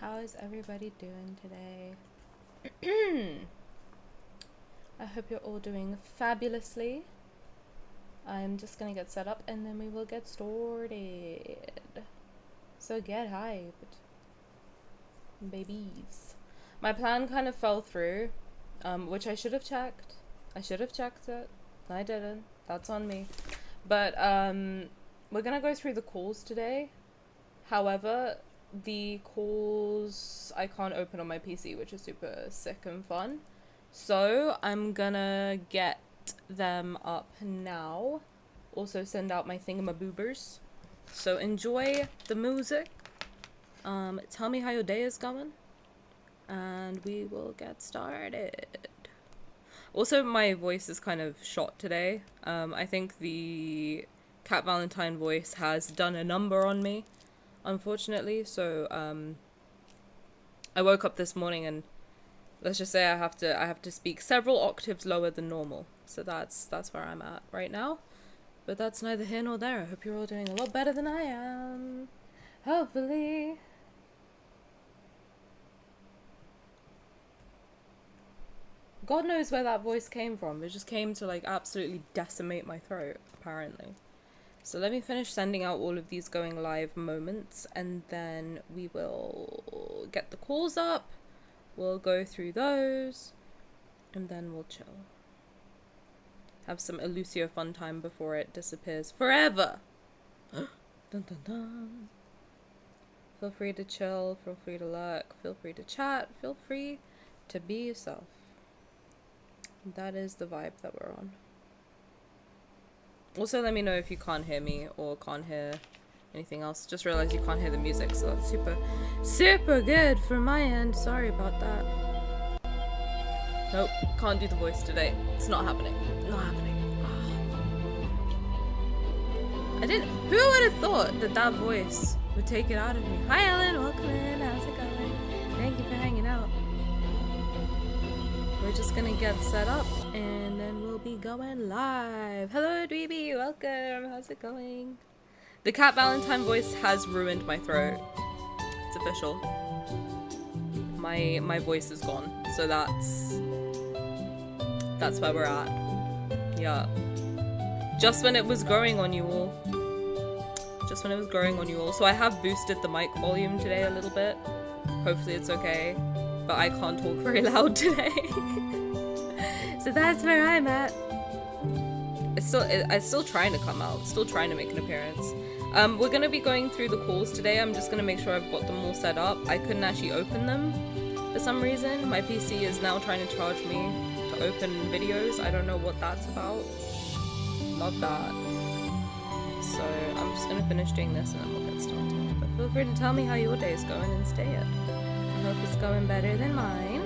How is everybody doing today? I hope you're all doing fabulously. I'm just gonna get set up and then we will get started. So get hyped, babies. My plan kind of fell through, which I should have checked. I should have checked it. I didn't. That's on me. But we're gonna go through the calls today. However, the calls I can't open on my PC, which is super sick and fun. So I'm gonna get them up now. Also send out my thingamaboobers. So enjoy the music. Tell me how your day is going. And we will get started. Also, my voice is kind of shot today. I think the Cat Valentine voice has done a number on me, unfortunately. So I woke up this morning and let's just say I have to speak several octaves lower than normal. So that's where I'm at right now. But that's neither here nor there. I hope you're all doing a lot better than I am. Hopefully. God knows where that voice came from. It just came to like absolutely decimate my throat, apparently. So let me finish sending out all of these going live moments and then we will get the calls up. We'll go through those and then we'll chill. Have some Elusio fun time before it disappears forever. Dun dun dun. Feel free to chill, feel free to lurk, feel free to chat, feel free to be yourself. That is the vibe that we're on. Also, let me know if you can't hear me or can't hear anything else. Just realized you can't hear the music, so that's super good from my end. Sorry about that. Nope, can't do the voice today. It's not happening. Not happening. I didn't. Who would have thought that that voice would take it out of me? Hi, Ellen. Welcome in. How's it going? Thank you for hanging out. We're just gonna get set up and then we'll be going live. Hello, Dweeby. Welcome. How's it going? The Cat Valentine voice has ruined my throat. It's official. My voice is gone. So that's where we're at. Yeah. Just when it was growing on you all. Just when it was growing on you all. So I have boosted the mic volume today a little bit. Hopefully it's okay. But I can't talk very loud today. So that's where I'm at. It's still trying to come out. Still trying to make an appearance. We're going to be going through the calls today. I'm just going to make sure I've got them all set up. I couldn't actually open them for some reason. My PC is now trying to charge me to open videos. I don't know what that's about. Love that. So I'm just going to finish doing this and then we'll get started. But feel free to tell me how your day is going and stay it. I hope it's going better than mine.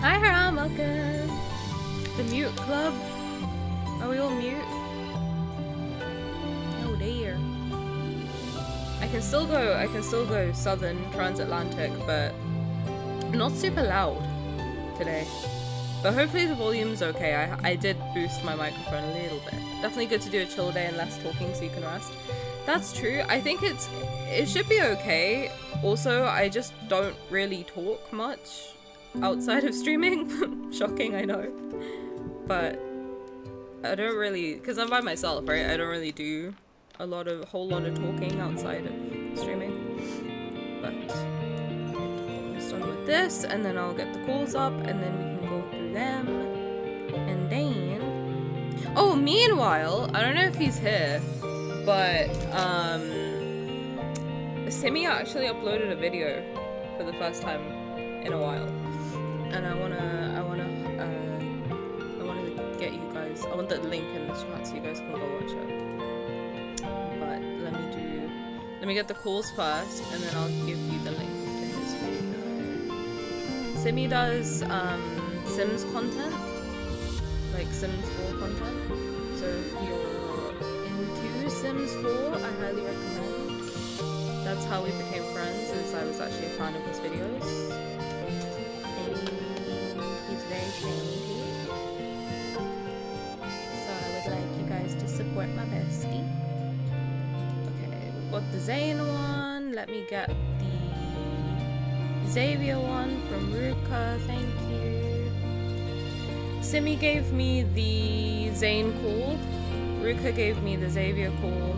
Hi, Haram, welcome. The mute club. Are we all mute? Oh dear. I can still go southern transatlantic, but not super loud today. But hopefully the volume's okay. I did boost my microphone a little bit. Definitely good to do a chill day and less talking so you can rest. That's true. I think it should be okay. Also, I just don't really talk much outside of streaming. Shocking, I know. But I don't really, because I'm by myself, right? I don't really do a whole lot of talking outside of streaming. But I'm almost done with this, and then I'll get the calls up, and then we can go through them. And then, oh, meanwhile, I don't know if he's here, but Simi actually uploaded a video for the first time in a while, and I wanna get you guys. I want the link in the chat so you guys can go watch it. But let me get the calls first, and then I'll give you the link to his video. Simi does Sims content, like Sims 4 content. So if you're into Sims 4, I highly recommend. That's how we became friends, is I was actually a fan of his videos. And he's very trendy. So I would like you guys to support my bestie. Okay, we've got the Zayne one. Let me get the Xavier one from Ruka, thank you. Simi gave me the Zayne call. Ruka gave me the Xavier call.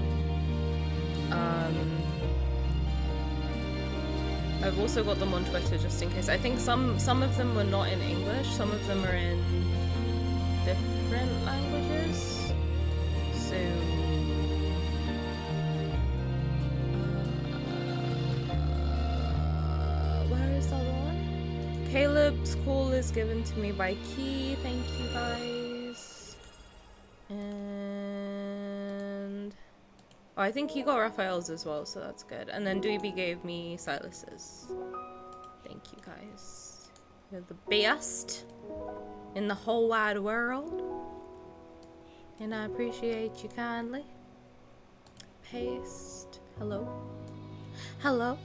I've also got them on Twitter just in case. I think some of them were not in English, some of them are in different languages. So where is the other one? Caleb's call is given to me by Key. Thank you guys. And oh, I think he got Raphael's as well, so that's good. And then Dweeby gave me Sylus's. Thank you guys. You're the best in the whole wide world. And I appreciate you kindly. Paste. Hello. Hello.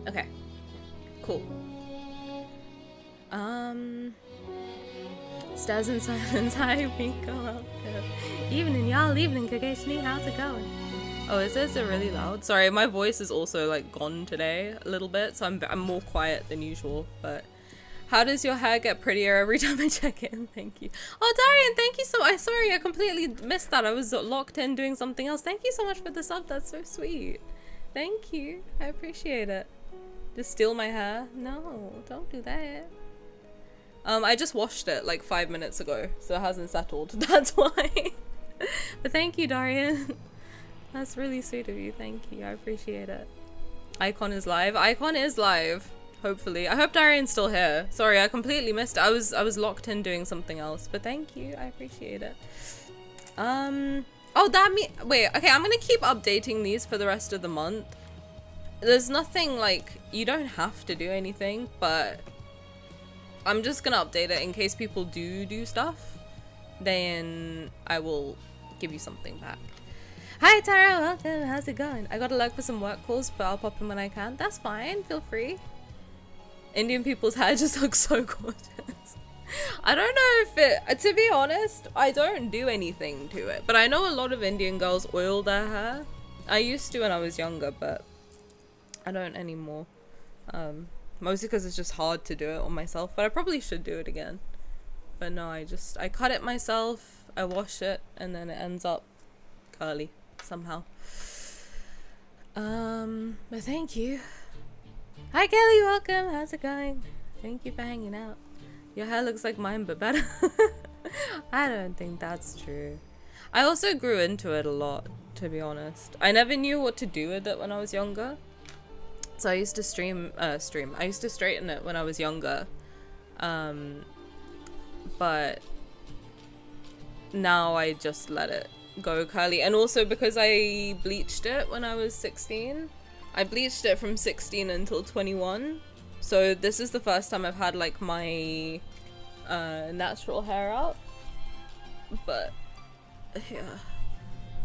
Okay. Cool. Stairs in silence. Hi, Miko. Evening, y'all. Evening, Kageshni. How's it going? Oh, is it really loud? Sorry, my voice is also like gone today a little bit, so I'm more quiet than usual. But how does your hair get prettier every time I check in? Thank you. Oh, Darian, thank you so much. Sorry, I completely missed that. I was locked in doing something else. Thank you so much for the sub. That's so sweet. Thank you. I appreciate it. Just steal my hair? No, don't do that. I just washed it like 5 minutes ago, so it hasn't settled. That's why. But thank you, Darian. That's really sweet of you. Thank you. I appreciate it. Icon is live. Icon is live. Hopefully. I hope Darian's still here. Sorry, I completely missed it. I was locked in doing something else. But thank you. I appreciate it. Oh, wait. Okay, I'm gonna keep updating these for the rest of the month. There's nothing like, you don't have to do anything, but I'm just gonna update it in case people do stuff. Then I will give you something back. Hi Tara, welcome. How's it going? I got a lurk for some work calls, but I'll pop in when I can. That's fine. Feel free. Indian people's hair just looks so gorgeous. I don't know if it, to be honest, I don't do anything to it, but I know a lot of Indian girls oil their hair. I used to when I was younger, but I don't anymore. Mostly because it's just hard to do it on myself, but I probably should do it again. But no, I cut it myself, I wash it, and then it ends up curly somehow. But thank you. Hi Kelly, welcome. How's it going? Thank you for hanging out. Your hair looks like mine, but better. I don't think that's true. I also grew into it a lot, to be honest. I never knew what to do with it when I was younger. So I used to I used to straighten it when I was younger. But now I just let it go curly. And also because I bleached it when I was 16. I bleached it from 16 until 21. So this is the first time I've had like my natural hair out. But yeah.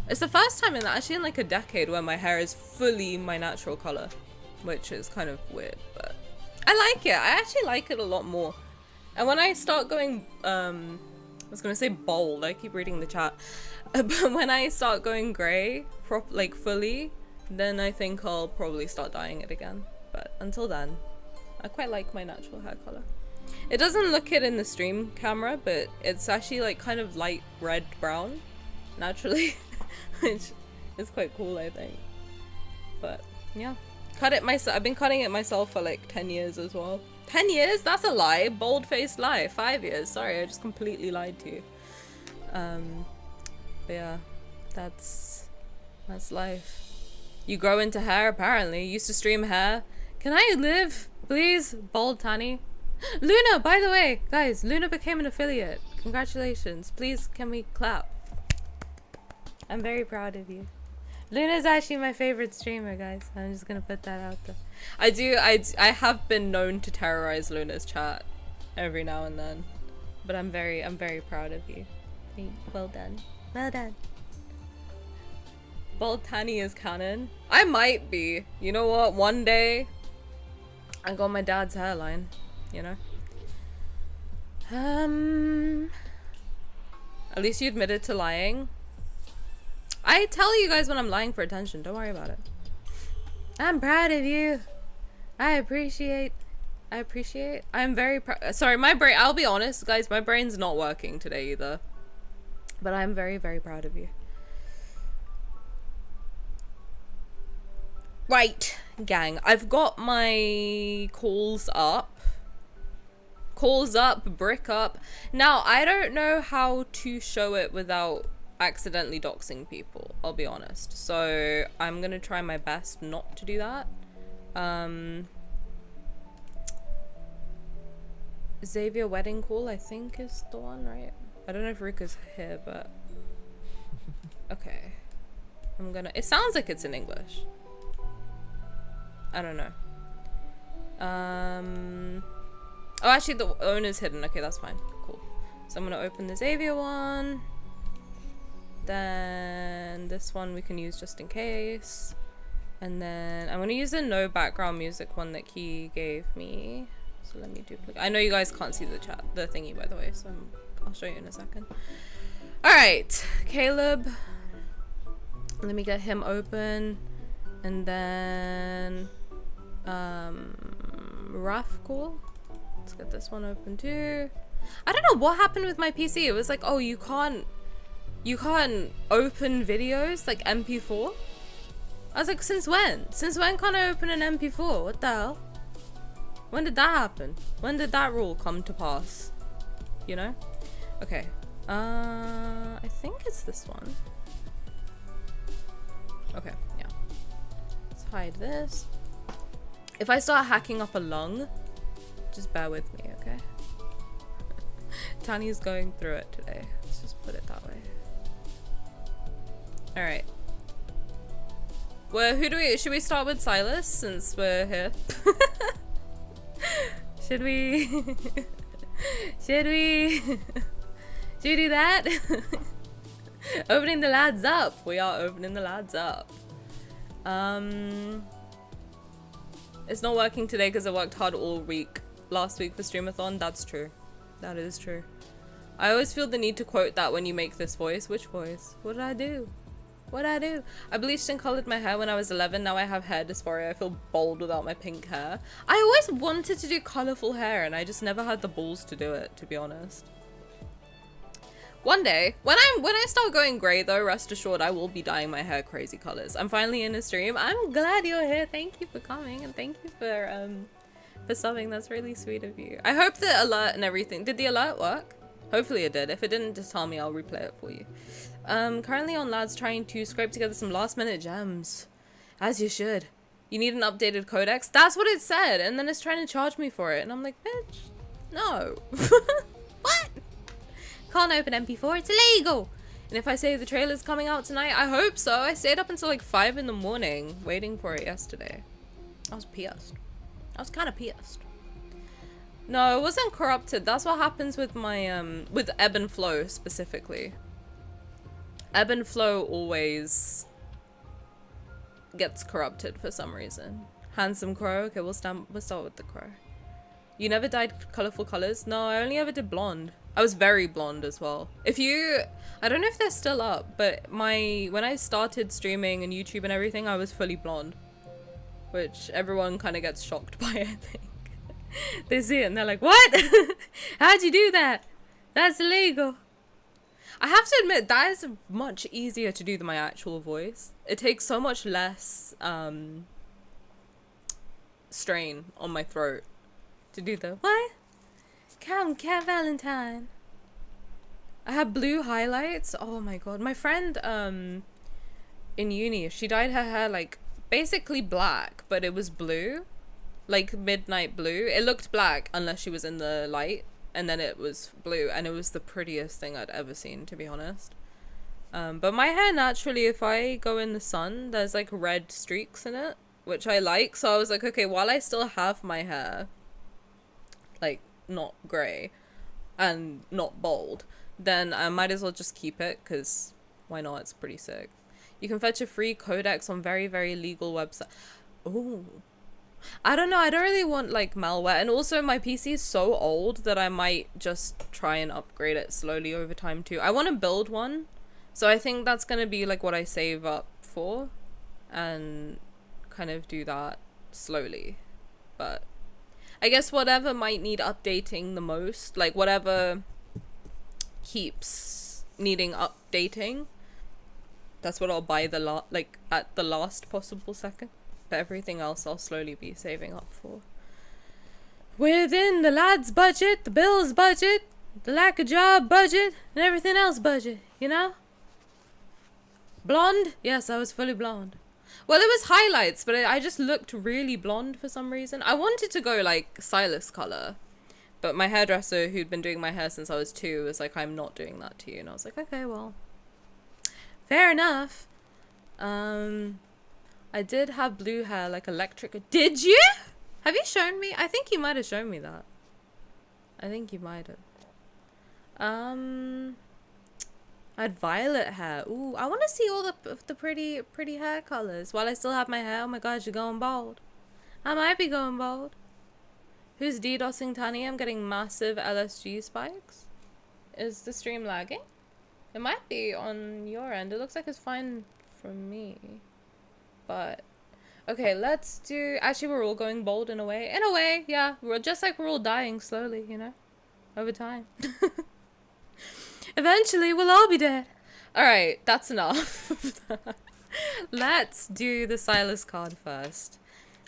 It's the first time actually in like a decade where my hair is fully my natural color. Which is kind of weird, but I like it. I actually like it a lot more. And when I start going, I was gonna say bold, I keep reading the chat. But when I start going grey, like fully, then I think I'll probably start dyeing it again. But until then, I quite like my natural hair color. It doesn't look it in the stream camera, but it's actually like kind of light red brown, naturally, which is quite cool, I think. But yeah. Cut it myself. I've been cutting it myself for like 10 years as well. 10 years? That's a lie. Bold-faced lie. 5 years. Sorry, I just completely lied to you. But yeah, that's life. You grow into hair, apparently. You used to stream hair. Can I live, please? Bold Tani. Luna, by the way, guys, Luna became an affiliate. Congratulations. Please, can we clap? I'm very proud of you. Luna's actually my favorite streamer, guys. I'm just gonna put that out there. I have been known to terrorize Luna's chat every now and then, but I'm very proud of you. Well done. Well done. Bold Tani is canon. I might be. You know what? One day, I got my dad's hairline. You know. At least you admitted to lying. I tell you guys when I'm lying for attention. Don't worry about it. I'm proud of you. I appreciate I appreciate. I'm very proud. Sorry, my brain. I'll be honest, guys. My brain's not working today either. But I'm very, very proud of you. Right, gang. I've got my calls up. Calls up, brick up. Now, I don't know how to show it without accidentally doxing people. I'll be honest. So, I'm gonna try my best not to do that. Xavier wedding call, I think, is the one, right? I don't know if Ruka's here, but... Okay. I'm gonna... It sounds like it's in English. I don't know. Oh, actually, the owner's hidden. Okay, that's fine. Cool. So I'm gonna open the Xavier one. Then this one we can use just in case. And then I'm gonna use the no background music one that he gave me. So let me duplicate. I know you guys can't see the chat, the thingy, by the way, so I'll show you in a second. Alright, Caleb. Let me get him open. And then Raf, cool. Let's get this one open too. I don't know what happened with my PC. It was like, oh, you can't open videos like MP4. I was like, since when? Since when can't I open an MP4? What the hell? When did that happen? When did that rule come to pass? You know? Okay. I think it's this one. Okay, yeah. Let's hide this. If I start hacking up a lung, just bear with me, okay? Tani's going through it today. Let's just put it that way. Alright. Well, should we start with Sylus since we're here? Should we? Should we do that? Opening the lads up. We are opening the lads up. It's not working today because I worked hard all week. Last week for Streamathon. That's true. That is true. I always feel the need to quote that when you make this voice. Which voice? What did I do? What did I do? I bleached and colored my hair when I was 11. Now I have hair dysphoria. I feel bald without my pink hair. I always wanted to do colorful hair and I just never had the balls to do it, to be honest. One day, when I start going grey though, rest assured I will be dyeing my hair crazy colors. I'm finally in a stream. I'm glad you're here. Thank you for coming and thank you for subbing. That's really sweet of you. I hope the alert and everything. Did the alert work? Hopefully it did. If it didn't, just tell me. I'll replay it for you. Currently on lads trying to scrape together some last minute gems. As you should. You need an updated codex? That's what it said. And then it's trying to charge me for it. And I'm like, bitch, no. What? Can't open MP4. It's illegal. And if I say the trailer's coming out tonight, I hope so. I stayed up until like 5 in the morning waiting for it yesterday. I was pissed. I was kind of pissed. No, it wasn't corrupted. That's what happens with my, with ebb and flow specifically. Ebb and flow always gets corrupted for some reason. Handsome crow. Okay, we'll start with the crow. You never dyed colorful colors? No, I only ever did blonde. I was very blonde as well. I don't know if they're still up, but when I started streaming and YouTube and everything, I was fully blonde. Which everyone kind of gets shocked by, I think. They see it and they're like, what? How'd you do that? That's illegal. I have to admit, that is much easier to do than my actual voice. It takes so much less strain on my throat to do the, what? Come, Cat Valentine. I have blue highlights. Oh my god. My friend in uni, she dyed her hair like basically black, but it was blue. Like midnight blue. It looked black unless she was in the light, and then it was blue, and it was the prettiest thing I'd ever seen, to be honest. But my hair naturally, if I go in the sun, there's like red streaks in it, which I like. So I was like, okay, while I still have my hair like not grey and not bald, then I might as well just keep it, because why not? It's pretty sick. You can fetch a free codex on very, very legal website. Oh, I don't know. I don't really want like malware, and also my PC is so old that I might just try and upgrade it slowly over time too. I want to build one, so I think that's gonna be like what I save up for and kind of do that slowly. But I guess whatever might need updating the most, like whatever keeps needing updating, that's what I'll buy like at the last possible second. But everything else I'll slowly be saving up for. Within the lad's budget, the bills budget, the lack of job budget, and everything else budget, you know? Blonde? Yes, I was fully blonde. Well, it was highlights, but I just looked really blonde for some reason. I wanted to go like Sylus color, but my hairdresser, who'd been doing my hair since I was 2, was like, I'm not doing that to you. And I was like, okay, well, fair enough. I did have blue hair, like electric. Did you? Have you shown me? I think you might have shown me that. I think you might have. I had violet hair. Ooh, I want to see all the pretty hair colors while I still have my hair. Oh my gosh, you're going bald. I might be going bald. Who's DDoSing Tani? I'm getting massive LSG spikes. Is the stream lagging? It might be on your end. It looks like it's fine for me. But okay, let's do. Actually, we're all going bald in a way. In a way, yeah. We're just like we're all dying slowly, you know, over time. Eventually, we'll all be dead. All right, that's enough. Let's do the Sylus card first.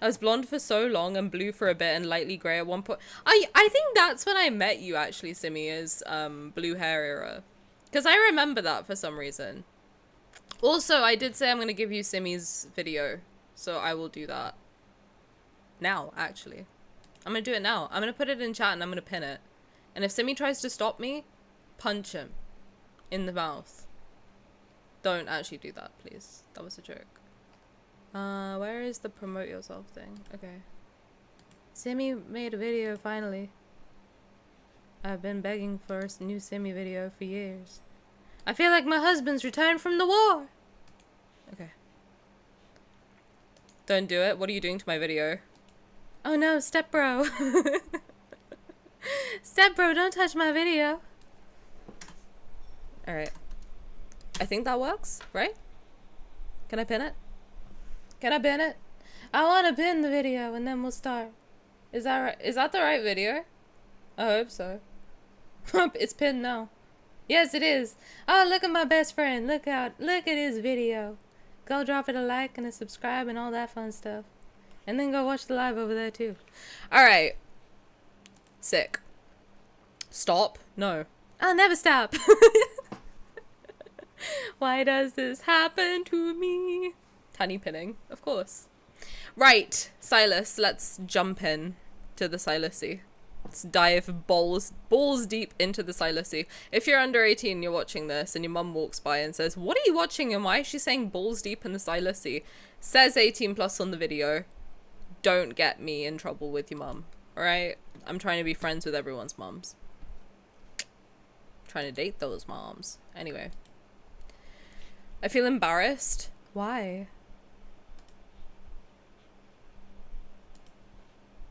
I was blonde for so long and blue for a bit and lightly grey at one point. I think that's when I met you actually, Simi, is blue hair era. Because I remember that for some reason. Also, I did say I'm going to give you Simi's video. So I will do that. Now, actually. I'm going to do it now. I'm going to put it in chat and I'm going to pin it. And if Simi tries to stop me, punch him in the mouth. Don't actually do that, please. That was a joke. Where is the promote yourself thing? Okay. Simi made a video finally. I've been begging for a new Simi video for years. I feel like my husband's returned from the war. Okay. Don't do it. What are you doing to my video? Oh no, step bro. Step bro, don't touch my video. Alright. I think that works, right? Can I pin it? Can I pin it? I want to pin the video and then we'll start. Is that right? Is that the right video? I hope so. It's pinned now. Yes, it is. Oh, look at my best friend. Look at his video. Go drop it a like and a subscribe and all that fun stuff. And then go watch the live over there too. Alright. Sick. Stop? No. I'll never stop. Why does this happen to me? Tiny pinning, of course. Right, Sylus, let's jump in to the Sylusy. Let's dive balls deep into the Sylusy. If you're under 18, you're watching this, and your mum walks by and says, "What are you watching, and why is she saying balls deep in the Sylusy?" Says 18 plus on the video. Don't get me in trouble with your mum, alright? I'm trying to be friends with everyone's mums. Trying to date those moms. Anyway. I feel embarrassed. Why?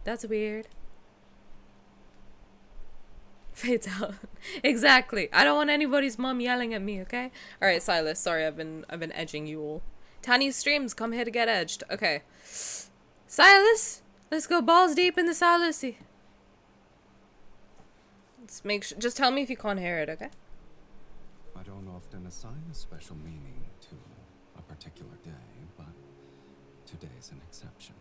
That's weird. Fades out. Exactly. I don't want anybody's mom yelling at me, okay? Alright, Sylus, sorry, I've been edging you all. Tani's streams, come here to get edged. Okay. Sylus, let's go balls deep in the Sylusy. Let's make sure, just tell me if you can't hear it, okay? I don't often assign a special meaning to a particular day, but today's an exception.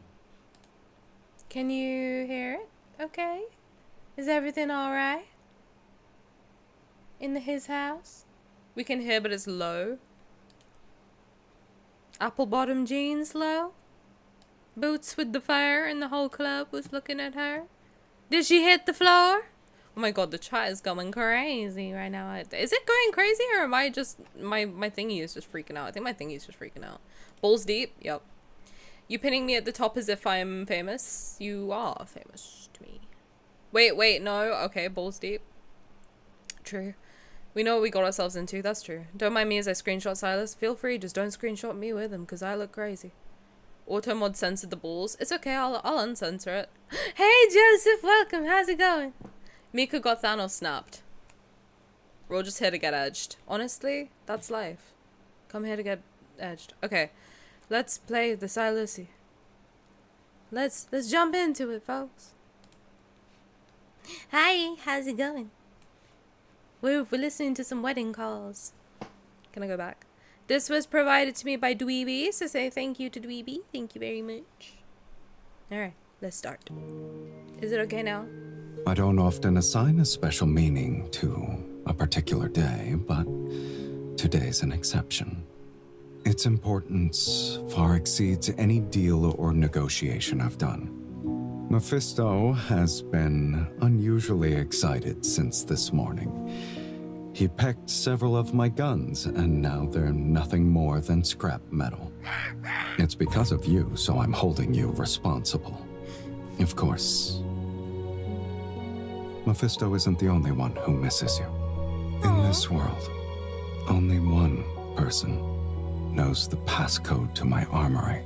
Can you hear it? Okay. Is everything alright? In his house? We can hear, but it's low. Apple bottom jeans low. Boots with the fire, and the whole club was looking at her. Did she hit the floor? Oh my god, the chat is going crazy right now. Is it going crazy, or am I just... My thingy is just freaking out. I think my thingy is just freaking out. Balls deep? Yep. You pinning me at the top as if I'm famous? You are famous to me. Wait, no. Okay, balls deep. True. We know what we got ourselves into. That's true. Don't mind me as I screenshot Sylus. Feel free, just don't screenshot me with him, because I look crazy. Automod censored the balls. It's okay, I'll uncensor it. Hey, Joseph, welcome. How's it going? Mika got Thanos snapped. We're all just here to get edged. Honestly, that's life. Come here to get edged. Okay, let's play the Sylusy. Let's jump into it, folks. Hi, how's it going? We're listening to some wedding calls. Can I go back? This was provided to me by Dweeby, so say thank you to Dweeby. Thank you very much. Alright, let's start. Is it okay now? I don't often assign a special meaning to a particular day, but today's an exception. Its importance far exceeds any deal or negotiation I've done. Mephisto has been unusually excited since this morning. He pecked several of my guns, and now they're nothing more than scrap metal. It's because of you, so I'm holding you responsible. Of course, Mephisto isn't the only one who misses you. In this world, only one person knows the passcode to my armory.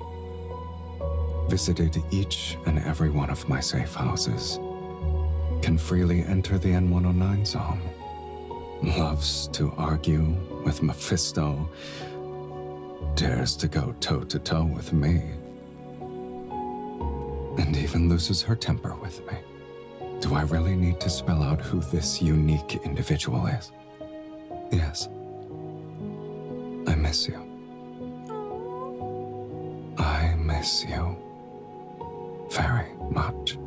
Visited each and every one of my safe houses. Can freely enter the N109 zone. Loves to argue with Mephisto. Dares to go toe-to-toe with me. And even loses her temper with me. Do I really need to spell out who this unique individual is? Yes. I miss you. I miss you. Very much.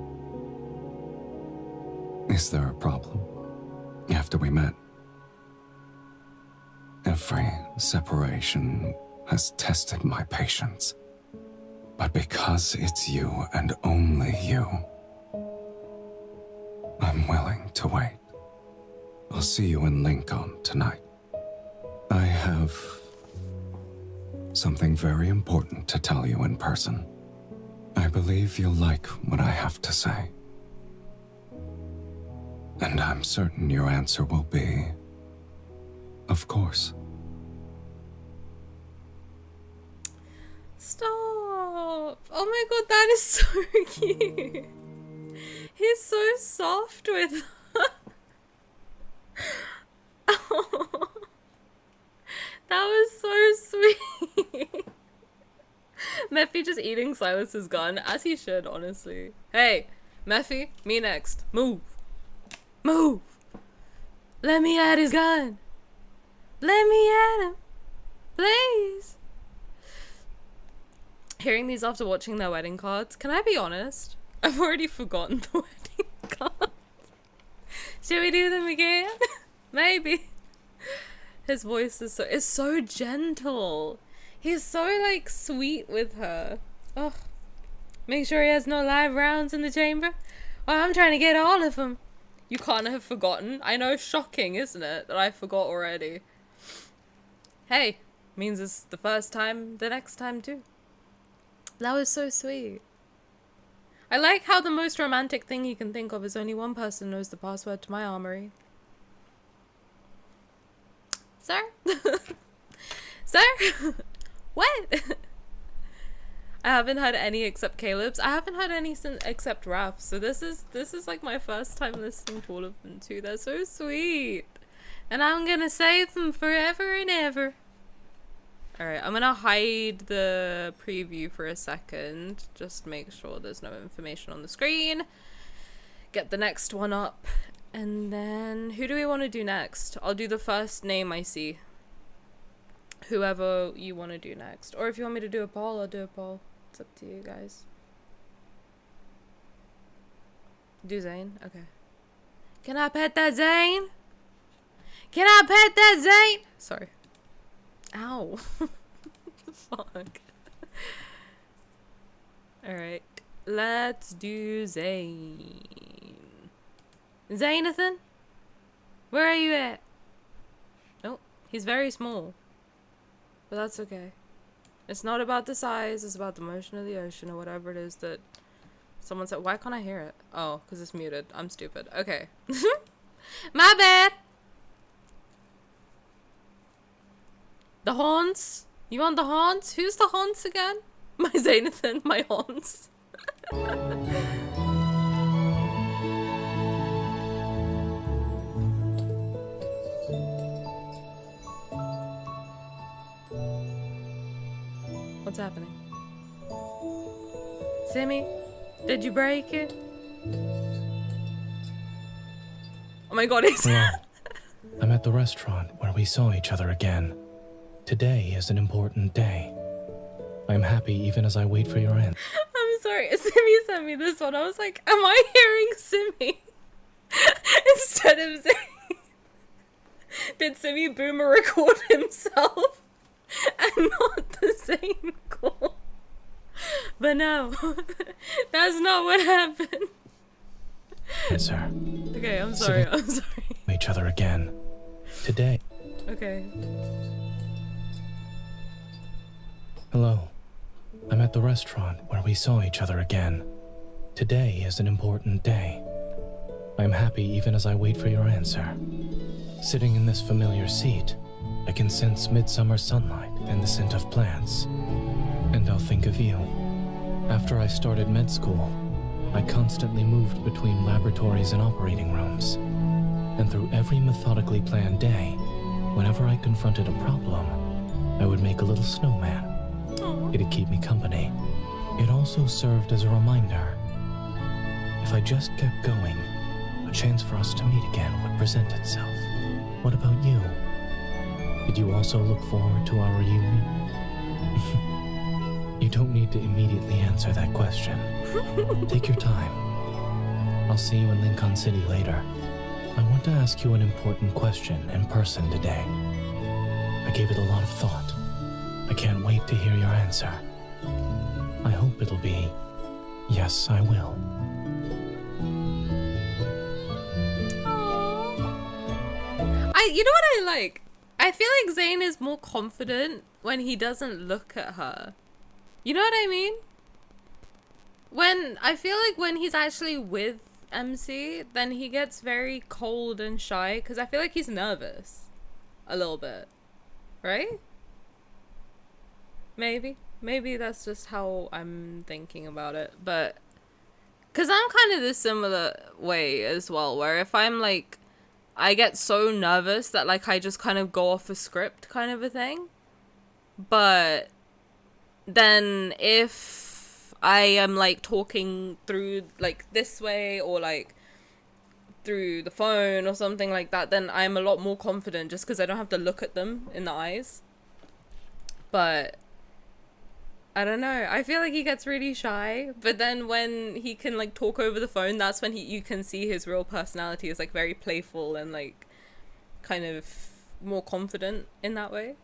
Is there a problem? After we met, every separation has tested my patience. But because it's you and only you, I'm willing to wait. I'll see you in Lincoln tonight. I have something very important to tell you in person. I believe you'll like what I have to say. And I'm certain your answer will be, of course. Stop! Oh my god, that is so cute. He's so soft with oh, that was so sweet. Mephi just eating Sylus's gun, as he should, honestly. Hey, Mephi, me next. Move. Move. Let me at his gun. Let me at him. Please. Hearing these after watching their wedding cards, can I be honest? I've already forgotten the wedding cards. Should we do them again? Maybe. His voice is so gentle. He's so, like, sweet with her. Ugh. Make sure he has no live rounds in the chamber. Well, I'm trying to get all of them. You can't have forgotten. I know, shocking, isn't it? That I forgot already. Hey, means it's the first time, the next time too. That was so sweet. I like how the most romantic thing he can think of is only one person knows the password to my armory. Sir? Sir? What? I haven't had any except Caleb's. I haven't had any except Raf's. So this is like my first time listening to all of them too. They're so sweet. And I'm gonna save them forever and ever. Alright, I'm gonna hide the preview for a second. Just make sure there's no information on the screen. Get the next one up. And then, who do we want to do next? I'll do the first name I see. Whoever you want to do next. Or if you want me to do a poll, I'll do a poll. It's up to you guys. Do Zayne? Okay. Can I pet that Zayne? Can I pet that Zayne? Sorry. Ow. Fuck. Alright. Let's do Zayne. Zaynathan? Where are you at? Oh, he's very small. But that's okay. It's not about the size, it's about the motion of the ocean or whatever it is that someone said. Why can't I hear it? Oh, because it's muted. I'm stupid. Okay. My bad. The haunts? You want the haunts? Who's the haunts again? My Zaynathan, my haunts. What's happening? Simmy, did you break it? Oh my god, it's... Hello. I'm at the restaurant where we saw each other again. Today is an important day. I'm happy even as I wait for your answer. I'm sorry, Simi sent me this one. I was like, am I hearing Simi? Instead of Zayne. Did Simi Boomer record himself? And not the Zayne call? But no, that's not what happened. Answer. Okay, I'm sorry, I'm sorry. Each other again. Today. Okay. Hello. I'm at the restaurant where we saw each other again. Today is an important day. I'm happy even as I wait for your answer. Sitting in this familiar seat, I can sense midsummer sunlight and the scent of plants. And I'll think of you. After I started med school, I constantly moved between laboratories and operating rooms. And through every methodically planned day, whenever I confronted a problem, I would make a little snowman. It'd keep me company. It also served as a reminder. If I just kept going, a chance for us to meet again would present itself. What about you? Did you also look forward to our reunion? You don't need to immediately answer that question. Take your time. I'll see you in Lincoln City later. I want to ask you an important question in person today. I gave it a lot of thought. I can't wait to hear your answer. I hope it'll be, yes, I will. You know what I like? I feel like Zayne is more confident when he doesn't look at her. You know what I mean? I feel like when he's actually with MC, then he gets very cold and shy because I feel like he's nervous. A little bit. Right? Maybe that's just how I'm thinking about it. But, because I'm kind of the similar way as well, where if I'm like, I get so nervous that like I just kind of go off a script kind of a thing. But then if I am like talking through like this way or like through the phone or something like that, then I'm a lot more confident just because I don't have to look at them in the eyes. But I don't know. I feel like he gets really shy, but then when he can like talk over the phone, that's when you can see his real personality is like very playful and like kind of more confident in that way.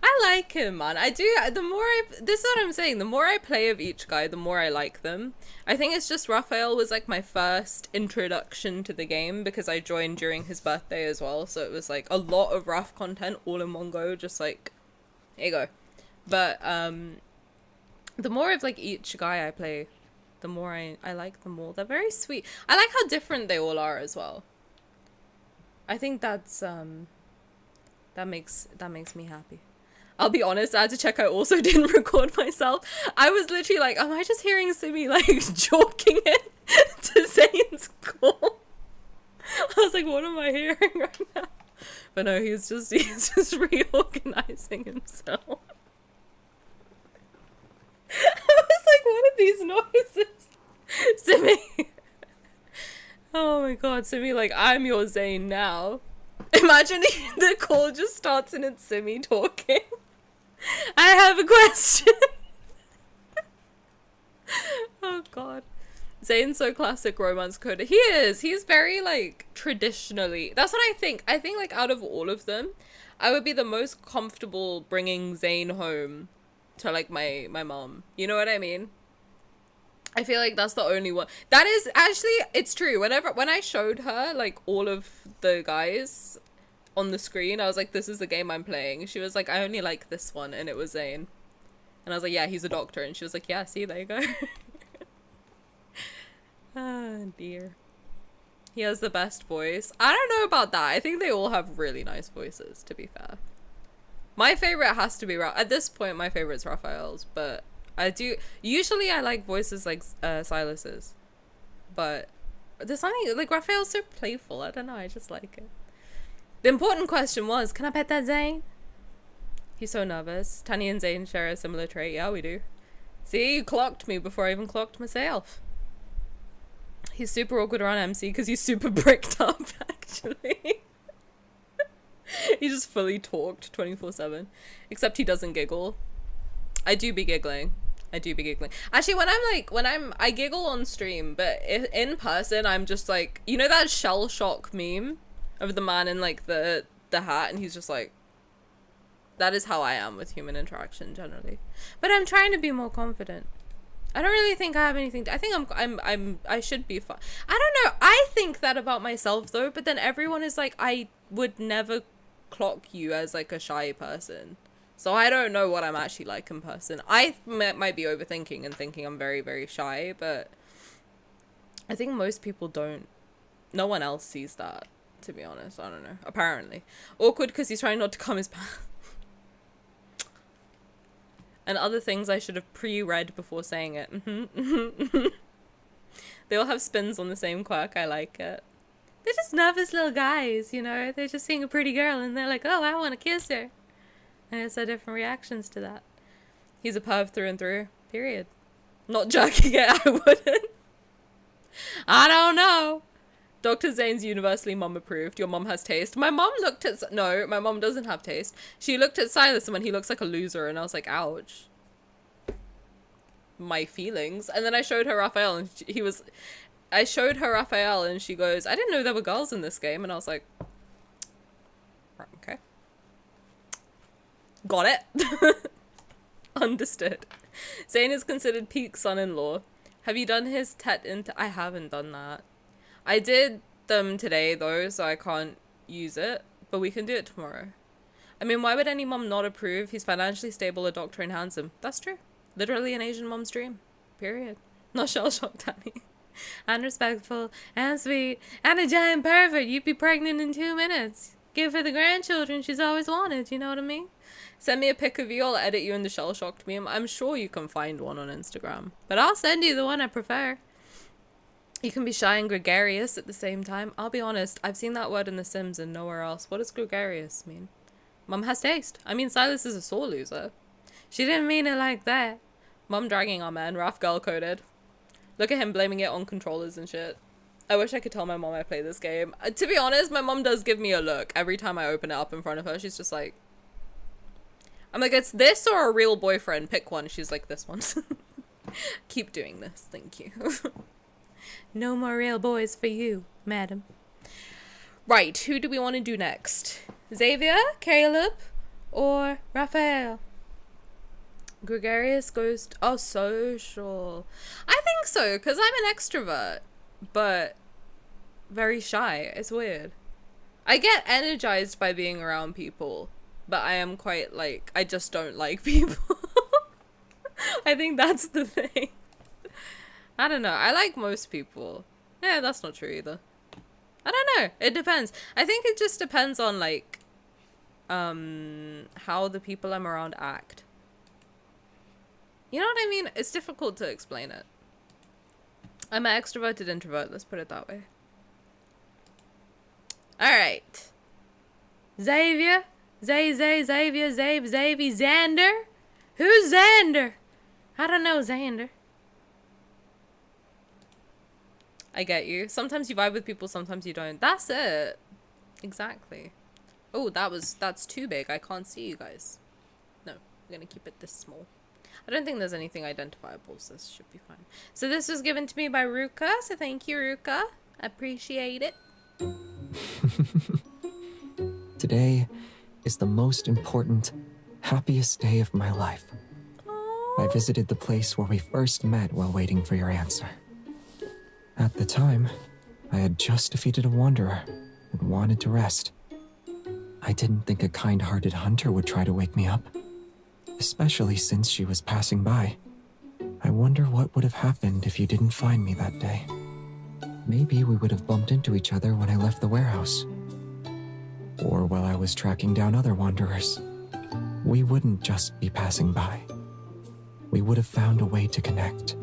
I like him, man. I do. This is what I'm saying. The more I play of each guy, the more I like them. I think it's just Rafayel was like my first introduction to the game because I joined during his birthday as well. So it was like a lot of Raf content all in one go. Just like, here you go. But, the more of like each guy I play, the more I like them all. They're very sweet. I like how different they all are as well. I think that's that makes me happy. I'll be honest, I had to check I also didn't record myself. I was literally like, am I just hearing Simi like joking it to Zayne's call? I was like, what am I hearing right now? But no, he's just reorganizing himself. I was like, what are these noises? Simi. Oh my god, Simi, like, I'm your Zayne now. Imagine the call just starts and it's Simi talking. I have a question. Oh god. Zayne's so classic romance coder. He is. He's very, like, traditionally. That's what I think. I think, like, out of all of them, I would be the most comfortable bringing Zayne home to like my mom. You know what I mean? I feel like that's the only one. That is actually, it's true. When I showed her like all of the guys on the screen, I was like, this is the game I'm playing. She was like, I only like this one, and it was Zayne. And I was like, yeah, he's a doctor. And she was like, yeah, see, there you go. Ah, dear. He has the best voice. I don't know about that. I think they all have really nice voices, to be fair. My favorite has to be at this point. My favorite's Rafayel's, but usually I like voices like Sylus's, but there's something like Rafayel's so playful. I don't know. I just like it. The important question was, can I pet that Zayne? He's so nervous. Tani and Zayne share a similar trait. Yeah, we do. See, you clocked me before I even clocked myself. He's super awkward around MC because he's super bricked up. actually. He just fully talked 24/7. Except he doesn't giggle. I do be giggling. Actually, I giggle on stream, but in person, I'm just like, you know that shell shock meme of the man in like the hat, and he's just like, that is how I am with human interaction generally. But I'm trying to be more confident. I don't really think I have anything to, I think I should be fine. I don't know. I think that about myself though, but then everyone is like, I would never clock you as like a shy person. So I don't know what I'm actually like in person. I might be overthinking and thinking I'm very, very shy, but I think most people don't. No one else sees that, to be honest. I don't know. Apparently. Awkward because he's trying not to come his pants. And other things I should have pre-read before saying it. They all have spins on the same quirk. I like it. They're just nervous little guys, you know? They're just seeing a pretty girl and they're like, oh, I want to kiss her. And it's different reactions to that. He's a perv through and through. Period. Not jerking it, I wouldn't. I don't know. Dr. Zayne's universally mum approved. Your mum has taste. My mum looked at... No, my mum doesn't have taste. She looked at Sylus and when he looks like a loser and I was like, ouch. My feelings. And then I showed her Raphael and I showed her Raphael and she goes, I didn't know there were girls in this game. And I was like, right, okay. Got it. Understood. Zayne is considered peak son-in-law. Have you done his tet into... I haven't done that. I did them today though, so I can't use it. But we can do it tomorrow. I mean, why would any mum not approve? He's financially stable, a doctor, and handsome. That's true. Literally an Asian mum's dream. Period. Not shell-shocked, Tani. And respectful, and sweet, and a giant pervert. You'd be pregnant in 2 minutes. Give her the grandchildren she's always wanted, you know what I mean? Send me a pic of you, I'll edit you in the shell-shocked meme. I'm sure you can find one on Instagram. But I'll send you the one I prefer. You can be shy and gregarious at the same time. I'll be honest, I've seen that word in The Sims and nowhere else. What does gregarious mean? Mum has taste. I mean, Sylus is a sore loser. She didn't mean it like that. Mum dragging our man, Raph girl-coded. Look at him blaming it on controllers and shit. I wish I could tell my mom I play this game. To be honest, my mom does give me a look. Every time I open it up in front of her, she's just like... I'm like, it's this or a real boyfriend? Pick one. She's like, this one. Keep doing this. Thank you. No more real boys for you, madam. Right, who do we want to do next? Xavier, Caleb, or Rafayel? Gregarious, ghost, oh, social. I think so, because I'm an extrovert, but very shy. It's weird. I get energized by being around people, but I am quite like, I just don't like people. I think that's the thing. I don't know. I like most people. Yeah, that's not true either. I don't know. It depends. I think it just depends on like how the people I'm around act. You know what I mean? It's difficult to explain it. I'm an extroverted introvert, let's put it that way. Alright. Xavier? Xavier, Xander? Who's Xander? I don't know Xander. I get you. Sometimes you vibe with people, sometimes you don't. That's it. Exactly. Oh, that's too big. I can't see you guys. No, I'm gonna keep it this small. I don't think there's anything identifiable, so this should be fine. So this was given to me by Ruka, so thank you, Ruka. I appreciate it. Today is the most important, happiest day of my life. Aww. I visited the place where we first met while waiting for your answer. At the time, I had just defeated a wanderer and wanted to rest. I didn't think a kind-hearted hunter would try to wake me up, especially since she was passing by. I wonder what would have happened if you didn't find me that day. Maybe we would have bumped into each other when I left the warehouse. Or while I was tracking down other wanderers. We wouldn't just be passing by. We would have found a way to connect.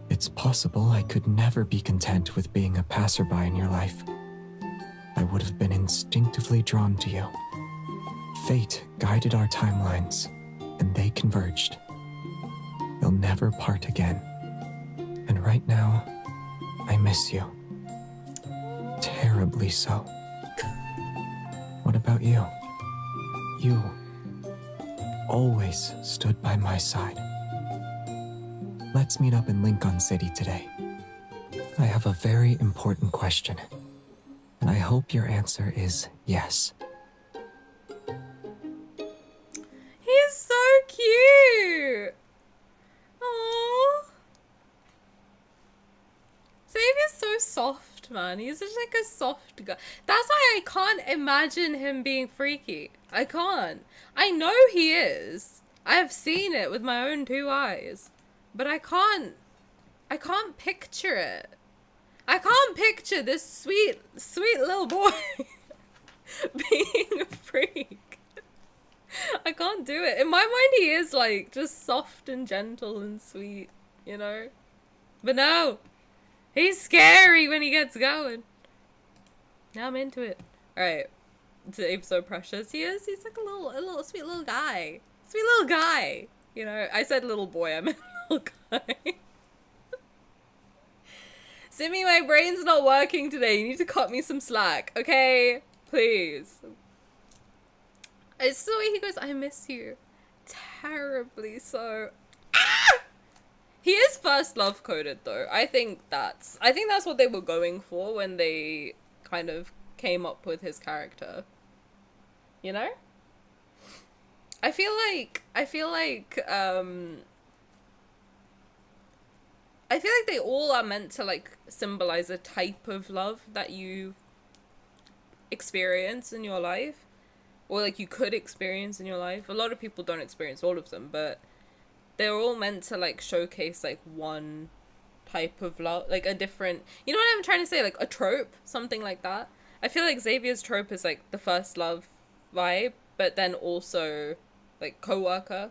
It's possible I could never be content with being a passerby in your life. I would have been instinctively drawn to you. Fate guided our timelines, and they converged. They'll never part again. And right now, I miss you. Terribly so. What about you? You always stood by my side. Let's meet up in Lincoln City today. I have a very important question, and I hope your answer is yes. He's so cute! Aww. Xavier's so soft, man. He's just like a soft guy. That's why I can't imagine him being freaky. I can't. I know he is. I have seen it with my own 2 eyes. But I can't picture it. I can't picture this sweet, sweet little boy being a freak. I can't do it. In my mind, he is like just soft and gentle and sweet, you know? But no, he's scary when he gets going. Now I'm into it. Alright. Dave's so precious. He is. He's like a little sweet little guy. Sweet little guy. You know, I said little boy, I meant little guy. Simi, my brain's not working today. You need to cut me some slack, okay? Please. It's the way he goes, I miss you. Terribly so. Ah! He is first love coded though. I think that's what they were going for when they kind of came up with his character. You know? I feel like they all are meant to like symbolize a type of love that you experience in your life, or like you could experience in your life. A lot of people don't experience all of them, but they're all meant to like showcase like one type of love, like a different, you know what I'm trying to say, like a trope, something like that. I feel like Xavier's trope is like the first love vibe, but then also like coworker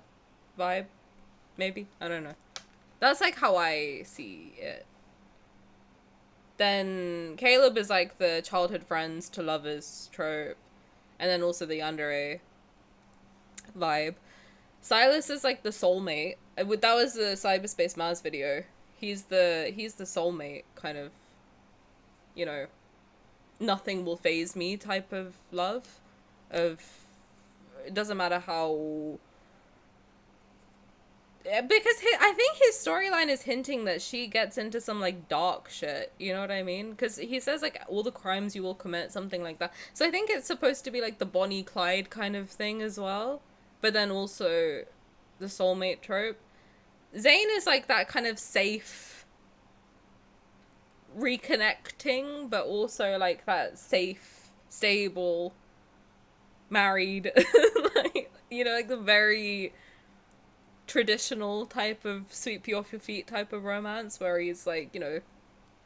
vibe, maybe, I don't know. That's like how I see it. Then Caleb is like the childhood friends to lovers trope, and then also the yandere vibe. Sylus is like the soulmate. That was the Cyberspace Mars video. He's the soulmate kind of, you know, nothing will phase me type of love. Of it doesn't matter how. Because I think his storyline is hinting that she gets into some like dark shit, you know what I mean? Because he says like all the crimes you will commit, something like that. So I think it's supposed to be like the Bonnie Clyde kind of thing as well, but then also the soulmate trope. Zayne is like that kind of safe reconnecting, but also like that safe, stable, married, like, you know, like the very traditional type of sweep you off your feet type of romance where he's like, you know,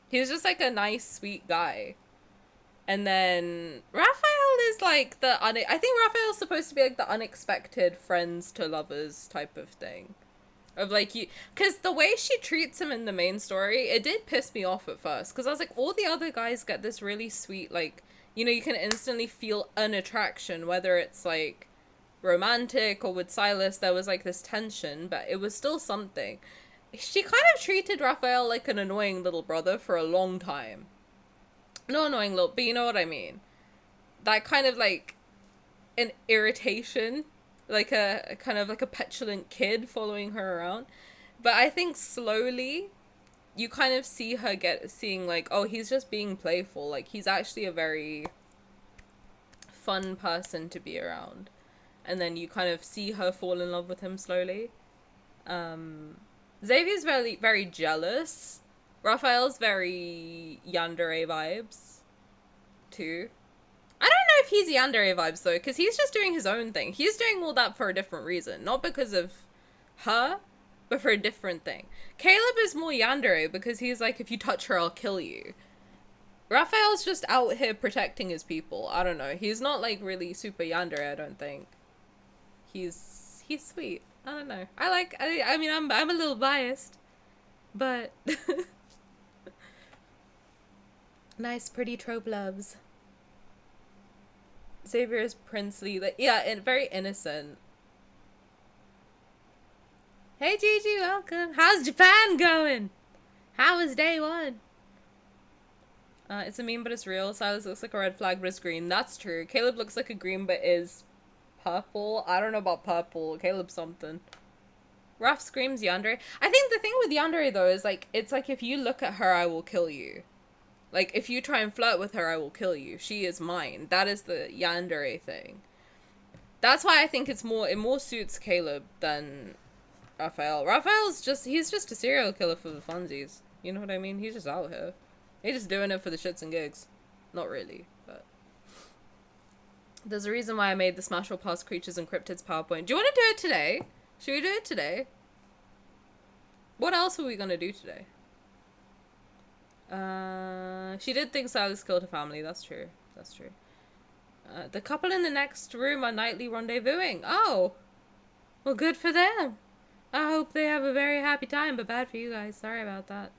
he's just like a nice sweet guy. And then Raphael is like I think Raphael's supposed to be like the unexpected friends to lovers type of thing, of like, you, because the way she treats him in the main story, it did piss me off at first, because I was like, all the other guys get this really sweet, like, you know, you can instantly feel an attraction, whether it's like romantic or with Sylus there was like this tension, but it was still something. She kind of treated Raphael like an annoying little brother for a long time. No annoying little, but you know what I mean. That kind of like an irritation, like a kind of like a petulant kid following her around. But I think slowly you kind of see her seeing like, oh, he's just being playful. Like he's actually a very fun person to be around. And then you kind of see her fall in love with him slowly. Xavier's very, very jealous. Raphael's very yandere vibes, too. I don't know if he's yandere vibes, though, because he's just doing his own thing. He's doing all that for a different reason. Not because of her, but for a different thing. Caleb is more yandere because he's like, if you touch her, I'll kill you. Raphael's just out here protecting his people. I don't know. He's not, like, really super yandere, I don't think. He's sweet. I don't know. I mean, I'm a little biased, but nice, pretty trope loves. Xavier is princely, like, yeah, and very innocent. Hey Gigi, welcome. How's Japan going? How was day one? It's a meme, but it's real. Sylus looks like a red flag, but it's green. That's true. Caleb looks like a green, but is purple. I don't know about purple. Caleb's something. Raph screams yandere. I think the thing with yandere, though, is, like, it's like, if you look at her, I will kill you. Like, if you try and flirt with her, I will kill you. She is mine. That is the yandere thing. That's why I think it more suits Caleb than Rafayel. Raphael's he's just a serial killer for the funsies. You know what I mean? He's just out here. He's just doing it for the shits and gigs. Not really, but... There's a reason why I made the Smash or Pass Creatures and Cryptids PowerPoint. Do you want to do it today? Should we do it today? What else are we gonna do today? She did think Sylus killed her family. That's true. That's true. The couple in the next room are nightly rendezvousing. Oh! Well, good for them. I hope they have a very happy time, but bad for you guys. Sorry about that.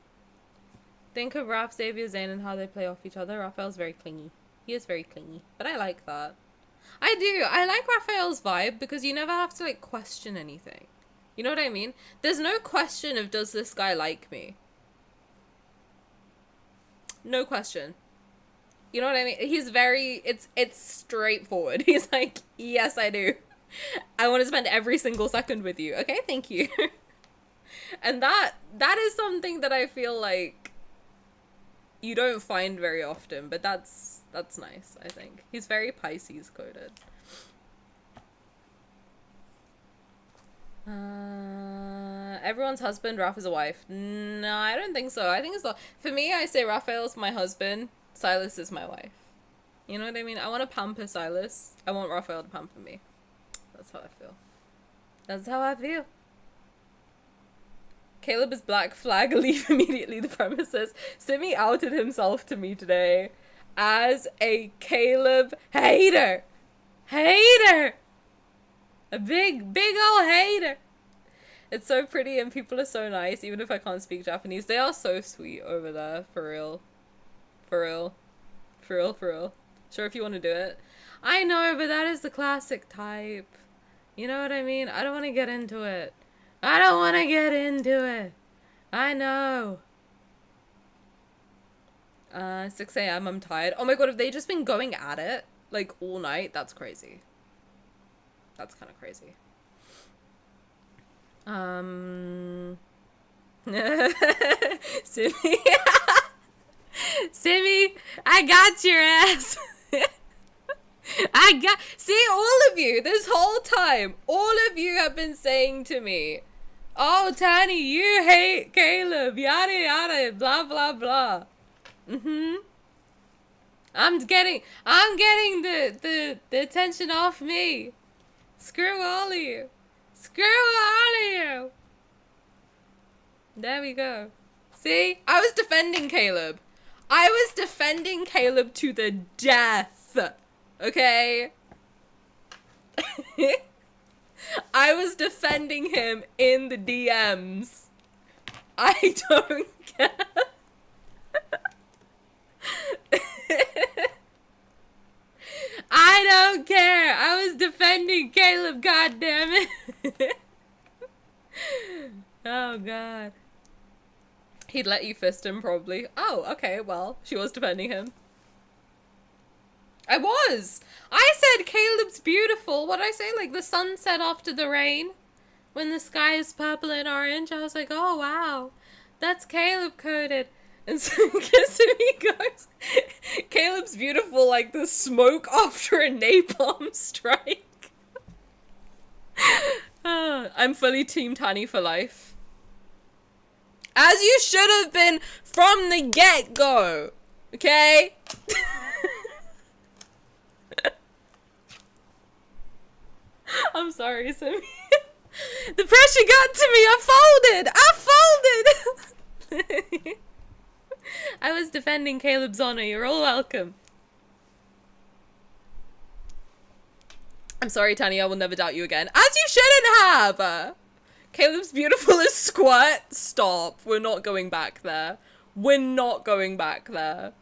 Think of Raph, Xavier, Zayne, and how they play off each other. Raphael's very clingy. He is very clingy. But I like that. I do. I like Raphael's vibe because you never have to, like, question anything. You know what I mean? There's no question of, does this guy like me? No question. You know what I mean? He's very... It's straightforward. He's like, yes, I do. I want to spend every single second with you. Okay, thank you. And that is something that I feel like you don't find very often, but that's nice, I think. He's very Pisces coded. Everyone's husband, Raph is a wife. No, I don't think so. I think it's for me, I say Raphael's my husband, Sylus is my wife. You know what I mean? I want to pamper Sylus. I want Raphael to pamper me. That's how I feel. That's how I feel. Caleb is black flag, leave immediately the premises. Simi outed himself to me today as a Caleb hater. Hater! A big old hater. It's so pretty and people are so nice, even if I can't speak Japanese. They are so sweet over there, for real. For real. For real, for real. Sure, if you want to do it. I know, but that is the classic type. You know what I mean? I don't want to get into it. I don't want to get into it. I know. 6 a.m. I'm tired. Oh my god, have they just been going at it? Like, all night? That's crazy. That's kind of crazy. Simi. Simi, I got your ass. See, all of you, this whole time, all of you have been saying to me, oh, Tani, you hate Caleb, yada yada, blah blah blah. I'm getting the attention off me. Screw all of you. Screw all of you. There we go. See, I was defending Caleb. I was defending Caleb to the death. Okay? I was defending him in the DMs. I don't care. I don't care. I was defending Caleb, goddammit. Oh, God. He'd let you fist him, probably. Oh, okay, well, she was defending him. I was! I said Caleb's beautiful. What did I say? Like the sunset after the rain? When the sky is purple and orange? I was like, oh, wow. That's Caleb coded. And so Kissimmee goes, Caleb's beautiful like the smoke after a napalm strike. I'm fully Team Tani for life. As you should have been from the get-go. Okay? I'm sorry, Simi. The pressure got to me. I folded. I was defending Caleb's honor. You're all welcome. I'm sorry, Tani. I will never doubt you again. As you shouldn't have. Caleb's beautiful as squirt. Stop. We're not going back there. We're not going back there.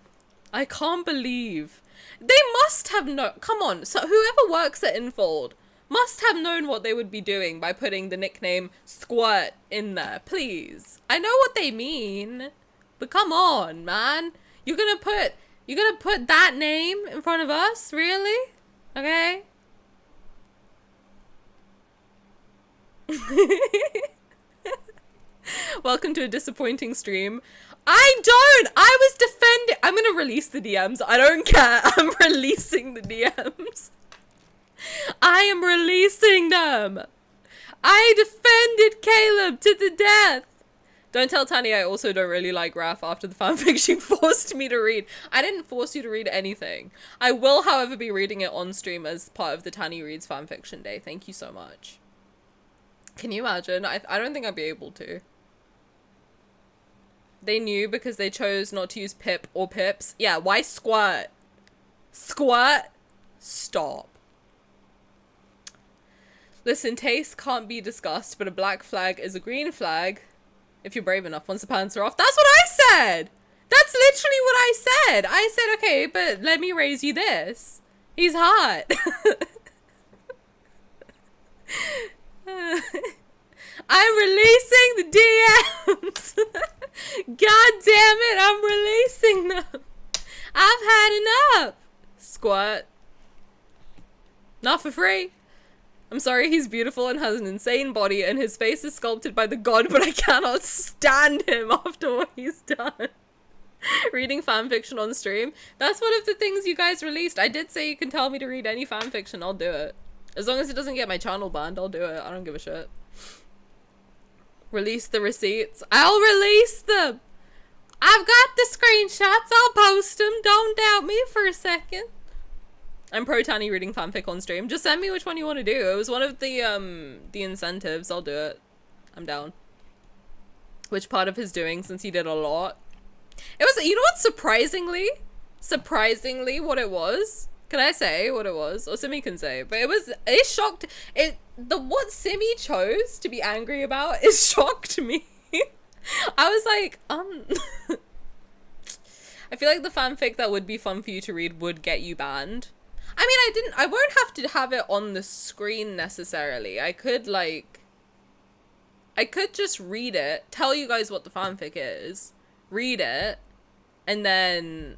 I can't believe. They must have known. Come on. So whoever works at Infold must have known what they would be doing by putting the nickname Squirt in there. Please. I know what they mean. But come on, man. You're gonna put that name in front of us? Really? Okay. Welcome to a disappointing stream. I was defending. I'm gonna release the DMs. I don't care. I'm releasing the DMs. I am releasing them. I defended Caleb to the death. Don't tell Tani I also don't really like Raph after the fanfic she forced me to read. I didn't force you to read anything. I will, however, be reading it on stream as part of the Tani Reads fanfiction day. Thank you so much. Can you imagine? I don't think I'd be able to. They knew because they chose not to use Pip or Pips. Yeah, why squirt? Squirt? Stop. Listen, taste can't be discussed, but a black flag is a green flag if you're brave enough once the pants are off. That's what I said! That's literally what I said! I said, okay, but let me raise you this. He's hot. I'm releasing the DMs! God damn it, I'm releasing them! I've had enough! Squat. Not for free. I'm sorry, he's beautiful and has an insane body and his face is sculpted by the god, but I cannot stand him after what he's done. Reading fanfiction on stream. That's one of the things you guys released. I did say you can tell me to read any fanfiction, I'll do it. As long as it doesn't get my channel banned, I'll do it. I don't give a shit. Release the receipts. I'll release them! I've got the screenshots, I'll post them. Don't doubt me for a second. I'm pro Tani reading fanfic on stream. Just send me which one you want to do. It was one of the incentives. I'll do it. I'm down. Which part of his doing, since he did a lot. It was, you know what, surprisingly what it was? Can I say what it was? Or Simi can say. But it shocked, what Simi chose to be angry about, it shocked me. I was like, I feel like the fanfic that would be fun for you to read would get you banned. I mean, I won't have to have it on the screen necessarily. I could just read it, tell you guys what the fanfic is, read it, and then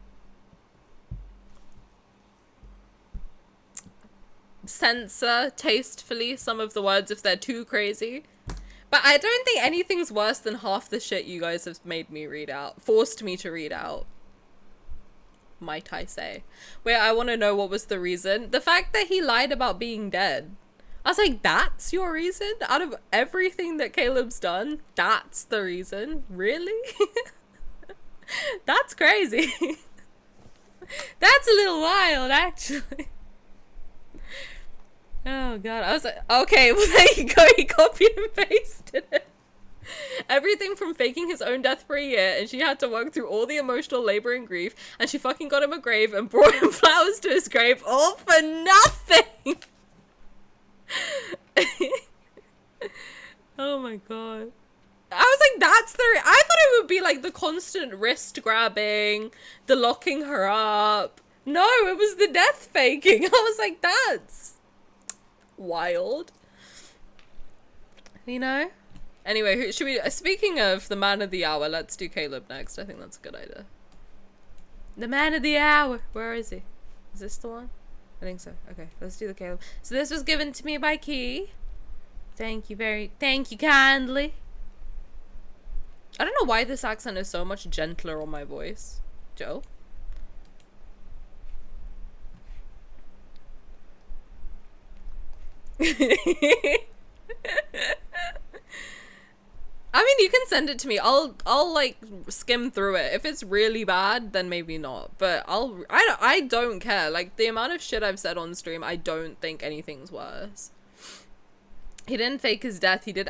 censor tastefully some of the words if they're too crazy. But I don't think anything's worse than half the shit you guys have made me read out, forced me to read out. Might I say. Wait, I want to know what was the reason. The fact that he lied about being dead. I was like, that's your reason? Out of everything that Caleb's done, that's the reason? Really? That's crazy. That's a little wild, actually. Oh god, I was like, okay, well there you go, he copied and pasted it. Everything from faking his own death for a year, and she had to work through all the emotional labor and grief, and she fucking got him a grave and brought him flowers to his grave, all for nothing! Oh my god. I was like, that's I thought it would be like the constant wrist grabbing, the locking her up. No, it was the death faking. I was like, that's wild. You know? Anyway, who should we, speaking of the man of the hour, let's do Caleb next. I think that's a good idea. The man of the hour. Where is he? Is this the one? I think so. Okay, let's do the Caleb. So this was given to me by Key. Thank you kindly. I don't know why this accent is so much gentler on my voice. Joe? I mean, you can send it to me. I'll like skim through it. If it's really bad, then maybe not. But I don't care. Like, the amount of shit I've said on stream, I don't think anything's worse. He didn't fake his death. He did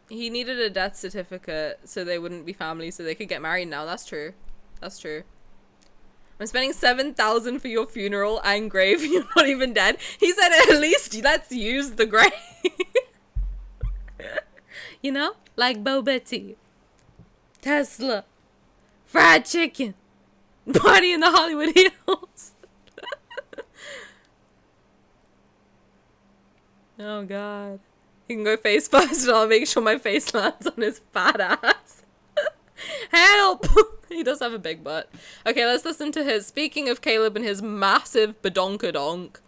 he needed a death certificate so they wouldn't be family, so they could get married now. That's true. That's true. I'm spending 7,000 for your funeral and grave. You're not even dead. He said, at least let's use the grave. You know? Like boba tea, Tesla, fried chicken, party in the Hollywood Hills. Oh god. He can go face first and I'll make sure my face lands on his fat ass. Help! He He does have a big butt. Okay, let's listen to his... Speaking of Caleb and his massive badonkadonk,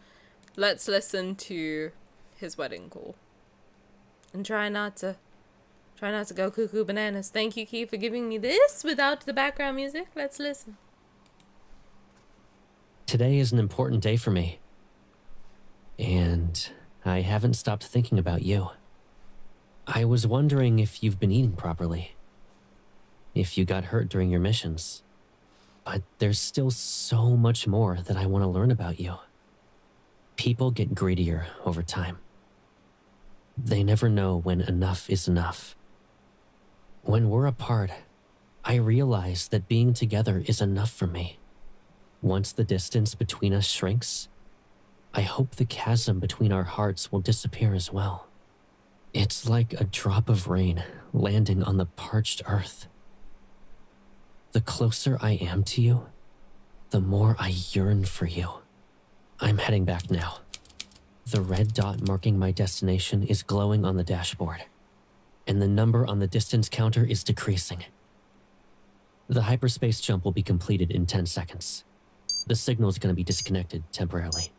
let's listen to his wedding call. And try not to go cuckoo bananas. Thank you, Key, for giving me this without the background music. Let's listen. Today is an important day for me. And I haven't stopped thinking about you. I was wondering if you've been eating properly. If you got hurt during your missions. But there's still so much more that I want to learn about you. People get greedier over time. They never know when enough is enough. When we're apart, I realize that being together is enough for me. Once the distance between us shrinks, I hope the chasm between our hearts will disappear as well. It's like a drop of rain landing on the parched earth. The closer I am to you, the more I yearn for you. I'm heading back now. The red dot marking my destination is glowing on the dashboard, and the number on the distance counter is decreasing. The hyperspace jump will be completed in 10 seconds. The signal is going to be disconnected temporarily.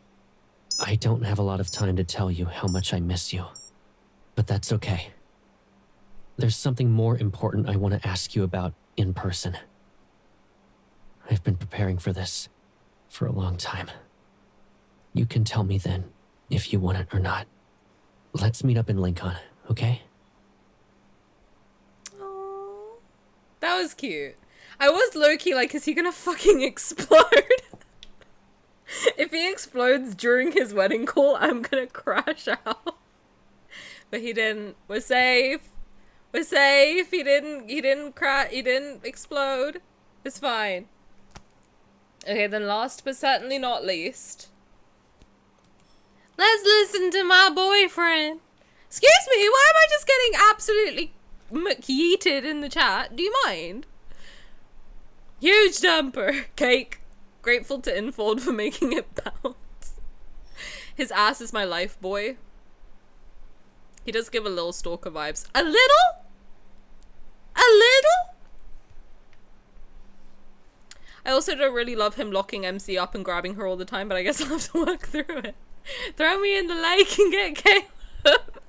I don't have a lot of time to tell you how much I miss you, but that's okay. There's something more important I want to ask you about in person. I've been preparing for this for a long time. You can tell me then if you want it or not. Let's meet up in Lincoln, okay? Aww. That was cute. I was low-key like, is he gonna fucking explode? If he explodes during his wedding call, I'm gonna crash out. But he didn't. We're safe. We're safe. He didn't crash. He didn't explode. It's fine. Okay, then last but certainly not least, let's listen to my boyfriend. Excuse me, why am I just getting absolutely yeeted in the chat? Do you mind? Huge dumper. Cake. Grateful to Infold for making it bounce. His ass is my life, boy. He does give a little stalker vibes. A little? A little? I also don't really love him locking MC up and grabbing her all the time, but I guess I'll have to work through it. Throw me in the lake and get Caleb.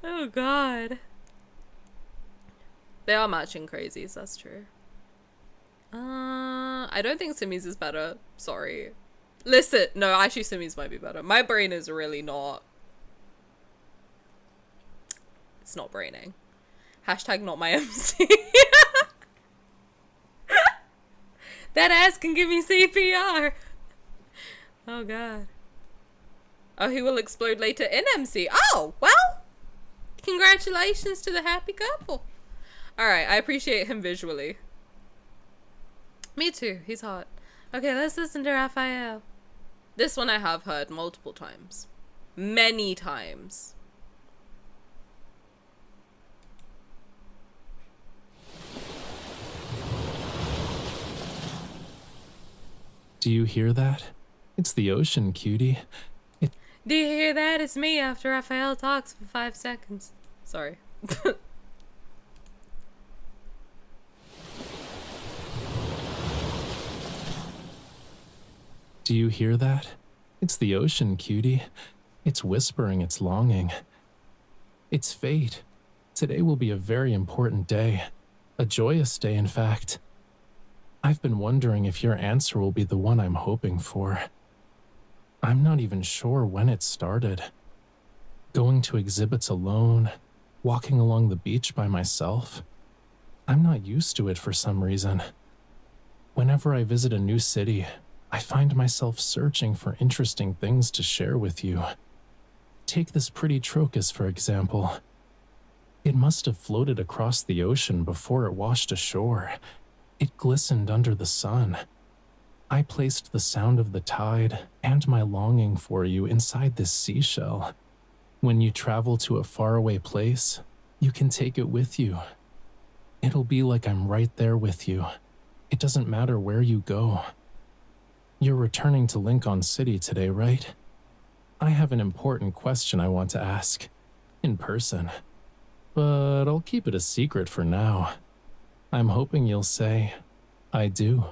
Oh god. They are matching crazies, that's true. I don't think Simi's is better. Sorry. Listen, no, actually Simi's might be better. My brain is really not. It's not braining. Hashtag not my MC. That ass can give me CPR. Oh god. Oh, he will explode later in MC. Oh, well. Congratulations to the happy couple. Alright, I appreciate him visually. Me too, he's hot. Okay, let's listen to Rafayel. This one I have heard multiple times. Many times. Do you hear that? It's the ocean, cutie. Do you hear that? It's me after Rafayel talks for 5 seconds. Sorry. Do you hear that? It's the ocean, cutie. It's whispering its longing. It's fate. Today will be a very important day. A joyous day, in fact. I've been wondering if your answer will be the one I'm hoping for. I'm not even sure when it started. Going to exhibits alone, walking along the beach by myself. I'm not used to it for some reason. Whenever I visit a new city, I find myself searching for interesting things to share with you. Take this pretty trocus, for example. It must have floated across the ocean before it washed ashore. It glistened under the sun. I placed the sound of the tide and my longing for you inside this seashell. When you travel to a faraway place, you can take it with you. It'll be like I'm right there with you. It doesn't matter where you go. You're returning to Lincoln City today, right? I have an important question I want to ask. In person. But I'll keep it a secret for now. I'm hoping you'll say, I do.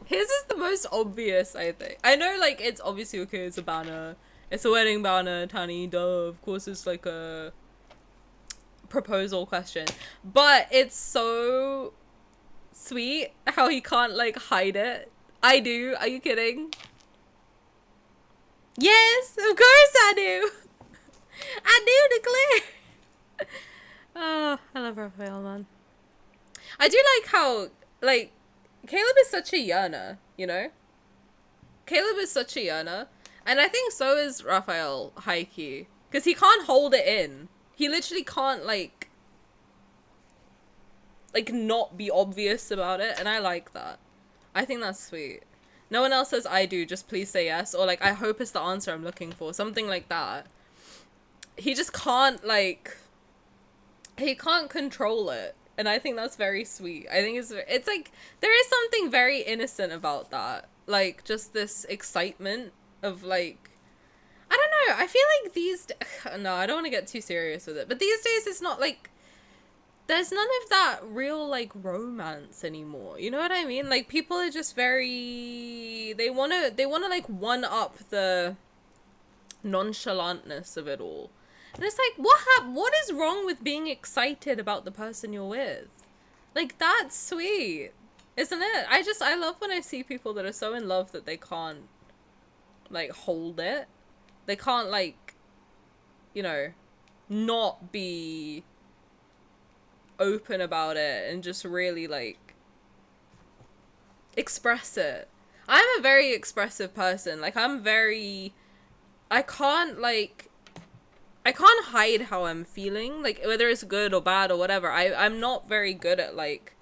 His is the most obvious, I think. I know, like, it's obviously, okay, it's a banner. It's a wedding banner, Tani, duh. Of course it's, like, a proposal question. But it's so sweet how he can't, like, hide it. I do. Are you kidding? Yes, of course I do. I do declare. Oh, I love Raphael, man. I do like how, like, Caleb is such a yearner, you know? Caleb is such a yearner. And I think so is Raphael, high-key. Because he can't hold it in. He literally can't, like, not be obvious about it. And I like that. I think that's sweet. No one else says I do, just please say yes. Or, like, I hope it's the answer I'm looking for. Something like that. He just can't, like... He can't control it. And I think that's very sweet. I think it's like, there is something very innocent about that. Like, just this excitement of, like, I don't know. I feel like no, I don't want to get too serious with it. But these days it's not like, there's none of that real, like, romance anymore. You know what I mean? Like, people are just very, they want to like one up the nonchalantness of it all. And it's like, what is wrong with being excited about the person you're with? Like, that's sweet, isn't it? I love when I see people that are so in love that they can't, like, hold it. They can't, like, you know, not be open about it and just really, like, express it. I'm a very expressive person. Like, I can't hide how I'm feeling, like, whether it's good or bad or whatever. I'm not very good at, like,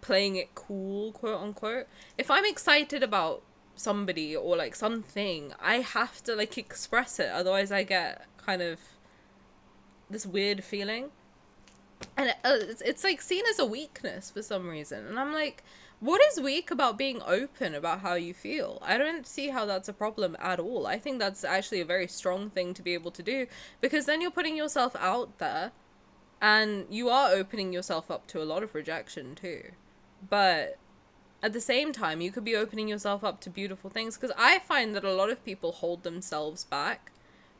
playing it cool, quote unquote. If I'm excited about somebody or, like, something, I have to, like, express it. Otherwise I get kind of this weird feeling. And it's like, seen as a weakness for some reason. And I'm like, what is weak about being open about how you feel? I don't see how that's a problem at all. I think that's actually a very strong thing to be able to do, because then you're putting yourself out there and you are opening yourself up to a lot of rejection too. But at the same time, you could be opening yourself up to beautiful things, because I find that a lot of people hold themselves back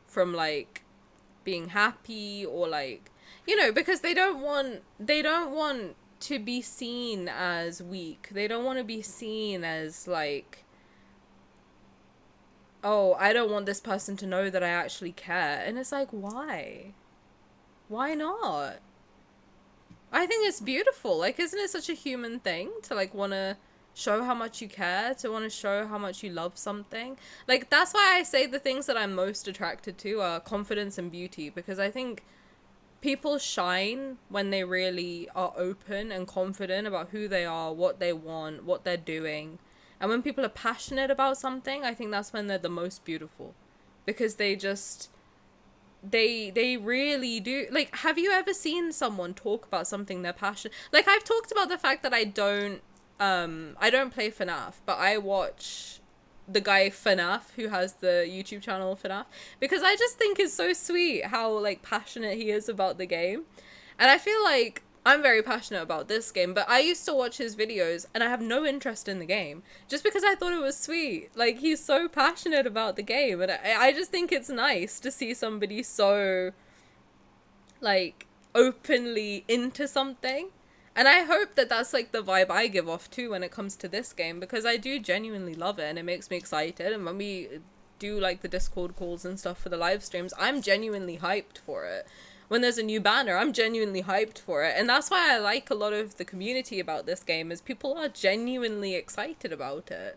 from, like, being happy or, like, you know, because they don't want to be seen as weak. They don't want to be seen as, like, oh, I don't want this person to know that I actually care. And it's like, why? Why not? I think it's beautiful. Like, isn't it such a human thing to, like, want to show how much you care, to want to show how much you love something? Like, that's why I say the things that I'm most attracted to are confidence and beauty, because I think people shine when they really are open and confident about who they are, what they want, what they're doing. And when people are passionate about something, I think that's when they're the most beautiful, because they just, they really do. Like, have you ever seen someone talk about something they're passionate? Like, I've talked about the fact that I don't play FNAF, but I watch the guy FNAF, who has the YouTube channel FNAF, because I just think it's so sweet how, like, passionate he is about the game. And I feel like I'm very passionate about this game, but I used to watch his videos and I have no interest in the game just because I thought it was sweet. Like, he's so passionate about the game, and I just think it's nice to see somebody so, like, openly into something. And I hope that that's, like, the vibe I give off too when it comes to this game, because I do genuinely love it and it makes me excited. And when we do, like, the Discord calls and stuff for the live streams, I'm genuinely hyped for it. When there's a new banner, I'm genuinely hyped for it. And that's why I like a lot of the community about this game, is people are genuinely excited about it.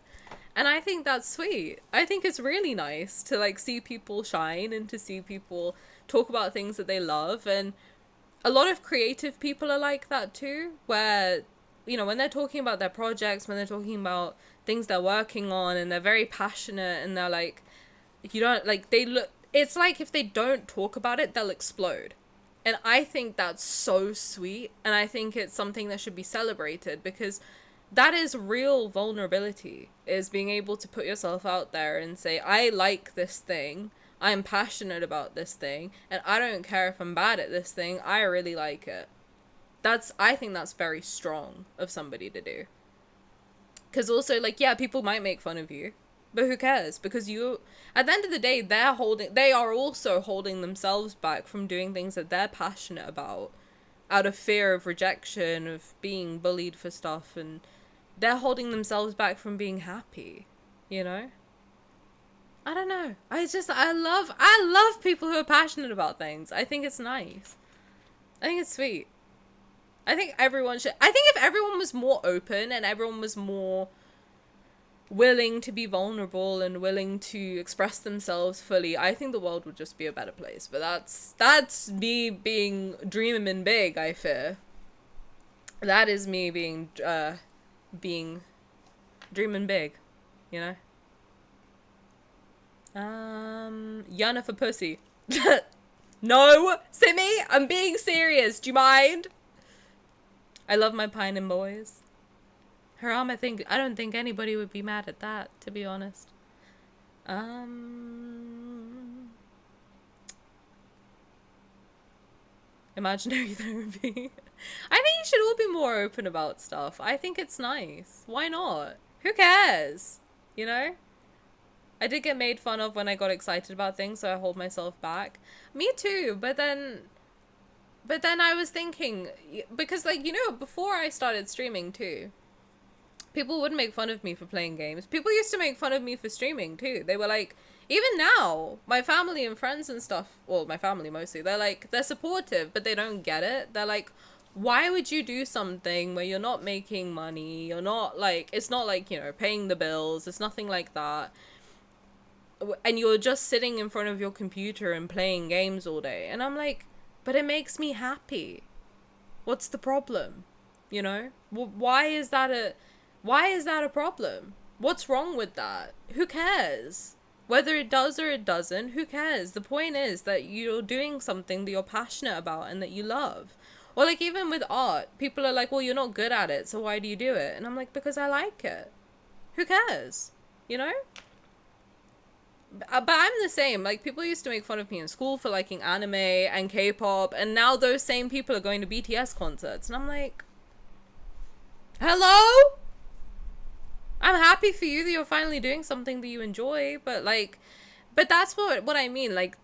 And I think that's sweet. I think it's really nice to, like, see people shine and to see people talk about things that they love. And a lot of creative people are like that too, where, you know, when they're talking about their projects, when they're talking about things they're working on, and they're very passionate, and they're like, you don't, like, they look, it's like if they don't talk about it, they'll explode. And I think that's so sweet, and I think it's something that should be celebrated, because that is real vulnerability, is being able to put yourself out there and say, I like this thing, I'm passionate about this thing, and I don't care if I'm bad at this thing, I really like it. I think that's very strong of somebody to do. Because also, like, yeah, people might make fun of you, but who cares? Because at the end of the day, they are also holding themselves back from doing things that they're passionate about, out of fear of rejection, of being bullied for stuff, and they're holding themselves back from being happy, you know? I don't know. I love people who are passionate about things. I think it's nice. I think it's sweet. I think if everyone was more open and everyone was more willing to be vulnerable and willing to express themselves fully, I think the world would just be a better place. But that's me being dreaming big, I fear. That is me being dreaming big, you know? Yana for pussy. No, Simi, I'm being serious. Do you mind? I love my pining boys. Haram, I don't think anybody would be mad at that, to be honest. Imaginary therapy. I think you should all be more open about stuff. I think it's nice. Why not? Who cares? You know? I did get made fun of when I got excited about things, so I hold myself back. Me too, but then I was thinking, because, like, you know, before I started streaming too, people would make fun of me for playing games. People used to make fun of me for streaming too. They were like, even now, my family and friends and stuff, well, my family mostly, they're supportive, but they don't get it. They're like, why would you do something where you're not making money? You're not, like, it's not like, you know, paying the bills. It's nothing like that. And you're just sitting in front of your computer and playing games all day. And I'm like, but it makes me happy. What's the problem? You know? Why is that a problem? What's wrong with that? Who cares? Whether it does or it doesn't, who cares? The point is that you're doing something that you're passionate about and that you love. Or, like, even with art, people are like, well, you're not good at it, so why do you do it? And I'm like, because I like it. Who cares? You know? But I'm the same. Like, people used to make fun of me in school for liking anime and K-pop, and now those same people are going to BTS concerts, and I'm like, hello? I'm happy for you that you're finally doing something that you enjoy, but that's what I mean. Like,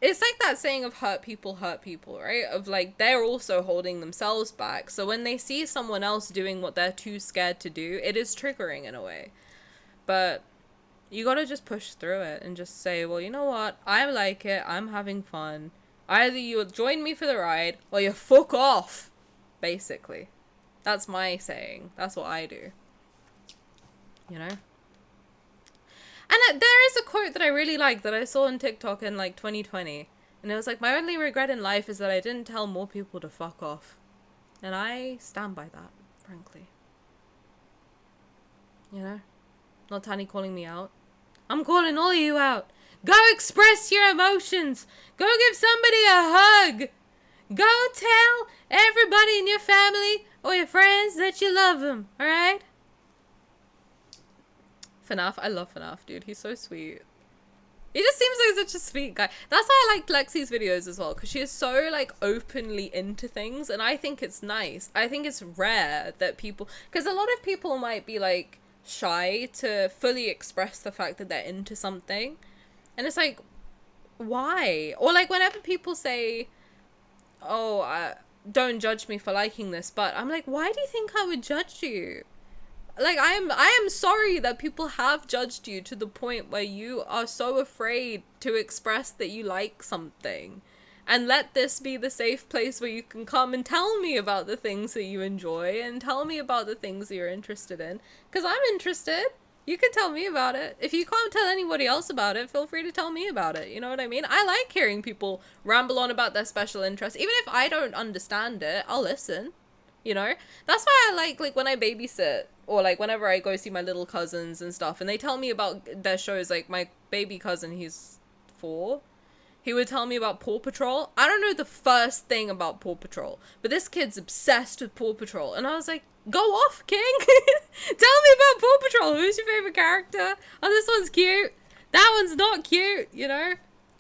it's like that saying of hurt people, right? Of, like, they're also holding themselves back, so when they see someone else doing what they're too scared to do, it is triggering in a way. But you gotta just push through it and just say, well, you know what? I like it. I'm having fun. Either you join me for the ride or you fuck off, basically. That's my saying. That's what I do. You know? And there is a quote that I really like that I saw on TikTok in, like, 2020. And it was like, my only regret in life is that I didn't tell more people to fuck off. And I stand by that, frankly. You know? Not Tani calling me out. I'm calling all of you out. Go express your emotions. Go give somebody a hug. Go tell everybody in your family or your friends that you love them, alright? FNAF, I love FNAF, dude. He's so sweet. He just seems like such a sweet guy. That's why I liked Lexi's videos as well, because she is so, like, openly into things, and I think it's nice. I think it's rare that people... Because a lot of people might be, like, shy to fully express the fact that they're into something. And it's like, why? Or, like, whenever people say, oh, don't judge me for liking this, but I'm like, why do you think I would judge you? Like, I am sorry that people have judged you to the point where you are so afraid to express that you like something. And let this be the safe place where you can come and tell me about the things that you enjoy and tell me about the things that you're interested in. Because I'm interested. You can tell me about it. If you can't tell anybody else about it, feel free to tell me about it. You know what I mean? I like hearing people ramble on about their special interests. Even if I don't understand it, I'll listen. You know? That's why I like when I babysit, or, like, whenever I go see my little cousins and stuff, and they tell me about their shows. Like, my baby cousin, he's 4. He would tell me about Paw Patrol. I don't know the first thing about Paw Patrol, but this kid's obsessed with Paw Patrol. And I was like, go off, King! Tell me about Paw Patrol! Who's your favorite character? Oh, this one's cute. That one's not cute, you know?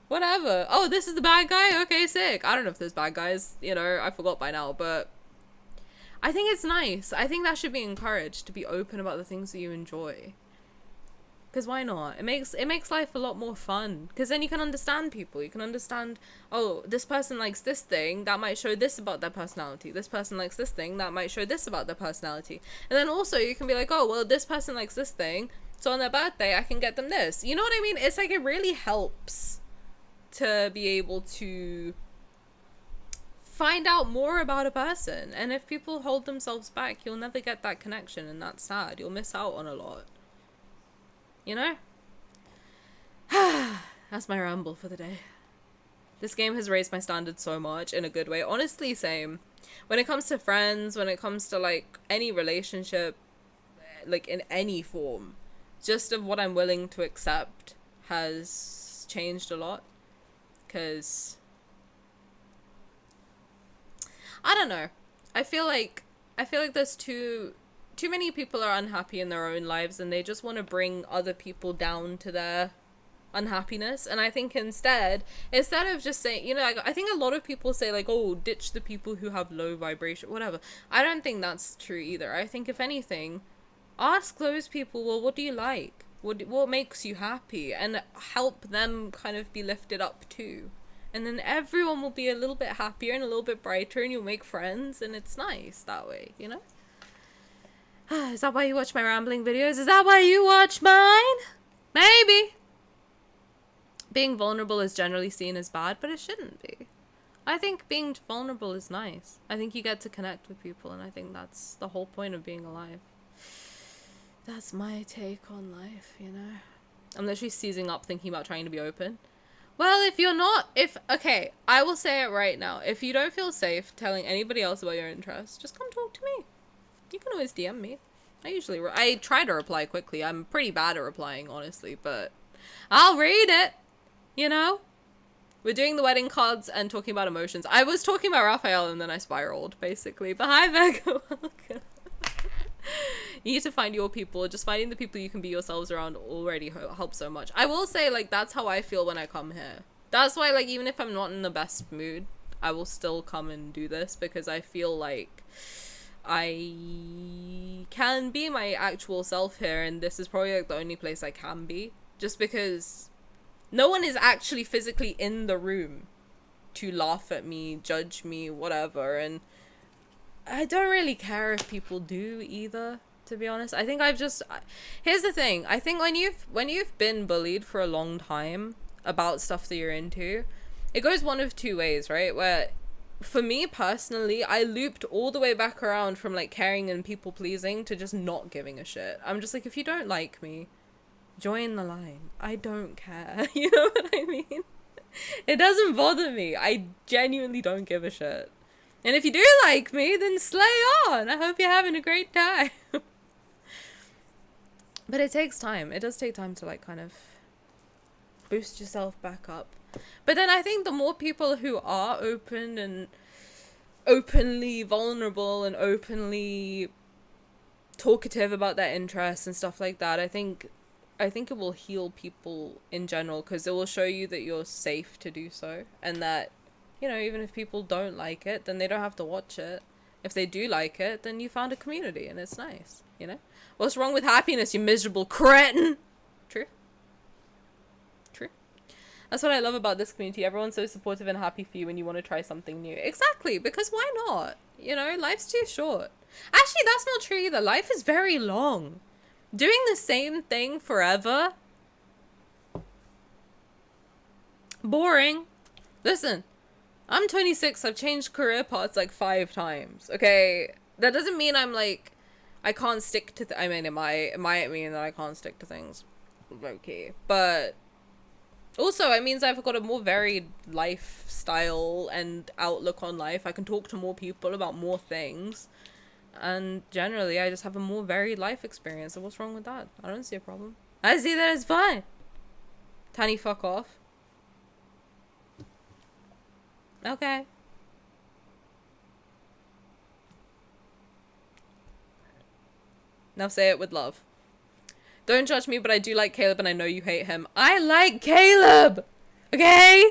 Whatever. Oh, this is the bad guy? Okay, sick. I don't know if there's bad guys, you know, I forgot by now, but I think it's nice. I think that should be encouraged, to be open about the things that you enjoy. Because why not? It makes life a lot more fun. Because then you can understand people. You can understand, oh, this person likes this thing, that might show this about their personality. This person likes this thing, that might show this about their personality. And then also you can be like, oh, well, this person likes this thing, so on their birthday I can get them this. You know what I mean? It's like, it really helps to be able to find out more about a person. And if people hold themselves back, you'll never get that connection, and that's sad. You'll miss out on a lot. You know? That's my ramble for the day. This game has raised my standards so much in a good way. Honestly, same. When it comes to friends, when it comes to like any relationship, like in any form, just of what I'm willing to accept has changed a lot. Because I don't know. I feel like there's too many people are unhappy in their own lives, and they just want to bring other people down to their unhappiness. And I think instead of just saying, you know, like, I think a lot of people say like, oh, ditch the people who have low vibration, whatever. I don't think that's true either. I think if anything, ask those people, well, what do you like? What makes you happy? And help them kind of be lifted up too. And then everyone will be a little bit happier and a little bit brighter, and you'll make friends, and it's nice that way, you know? Is that why you watch my rambling videos? Is that why you watch mine? Maybe. Being vulnerable is generally seen as bad, but it shouldn't be. I think being vulnerable is nice. I think you get to connect with people, and I think that's the whole point of being alive. That's my take on life, you know? I'm literally seizing up thinking about trying to be open. Well, okay, I will say it right now. If you don't feel safe telling anybody else about your interests, just come talk to me. You can always DM me. I try to reply quickly. I'm pretty bad at replying, honestly, but I'll read it, you know? We're doing the wedding cards and talking about emotions. I was talking about Raphael and then I spiraled, basically. But hi, Vega. Welcome. You need to find your people. Just finding the people you can be yourselves around already helps so much. I will say, like, that's how I feel when I come here. That's why, like, even if I'm not in the best mood, I will still come and do this, because I feel like I can be my actual self here, and this is probably like the only place I can be, just because no one is actually physically in the room to laugh at me, judge me, whatever. And I don't really care if people do either, to be honest. I think here's the thing. I think when you've been bullied for a long time about stuff that you're into, it goes one of two ways, right? Where, for me personally, I looped all the way back around from like caring and people pleasing to just not giving a shit. I'm just like, if you don't like me, join the line. I don't care. You know what I mean? It doesn't bother me. I genuinely don't give a shit. And if you do like me, then slay on. I hope you're having a great time. But it takes time. It does take time to like kind of boost yourself back up. But then I think the more people who are open and openly vulnerable and openly talkative about their interests and stuff like that, I think it will heal people in general, because it will show you that you're safe to do so, and that, you know, even if people don't like it, then they don't have to watch it. If they do like it, then you found a community, and it's nice, you know? What's wrong with happiness, you miserable cretin? True. That's what I love about this community. Everyone's so supportive and happy for you when you want to try something new. Exactly, because why not? You know, life's too short. Actually, that's not true either. Life is very long. Doing the same thing forever? Boring. Listen, I'm 26. I've changed career paths like 5 times. Okay, that doesn't mean I'm like, I can't stick to. I mean, it might mean that I can't stick to things. Okay, but also it means I've got a more varied lifestyle and outlook on life. I can talk to more people about more things, and generally I just have a more varied life experience. So what's wrong with that? I don't see a problem. I see that it's fine. Tani, fuck off. Okay. Now say it with love. Don't judge me, but I do like Caleb and I know you hate him. I like Caleb! Okay?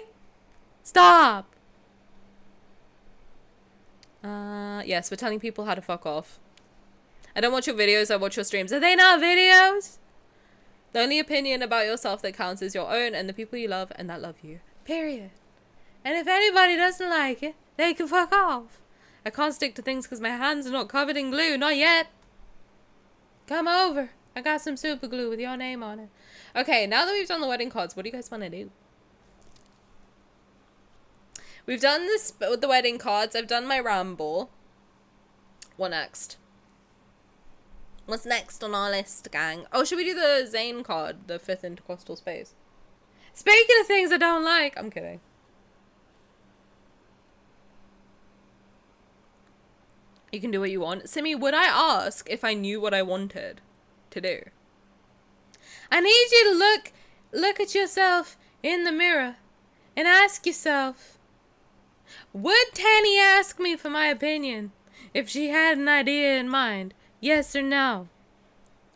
Stop! Yes, we're telling people how to fuck off. I don't watch your videos, I watch your streams. Are they not videos? The only opinion about yourself that counts is your own and the people you love and that love you. Period. And if anybody doesn't like it, they can fuck off. I can't stick to things because my hands are not covered in glue. Not yet. Come over. I got some super glue with your name on it. Okay, now that we've done the wedding cards, what do you guys want to do? We've done this with the wedding cards. I've done my ramble. What next? What's next on our list, gang? Oh, should we do the Zayne card? The 5th intercostal space. Speaking of things I don't like. I'm kidding. You can do what you want. Simi, would I ask if I knew what I wanted to do? I need you to look at yourself in the mirror and ask yourself, would Tani ask me for my opinion if she had an idea in mind? Yes or no?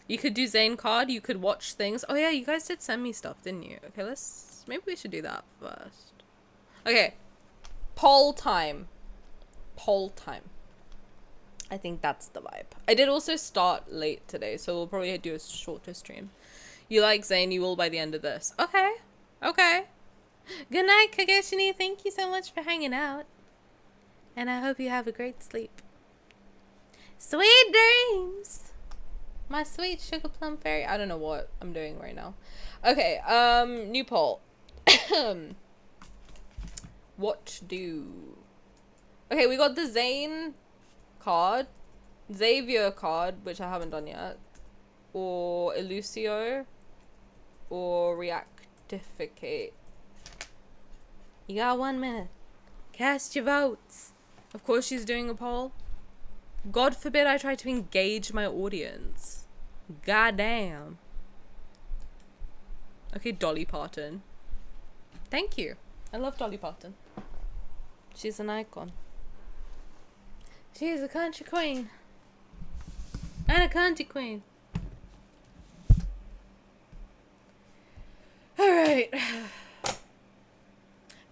You could do Zayne card. You could watch things. Oh yeah, you guys did send me stuff, didn't you? Okay, maybe we should do that first. Okay. Poll time. Poll time. I think that's the vibe. I did also start late today, so we'll probably do a shorter stream. You like Zayne, you will by the end of this. Okay. Okay. Good night, Kagashini. Thank you so much for hanging out. And I hope you have a great sleep. Sweet dreams! My sweet sugar plum fairy. I don't know what I'm doing right now. Okay, new poll. What to do? Okay, we got the Zayne card, Xavier card, which I haven't done yet, or Elusio, or Reactificate. You got 1 minute. Cast your votes. Of course she's doing a poll. God forbid I try to engage my audience. God damn. Okay, Dolly Parton. Thank you. I love Dolly Parton. She's an icon. She's a country queen. And a country queen. Alright.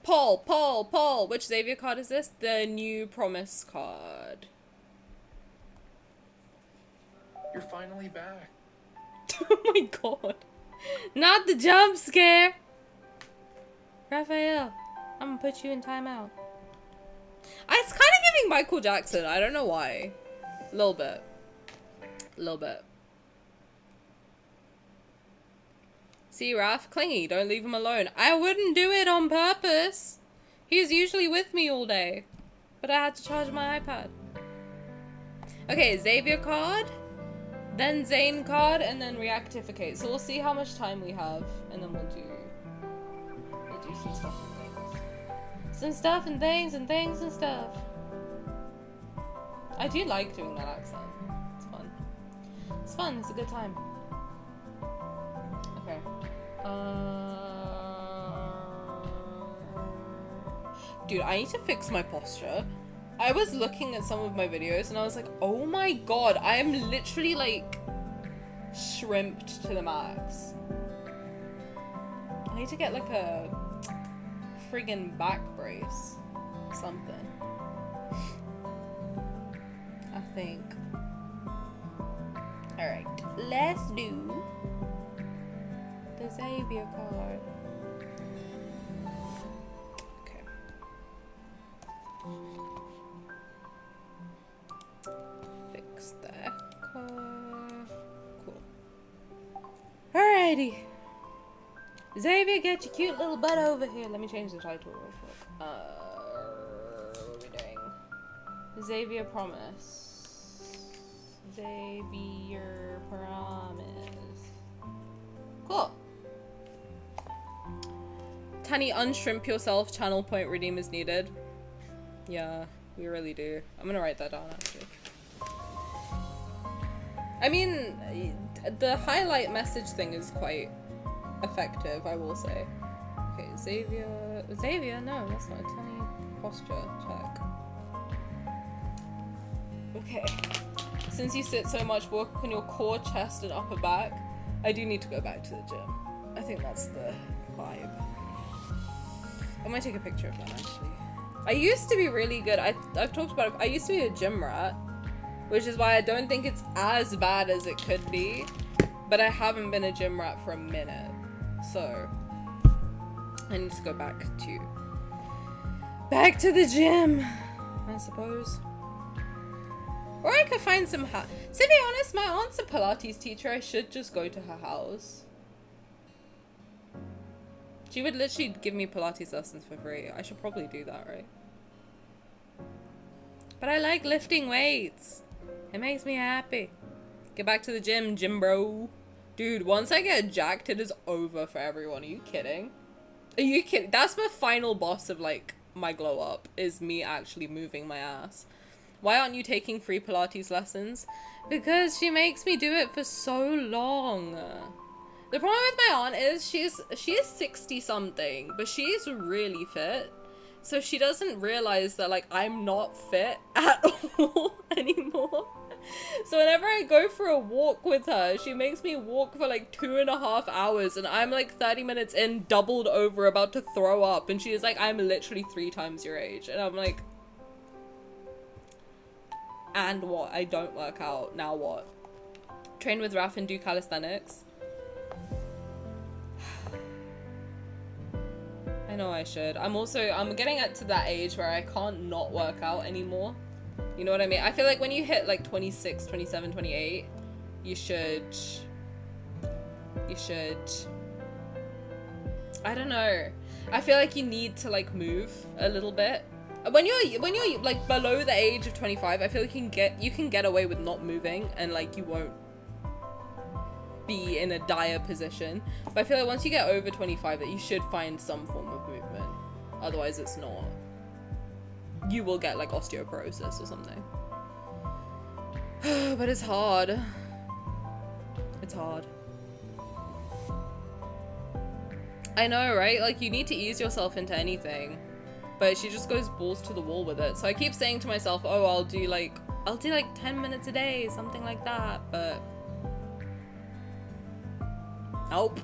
Paul. Which Xavier card is this? The new promise card. You're finally back. Oh my god. Not the jump scare. Raphael, I'm gonna put you in timeout. It's kind of giving Michael Jackson. I don't know why. A little bit. See, Raph? Clingy. Don't leave him alone. I wouldn't do it on purpose. He's usually with me all day. But I had to charge my iPad. Okay, Xavier card. Then Zayne card. And then Reactificate. So we'll see how much time we have. And then we'll do some stuff and things. Some stuff and things and things and stuff. I do like doing that accent. It's fun. It's fun. It's a good time. Okay. Dude, I need to fix my posture. I was looking at some of my videos and I was like, oh my god, I am literally like shrimped to the max. I need to get like a friggin' back brace. Something. I think. Alright, let's do the Xavier card. Okay. Fix that card. Cool. Alrighty. Xavier, get your cute little butt over here. Let me change the title real quick. What are we doing? Xavier Promise. Xavier Promise. Cool. Tani, unshrimp yourself. Channel point redeem is needed. Yeah, we really do. I'm gonna write that down actually. I mean, the highlight message thing is quite effective, I will say. Okay, Xavier? No, that's not a Tani posture check. Okay. Since you sit so much, work on your core, chest, and upper back. I do need to go back to the gym. I think that's the vibe. I might take a picture of that actually. I used to be really good. I've talked about it. I used to be a gym rat, which is why I don't think it's as bad as it could be. But I haven't been a gym rat for a minute, so I need to go back to the gym, I suppose. Or I could find some to be honest, my aunt's a Pilates teacher. I should just go to her house. She would literally give me Pilates lessons for free. I should probably do that, right? But I like lifting weights. It makes me happy. Get back to the gym, bro. Dude, once I get jacked, it is over for everyone. Are you kidding? Are you kidding? That's my final boss of, like, my glow up, is me actually moving my ass. Why aren't you taking free Pilates lessons? Because she makes me do it for so long. The problem with my aunt is she is 60 something, but she is really fit. So she doesn't realize that, like, I'm not fit at all anymore. So whenever I go for a walk with her, she makes me walk for like 2.5 hours, and I'm like 30 minutes in, doubled over, about to throw up, and she is like, I'm literally 3 times your age. And I'm like, and what? I don't work out. Now what? Train with Raf and do calisthenics. I know I should. I'm getting to that age where I can't not work out anymore. You know what I mean? I feel like when you hit like 26, 27, 28, you should, I don't know. I feel like you need to like move a little bit. When you're like below the age of 25, I feel like you can get away with not moving, and like you won't be in a dire position. But I feel like once you get over 25, that you should find some form of movement. Otherwise it's not. You will get like osteoporosis or something. But it's hard. It's hard. I know, right? Like, you need to ease yourself into anything. But she just goes balls to the wall with it. So I keep saying to myself, oh, I'll do like 10 minutes a day, something like that. But nope.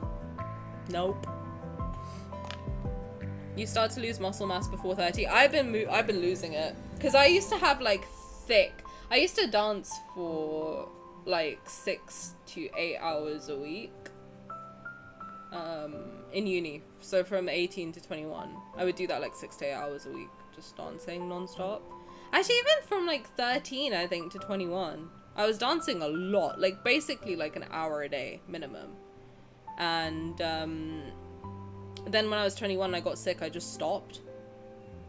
Nope. You start to lose muscle mass before 30. I've been losing it, because I used to have like I used to dance for like 6 to 8 hours a week in uni. So from 18 to 21, I would do that like 6 to 8 hours a week, just dancing non-stop. Actually, even from like 13, I think, to 21, I was dancing a lot, like basically like an hour a day minimum. And then when I was 21, I got sick. I just stopped,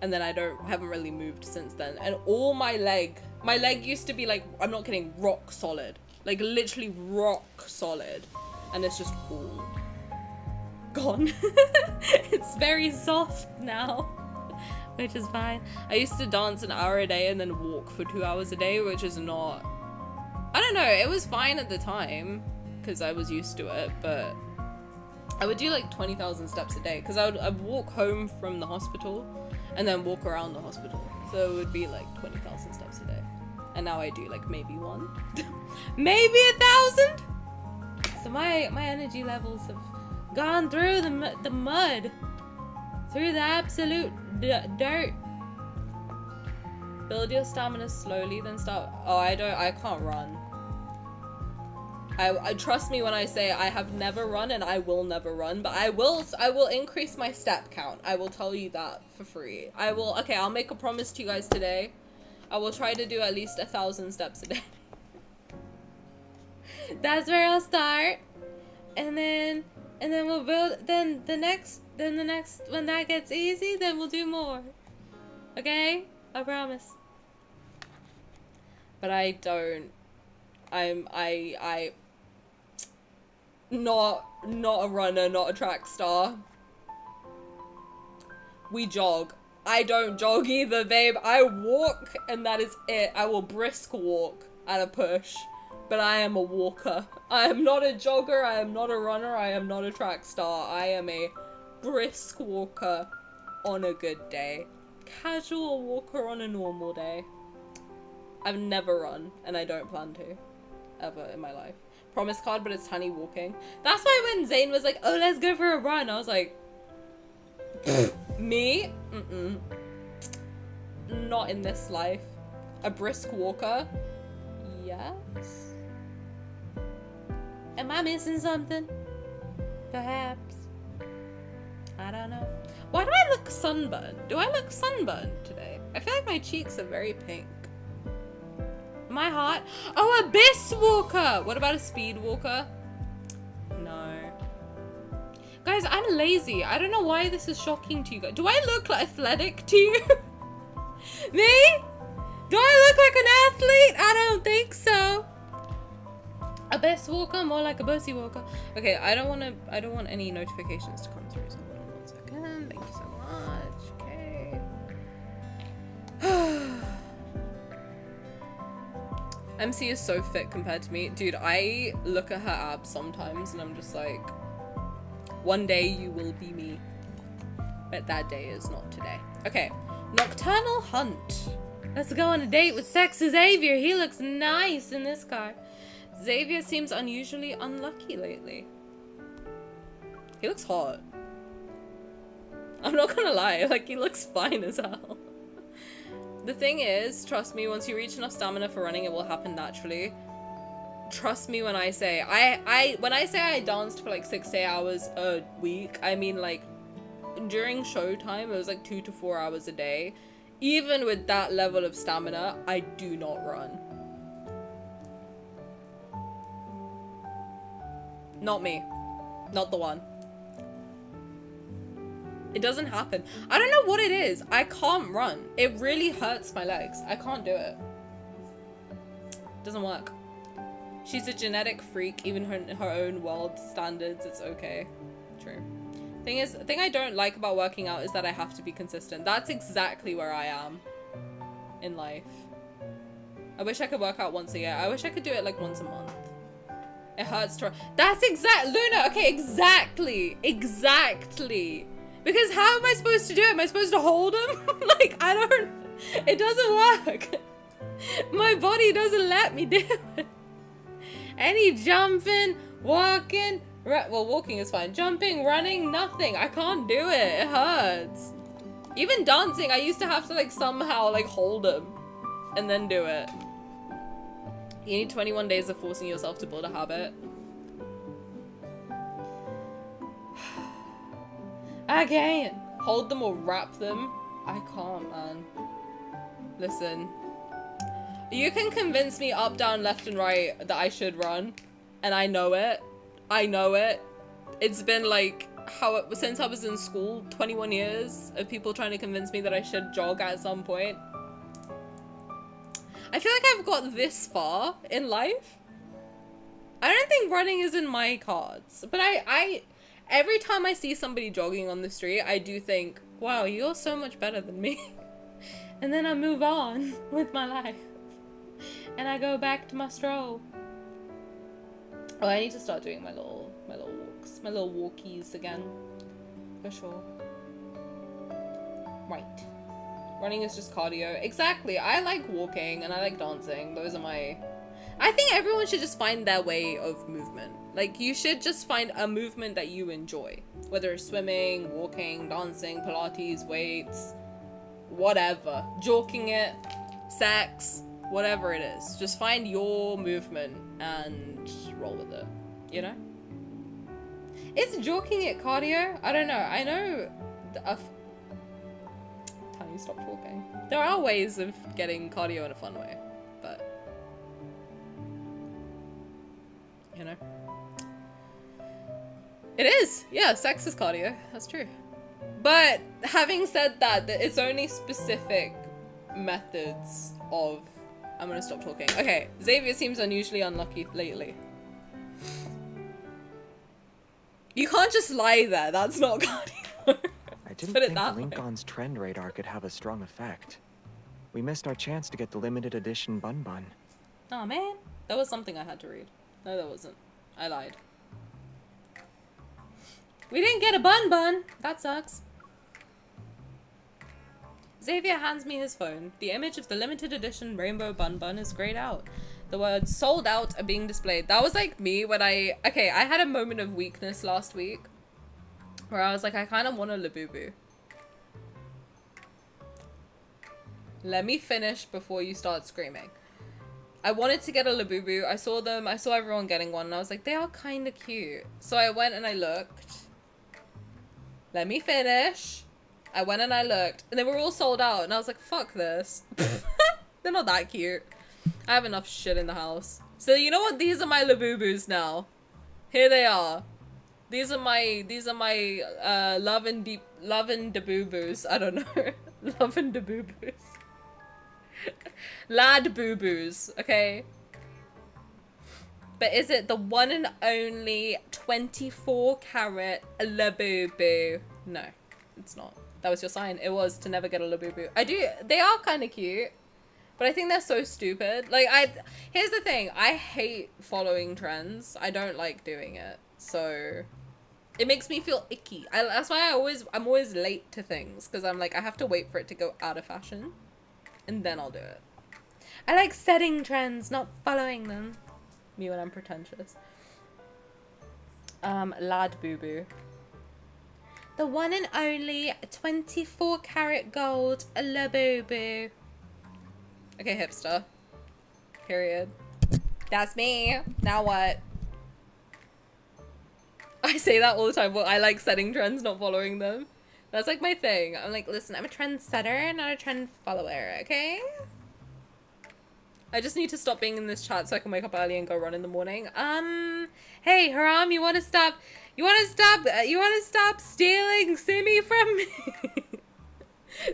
and then I haven't really moved since then. And all my leg used to be like, I'm not kidding, rock solid, like literally rock solid, and it's just all gone. It's very soft now, which is fine. I used to dance an hour a day and then walk for 2 hours a day, which is not, I don't know, it was fine at the time because I was used to it, but I would do like 20,000 steps a day, because I'd walk home from the hospital and then walk around the hospital. So it would be like 20,000 steps a day. And now I do like maybe 1. Maybe 1,000! So my energy levels have gone through the mud. Through the absolute dirt. Build your stamina slowly, then start. Oh, I can't run. I trust me when I say I have never run, and I will never run, but I will increase my step count. I will tell you that for free. Okay, I'll make a promise to you guys today. I will try to do at least 1,000 steps a day. That's where I'll start. And then we'll build, then the next, when that gets easy, then we'll do more. Okay? I promise. But I'm not a runner, not a track star. We jog. I don't jog either, babe. I walk, and that is it. I will brisk walk at a push, but I am a walker. I am not a jogger, I am not a runner, I am not a track star. I am a brisk walker on a good day. Casual walker on a normal day. I've never run, and I don't plan to, ever in my life. promise card, but it's Tani walking. That's why when Zayne was like, oh, let's go for a run, I was like, me? Mm-mm. Not in this life. A brisk walker? Yes. Am I missing something? Perhaps. I don't know. Why do I look sunburned? Do I look sunburned today? I feel like my cheeks are very pink. Am I hot? Oh, Abyss Walker! What about a Speed Walker? No. Guys, I'm lazy. I don't know why this is shocking to you guys. Do I look like athletic to you? Me? Do I look like an athlete? I don't think so. Abyss Walker, more like a Bussy Walker. Okay, I don't want any notifications to come through. So hold on 1 second. Thank you so much. Okay. MC is so fit compared to me. Dude, I look at her abs sometimes and I'm just like, one day you will be me. But that day is not today. Okay, Nocturnal Hunt. Let's go on a date with Sexy Xavier. He looks nice in this car. Xavier seems unusually unlucky lately. He looks hot. I'm not gonna lie, like he looks fine as hell. The thing is, trust me, once you reach enough stamina for running, it will happen naturally. Trust me when I say, when I say I danced for like 6 to 8 hours a week, I mean like during showtime, it was like 2 to 4 hours a day. Even with that level of stamina, I do not run. Not me. Not the one. It doesn't happen. I don't know what it is. I can't run. It really hurts my legs. I can't do it. Doesn't work. She's a genetic freak, even in her own world standards. It's okay. True. Thing I don't like about working out is that I have to be consistent. That's exactly where I am in life. I wish I could work out once a year. I wish I could do it like once a month. It hurts to. That's Luna. Okay, exactly. Because how am I supposed to do it? Am I supposed to hold him? Like, I don't. It doesn't work. My body doesn't let me do it. Any jumping, walking. Well, walking is fine. Jumping, running, nothing. I can't do it. It hurts. Even dancing, I used to have to like somehow like hold him and then do it. You need 21 days of forcing yourself to build a habit. I can't hold them or wrap them. I can't, man. Listen. You can convince me up, down, left, and right that I should run. And I know it. I know it. It's been like since I was in school, 21 years of people trying to convince me that I should jog at some point. I feel like I've got this far in life. I don't think running is in my cards, but I every time I see somebody jogging on the street, I do think, wow, you're so much better than me. And then I move on with my life. And I go back to my stroll. Oh, I need to start doing my little walks, my little walkies again, for sure. Right. Running is just cardio. Exactly. I like walking and I like dancing. Those are my... I think everyone should just find their way of movement. Like, you should just find a movement that you enjoy. Whether it's swimming, walking, dancing, Pilates, weights, whatever. Joking it, sex, whatever it is. Just find your movement and roll with it. You know? Is joking it cardio? I don't know. I know... Tani, stop talking. There are ways of getting cardio in a fun way, but... You know? It is! Yeah, sex is cardio. That's true. But, having said that, it's only specific methods of... I'm gonna stop talking. Okay, Xavier seems unusually unlucky lately. You can't just lie there. That's not cardio. I didn't think Lincoln's trend radar could have a strong effect. We missed our chance to get the limited edition Bun Bun. Oh man, that was something I had to read. No, that wasn't. I lied. We didn't get a Bun Bun. That sucks. Xavier hands me his phone. The image of the limited edition Rainbow Bun Bun is grayed out. The words sold out are being displayed. That was like me when I had a moment of weakness last week where I was like, I kind of want a Labubu. Let me finish before you start screaming. I wanted to get a Labubu. I saw them. I saw everyone getting one and I was like, they are kind of cute. So I went and I looked. Let me finish. I went and I looked and they were all sold out and I was like, fuck this. They're not that cute. I have enough shit in the house. So you know what? These are my Labubus now. Here they are. These are my love and daboo-boos. I don't know. Love and daboo-boos. Lad boo-boos, okay? But is it the one and only 24 karat Labubu? No, it's not. That was your sign. It was to never get a Labubu. They are kind of cute. But I think they're so stupid. Like, here's the thing. I hate following trends. I don't like doing it. So, it makes me feel icky. That's why I'm always late to things. Because I'm like, I have to wait for it to go out of fashion. And then I'll do it. I like setting trends, not following them. Me when I'm pretentious. Lad boo-boo. The one and only 24 karat gold Labubu. Okay, hipster. Period. That's me. Now what? I say that all the time. Well, I like setting trends, not following them. That's like my thing. I'm like, listen, I'm a trendsetter, not a trend follower, okay? I just need to stop being in this chat so I can wake up early and go run in the morning. Hey, Haram, you wanna stop stealing Simi from me?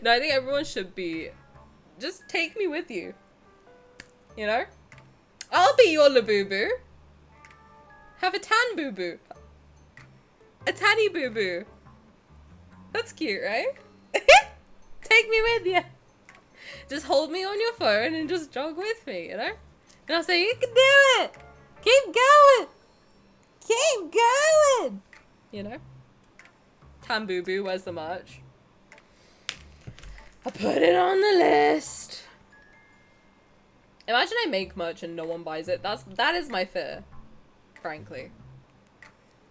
No, I think everyone should be. Just take me with you. You know? I'll be your Labubu. Have a tan boo-boo. A tanny boo-boo. That's cute, right? Take me with you. Just hold me on your phone and just jog with me, you know? And I'll say, you can do it. Keep going. Keep going. You know? Tan boo-boo, where's the merch? I put it on the list. Imagine I make merch and no one buys it. That is my fear, frankly.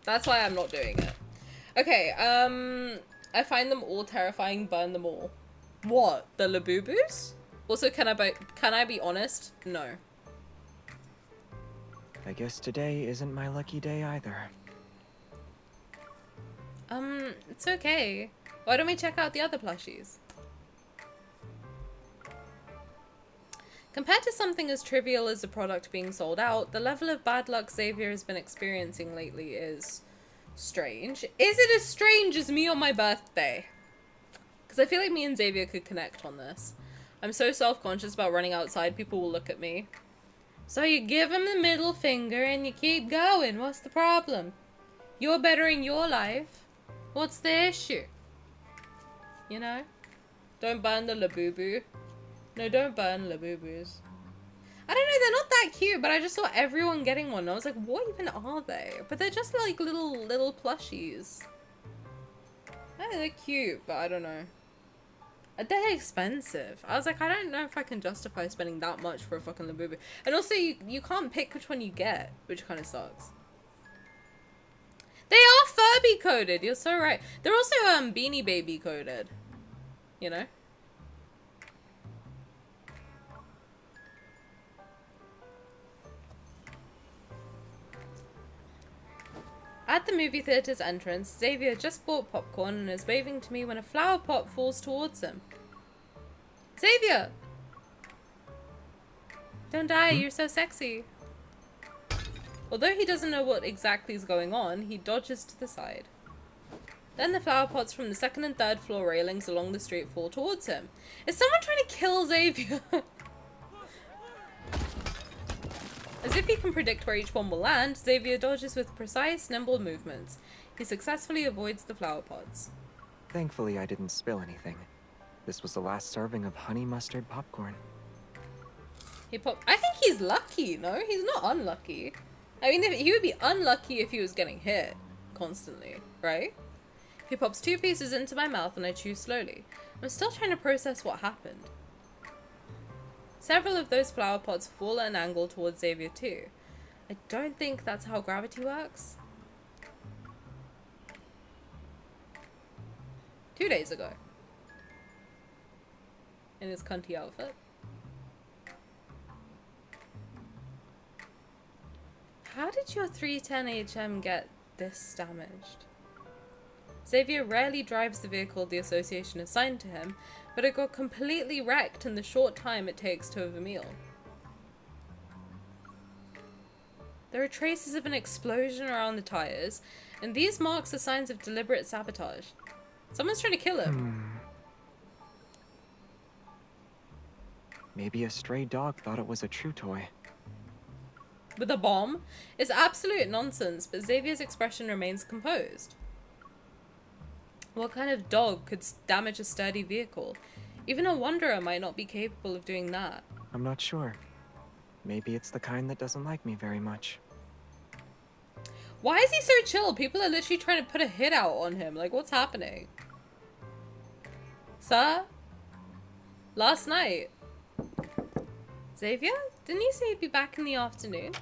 That's why I'm not doing it. Okay, I find them all terrifying, burn them all. What? The Labubus? Also, can I be honest? No. I guess today isn't my lucky day either. It's okay. Why don't we check out the other plushies? Compared to something as trivial as a product being sold out, the level of bad luck Xavier has been experiencing lately is strange. Is it as strange as me on my birthday? Because I feel like me and Xavier could connect on this. I'm so self-conscious about running outside, people will look at me. So you give him the middle finger and you keep going. What's the problem? You're bettering your life. What's the issue? You know? Don't burn the Labubu. No, don't burn Labubus. I don't know, they're not that cute, but I just saw everyone getting one. I was like, what even are they? But they're just like little plushies. Oh, they're cute, but I don't know. They're expensive. I was like, I don't know if I can justify spending that much for a fucking Labubu. And also, you can't pick which one you get, which kind of sucks. They are Furby coded. You're so right. They're also Beanie Baby coded. You know? At the movie theater's entrance, Xavier just bought popcorn and is waving to me when a flower pot falls towards him. Xavier! Don't die, you're so sexy. Although he doesn't know what exactly is going on, he dodges to the side. Then the flower pots from the second and third floor railings along the street fall towards him. Is someone trying to kill Xavier? As if he can predict where each one will land, Xavier dodges with precise, nimble movements. He successfully avoids the flower pots. Thankfully, I didn't spill anything. This was the last serving of honey mustard popcorn. I think he's lucky, no? He's not unlucky. I mean, he would be unlucky if he was getting hit constantly, right? He pops 2 pieces into my mouth and I chew slowly. I'm still trying to process what happened. Several of those flower pots fall at an angle towards Xavier too. I don't think that's how gravity works. 2 days ago. In his cunty outfit. How did your 310 HM get this damaged? Xavier rarely drives the vehicle the association assigned to him, but it got completely wrecked in the short time it takes to have a meal. There are traces of an explosion around the tires, and these marks are signs of deliberate sabotage. Someone's trying to kill him. Maybe a stray dog thought it was a true toy. With a bomb? It's absolute nonsense, but Xavier's expression remains composed. What kind of dog could damage a sturdy vehicle? Even a wanderer might not be capable of doing that. I'm not sure. Maybe it's the kind that doesn't like me very much. Why is he so chill? People are literally trying to put a hit out on him. Like, what's happening? Sir? Last night? Xavier? Didn't you say you'd be back in the afternoon?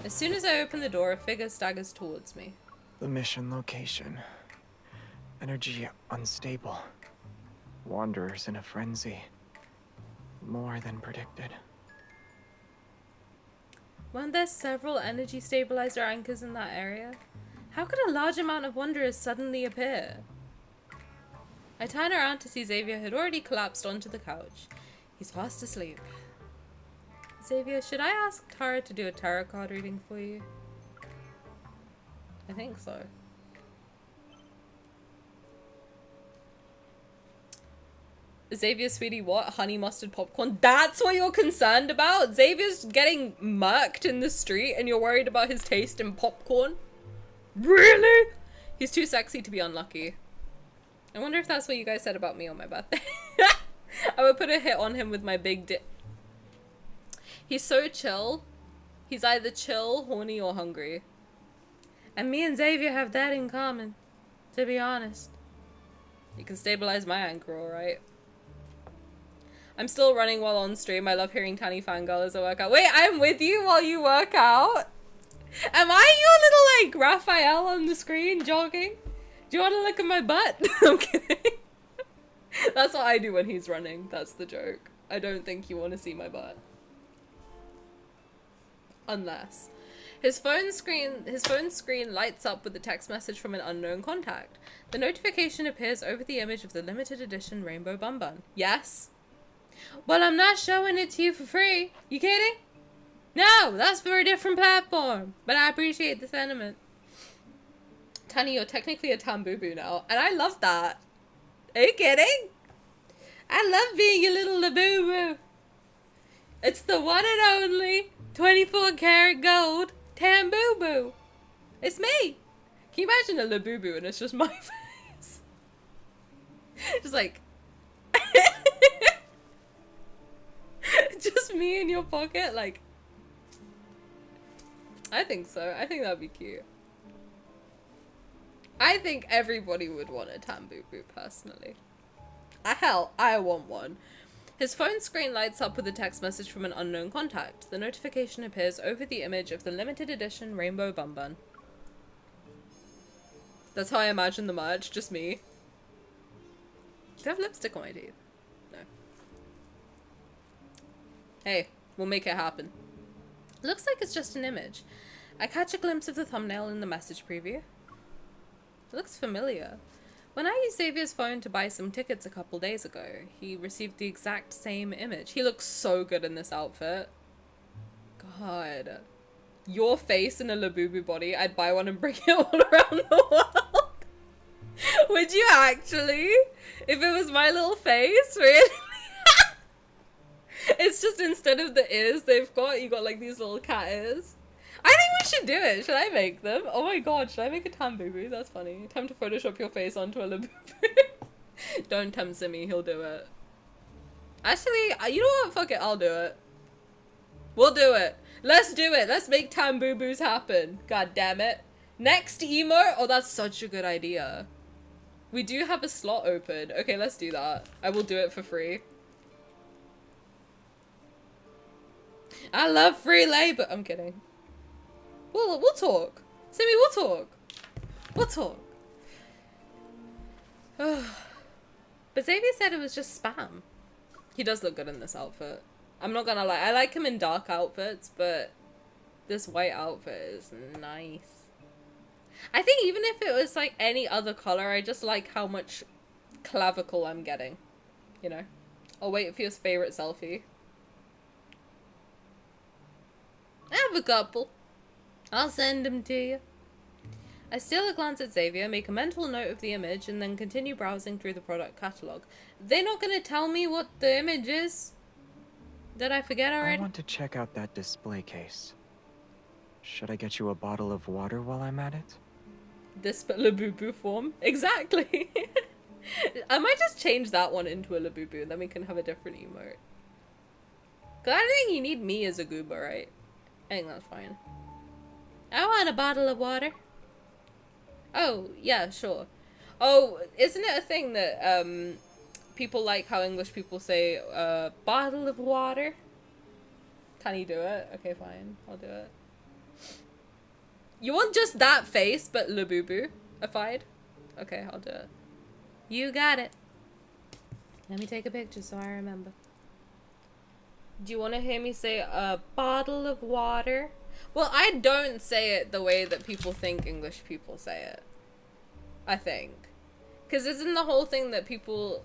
As soon as I open the door, a figure staggers towards me. The mission location. Energy unstable. Wanderers in a frenzy. More than predicted. Weren't there several energy stabilizer anchors in that area? How could a large amount of wanderers suddenly appear? I turn around to see Xavier had already collapsed onto the couch. He's fast asleep. Xavier, should I ask Tara to do a tarot card reading for you? I think so. Xavier, sweetie, what? Honey mustard popcorn? That's what you're concerned about? Xavier's getting murked in the street and you're worried about his taste in popcorn? Really? He's too sexy to be unlucky. I wonder if that's what you guys said about me on my birthday. I would put a hit on him with my big dick. He's so chill. He's either chill, horny, or hungry. And me and Xavier have that in common, to be honest. You can stabilize my anchor, alright? I'm still running while on stream. I love hearing Tani fangirl as I work out. Wait, I'm with you while you work out? Am I your little, like, Rafayel on the screen jogging? Do you want to look at my butt? I'm kidding. That's what I do when he's running. That's the joke. I don't think you want to see my butt. Unless. His phone screen lights up with a text message from an unknown contact. The notification appears over the image of the limited edition Rainbow Bun Bun. Yes? Well, I'm not showing it to you for free. You kidding? No, that's for a different platform. But I appreciate the sentiment. Tani, you're technically a tamboo now. And I love that. Are you kidding? I love being a little laboo. It's the one and only 24 karat gold tamboo. It's me. Can you imagine a laboo and it's just my face? Just like... just me in your pocket, like... I think so. I think that'd be cute. I think everybody would want a tamboo personally. Hell, I want one. His phone screen lights up with a text message from an unknown contact. The notification appears over the image of the limited edition Rainbow Bun Bun. That's how I imagine the merch, just me. Do I have lipstick on my teeth? No. Hey, we'll make it happen. Looks like it's just an image. I catch a glimpse of the thumbnail in the message preview. It looks familiar. When I used Xavier's phone to buy some tickets a couple days ago, he received the exact same image. He looks so good in this outfit. God. Your face in a Labubu body, I'd buy one and bring it all around the world. Would you actually? If it was my little face, really? It's just instead of the ears you got like these little cat ears. I think we should do it. Should I make them? Oh my god, should I make a tamboo? That's funny. Time to Photoshop your face onto a labubu. Don't tempt Simi, he'll do it. Actually, you know what? Fuck it, I'll do it. We'll do it. Let's do it. Let's make tamboo happen. God damn it. Next emo? Oh, that's such a good idea. We do have a slot open. Okay, let's do that. I will do it for free. I love free labor. I'm kidding. We'll talk. Simi, we'll talk. We'll talk. But Xavier said it was just spam. He does look good in this outfit. I'm not gonna lie. I like him in dark outfits, but this white outfit is nice. I think even if it was like any other color, I just like how much clavicle I'm getting. You know? I'll wait for his favorite selfie. I have a couple. I'll send them to you. I steal a glance at Xavier, make a mental note of the image, and then continue browsing through the product catalog. They're not gonna tell me what the image is? Did I forget already? I want to check out that display case. Should I get you a bottle of water while I'm at it? This but Labubu form? Exactly! I might just change that one into a Labubu, and then we can have a different emote. Cause I don't think you need me as a gooba, right? I think that's fine. I want a bottle of water. Oh, yeah, sure. Oh, isn't it a thing that, people like how English people say, bottle of water? Can you do it? Okay, fine. I'll do it. You want just that face, but Labubu-ified? Okay, I'll do it. You got it. Let me take a picture so I remember. Do you want to hear me say a bottle of water? Well, I don't say it the way that people think English people say it. I think. Because isn't the whole thing that people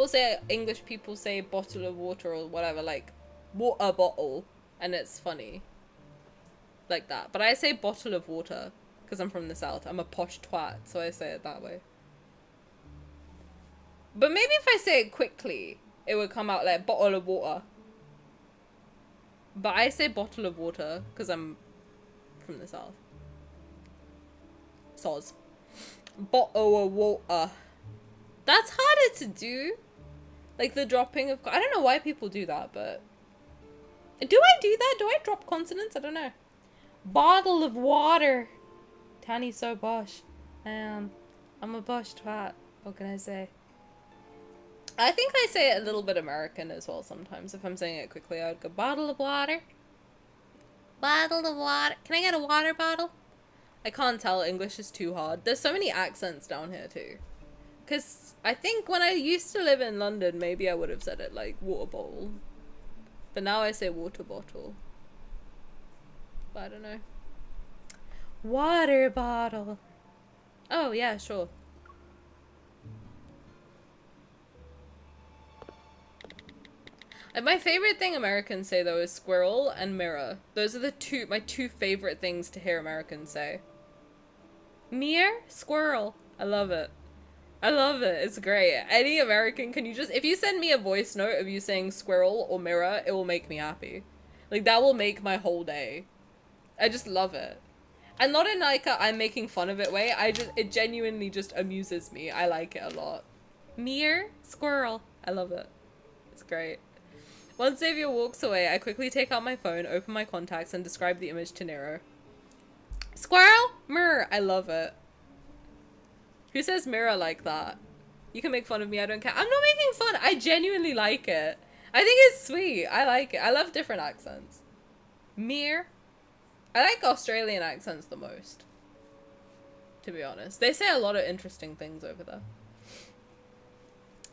say, English people say bottle of water or whatever, like water bottle, and it's funny. Like that. But I say bottle of water because I'm from the south. I'm a posh twat, so I say it that way. But maybe if I say it quickly, it would come out like bottle of water. But I say bottle of water because I'm from the south. Soz. Bottle of water. That's harder to do. Like the dropping of... I don't know why people do that, but... Do I do that? Do I drop consonants? I don't know. Bottle of water. Tani's so bosh. I'm a bosh twat. What can I say? I think I say it a little bit American as well sometimes. If I'm saying it quickly, I would go, bottle of water. Bottle of water. Can I get a water bottle? I can't tell. English is too hard. There's so many accents down here too. Because I think when I used to live in London, maybe I would have said it like water bottle. But now I say water bottle. But I don't know. Water bottle. Oh, yeah, sure. And my favorite thing Americans say, though, is squirrel and mirror. Those are my two favorite things to hear Americans say. Mirror? Squirrel. I love it. I love it. It's great. Any American, can you just... If you send me a voice note of you saying squirrel or mirror, it will make me happy. Like, that will make my whole day. I just love it. And not in like a I'm making fun of it way. It genuinely just amuses me. I like it a lot. Mirror? Squirrel. I love it. It's great. Once Xavier walks away, I quickly take out my phone, open my contacts, and describe the image to Nero. Squirrel? Mirror. I love it. Who says mirror like that? You can make fun of me, I don't care. I'm not making fun. I genuinely like it. I think it's sweet. I like it. I love different accents. Mirror. I like Australian accents the most. To be honest. They say a lot of interesting things over there.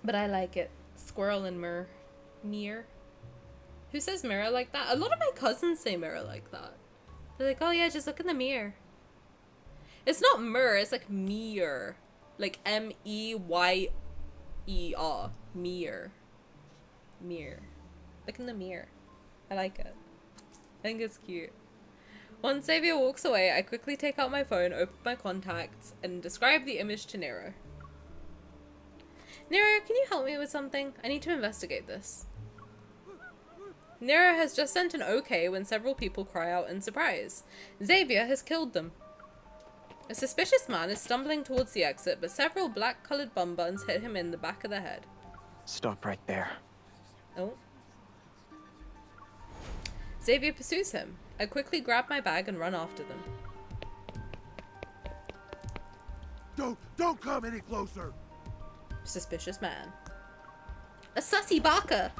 But I like it. Squirrel and mirror. Mirror. Who says mirror like that? A lot of my cousins say mirror like that. They're like, oh yeah, just look in the mirror. It's not mirror, it's like mirror. Like M-E-Y-E-R. Mirror. Mirror. Look in the mirror. I like it. I think it's cute. Once Xavier walks away, I quickly take out my phone, open my contacts, and describe the image to Nero. Nero, can you help me with something? I need to investigate this. Nero has just sent an okay when several people cry out in surprise. Xavier has killed them. A suspicious man is stumbling towards the exit, but several black-colored bum buns hit him in the back of the head. Stop right there. Oh. Xavier pursues him. I quickly grab my bag and run after them. Don't come any closer. Suspicious man. A sussy baka!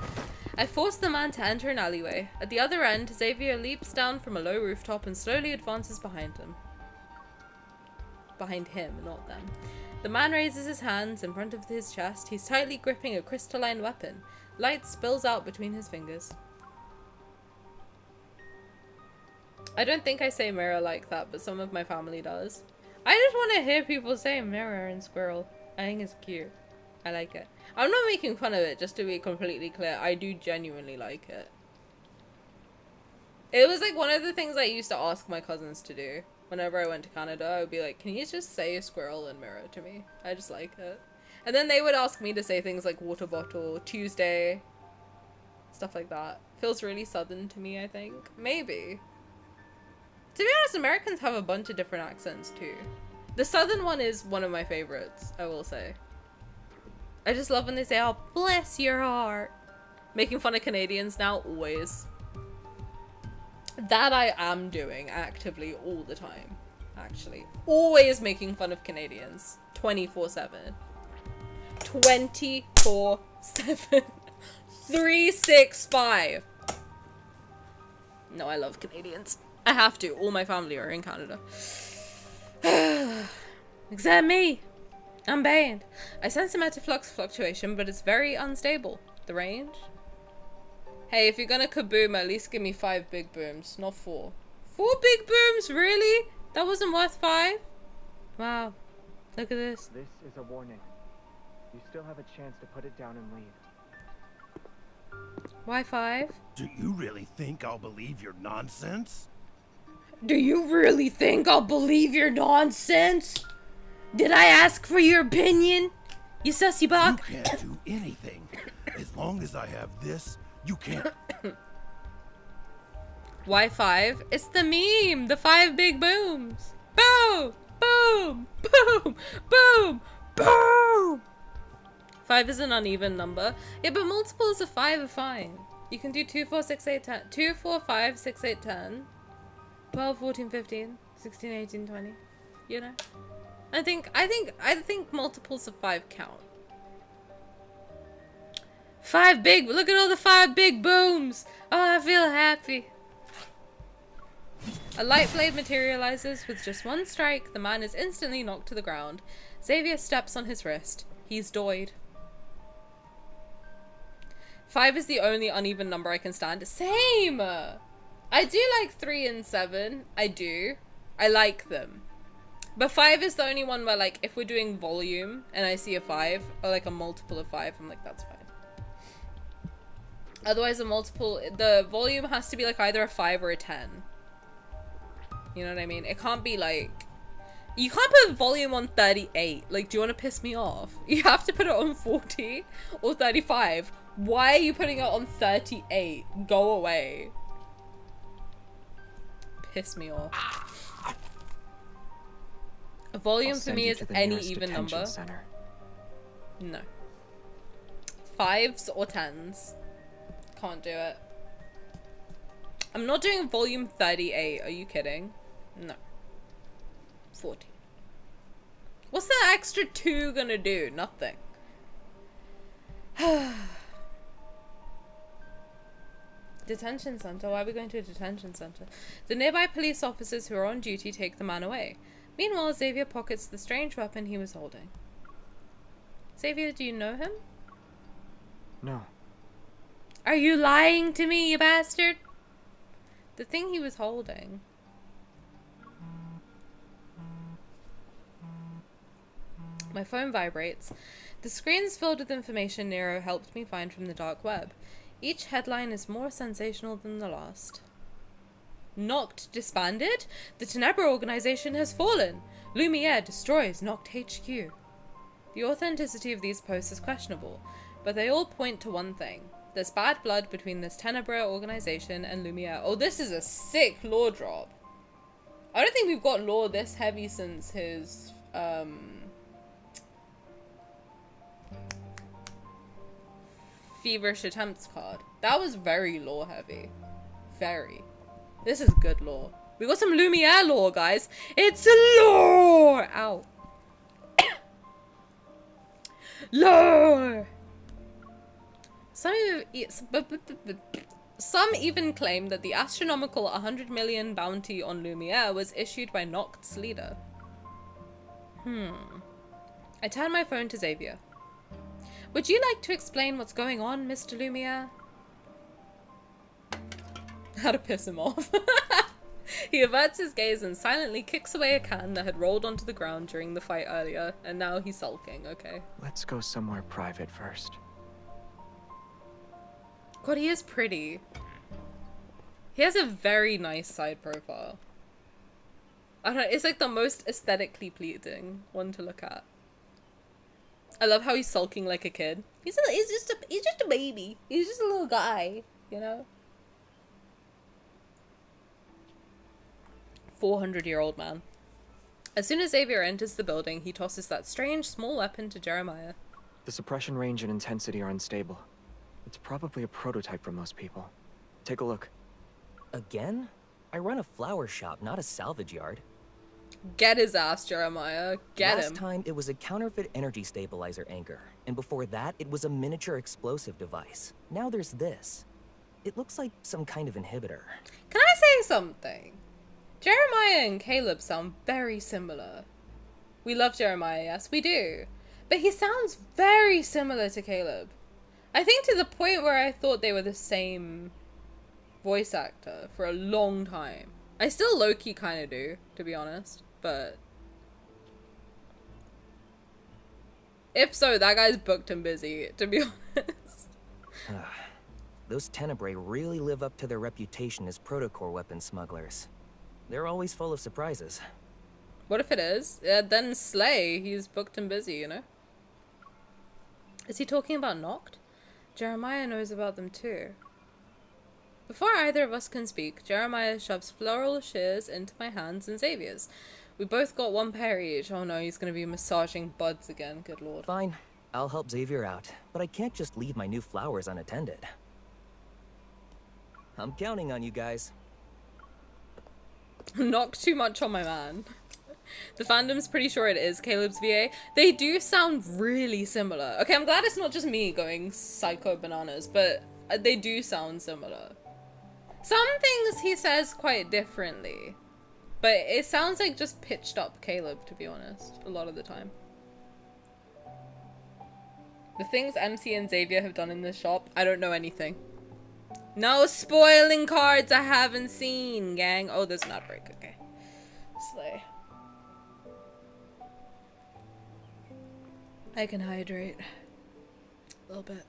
I force the man to enter an alleyway. At the other end, Xavier leaps down from a low rooftop and slowly advances behind him. Behind him, not them. The man raises his hands in front of his chest. He's tightly gripping a crystalline weapon. Light spills out between his fingers. I don't think I say mirror like that, but some of my family does. I just want to hear people say mirror and squirrel. I think it's cute. I like it. I'm not making fun of it, just to be completely clear. I do genuinely like it. It was like one of the things I used to ask my cousins to do. Whenever I went to Canada, I would be like, can you just say a squirrel and mirror to me? I just like it. And then they would ask me to say things like water bottle, Tuesday, stuff like that. Feels really southern to me, I think. Maybe. To be honest, Americans have a bunch of different accents too. The southern one is one of my favorites, I will say. I just love when they say, oh, bless your heart. Making fun of Canadians now, always. That I am doing actively all the time, actually. Always making fun of Canadians. 24/7. 24/7. 365. No, I love Canadians. I have to. All my family are in Canada. Except me. I'm banned. I sense a metaflux fluctuation, but it's very unstable. The range? Hey, if you're gonna kaboom, at least give me 5 big booms, not 4. 4 big booms? Really? That wasn't worth 5? Wow. Look at this. This is a warning. You still have a chance to put it down and leave. Why 5? Do you really think I'll believe your nonsense? Do you really think I'll believe your nonsense? Did I ask for your opinion? You sussy You buck? can't do anything. As long as I have this, you can't. Why 5? It's the meme. The 5 big booms. Boom! Boom! Boom! Boom! Boom! 5 is an uneven number. Yeah, but multiples of 5 are fine. You can do 2, 4, 6, 8, 10. 2, 4, 5, 6, 8, 10. 12, 14, 15, 16, 18, 20. You know? I think multiples of 5 count. 5 big, look at all the 5 big booms. Oh, I feel happy. A light blade materializes with just one strike. The man is instantly knocked to the ground. Xavier steps on his wrist. He's doyed. 5 is the only uneven number I can stand. Same! I do like 3 and 7. I do. I like them. But 5 is the only one where, like, if we're doing volume and I see a 5, or like a multiple of 5, I'm like, that's fine. Otherwise, the volume has to be like either a 5 or a 10. You know what I mean? It can't be like, you can't put volume on 38. Like, do you want to piss me off? You have to put it on 40 or 35. Why are you putting it on 38? Go away. Piss me off. A volume for me is any even number. Center. No. 5s or 10s. Can't do it. I'm not doing volume 38. Are you kidding? No. 40. What's that extra 2 gonna do? Nothing. Detention center? Why are we going to a detention center? The nearby police officers who are on duty take the man away. Meanwhile, Xavier pockets the strange weapon he was holding. Xavier, do you know him? No. Are you lying to me, you bastard? The thing he was holding. My phone vibrates. The screens filled with information Nero helped me find from the dark web. Each headline is more sensational than the last. Noct disbanded? The Tenebra organization has fallen. Lumiere destroys Noct HQ. The authenticity of these posts is questionable, but they all point to one thing. There's bad blood between this Tenebra organization and Lumiere. Oh, this is a sick lore drop. I don't think we've got lore this heavy since his, Feverish Attempts card. That was very lore heavy. Very. This is good lore. We got some Lumiere lore, guys. It's lore! Ow. Lore! Some even claim that the astronomical 100 million bounty on Lumiere was issued by Noct's leader. I turn my phone to Xavier. Would you like to explain what's going on, Mr. Lumiere? How to piss him off. He averts his gaze and silently kicks away a can that had rolled onto the ground during the fight earlier, and now he's sulking, okay. Let's go somewhere private first. God, he is pretty. He has a very nice side profile. I don't know, it's like the most aesthetically pleasing one to look at. I love how he's sulking like a kid. He's just a baby. He's just a little guy, you know? 400-year-old man. As soon as Xavier enters the building, he tosses that strange small weapon to Jeremiah. The suppression range and intensity are unstable. It's probably a prototype for most people. Take a look. Again? I run a flower shop, not a salvage yard. Get his ass, Jeremiah. Get him. Last time, it was a counterfeit energy stabilizer anchor. And before that, it was a miniature explosive device. Now there's this. It looks like some kind of inhibitor. Can I say something? Jeremiah and Caleb sound very similar. We love Jeremiah, yes, we do. But he sounds very similar to Caleb. I think to the point where I thought they were the same voice actor for a long time. I still low-key kind of do, to be honest, but... if so, that guy's booked and busy, to be honest. Those Tenebrae really live up to their reputation as protocore weapon smugglers. They're always full of surprises. What if it is? Yeah, then slay. He's booked and busy, you know? Is he talking about Noct? Jeremiah knows about them too. Before either of us can speak, Jeremiah shoves floral shears into my hands and Xavier's. We both got one pair each. Oh no, he's gonna be massaging buds again, good lord. Fine, I'll help Xavier out, but I can't just leave my new flowers unattended. I'm counting on you guys. Knock too much on my man. The fandom's pretty sure it is Caleb's VA. They do sound really similar. Okay, I'm glad it's not just me going psycho bananas, but they do sound similar. Some things he says quite differently, but it sounds like just pitched up Caleb, to be honest, a lot of the time. The things MC and Xavier have done in this shop, I don't know anything. No spoiling cards I haven't seen, gang. Oh, there's an outbreak. Okay. Slay. I can hydrate. A little bit.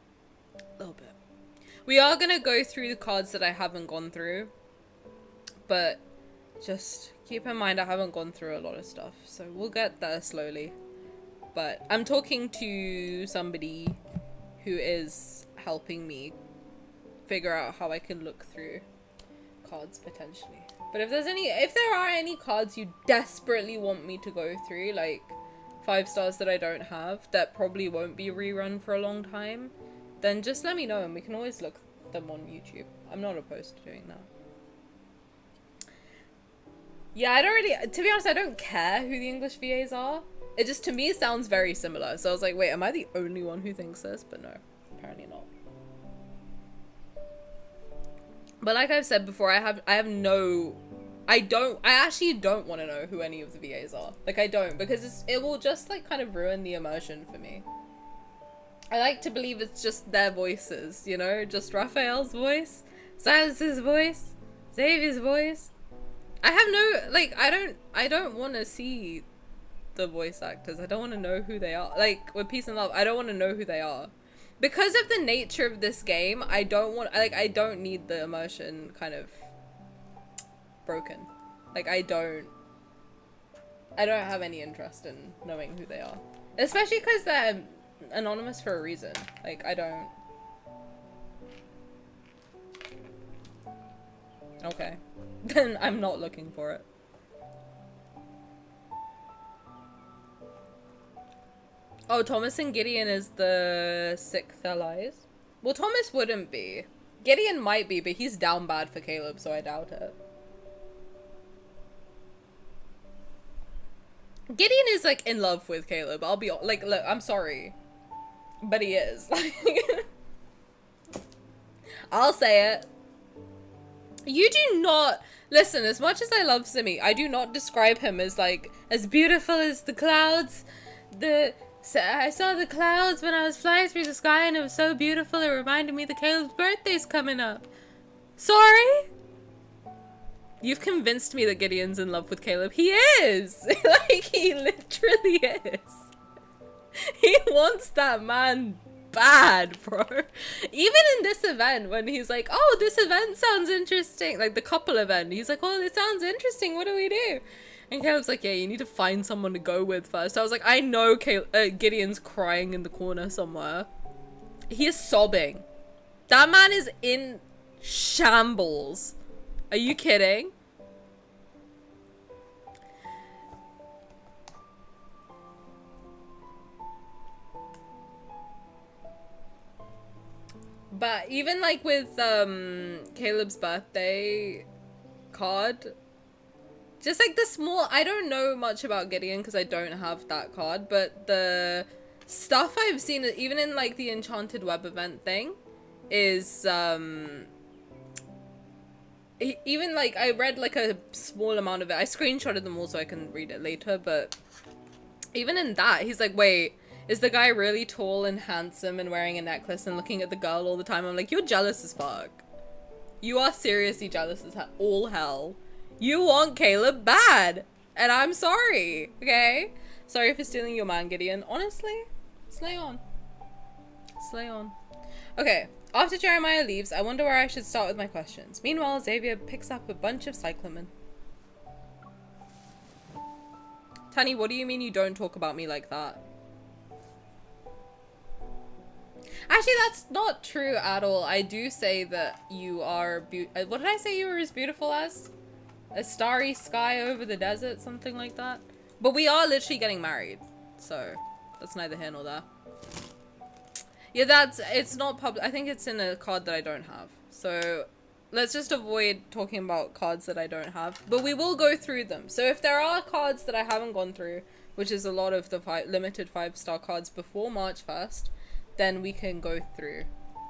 A little bit. We are gonna go through the cards that I haven't gone through. But just keep in mind I haven't gone through a lot of stuff. So we'll get there slowly. But I'm talking to somebody who is helping me figure out how I can look through cards potentially. But if there are any cards you desperately want me to go through, like 5 stars that I don't have that probably won't be rerun for a long time, then just let me know and we can always look them on YouTube. I'm not opposed to doing that. Yeah, I don't really, to be honest, I don't care who the English VAs are. It just, to me, sounds very similar. So I was like, wait, am I the only one who thinks this? But no, apparently not. But like I've said before, I actually don't want to know who any of the VAs are. Like, I don't, because it will just, like, kind of ruin the immersion for me. I like to believe it's just their voices, you know? Just Raphael's voice, Sylus's voice, Xavier's voice. I have no, like, I don't want to see the voice actors. I don't want to know who they are. Like, with Peace and Love, I don't want to know who they are. Because of the nature of this game, I don't need the immersion kind of broken. Like, I don't have any interest in knowing who they are. Especially because they're anonymous for a reason. Like, I don't... Okay. Then I'm not looking for it. Oh, Thomas and Gideon is the 6th allies? Well, Thomas wouldn't be. Gideon might be, but he's down bad for Caleb, so I doubt it. Gideon is, like, in love with Caleb. I'll be, like, look, I'm sorry. But he is. Like, I'll say it. You do not... Listen, as much as I love Simi, I do not describe him as, like, as beautiful as the clouds. I saw the clouds when I was flying through the sky and it was so beautiful. It reminded me that Caleb's birthday's coming up. Sorry? You've convinced me that Gideon's in love with Caleb. He is! Like, he literally is. He wants that man bad, bro. Even in this event, when he's like, oh, this event sounds interesting. Like, the couple event. He's like, oh, it sounds interesting. What do we do? And Caleb's like, yeah, you need to find someone to go with first. I was like, I know Gideon's crying in the corner somewhere. He is sobbing. That man is in shambles. Are you kidding? But even like with Caleb's birthday card, just like the small, I don't know much about Gideon because I don't have that card, but the stuff I've seen, even in like the Enchanted Web event thing, is even like I read like a small amount of it. I screenshotted them all so I can read it later, but even in that, he's like, wait, is the guy really tall and handsome and wearing a necklace and looking at the girl all the time? I'm like, you're jealous as fuck. You are seriously jealous as all hell. You want Caleb bad. And I'm sorry, okay? Sorry for stealing your man, Gideon. Honestly, slay on. Slay on. Okay, after Jeremiah leaves, I wonder where I should start with my questions. Meanwhile, Xavier picks up a bunch of cyclamen. Tani, what do you mean you don't talk about me like that? Actually, that's not true at all. I do say that you are what did I say you were as beautiful as? A starry sky over the desert, something like that. But we are literally getting married, so that's neither here nor there. Yeah, it's not public. I think it's in a card that I don't have. So let's just avoid talking about cards that I don't have. But we will go through them. So if there are cards that I haven't gone through, which is a lot of the limited 5-star cards before March 1st, then we can go through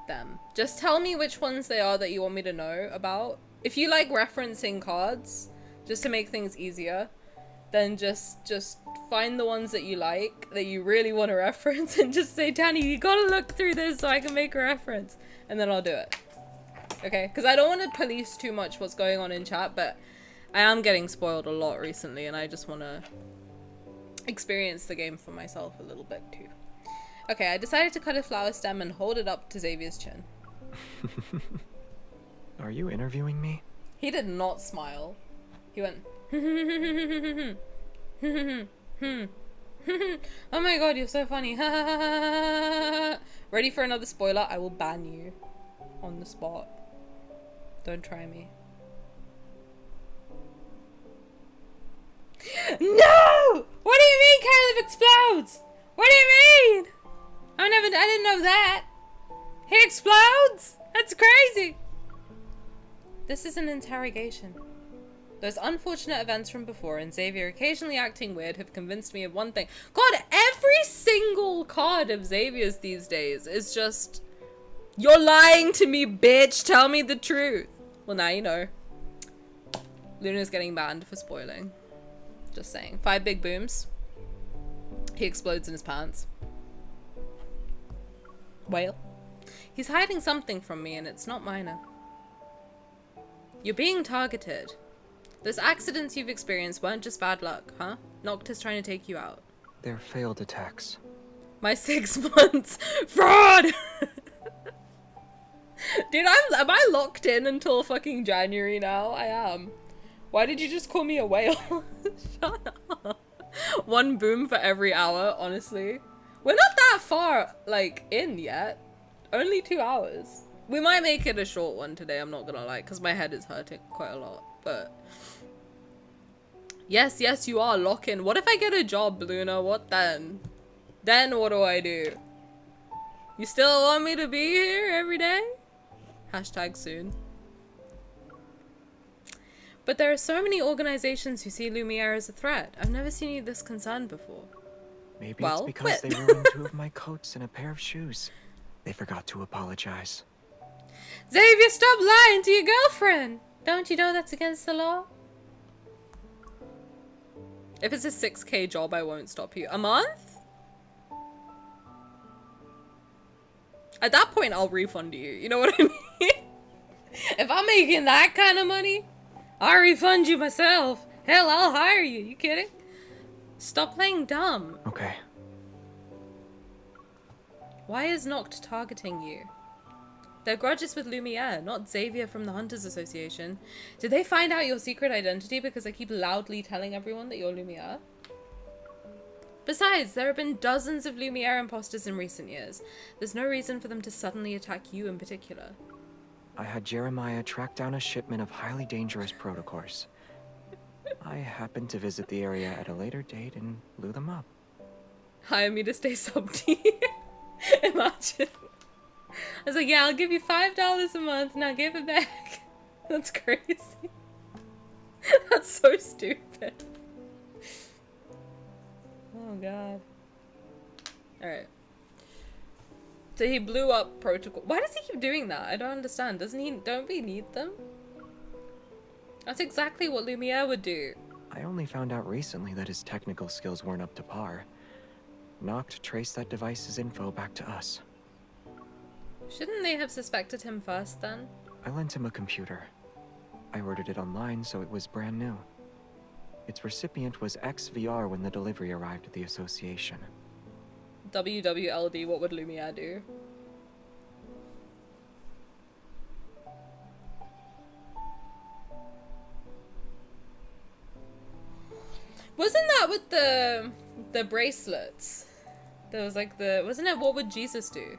them. Just tell me which ones they are that you want me to know about. If you like referencing cards, just to make things easier, then just find the ones that you like, that you really want to reference, and just say, Tani, you gotta look through this so I can make a reference. And then I'll do it. Okay? Because I don't want to police too much what's going on in chat, but I am getting spoiled a lot recently, and I just want to experience the game for myself a little bit too. Okay, I decided to cut a flower stem and hold it up to Xavier's chin. Are you interviewing me? He did not smile. He went, oh my god, you're so funny. Ready for another spoiler? I will ban you on the spot. Don't try me. No! What do you mean Caleb explodes? What do you mean? I didn't know that. He explodes? That's crazy. This is an interrogation. Those unfortunate events from before and Xavier occasionally acting weird have convinced me of one thing. God, every single card of Xavier's these days is just, you're lying to me, bitch. Tell me the truth. Well, now you know. Luna's getting banned for spoiling. Just saying. 5 big booms. He explodes in his pants. Whale. He's hiding something from me and it's not minor. You're being targeted. Those accidents you've experienced weren't just bad luck, huh? Nocta's trying to take you out. They're failed attacks. My 6 months. Fraud! Dude, am I locked in until fucking January now? I am. Why did you just call me a whale? Shut up. 1 boom for every hour, honestly. We're not that far, like, in yet. Only 2 hours. We might make it a short one today, I'm not gonna lie, because my head is hurting quite a lot, but... Yes, you are, lock in. What if I get a job, Luna? What then? Then what do I do? You still want me to be here every day? Hashtag soon. But there are so many organizations who see Lumiere as a threat. I've never seen you this concerned before. Maybe it's because they ruined 2 of my coats and a pair of shoes. They forgot to apologize. Xavier, stop lying to your girlfriend! Don't you know that's against the law? If it's a 6K job, I won't stop you. A month? At that point, I'll refund you. You know what I mean? If I'm making that kind of money, I'll refund you myself. Hell, I'll hire you. You kidding? Stop playing dumb. Okay. Why is Noct targeting you? Their grudge is with Lumiere, not Xavier from the Hunters Association. Did they find out your secret identity because I keep loudly telling everyone that you're Lumiere? Besides, there have been dozens of Lumiere imposters in recent years. There's no reason for them to suddenly attack you in particular. I had Jeremiah track down a shipment of highly dangerous protocors. I happened to visit the area at a later date and blew them up. Hire me to stay sub-T. Imagine. I was like, yeah, I'll give you $5 a month, now give it back. That's crazy. That's so stupid. Oh god. Alright. So he blew up protocol. Why does he keep doing that? I don't understand. Don't we need them? That's exactly what Lumiere would do. I only found out recently that his technical skills weren't up to par. Noct traced that device's info back to us. Shouldn't they have suspected him first then? I lent him a computer. I ordered it online, so it was brand new. Its recipient was XVR when the delivery arrived at the association. WWLD, what would Lumiere do? Wasn't that with the bracelets? There was like wasn't it what would Jesus do?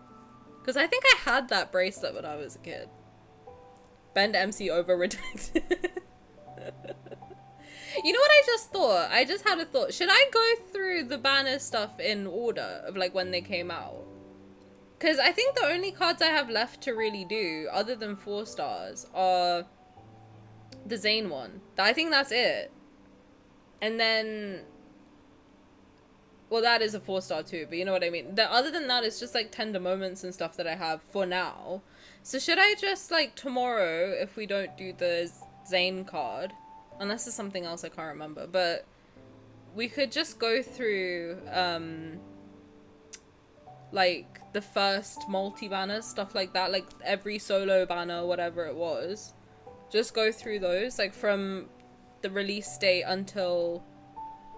Because I think I had that bracelet when I was a kid. Bend MC over redacted. You know what I just thought? I just had a thought. Should I go through the banner stuff in order of like when they came out? Because I think the only cards I have left to really do, other than 4 stars, are the Zayne one. I think that's it. And then... Well, that is a 4-star too, but you know what I mean. Other than that, it's just like tender moments and stuff that I have for now. So should I just like tomorrow, if we don't do the Zayne card, unless there's something else I can't remember, but we could just go through like the first multi-banners, stuff like that, like every solo banner, whatever it was. Just go through those, like from the release date until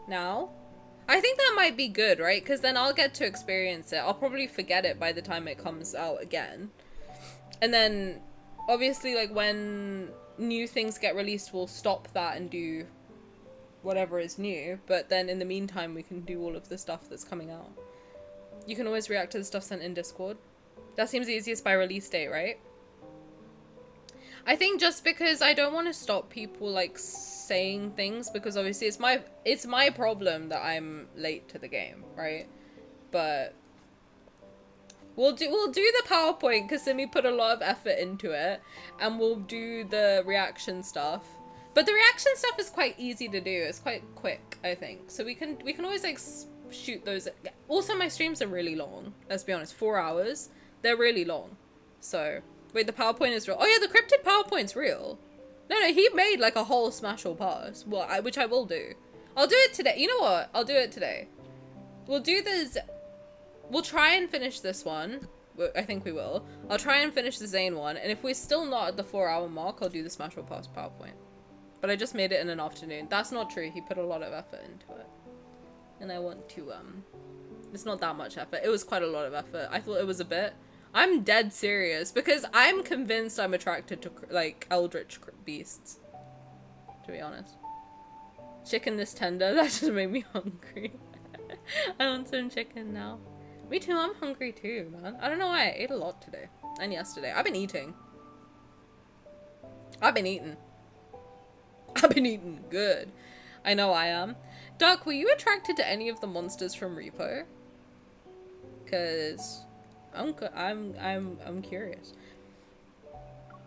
now. I think that might be good, right? Because then I'll get to experience it. I'll probably forget it by the time it comes out again. And then, obviously, like, when new things get released, we'll stop that and do whatever is new. But then, in the meantime, we can do all of the stuff that's coming out. You can always react to the stuff sent in Discord. That seems easiest by release date, right? I think just because I don't want to stop people, like, saying things, because obviously it's my problem that I'm late to the game, right? But we'll do the PowerPoint because Simi put a lot of effort into it, and we'll do the reaction stuff. But the reaction stuff is quite easy to do. It's quite quick, I think. So we can always like shoot those. Also, my streams are really long. Let's be honest, 4 hours. They're really long. So wait, the PowerPoint is real. Oh yeah, the Cryptid PowerPoint's real. No, he made like a whole smash or pass. Well, which I will do. I'll do it today. You know what? I'll do it today. We'll do this. We'll try and finish this one. I think we will. I'll try and finish the Zayne one. And if we're still not at the 4-hour mark, I'll do the smash or pass PowerPoint. But I just made it in an afternoon. That's not true. He put a lot of effort into it. And I want to, it's not that much effort. It was quite a lot of effort. I thought it was a bit. I'm dead serious because I'm convinced I'm attracted to like eldritch beasts, to be honest. Chicken this tender, that just made me hungry. I want some chicken now. Me too, I'm hungry too, man. I don't know why I ate a lot today and yesterday. I've been eating good. I know I am. Duck, were you attracted to any of the monsters from Repo? Cause I'm curious.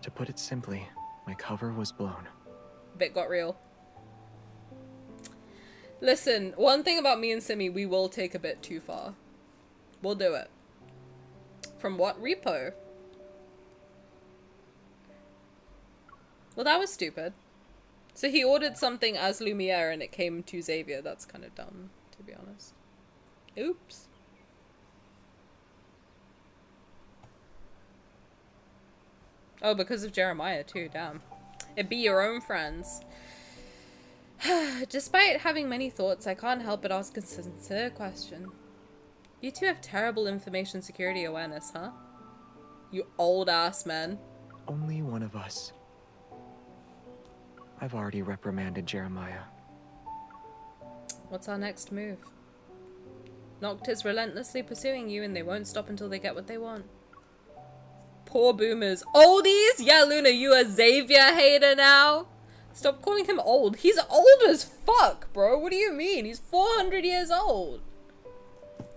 To put it simply, my cover was blown. Bit got real. Listen, one thing about me and Simi, we will take a bit too far. We'll do it. From what Repo? Well, that was stupid. So he ordered something as Lumiere and it came to Xavier. That's kind of dumb, to be honest. Oops. Oh, because of Jeremiah too, damn. It be your own friends. Despite having many thoughts, I can't help but ask a sincere question. You two have terrible information security awareness, huh? You old ass men. Only one of us. I've already reprimanded Jeremiah. What's our next move? Noct is relentlessly pursuing you and they won't stop until they get what they want. Poor boomers. Oldies? Yeah, Luna, you a Xavier hater now? Stop calling him old. He's old as fuck, bro. What do you mean? He's 400 years old.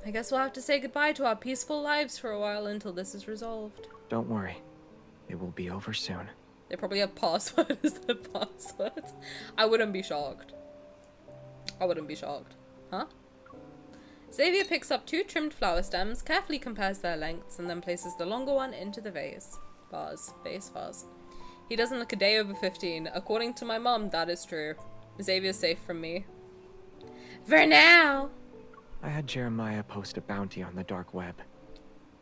I guess we'll have to say goodbye to our peaceful lives for a while until this is resolved. Don't worry. It will be over soon. They probably have password as their passwords. I wouldn't be shocked. I wouldn't be shocked. Huh? Xavier picks up 2 trimmed flower stems, carefully compares their lengths, and then places the longer one into the vase. Vase. He doesn't look a day over 15. According to my mum, that is true. Xavier's safe from me. For now! I had Jeremiah post a bounty on the dark web.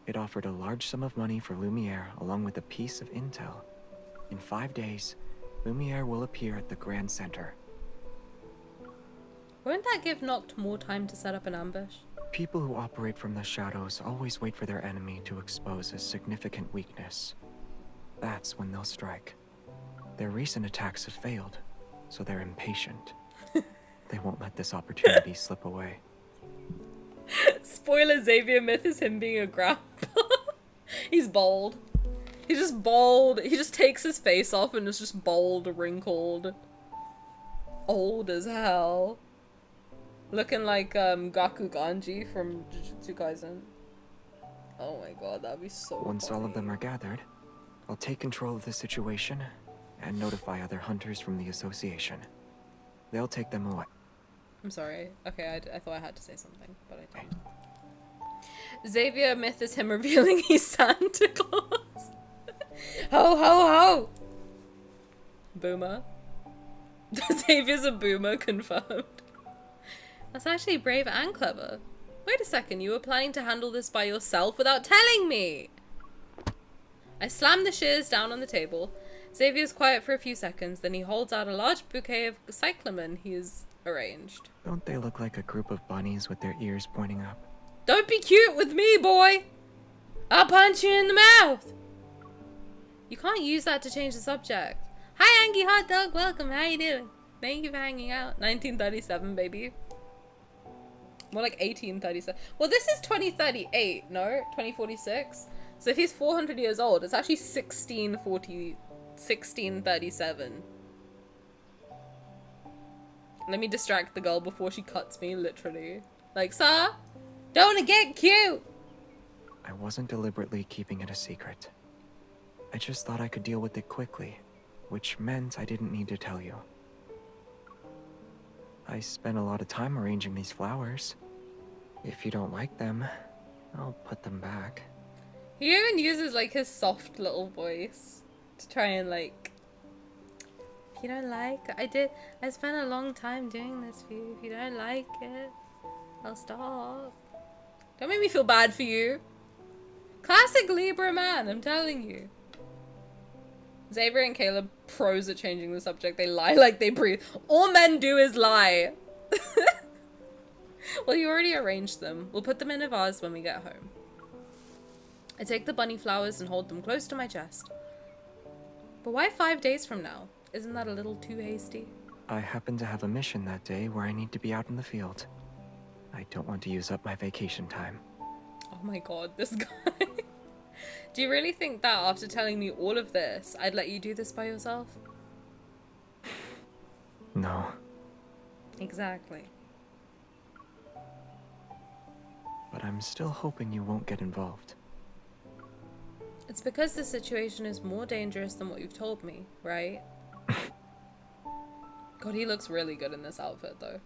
It offered a large sum of money for Lumiere along with a piece of intel. In 5 days, Lumiere will appear at the Grand Center. Won't that give Noct more time to set up an ambush? People who operate from the shadows always wait for their enemy to expose a significant weakness. That's when they'll strike. Their recent attacks have failed, so they're impatient. They won't let this opportunity slip away. Spoiler, Xavier myth is him being a grandpa. He's bald. He's just bald. He just takes his face off and is just bald, wrinkled. Old as hell. Looking like Gaku Ganji from Jujutsu Kaisen. Oh my god, that'd be so Once funny. all of them are gathered, I'll take control of the situation and notify other hunters from the association. They'll take them away. I'm sorry. Okay, I thought I had to say something, but I don't. Xavier myth is him revealing he's Santa Claus. Ho ho ho! Boomer. Xavier's a boomer, confirmed. That's actually brave and clever. Wait a second, you were planning to handle this by yourself without telling me! I slam the shears down on the table. Xavier's quiet for a few seconds, then he holds out a large bouquet of cyclamen he's arranged. Don't they look like a group of bunnies with their ears pointing up? Don't be cute with me, boy! I'll punch you in the mouth! You can't use that to change the subject. Hi, Angie Hot Dog, welcome, how you doing? Thank you for hanging out. 1937, baby. More like 1837. Well, this is 2038, no? 2046? So if he's 400 years old, it's actually 1637. Let me distract the girl before she cuts me, literally. Like, sir, don't get cute! I wasn't deliberately keeping it a secret. I just thought I could deal with it quickly, which meant I didn't need to tell you. I spent a lot of time arranging these flowers. If you don't like them, I'll put them back. He even uses, like, his soft little voice to try and, like... If you don't like... I spent a long time doing this for you. If you don't like it, I'll stop. Don't make me feel bad for you. Classic Libra man, I'm telling you. Xavier and Caleb, pros at changing the subject. They lie like they breathe. All men do is lie. Well, you already arranged them. We'll put them in a vase when we get home. I take the bunny flowers and hold them close to my chest. But why 5 days from now? Isn't that a little too hasty? I happen to have a mission that day where I need to be out in the field. I don't want to use up my vacation time. Oh my god, this guy. Do you really think that after telling me all of this, I'd let you do this by yourself? No. Exactly. But I'm still hoping you won't get involved. It's because the situation is more dangerous than what you've told me, right? God, he looks really good in this outfit, though.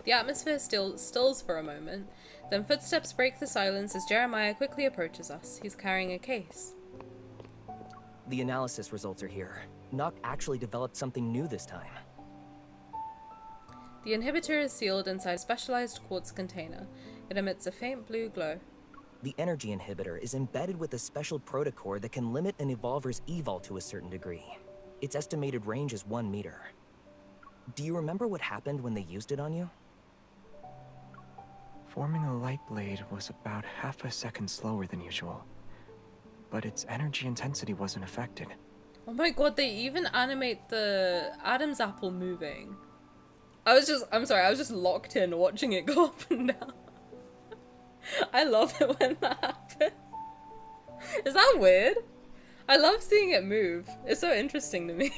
The atmosphere stills for a moment, then footsteps break the silence as Jeremiah quickly approaches us. He's carrying a case. The analysis results are here. Noct actually developed something new this time. The inhibitor is sealed inside a specialized quartz container. It emits a faint blue glow. The energy inhibitor is embedded with a special protocore that can limit an evolver's evol to a certain degree. Its estimated range is 1 meter. Do you remember what happened when they used it on you? Forming a light blade was about half a second slower than usual, but its energy intensity wasn't affected. Oh my god, they even animate the Adam's apple moving. I'm sorry, I was just locked in watching it go up and down. I love it when that happens. Is that weird? I love seeing it move. It's so interesting to me.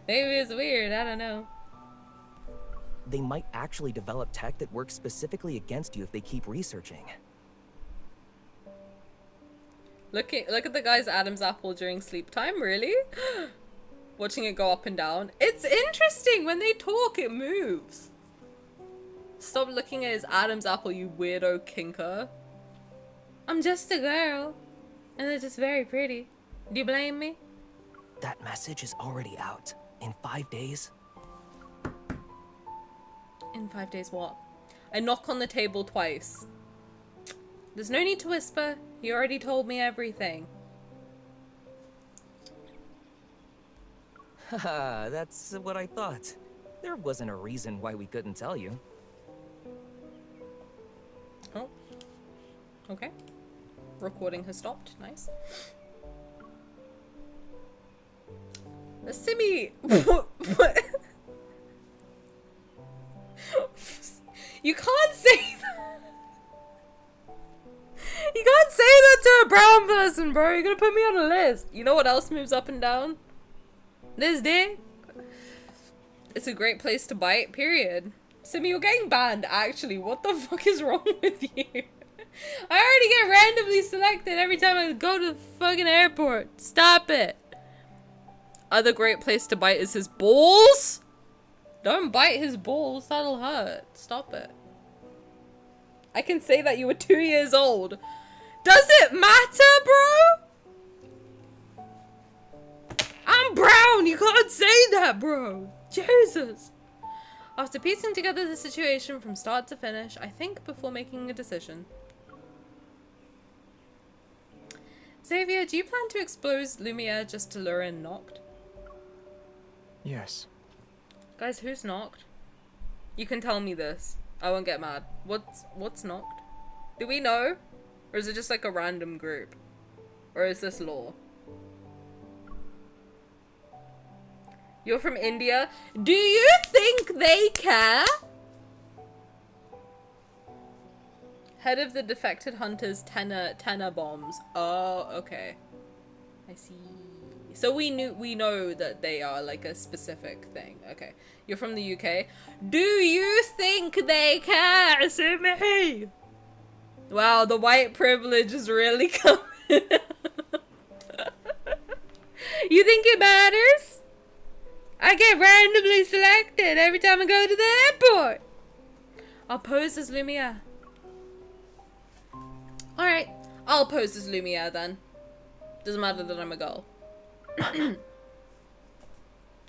Maybe it's weird, I don't know. They might actually develop tech that works specifically against you if they keep researching. Look at the guy's Adam's apple during sleep time, really? Watching it go up and down. It's interesting, when they talk, it moves. Stop looking at his Adam's apple, you weirdo kinker. I'm just a girl, and they're just very pretty. Do you blame me? That message is already out. In 5 days. In 5 days what? I knock on the table twice. There's no need to whisper. You already told me everything. Haha, that's what I thought. There wasn't a reason why we couldn't tell you. Oh. Okay. Recording has stopped. Nice. Simi! What? You can't say that! You can't say that to a brown person, bro! You're gonna put me on a list. You know what else moves up and down? This dick. It's a great place to bite, period. Simi, you're getting banned, actually. What the fuck is wrong with you? I already get randomly selected every time I go to the fucking airport. Stop it. Other great place to bite is his balls. Don't bite his balls, that'll hurt. Stop it. I can say that you were 2 years old. Does it matter, bro? I'm brown, you can't say that, bro. Jesus. After piecing together the situation from start to finish, I think before making a decision. Xavier, do you plan to expose Lumiere just to lure in Noct? Yes. Guys, who's Noct? You can tell me this. I won't get mad. What's Noct? Do we know? Or is it just like a random group? Or is this lore? You're from India? Do you think they care? Head of the defected hunters, tenor bombs. Oh, okay. I see. So we know that they are like a specific thing. Okay. You're from the UK. Do you think they care, Simi? Wow, the white privilege is really coming. You think it matters? I get randomly selected every time I go to the airport. I'll pose as Lumiere. Alright, I'll pose as Lumiere then. Doesn't matter that I'm a girl.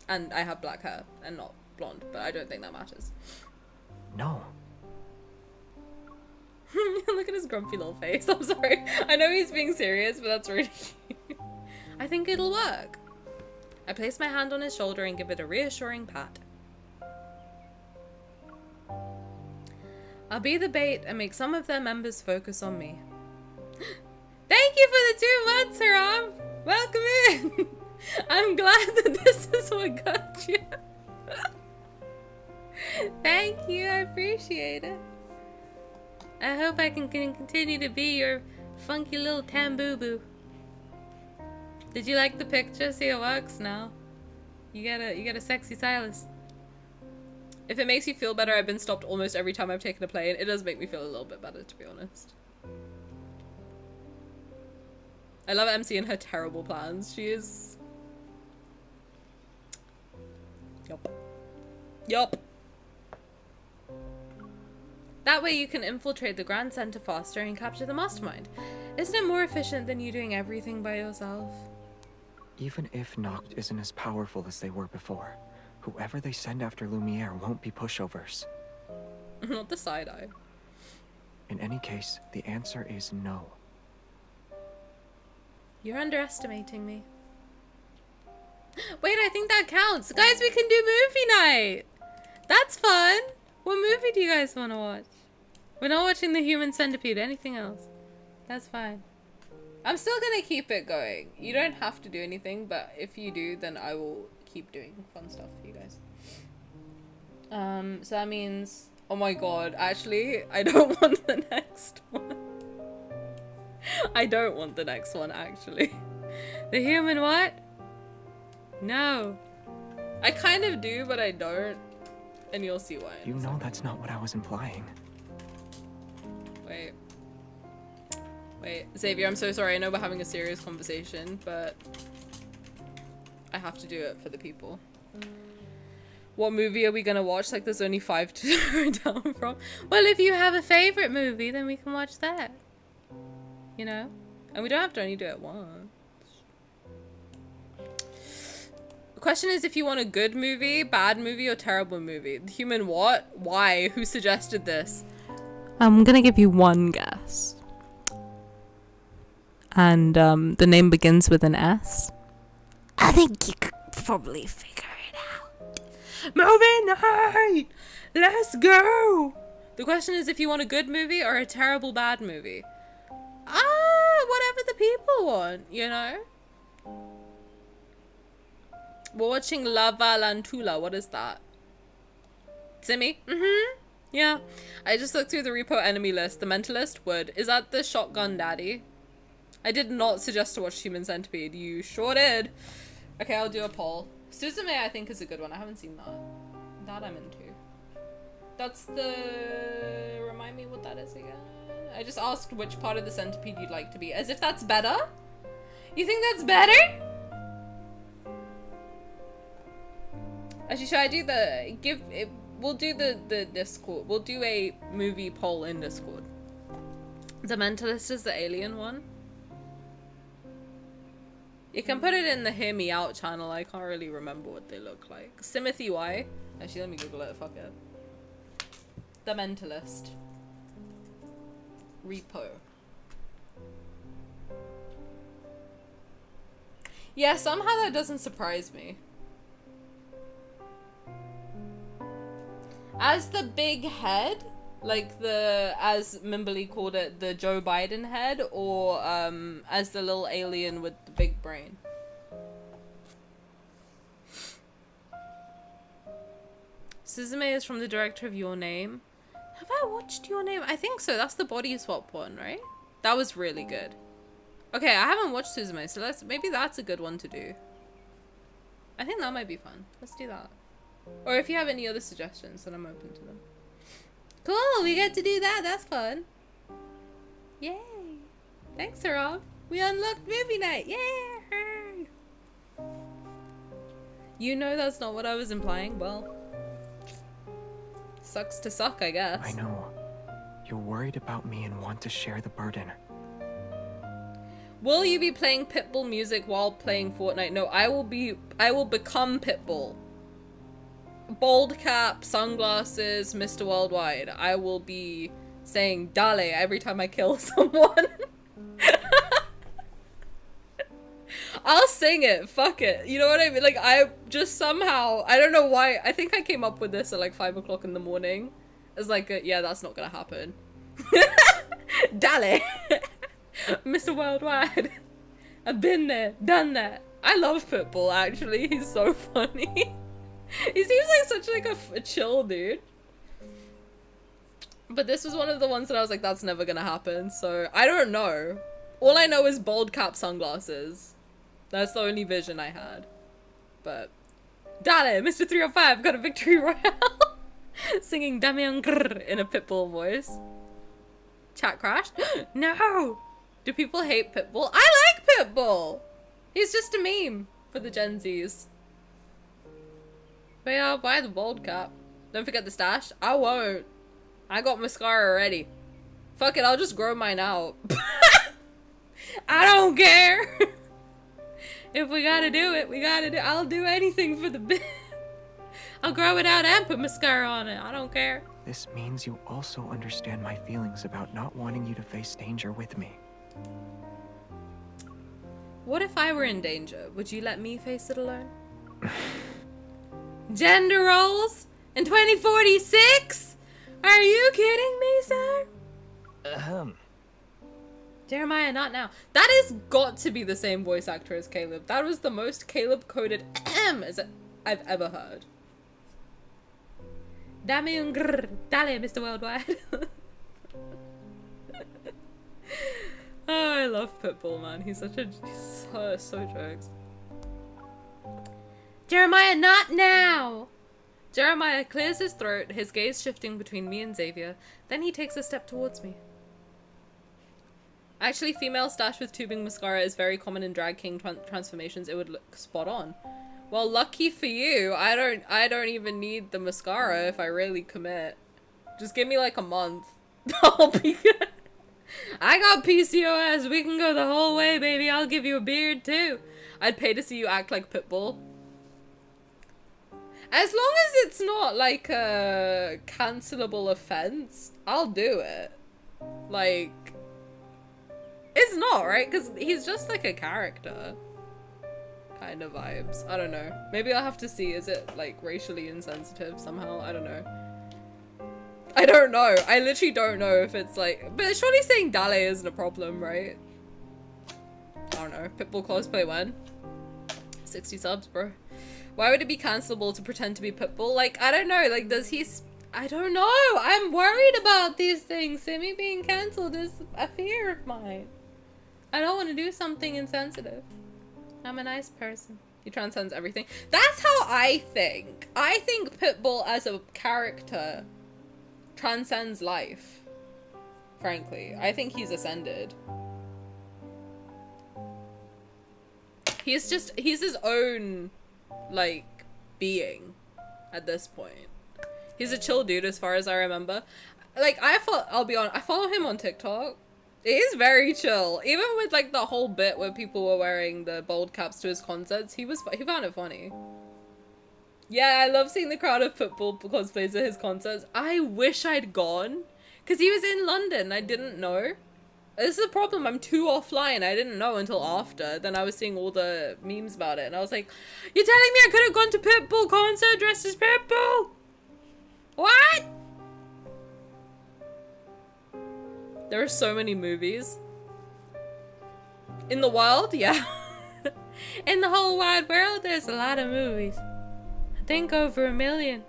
And I have black hair and not blonde, but I don't think that matters. No. Look at his grumpy little face. I'm sorry. I know he's being serious, but that's really cute. I think it'll work. I place my hand on his shoulder and give it a reassuring pat. I'll be the bait and make some of their members focus on me. Thank you for the 2 months, Haram! Welcome in! I'm glad that this is what got you. Thank you, I appreciate it. I hope I can continue to be your funky little tamboo-boo. Did you like the picture? See, it works now. You get a sexy Sylus. If it makes you feel better, I've been stopped almost every time I've taken a plane. It does make me feel a little bit better, to be honest. I love MC and her terrible plans. She is... Yup. That way you can infiltrate the Grand Center faster and capture the mastermind. Isn't it more efficient than you doing everything by yourself? Even if Noct isn't as powerful as they were before, whoever they send after Lumiere won't be pushovers. Not the side-eye. In any case, the answer is no. You're underestimating me. Wait, I think that counts. Guys, we can do movie night. That's fun. What movie do you guys want to watch? We're not watching The Human Centipede. Anything else? That's fine. I'm still gonna keep it going. You don't have to do anything, but if you do, then I will keep doing fun stuff for you guys. So that means... Oh my god, actually, I don't want the next one. I don't want the next one, actually. The Human what? No. I kind of do, but I don't. And you'll see why. You know that's not what I was implying. Wait. Wait, Xavier, I'm so sorry. I know we're having a serious conversation, but I have to do it for the people. What movie are we gonna watch? Like, there's only 5 to narrow down from. Well, if you have a favorite movie, then we can watch that. You know? And we don't have to only do it once. The question is if you want a good movie, bad movie, or terrible movie. The Human what? Why? Who suggested this? I'm gonna give you one guess. And the name begins with an S. I think you could probably figure it out. Movie night! Let's go! The question is if you want a good movie or a terrible bad movie. Whatever the people want, you know? We're watching La Valantula. What is that? Simi? Mm-hmm. Yeah. I just looked through the repo enemy list. The Mentalist would. Is that the Shotgun Daddy? I did not suggest to watch Human Centipede. You sure did. Okay, I'll do a poll. Suzume, I think, is a good one. I haven't seen that. That I'm into. That's the... Remind me what that is again? I just asked which part of the centipede you'd like to be. As if that's better? You think that's better? Actually, should I do the... We'll do the Discord. We'll do a movie poll in Discord. The Mentalist is the alien one. You can put it in the Hear Me Out channel. I can't really remember what they look like. Simothy Y. Actually, let me Google it. Fuck it. The Mentalist. Repo. Yeah, somehow that doesn't surprise me. As the big head, like the, as Mimberly called it, the Joe Biden head, or as the little alien with the big brain. Suzume is from the director of Your Name. Have I watched Your Name? I think so. That's the body swap one, right? That was really good. Okay, I haven't watched Suzume, so maybe that's a good one to do. I think that might be fun. Let's do that. Or if you have any other suggestions, then I'm open to them. Cool, we get to do that. That's fun. Yay. Thanks, Rob. We unlocked movie night. Yay. You know that's not what I was implying. Well, sucks to suck, I guess. I know. You're worried about me and want to share the burden. Will you be playing Pitbull music while playing Fortnite? No, I will become Pitbull. Bald cap, sunglasses, Mr. Worldwide. I will be saying Dale every time I kill someone. I'll sing it. Fuck it. You know what I mean? Like, I just somehow, I don't know why. I think I came up with this at like 5 o'clock in the morning. It's like, yeah, that's not gonna happen. Dale. Mr. Worldwide. I've been there, done that. I love Pitbull, actually. He's so funny. He seems like such like a chill dude. But this was one of the ones that I was like, that's never gonna happen. So, I don't know. All I know is bald cap sunglasses. That's the only vision I had. But, Dale, Mr. 305 got a victory royale. Singing Damian Grrr in a Pitbull voice. Chat crashed? No! Do people hate Pitbull? I like Pitbull! He's just a meme for the Gen Zs. But yeah, I'll buy the bald cap. Don't forget the stash. I won't. I got mascara already. Fuck it, I'll just grow mine out. I don't care. If we gotta do it, we gotta do it. I'll do anything for the bit. I'll grow it out and put mascara on it. I don't care. This means you also understand my feelings about not wanting you to face danger with me. What if I were in danger? Would you let me face it alone? Gender roles in 2046? Are you kidding me, sir? Jeremiah, not now. That has got to be the same voice actor as Caleb. That was the most Caleb-coded as I've ever heard. Dame un grrr. Dale, Mr. Worldwide. Oh, I love Pitbull, man. He's so jokes. Jeremiah, not now! Jeremiah clears his throat, his gaze shifting between me and Xavier. Then he takes a step towards me. Actually, female stash with tubing mascara is very common in drag king transformations. It would look spot on. Well, lucky for you, I don't even need the mascara if I really commit. Just give me like a month. I'll be good. I got PCOS. We can go the whole way, baby. I'll give you a beard too. I'd pay to see you act like Pitbull. As long as it's not like a cancelable offense, I'll do it. Like, it's not, right? Because he's just like a character. Kind of vibes. I don't know. Maybe I'll have to see. Is it like racially insensitive somehow? I don't know. I don't know. I literally don't know if it's like... But surely saying Dale isn't a problem, right? I don't know. Pitbull cosplay when? 60 subs, bro. Why would it be cancelable to pretend to be Pitbull? Like, I don't know. Like, does he... I don't know. I'm worried about these things. Simi being cancelled is a fear of mine. I don't want to do something insensitive. I'm a nice person. He transcends everything. That's how I think. I think Pitbull as a character transcends life. Frankly. I think he's ascended. He's his own, like, being at this point. He's a chill dude as far as I remember. Like, I'll be honest, I follow him on TikTok. It is very chill. Even with, like, the whole bit where people were wearing the bold caps to his concerts, he found it funny. Yeah, I love seeing the crowd of Pitbull cosplays at his concerts. I wish I'd gone. Because he was in London. I didn't know. This is the problem. I'm too offline. I didn't know until after. Then I was seeing all the memes about it. And I was like, you're telling me I could have gone to Pitbull concert dressed as Pitbull? What? There are so many movies. In the world? Yeah. In the whole wide world, there's a lot of movies. I think over 1 million.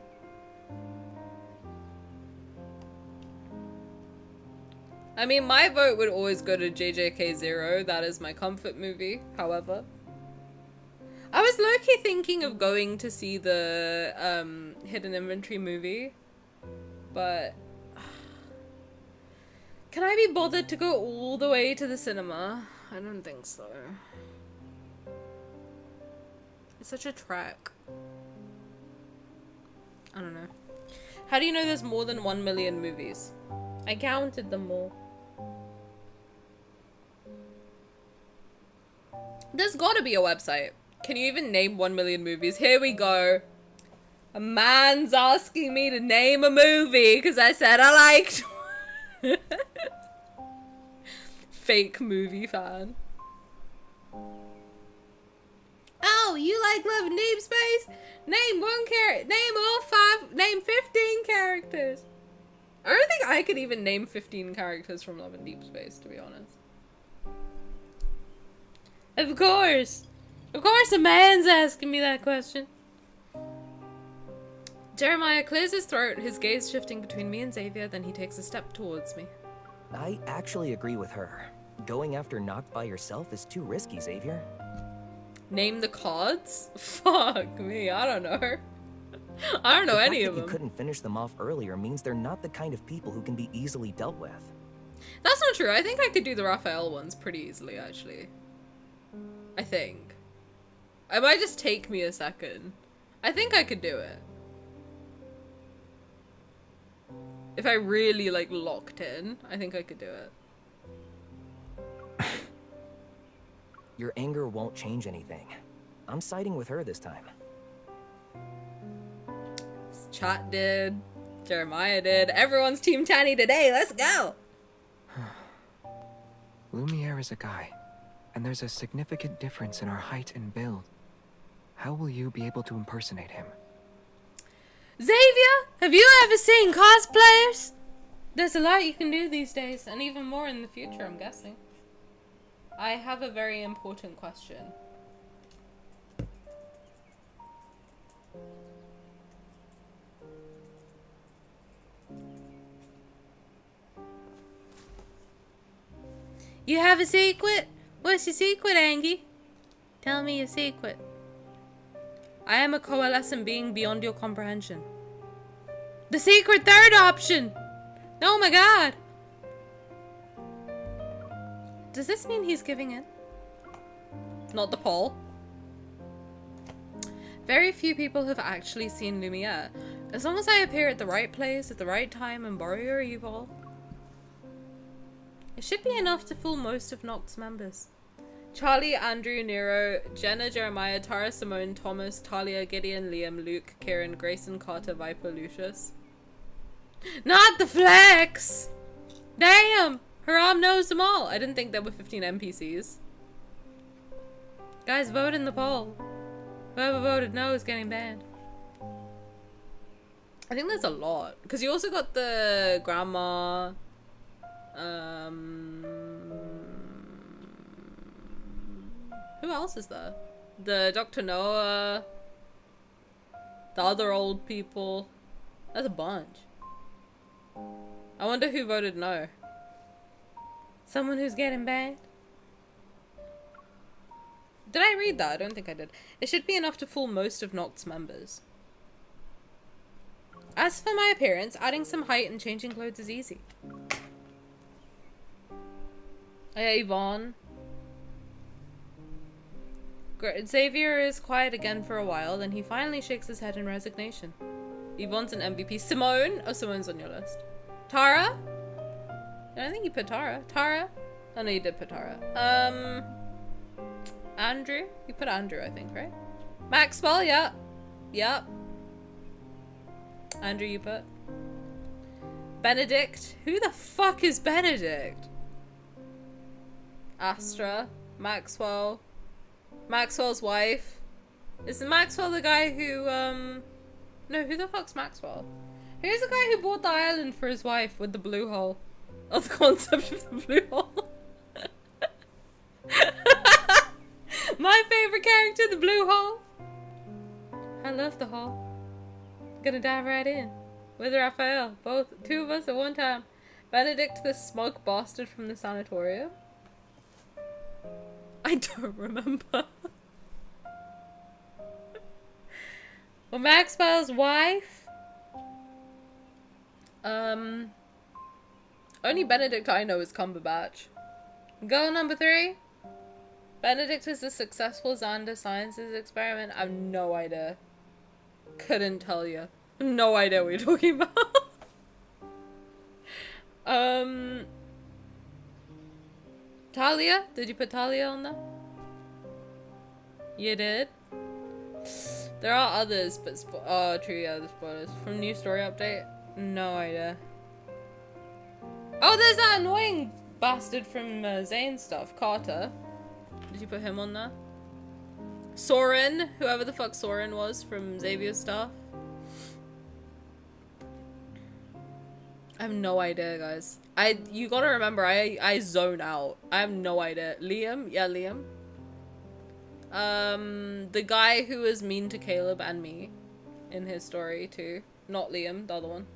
I mean, my vote would always go to JJK0. That is my comfort movie, however. I was low-key thinking of going to see the Hidden Inventory movie. But... can I be bothered to go all the way to the cinema? I don't think so. It's such a trek. I don't know. How do you know there's more than 1 million movies? I counted them all. There's gotta be a website. Can you even name 1 million movies? Here we go. A man's asking me to name a movie because I said I liked. Fake movie fan. Oh, you like Love and Deepspace? Name one character. Name all 5. Name 15 characters. I don't think I could even name 15 characters from Love and Deepspace, to be honest. Of course. Of course a man's asking me that question. Jeremiah clears his throat, his gaze shifting between me and Xavier, then he takes a step towards me. I actually agree with her. Going after Noct by yourself is too risky, Xavier. Name the cards? Fuck me, I don't know. I don't know any of them. You couldn't finish them off earlier means they're not the kind of people who can be easily dealt with. That's not true. I think I could do the Raphael ones pretty easily, actually. I think. It might just take me a second. I think I could do it. If I really, like, locked in, I think I could do it. Your anger won't change anything. I'm siding with her this time. Chat did. Jeremiah did. Everyone's Team Tani today. Let's go. Lumiere is a guy, and there's a significant difference in our height and build. How will you be able to impersonate him? Xavier, have you ever seen cosplayers? There's a lot you can do these days, and even more in the future, I'm guessing. I have a very important question. You have a secret? What's your secret, Angie? Tell me your secret. I am a coalescent being beyond your comprehension. The secret third option! Oh my god! Does this mean he's giving in? Not the poll. Very few people have actually seen Lumiere. As long as I appear at the right place at the right time and borrow your evil, it should be enough to fool most of Noct's members. Charlie, Andrew, Nero, Jenna, Jeremiah, Tara, Simone, Thomas, Talia, Gideon, Liam, Luke, Kieran, Grayson, Carter, Viper, Lucius. Not the flex! Damn! Haram knows them all. I didn't think there were 15 NPCs. Guys, vote in the poll. Whoever voted no is getting banned. I think there's a lot. Because you also got the grandma. Who else is there? The Dr. Noah. The other old people. That's a bunch. I wonder who voted no. Someone who's getting banned? Did I read that? I don't think I did. It should be enough to fool most of Noct's members. As for my appearance, adding some height and changing clothes is easy. Hey, Yvonne. Xavier is quiet again for a while, then he finally shakes his head in resignation. Yvonne's an MVP. Simone? Oh, Simone's on your list. Tara? I don't think you put Tara. Tara? Oh, no, you did put Tara. Andrew? You put Andrew, I think, right? Maxwell, yeah. Yep. Andrew, you put. Benedict? Who the fuck is Benedict? Astra. Maxwell. Maxwell's wife. Is Maxwell the guy who, No, who the fuck's Maxwell? Who's the guy who bought the island for his wife with the blue hole? Oh, the concept of the blue hole. My favorite character, the blue hole. I love the hole. Gonna dive right in. With Raphael. Two of us at one time. Benedict, the smug bastard from the sanatorium. I don't remember. Well, Maxwell's wife. Only Benedict I know is Cumberbatch. Goal number 3. Benedict is a successful Xander Sciences experiment. I have no idea. Couldn't tell you. No idea what you're talking about. Talia? Did you put Talia on there? You did? There are others, but oh, true, yeah, the spoilers. From New Story Update? No idea. Oh, there's that annoying bastard from Zayne stuff, Carter. Did you put him on there? Soren, whoever the fuck Soren was from Xavier's stuff. I have no idea, guys. You gotta remember, I zone out. I have no idea. Liam? Yeah, Liam. The guy who was mean to Caleb and me in his story too. Not Liam, the other one.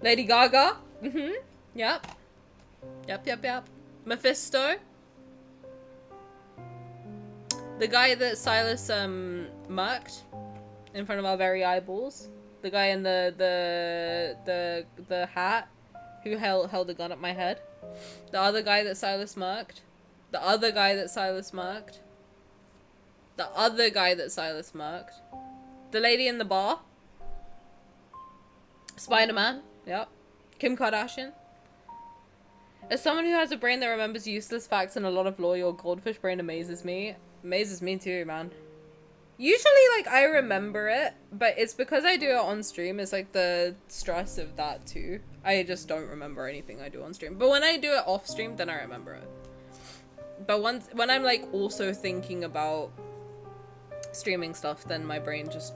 Lady Gaga? Mm-hmm. Yep. Yep. Mephisto? The guy that Sylus murked in front of our very eyeballs. The guy in the hat who held a gun at my head. The other guy that Sylus murked. The other guy that Sylus murked. The other guy that Sylus murked. The lady in the bar. Spider-Man. Yep. Kim Kardashian. As someone who has a brain that remembers useless facts and a lot of lore, your goldfish brain amazes me. Amazes me too, man. Usually, like, I remember it, but it's because I do it on stream. It's like the stress of that too. I just don't remember anything I do on stream. But when I do it off stream, then I remember it. But when I'm like also thinking about streaming stuff, then my brain just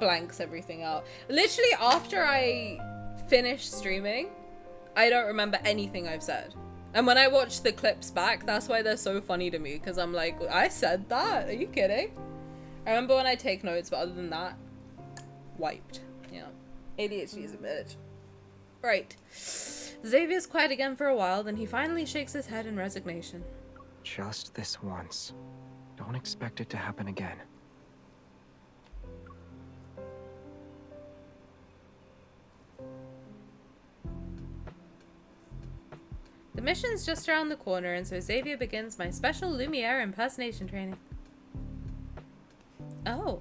blanks everything out. Literally after I finish streaming, I don't remember anything I've said. And when I watch the clips back, that's why they're so funny to me, because I'm like, I said that? Are you kidding? I remember when I take notes, but other than that, wiped. Yeah. ADHD is a bitch. Right. Xavier's quiet again for a while, then he finally shakes his head in resignation. Just this once. Don't expect it to happen again. The mission's just around the corner, and so Xavier begins my special Lumiere impersonation training. Oh.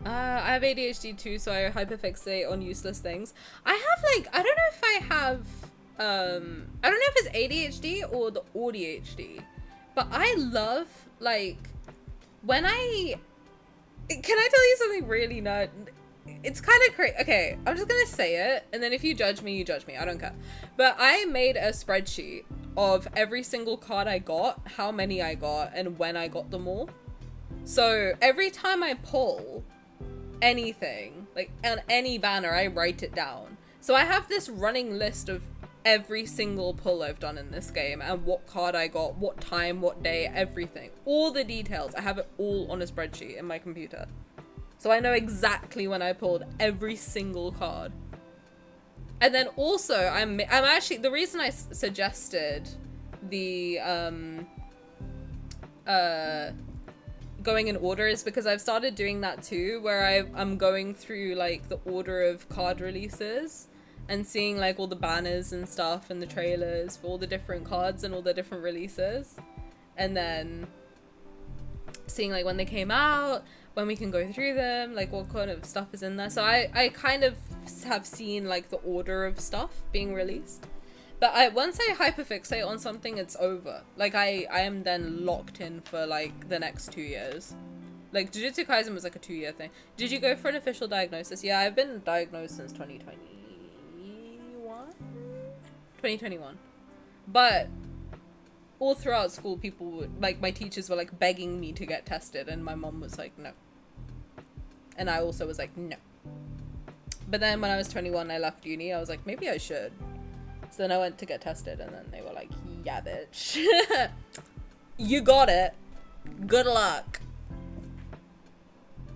I have ADHD too, so I hyperfixate on useless things. I have like, I don't know if I have, I don't know if it's ADHD or the ADHD, but I love, like, when can I tell you something really nerd? It's kind of crazy. Okay, I'm just gonna say it, and then if you judge me, you judge me. I don't care. But I made a spreadsheet of every single card I got, how many I got, and when I got them all. So every time I pull anything, like on any banner, I write it down. So I have this running list of every single pull I've done in this game, and what card I got, what time, what day, everything. All the details. I have it all on a spreadsheet in my computer. So I know exactly when I pulled every single card. And then also, I'm actually, the reason I suggested the going in order is because I've started doing that too, where I'm going through like the order of card releases and seeing like all the banners and stuff and the trailers for all the different cards and all the different releases, and then seeing like when they came out, when we can go through them, like what kind of stuff is in there. So I kind of have seen like the order of stuff being released. But once I hyperfixate on something, it's over. Like I am then locked in for like the next 2 years. Like Jujutsu Kaisen was like a 2-year thing. Did you go for an official diagnosis? Yeah, I've been diagnosed since 2021. But all throughout school, people would, like, my teachers were like begging me to get tested, and my mom was like, no. And I also was like, no. But then when I was 21, I left uni. I was like, maybe I should. So then I went to get tested, and then they were like, yeah, bitch. You got it. Good luck.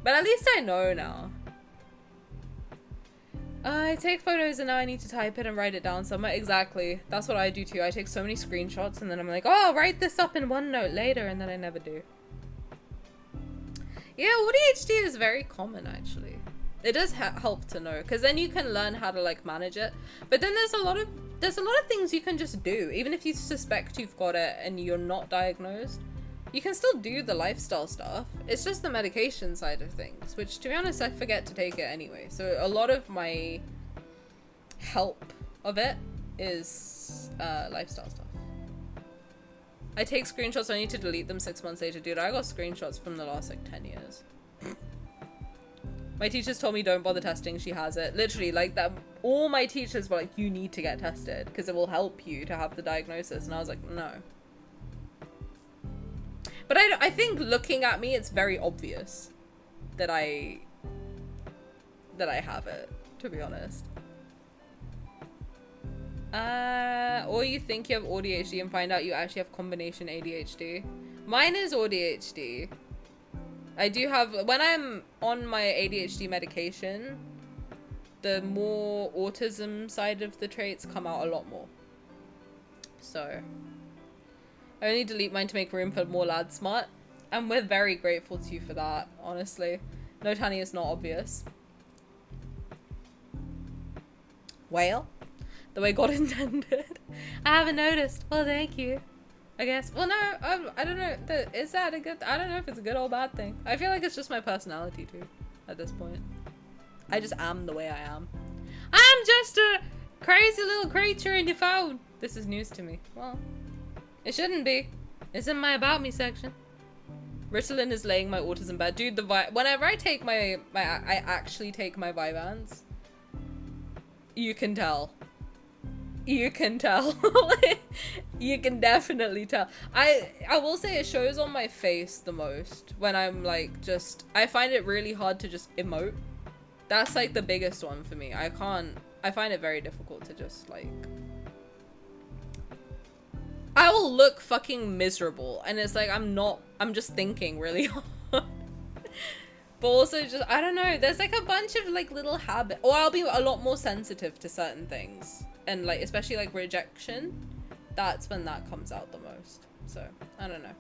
But at least I know now. I take photos and now I need to type it and write it down somewhere. Exactly. That's what I do too. I take so many screenshots and then I'm like, oh, I'll write this up in OneNote later, and then I never do. Yeah, ADHD is very common actually. It does help to know, because then you can learn how to like manage it. But then there's a lot of things you can just do. Even if you suspect you've got it and you're not diagnosed, you can still do the lifestyle stuff. It's just the medication side of things, which to be honest, I forget to take it anyway. So a lot of my help of it is lifestyle stuff. I take screenshots, I need to delete them 6 months later. Dude, I got screenshots from the last like 10 years. My teachers told me don't bother testing, she has it. Literally, like that, all my teachers were like, you need to get tested because it will help you to have the diagnosis. And I was like, no. But I think looking at me, it's very obvious that I have it, to be honest. Or you think you have ADHD and find out you actually have combination ADHD. Mine is ADHD. I do have, when I'm on my ADHD medication, the more autism side of the traits come out a lot more. So I only delete mine to make room for more lad smart, and we're very grateful to you for that, honestly. No, Tani, is not obvious. Well, the way God intended. I haven't noticed. Well, thank you. I guess. Well, no, I don't know. Is that a good... I don't know if it's a good or bad thing. I feel like it's just my personality, too, at this point. I just am the way I am. I'm just a crazy little creature in your phone. This is news to me. Well, it shouldn't be. It's in my About Me section. Ritalin is laying my autism bed. Dude, whenever I take I actually take my Vyvanse, you can tell. You can tell. You can definitely tell. I will say it shows on my face the most when I'm like I find it really hard to just emote. That's like the biggest one for me. I find it very difficult to just like, I will look fucking miserable and it's like I'm just thinking really hard. But also just, I don't know, there's like a bunch of like little habits, or I'll be a lot more sensitive to certain things. And like, especially like rejection, that's when that comes out the most. So, I don't know.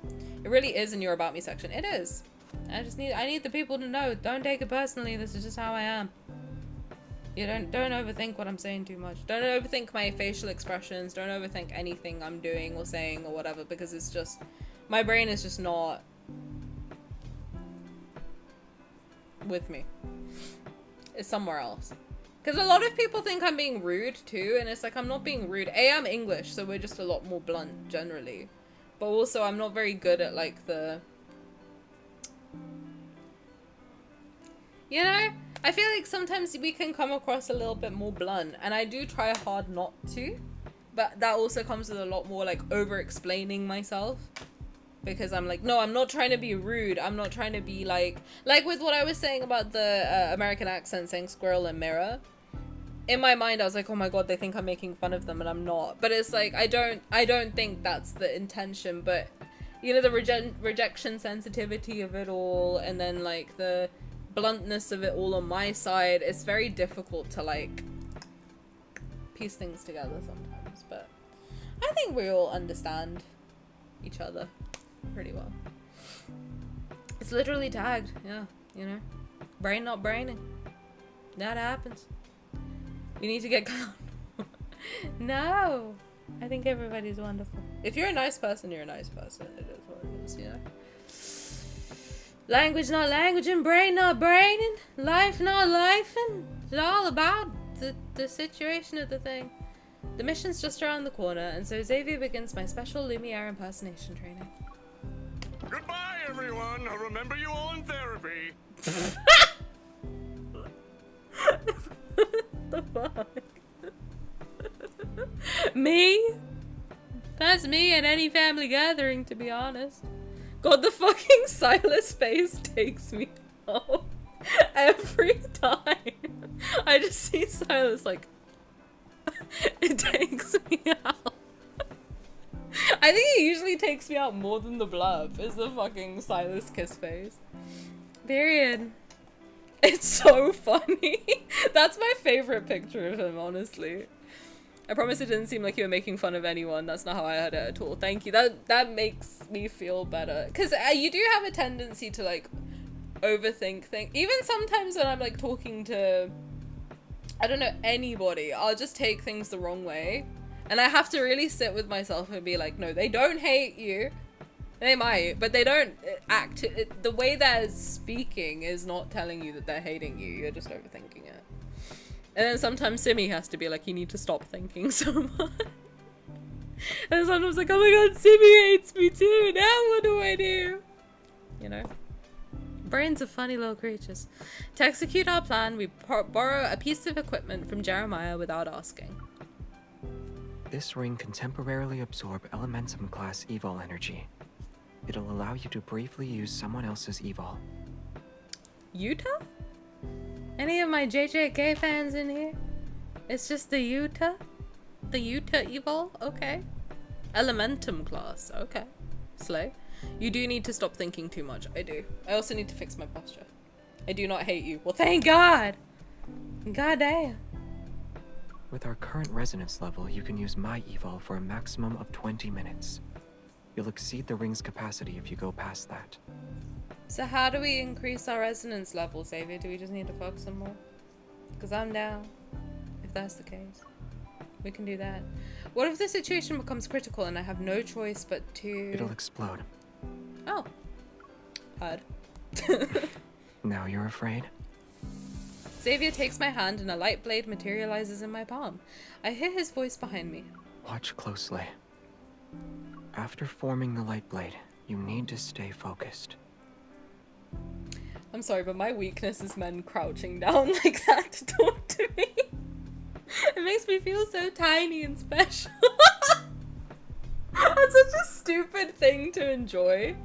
It really is in your About Me section. It is. I need the people to know. Don't take it personally. This is just how I am. You don't overthink what I'm saying too much. Don't overthink my facial expressions. Don't overthink anything I'm doing or saying or whatever, because it's just, my brain is just not with me. It's somewhere else. Because a lot of people think I'm being rude too, and it's like, I'm not being rude. I'm English, so we're just a lot more blunt generally. But also, I'm not very good at like the... You know? I feel like sometimes we can come across a little bit more blunt, and I do try hard not to. But that also comes with a lot more like over-explaining myself. Because I'm like, no, I'm not trying to be rude. I'm not trying to be like with what I was saying about the American accent saying squirrel and mirror. In my mind, I was like, oh my god, they think I'm making fun of them, and I'm not. But it's like, I don't think that's the intention. But you know, the rejection sensitivity of it all, and then like the bluntness of it all on my side, it's very difficult to like piece things together sometimes. But I think we all understand each other pretty well. It's literally tagged, yeah, you know, brain not braining. That happens. We need to get calm. No, I think everybody's wonderful. If you're a nice person, you're a nice person. It is what it is, you know. Language not languaging, brain not braining, life not lifing. It's all about the situation of the thing. The mission's just around the corner, and so Xavier begins my special Lumiere impersonation training. Goodbye, everyone. I'll remember you all in therapy. The fuck? Me? That's me at any family gathering, to be honest. God, the fucking Sylus face takes me out every time. I just see Sylus like, it takes me out. I think it usually takes me out more than the blurb, is the fucking Sylus kiss face. Period. It's so funny. That's my favorite picture of him, honestly. I promise it didn't seem like you were making fun of anyone. That's not how I heard it at all. Thank you. That makes me feel better. Because you do have a tendency to, like, overthink things. Even sometimes when I'm, like, talking to, I don't know, anybody, I'll just take things the wrong way. And I have to really sit with myself and be like, no, they don't hate you. They might, but they don't act. The way they're speaking is not telling you that they're hating you. You're just overthinking it. And then sometimes Simi has to be like, you need to stop thinking so much. And sometimes like, oh my god, Simi hates me too. Now what do I do? You know? Brains are funny little creatures. To execute our plan, we borrow a piece of equipment from Jeremiah without asking. This ring can temporarily absorb Elementum class evil energy. It'll allow you to briefly use someone else's evil. Utah? Any of my JJK fans in here? It's just the Utah? The Utah evil? Okay. Elementum class. Okay. Slay. You do need to stop thinking too much. I do. I also need to fix my posture. I do not hate you. Well, thank God! God damn. With our current resonance level, you can use my evil for a maximum of 20 minutes. You'll exceed the ring's capacity if you go past that. So how do we increase our resonance level, Xavier? Do we just need to focus some more? Because I'm down, if that's the case. We can do that. What if the situation becomes critical and I have no choice but to... It'll explode. Oh. Heard. Now you're afraid? Xavier takes my hand and a light blade materializes in my palm. I hear his voice behind me. Watch closely. After forming the light blade, you need to stay focused. I'm sorry, but my weakness is men crouching down like that to talk to me. It makes me feel so tiny and special. That's such a stupid thing to enjoy.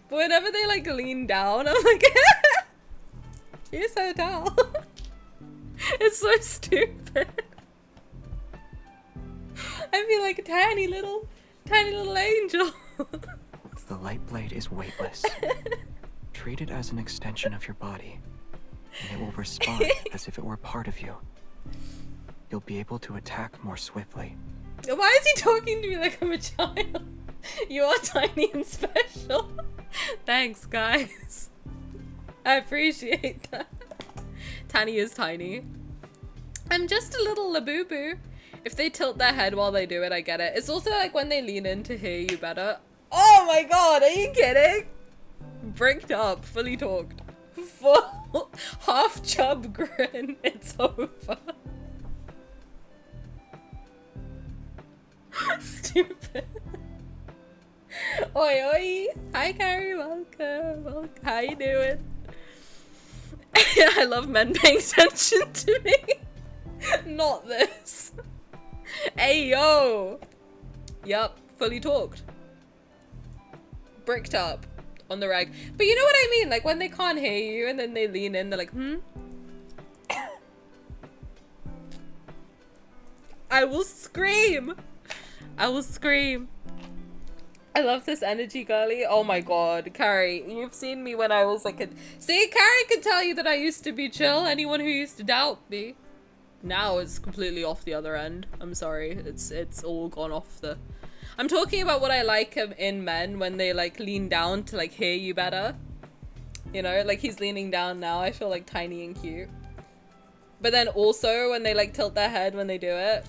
But whenever they like lean down, I'm like, you're so tall. It's so stupid. I feel like a tiny little angel. The light blade is weightless. Treat it as an extension of your body, and it will respond as if it were part of you. You'll be able to attack more swiftly. Why is he talking to me like I'm a child? You are tiny and special. Thanks, guys. I appreciate that. Tani is tiny. I'm just a little laboo-boo. If they tilt their head while they do it, I get it. It's also like when they lean in to hear you better. Oh my god, are you kidding? Bricked up, fully talked. Full half chub grin. It's over. Stupid. Oi oi. Hi Carrie, welcome. How you doing? I love men paying attention to me. Not this. Hey yo. Yup, fully talked. Bricked up on the rag. But you know what I mean? Like when they can't hear you and then they lean in, they're like, I will scream. I will scream. I love this energy, girly. Oh my god, Carrie, you've seen me when I was like a... See, Carrie can tell you that I used to be chill. Anyone who used to doubt me. Now it's completely off the other end. I'm sorry. It's all gone off the... I'm talking about what I like in men when they like lean down to like hear you better. You know, like he's leaning down now. I feel like tiny and cute. But then also when they like tilt their head when they do it.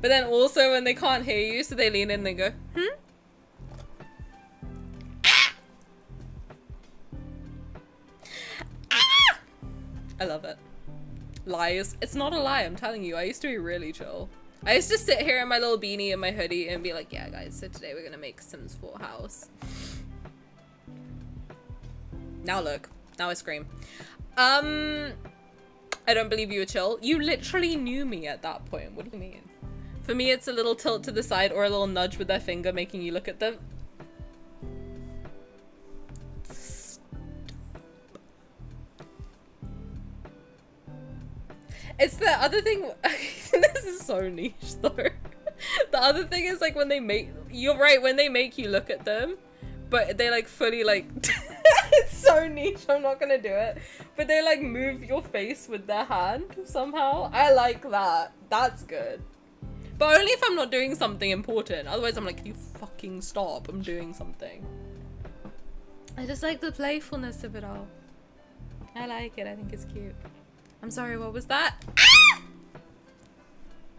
But then also when they can't hear you, so they lean in and they go, I love it. Lies. It's not a lie, I'm telling you. I used to be really chill. I used to sit here in my little beanie and my hoodie and be like, yeah guys, so today we're gonna make Sims 4 house. Now look. Now I scream. I don't believe you were chill. You literally knew me at that point. What do you mean? For me, it's a little tilt to the side or a little nudge with their finger making you look at them. It's the other thing. This is so niche though. The other thing is like when they make, you're right, when they make you look at them, but they like fully like, it's so niche, I'm not gonna do it. But they like move your face with their hand somehow. I like that. That's good. But only if I'm not doing something important. Otherwise I'm like, can you fucking stop? I'm doing something. I just like the playfulness of it all. I like it. I think it's cute. I'm sorry, what was that? Ah!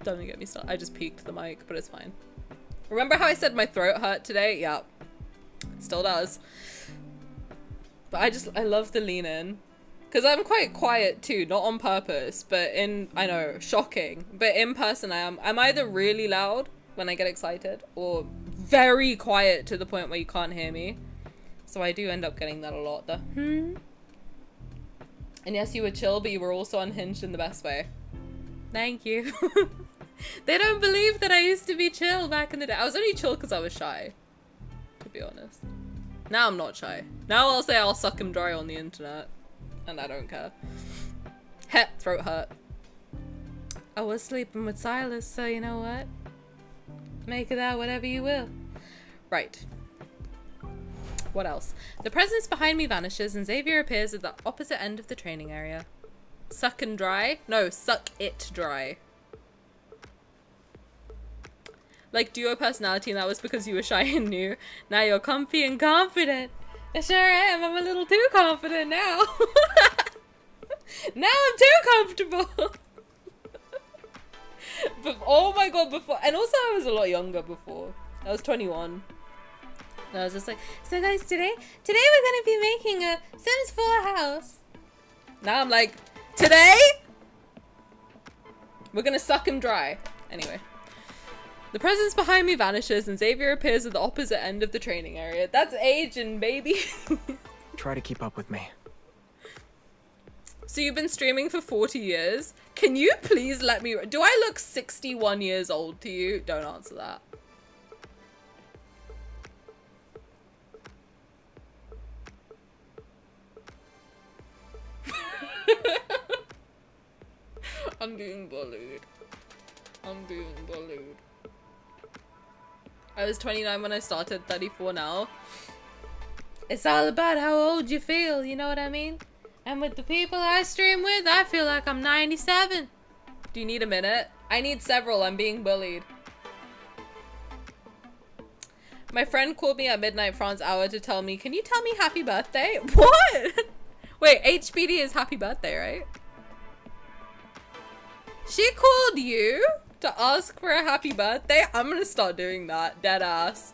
Don't get me started. I just peeked the mic, but it's fine. Remember how I said my throat hurt today? Yeah. Still does. But I love the lean in. Because I'm quite quiet too, not on purpose, but I know, shocking. But in person I'm either really loud when I get excited or very quiet to the point where you can't hear me. So I do end up getting that a lot. And yes, you were chill, but you were also unhinged in the best way. Thank you. They don't believe that I used to be chill back in the day. I was only chill because I was shy, to be honest. Now I'm not shy. Now I'll say I'll suck him dry on the internet. And I don't care. Heh, throat hurt. I was sleeping with Sylus, so you know what? Make of that whatever you will. Right. What else? The presence behind me vanishes and Xavier appears at the opposite end of the training area. Suck and dry? No, suck it dry. Like duo personality, and that was because you were shy and new. Now you're comfy and confident. I sure am. I'm a little too confident now. Now I'm too comfortable. But oh my god, before, and also I was a lot younger before. I was 21. And I was just like, so guys, today we're gonna be making a Sims 4 house. Now I'm like, Today, we're gonna suck him dry. Anyway. The presence behind me vanishes and Xavier appears at the opposite end of the training area. That's aging, baby. Try to keep up with me. So you've been streaming for 40 years? Can you please let me... Do I look 61 years old to you? Don't answer that. I'm being bullied. I'm being bullied. I was 29 when I started, 34 now. It's all about how old you feel, you know what I mean? And with the people I stream with, I feel like I'm 97. Do you need a minute? I need several, I'm being bullied. My friend called me at midnight France hour to tell me, can you tell me happy birthday? What? Wait, HBD is happy birthday, right? She called you to ask for a happy birthday? I'm gonna start doing that, dead ass.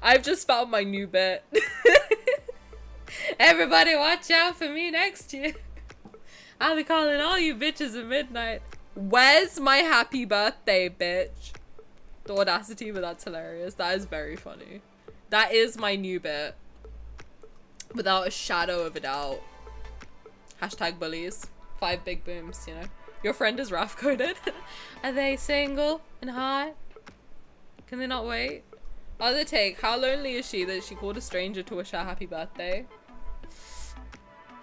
I've just found my new bit. Everybody watch out for me next year. I'll be calling all you bitches at midnight. Where's my happy birthday, bitch? The audacity, but that's hilarious. That is very funny. That is my new bit. Without a shadow of a doubt. Hashtag bullies. 5 big booms, you know. Your friend is RAF coded. Are they single and hot? Can they not wait? Other take. How lonely is she that she called a stranger to wish her happy birthday?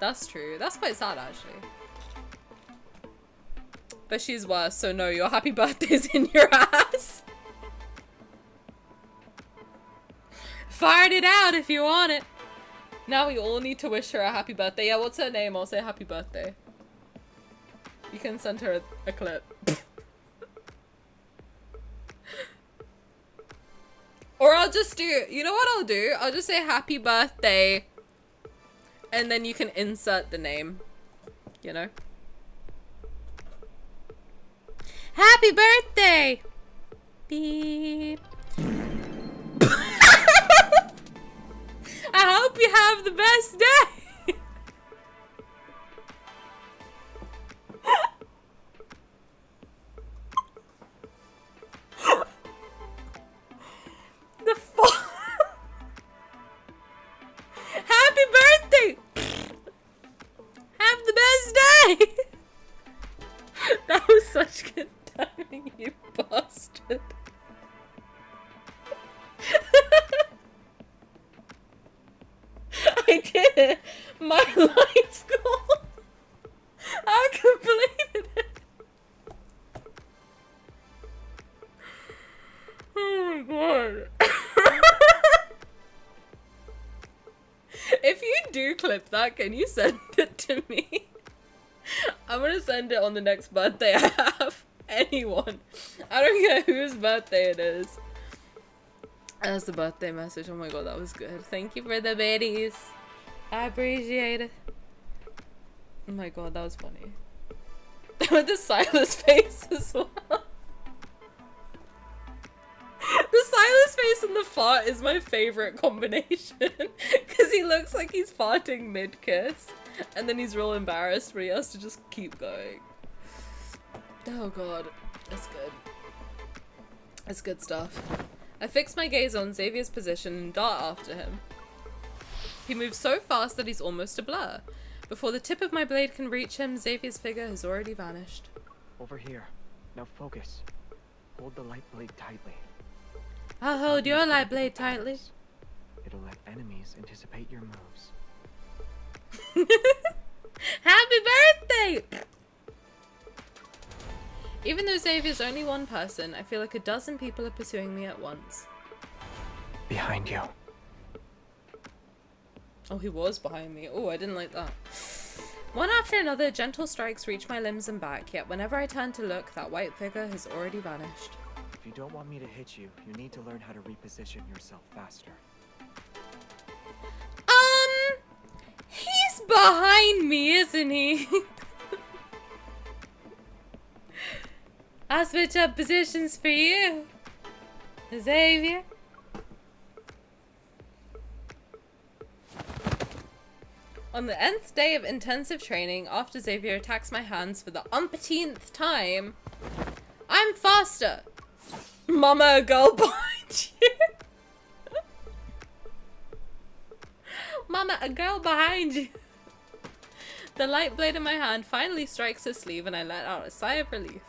That's true. That's quite sad, actually. But she's worse, so no, your happy birthday's in your ass. Fired it out if you want it. Now we all need to wish her a happy birthday. Yeah, what's her name? I'll say happy birthday. You can send her a clip. Or I'll just do, you know what I'll do? I'll just say happy birthday. And then you can insert the name. You know? Happy birthday! Beep. I hope you have the best day! The fuck? Happy birthday! Have the best day! That was such good timing, you bastard. I did it! My life goal! I completed it! Oh my god. If you do clip that, can you send it to me? I'm gonna send it on the next birthday I have. Anyone. I don't care whose birthday it is. That's the birthday message. Oh my god, that was good. Thank you for the biddies. I appreciate it. Oh my god, that was funny. With the Sylus face as well. The Sylus face and the fart is my favorite combination. Because he looks like he's farting mid-kiss. And then he's real embarrassed, but he has to just keep going. Oh god, that's good. That's good stuff. I fix my gaze on Xavier's position and dart after him. He moves so fast that he's almost a blur. Before the tip of my blade can reach him, Xavier's figure has already vanished. Over here. Now focus. Hold the light blade tightly. I'll hold your light blade tightly. It'll let enemies anticipate your moves. Happy birthday! Even though Xavier's only one person, I feel like a dozen people are pursuing me at once. Behind you. Oh, he was behind me. Oh, I didn't like that. One after another, gentle strikes reach my limbs and back, yet whenever I turn to look, that white figure has already vanished. If you don't want me to hit you, you need to learn how to reposition yourself faster. He's behind me, isn't he? I'll switch up positions for you, Xavier. On the nth day of intensive training, after Xavier attacks my hands for the umpteenth time, I'm faster. Mama, a girl behind you. Mama, a girl behind you. The light blade in my hand finally strikes his sleeve and I let out a sigh of relief.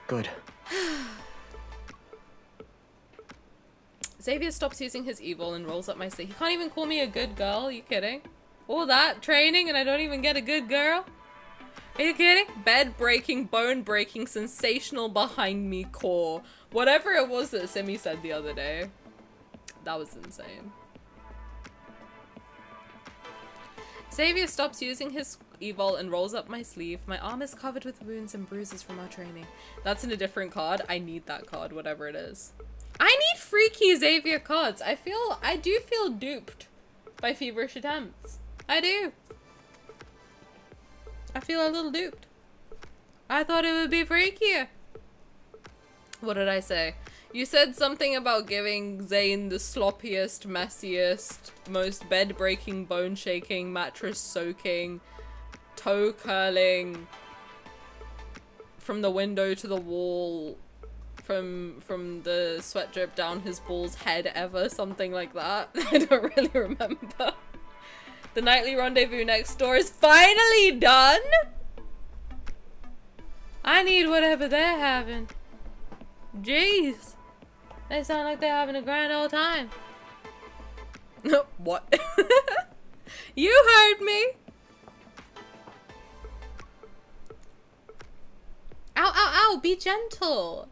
Good. Xavier stops using his evil and rolls up my sleeve. He can't even call me a good girl. Are you kidding? All that training and I don't even get a good girl? Are you kidding? Bed breaking, bone breaking, sensational behind me core. Whatever it was that Simi said the other day. That was insane. Xavier stops using his evil and rolls up my sleeve. My arm is covered with wounds and bruises from our training. That's in a different card. I need that card, whatever it is. I need freaky Xavier cards. I do feel duped by feverish attempts. I do. I feel a little duped. I thought it would be freakier. What did I say? You said something about giving Zayne the sloppiest, messiest, most bed-breaking, bone-shaking, mattress-soaking, toe-curling, from the window to the wall, from the sweat drip down his ball's head ever, something like that. I don't really remember. The nightly rendezvous next door is finally done! I need whatever they're having. Jeez. They sound like they're having a grand old time. What? You heard me! Ow, ow, ow! Be gentle!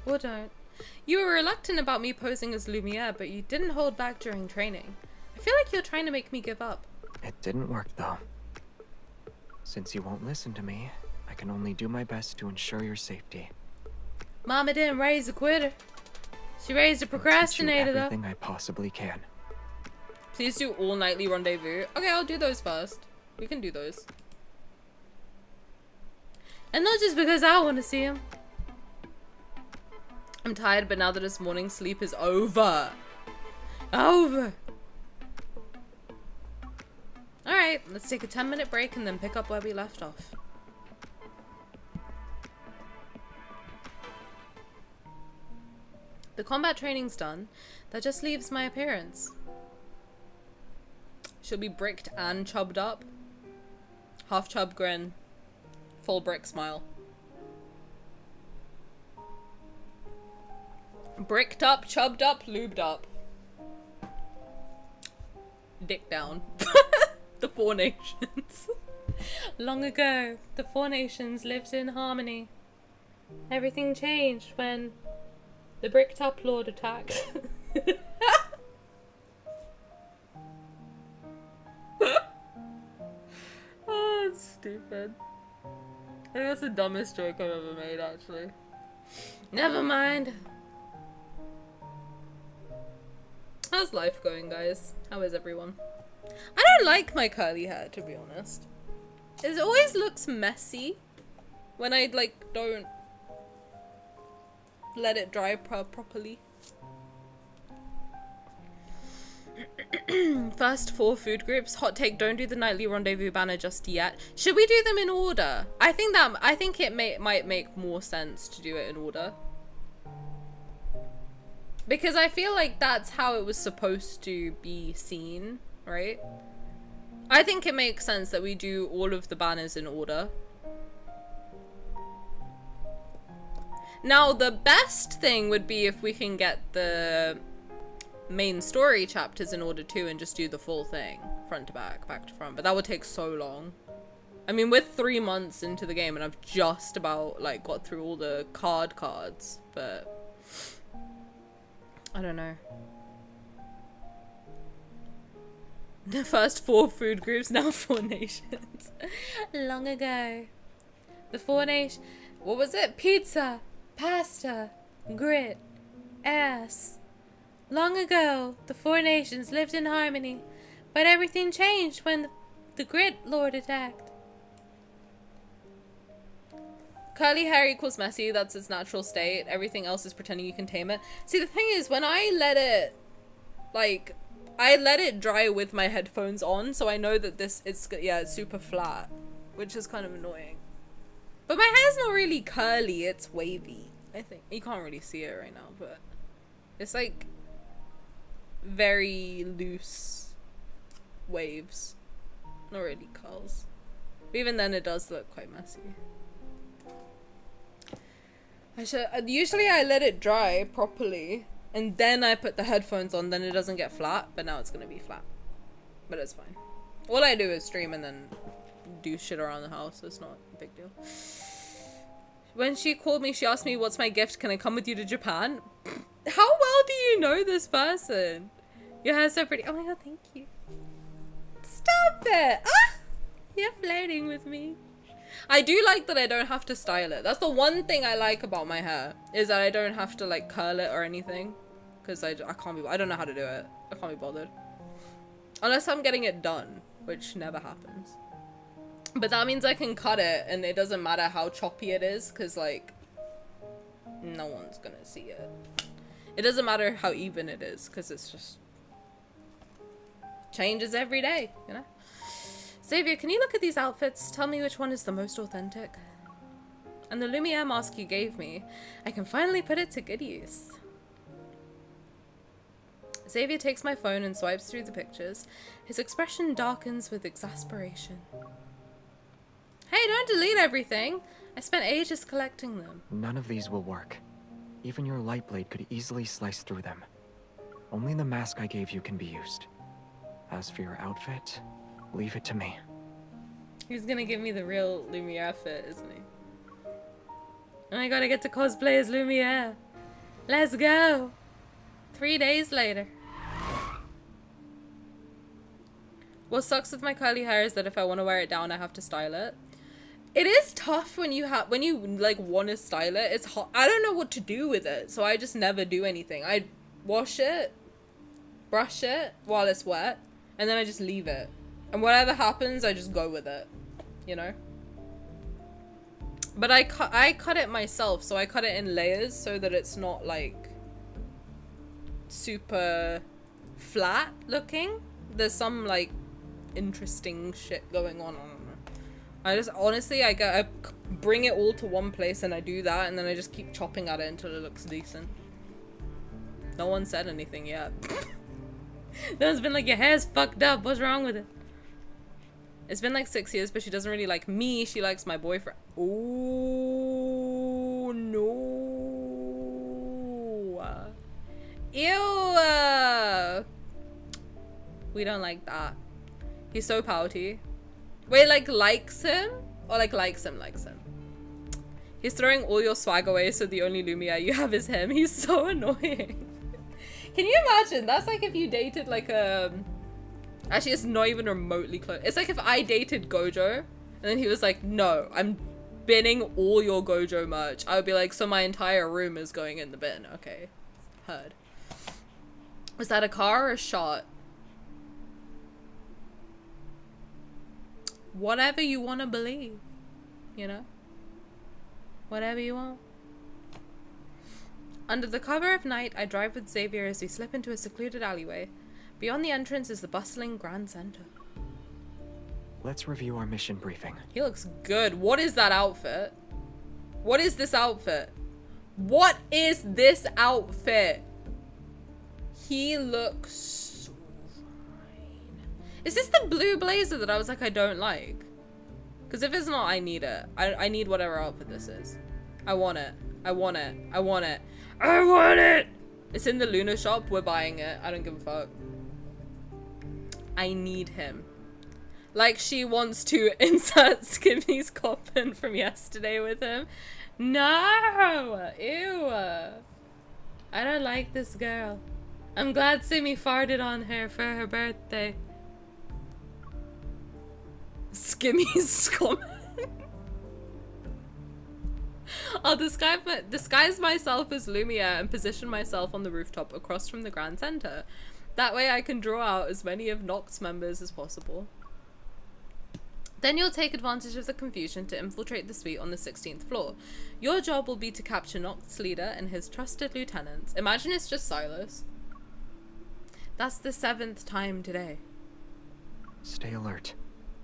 Or don't. You were reluctant about me posing as Lumiere, but you didn't hold back during training. I feel like you're trying to make me give up. It didn't work, though. Since you won't listen to me, I can only do my best to ensure your safety. Mama didn't raise a quitter. She raised a procrastinator, though. Everything I possibly can. Please do all nightly rendezvous. Okay, I'll do those first. We can do those. And not just because I want to see him. I'm tired, but now that his morning sleep is over. Over. Alright, let's take a 10-minute break and then pick up where we left off. The combat training's done. That just leaves my appearance. She'll be bricked and chubbed up. Half chub grin. Full brick smile. Bricked up, chubbed up, lubed up. Dick down. The Four Nations. Long ago, the Four Nations lived in harmony. Everything changed when the bricked up lord attacked. Oh, it's stupid. I think that's the dumbest joke I've ever made, actually. Never mind. How's life going, guys? How is everyone? I don't like my curly hair, to be honest. It always looks messy when I, like, don't let it dry properly. First 4 food groups. Hot take, don't do the nightly rendezvous banner just yet. Should we do them in order? I think it might make more sense to do it in order. Because I feel like that's how it was supposed to be seen, right? I think it makes sense that we do all of the banners in order. Now, the best thing would be if we can get the main story chapters in order too and just do the full thing, front to back, back to front. But that would take so long. I mean, we're 3 months into the game and I've just about, like, got through all the cards, but I don't know. The first 4 food groups, now 4 nations. Long ago. The 4 nations. What was it? Pizza, pasta, grit, ass. Long ago, the 4 nations lived in harmony, but everything changed when the grit lord attacked. Curly hair equals messy, that's its natural state. Everything else is pretending you can tame it. See, the thing is, when I let it, like, I let it dry with my headphones on, so I know that it's super flat, which is kind of annoying. But my hair's not really curly, it's wavy, I think. You can't really see it right now, but it's like very loose waves, not really curls. But even then it does look quite messy. Usually I let it dry properly and then I put the headphones on, then it doesn't get flat, but now it's gonna be flat. But it's fine. All I do is stream and then do shit around the house, so it's not a big deal. When she called me, she asked me, what's my gift? Can I come with you to Japan? How well do you know this person? Your hair's so pretty. Oh my god, thank you. Stop it! Ah! You're flirting with me. I do like that I don't have to style it. That's the one thing I like about my hair, is that I don't have to like curl it or anything. Because I can't be, I don't know how to do it. I can't be bothered. Unless I'm getting it done, which never happens. But that means I can cut it and it doesn't matter how choppy it is, because like, no one's gonna see it. It doesn't matter how even it is, because it's just changes every day, you know? Xavier, can you look at these outfits? Tell me which one is the most authentic. And the Lumiere mask you gave me, I can finally put it to good use. Xavier takes my phone and swipes through the pictures. His expression darkens with exasperation. Hey, don't delete everything. I spent ages collecting them. None of these will work. Even your light blade could easily slice through them. Only the mask I gave you can be used. As for your outfit, leave it to me. He's gonna give me the real Lumiere fit, isn't he? And I gotta get to cosplay as Lumiere. Let's go! 3 days later. What sucks with my curly hair is that if I want to wear it down, I have to style it. It is tough when you like want to style it. It's hot. I don't know what to do with it, so I just never do anything. I wash it, brush it while it's wet, and then I just leave it. And whatever happens, I just go with it, you know? But I cut it myself, so I cut it in layers so that it's not like super flat looking. There's some like interesting shit going on. I don't know. I just honestly I bring it all to one place and I do that, and then I just keep chopping at it until it looks decent. No one said anything yet. No one's been like, your hair's fucked up, what's wrong with it? It's been like 6 years, but she doesn't really like me, she likes my boyfriend. Oh no. Ew. We don't like that. He's so pouty. Wait, like likes him? Or like likes him? He's throwing all your swag away, so the only Lumiere you have is him. He's so annoying. Can you imagine? That's like if you dated like a... Actually, it's not even remotely close. It's like if I dated Gojo, and then he was like, no, I'm binning all your Gojo merch. I would be like, so my entire room is going in the bin. Okay, heard. Was that a car or a shot? Whatever you want to believe, you know? Whatever you want. Under the cover of night, I drive with Xavier as we slip into a secluded alleyway. Beyond the entrance is the bustling Grand Center. Let's review our mission briefing. He looks good. What is that outfit? What is this outfit? What is this outfit? He looks so fine. Is this the blue blazer that I was like, I don't like? Because if it's not, I need it. I need whatever outfit this is. I want it. I want it. I want it. I want it! It's in the Luna shop. We're buying it. I don't give a fuck. I need him. Like she wants to insert Skimmy's coffin from yesterday with him. No! Ew! I don't like this girl. I'm glad Simmy farted on her for her birthday. Skimmy's comment. I'll disguise myself as Lumiere and position myself on the rooftop across from the Grand Center. That way I can draw out as many of Noct's members as possible. Then you'll take advantage of the confusion to infiltrate the suite on the 16th floor. Your job will be to capture Noct's leader and his trusted lieutenants. Imagine it's just Sylus. That's the 7th time today. Stay alert.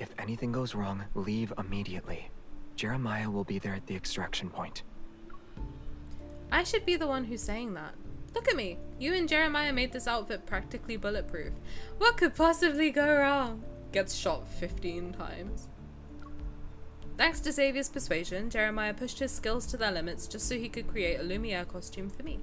If anything goes wrong, leave immediately. Jeremiah will be there at the extraction point. I should be the one who's saying that. Look at me. You and Jeremiah made this outfit practically bulletproof. What could possibly go wrong? Gets shot 15 times. Thanks to Xavier's persuasion, Jeremiah pushed his skills to their limits just so he could create a Lumiere costume for me.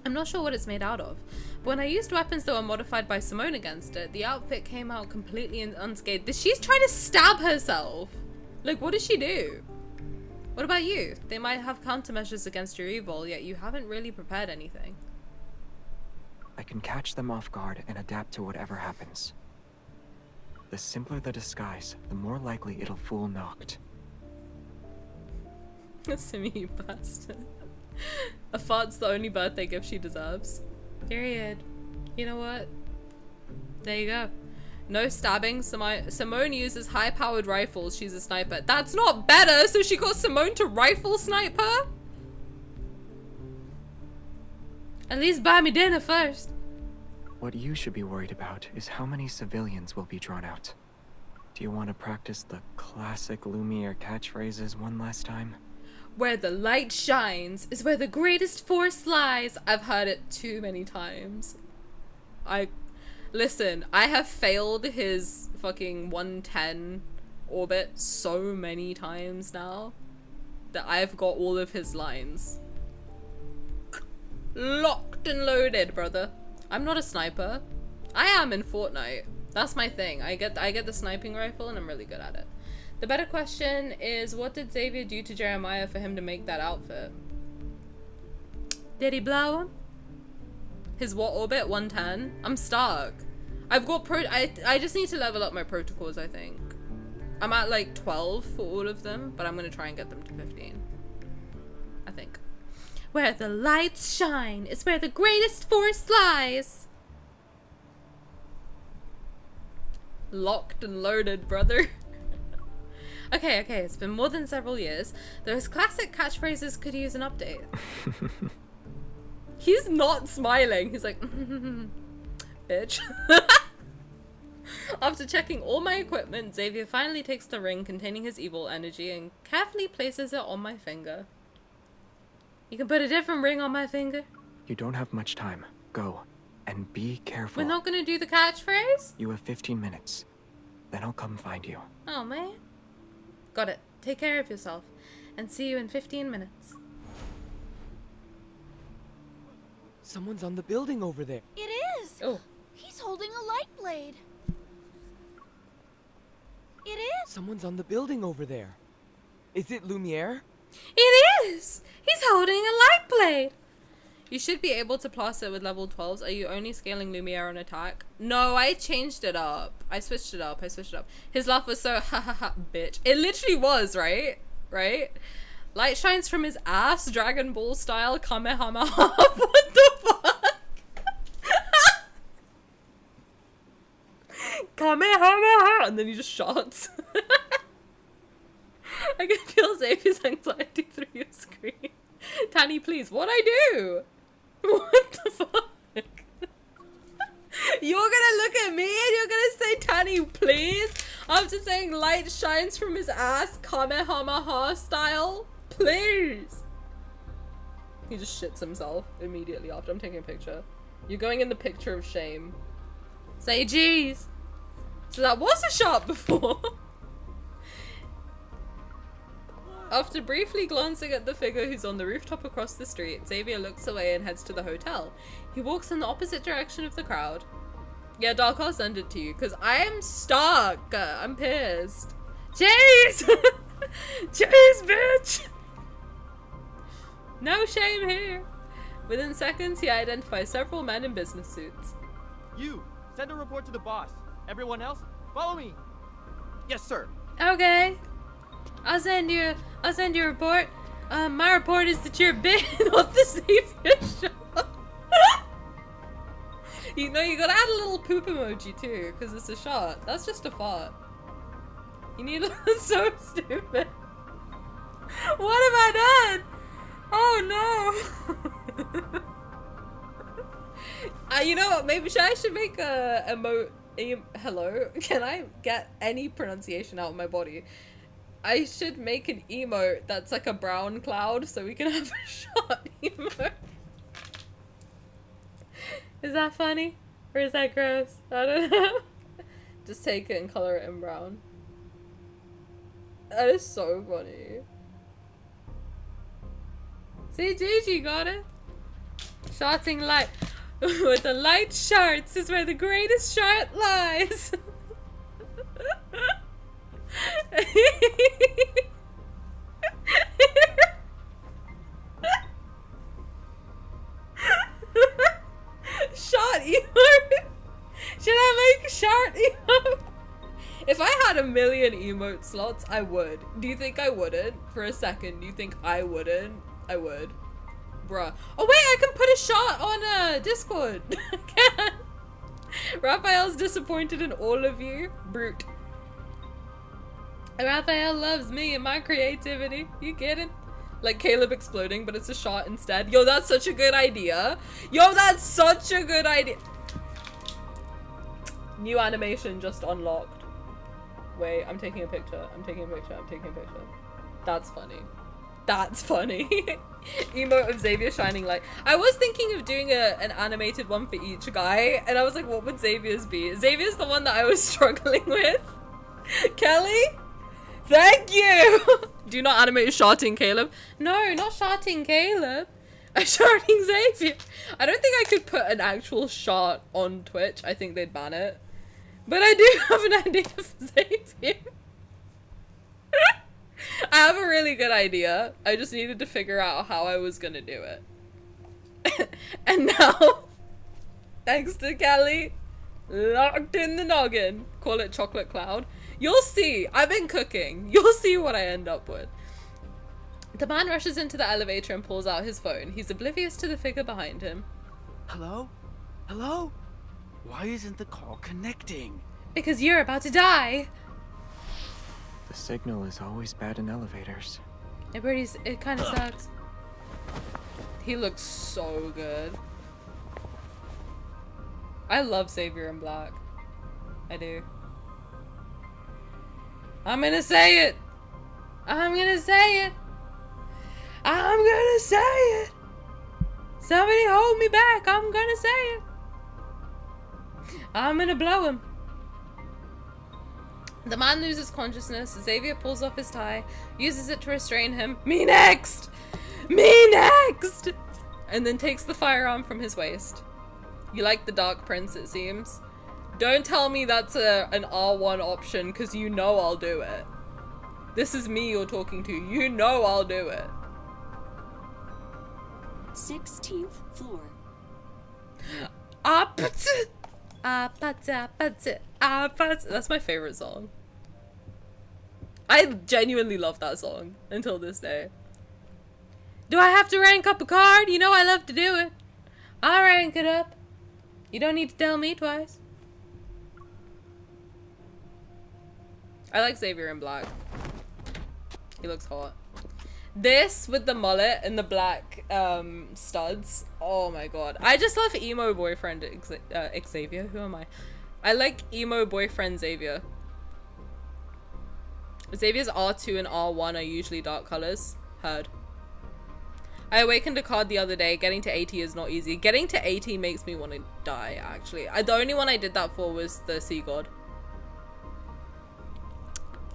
I'm not sure what it's made out of, but when I used weapons that were modified by Simone against it, the outfit came out completely unscathed. She's trying to stab herself! Like, what does she do? What about you? They might have countermeasures against your evil, yet you haven't really prepared anything. I can catch them off guard and adapt to whatever happens. The simpler the disguise, the more likely it'll fool Noct. Simi, you bastard. A fart's the only birthday gift she deserves. Period. You know what? There you go. No stabbing. Simone uses high-powered rifles. She's a sniper. That's not better, so she got Simone to rifle snipe her? At least buy me dinner first. What you should be worried about is how many civilians will be drawn out. Do you want to practice the classic Lumiere catchphrases one last time? Where the light shines is where the greatest force lies. I've heard it too many times. Listen, I have failed his fucking 110 orbit so many times now that I've got all of his lines. Locked and loaded, brother. I'm not a sniper. I am in Fortnite. That's my thing. I get the sniping rifle and I'm really good at it. The better question is, what did Xavier do to Jeremiah for him to make that outfit? Did he blow him? His what orbit? 110? I'm stuck. I've got I just need to level up my protocols, I think. I'm at like 12 for all of them, but I'm gonna try and get them to 15. I think. Where the lights shine is where the greatest force lies. Locked and loaded, brother. Okay, it's been more than several years. Those classic catchphrases could use an update. He's not smiling. He's like, bitch. After checking all my equipment, Xavier finally takes the ring containing his evil energy and carefully places it on my finger. You can put a different ring on my finger. You don't have much time. Go. And be careful. We're not gonna do the catchphrase? You have 15 minutes. Then I'll come find you. Oh, man. Got it. Take care of yourself. And see you in 15 minutes. Someone's on the building over there. It is! Oh. He's holding a light blade. It is! Someone's on the building over there. Is it Lumiere? It is! He's holding a light blade! You should be able to plaster with level 12s. Are you only scaling Lumiere on attack? No, I changed it up. I switched it up. His laugh was so ha ha ha, bitch. It literally was, right? Right? Light shines from his ass, Dragon Ball style, Kamehameha. What the fuck? Kamehameha! And then he just shots. I can feel Xavier's anxiety through your screen. Tani, please, what'd I do? What the fuck? You're gonna look at me and you're gonna say, Tani, please? After saying light shines from his ass, Kamehameha style? Please! He just shits himself immediately after I'm taking a picture. You're going in the picture of shame. Say jeez. So that was a shot before. After briefly glancing at the figure who's on the rooftop across the street, Xavier looks away and heads to the hotel. He walks in the opposite direction of the crowd. Yeah, Dark, I'll send it to you, because I am stuck. I'm pissed. Jeez! Jeez, bitch! No shame here. Within seconds, he identifies several men in business suits. You, send a report to the boss. Everyone else, follow me. Yes, sir. Okay. I'll send you a report. My report is that you're big off the Xavier shot. You know, you gotta add a little poop emoji too, because it's a shot. That's just a fart. You need to so stupid. What have I done? Oh no. You know what? Maybe I should make a emote. Hello? Can I get any pronunciation out of my body? I should make an emote that's like a brown cloud so we can have a shot emote. Is that funny? Or is that gross? I don't know. Just take it and color it in brown. That is so funny. See, Gigi got it. Shotting light. With the light shards is where the greatest shot lies. Shot emote. Should I make shot emote? If I had 1,000,000 emote slots, I would. Do you think I wouldn't? For a second, do you think I wouldn't? I would. Bruh. Oh wait, I can put a shot on Discord. I can. Raphael's disappointed in all of you. Brute. Raphael loves me and my creativity. You kidding? Like Caleb exploding, but it's a shot instead. Yo, that's such a good idea. Yo, that's such a good idea. New animation just unlocked. Wait, I'm taking a picture. I'm taking a picture. I'm taking a picture. That's funny. That's funny. Emote of Xavier shining light. I was thinking of doing an animated one for each guy, and I was like, what would Xavier's be? Xavier's the one that I was struggling with. Kelly? Thank you! Do you not animate shouting Caleb? No, not shouting Caleb. I'm shouting Xavier. I don't think I could put an actual shot on Twitch. I think they'd ban it. But I do have an idea for Xavier. I have a really good idea. I just needed to figure out how I was gonna do it. And now, thanks to Kelly, locked in the noggin. Call it chocolate cloud. You'll see. I've been cooking. You'll see what I end up with. The man rushes into the elevator and pulls out his phone. He's oblivious to the figure behind him. Hello? Hello? Why isn't the call connecting? Because you're about to die. The signal is always bad in elevators. It kind of sucks. He looks so good. I love Xavier in black. I do. I'm gonna say it. I'm gonna say it. I'm gonna say it. Somebody hold me back. I'm gonna say it. I'm gonna blow him. The man loses consciousness. Xavier pulls off his tie, uses it to restrain him. Me next! Me next! And then takes the firearm from his waist. You like the Dark Prince, it seems. Don't tell me that's an R1 option, because you know I'll do it. This is me you're talking to. You know I'll do it. 16th floor. That's my favorite song. I genuinely love that song until this day. Do I have to rank up a card? You know I love to do it. I'll rank it up. You don't need to tell me twice. I like Xavier in black. He looks hot. This with the mullet and the black studs. Oh my god. I just love emo boyfriend Xavier. Who am I? I like emo boyfriend Xavier. Xavier's R2 and R1 are usually dark colors. Heard. I awakened a card the other day. Getting to 80 is not easy. Getting to 80 makes me want to die, actually. The only one I did that for was the Sea God.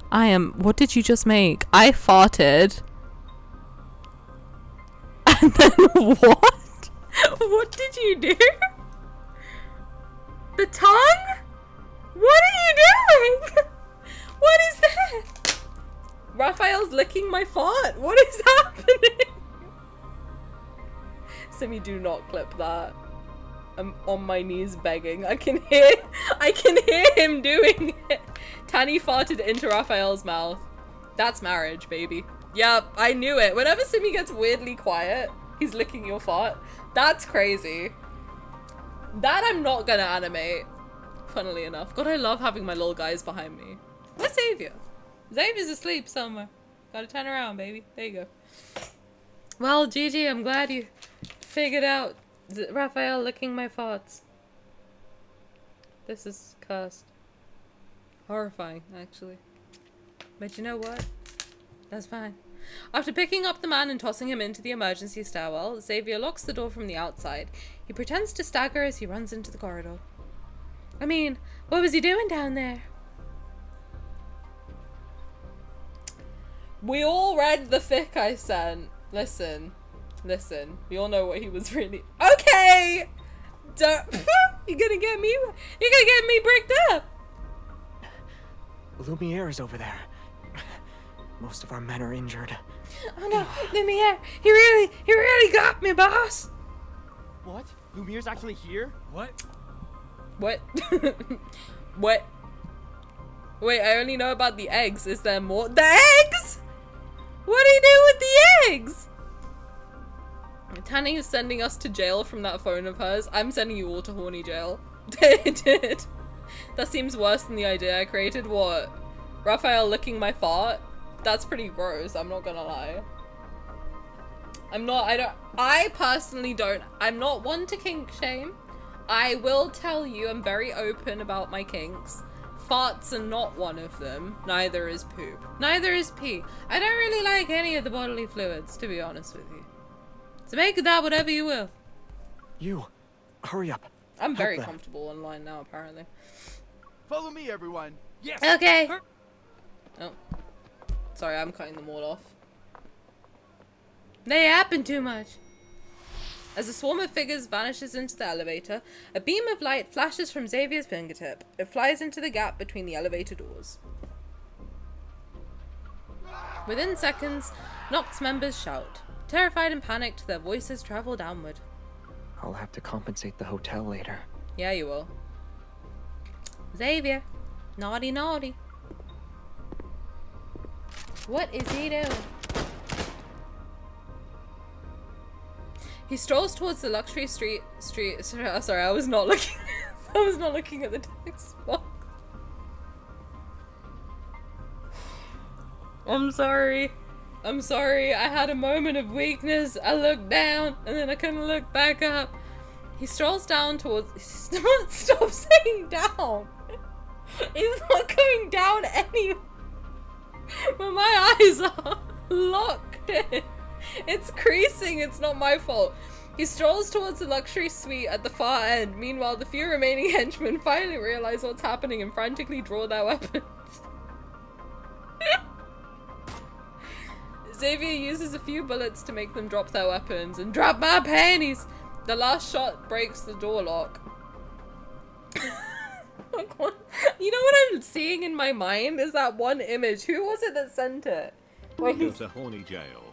What did you just make? I farted. And then what? What did you do? The tongue? What are you doing? What is that? Raphael's licking my fart. What is happening? Simi, do not clip that. I'm on my knees begging. I can hear him doing it. Tani farted into Raphael's mouth. That's marriage, baby. Yep, I knew it. Whenever Simi gets weirdly quiet, he's licking your fart. That's crazy. That I'm not gonna animate, funnily enough. God, I love having my little guys behind me. Where's Xavier? Xavier's asleep somewhere. Gotta turn around, baby. There you go. Well, Gigi, I'm glad you figured out Raphael licking my farts. This is cursed. Horrifying, actually. But you know what? That's fine. After picking up the man and tossing him into the emergency stairwell, Xavier locks the door from the outside. He pretends to stagger as he runs into the corridor. I mean, what was he doing down there? We all read the fic I sent. Listen. We all know what he was really— Okay! Don't— You're gonna get me bricked up! Lumiere is over there. Most of our men are injured. Oh no, Lumiere! He really got me, boss! What? Lumiere's actually here? What? What? What? Wait, I only know about the eggs. Is there more? The eggs?! What do you do with the eggs? Tani is sending us to jail from that phone of hers. I'm sending you all to horny jail. That seems worse than the idea I created. What? Raphael licking my fart? That's pretty gross, I'm not gonna lie. I personally don't. I'm not one to kink shame. I will tell you I'm very open about my kinks. Farts are not one of them. Neither is poop. Neither is pee. I don't really like any of the bodily fluids, to be honest with you. So make of that whatever you will. You, hurry up. I'm very comfortable online now, apparently. Follow me, everyone. Yes. Okay. Oh. Sorry, I'm cutting them all off. They happen too much. As a swarm of figures vanishes into the elevator, a beam of light flashes from Xavier's fingertip. It flies into the gap between the elevator doors. Within seconds, Noct's members shout. Terrified and panicked, their voices travel downward. I'll have to compensate the hotel later. Yeah, you will. Xavier. Naughty, naughty. What is he doing? He strolls towards the luxury street. Sorry, I was not looking. I was not looking at the text box. I'm sorry. I had a moment of weakness. I looked down and then I couldn't look back up. He strolls down towards. Stop saying down. He's not going down anywhere. But my eyes are locked in. It's creasing, it's not my fault. He strolls towards the luxury suite at the far end. Meanwhile, the few remaining henchmen finally realize what's happening and frantically draw their weapons. Xavier uses a few bullets to make them drop their weapons. And drop my panties! The last shot breaks the door lock. You know what I'm seeing in my mind is that one image. Who was it that sent it? It's a horny jail.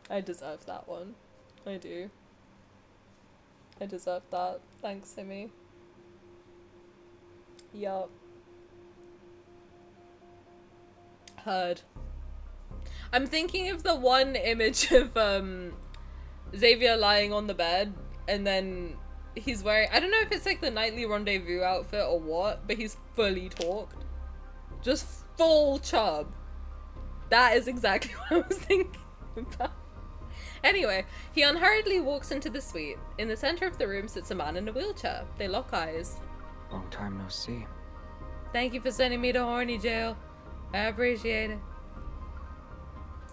I deserve that one. I do. I deserve that. Thanks, Simi. Yup. Heard. I'm thinking of the one image of Xavier lying on the bed and then he's wearing, I don't know if it's like the nightly rendezvous outfit or what, but he's fully talked. Just full chub. That is exactly what I was thinking about. Anyway, he unhurriedly walks into the suite. In the center of the room sits a man in a wheelchair. They lock eyes. Long time no see. Thank you for sending me to horny jail. I appreciate it.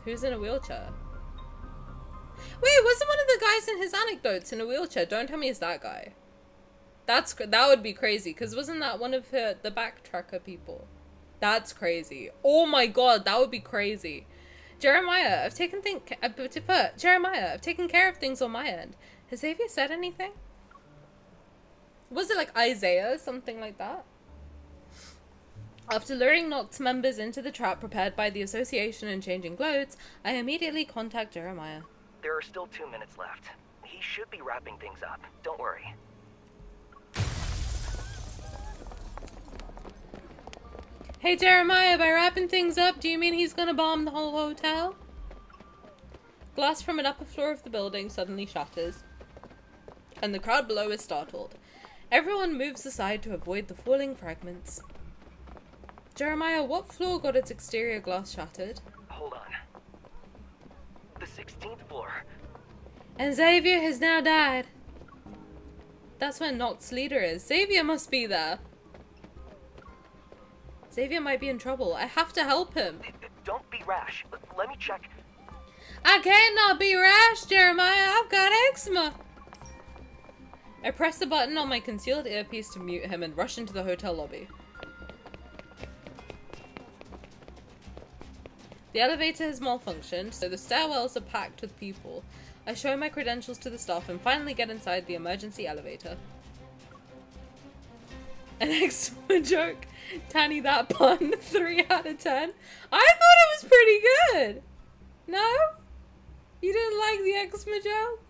Who's in a wheelchair? Wait, wasn't one of the guys in his anecdotes in a wheelchair? Don't tell me it's that guy. That would be crazy, because wasn't that one of the backtracker people? That's crazy. Oh my god, that would be crazy. Jeremiah, I've taken care of things on my end. Has Xavier said anything? Was it like Isaiah, something like that? After luring Noct's members into the trap prepared by the association and changing clothes, I immediately contact Jeremiah. There are still 2 minutes left. He should be wrapping things up. Don't worry. Hey Jeremiah, by wrapping things up, do you mean he's gonna bomb the whole hotel? Glass from an upper floor of the building suddenly shatters, and the crowd below is startled. Everyone moves aside to avoid the falling fragments. Jeremiah, what floor got its exterior glass shattered? Hold on. The 16th floor. And Xavier has now died. That's where Noct's leader is. Xavier must be there. Xavier might be in trouble. I have to help him. Don't be rash. Let me check. I cannot be rash, Jeremiah. I've got eczema. I press the button on my concealed earpiece to mute him and rush into the hotel lobby. The elevator has malfunctioned, so the stairwells are packed with people. I show my credentials to the staff and finally get inside the emergency elevator. An eczema joke. Tani, that pun. 3 out of 10. I thought it was pretty good. No? You didn't like the eczema joke?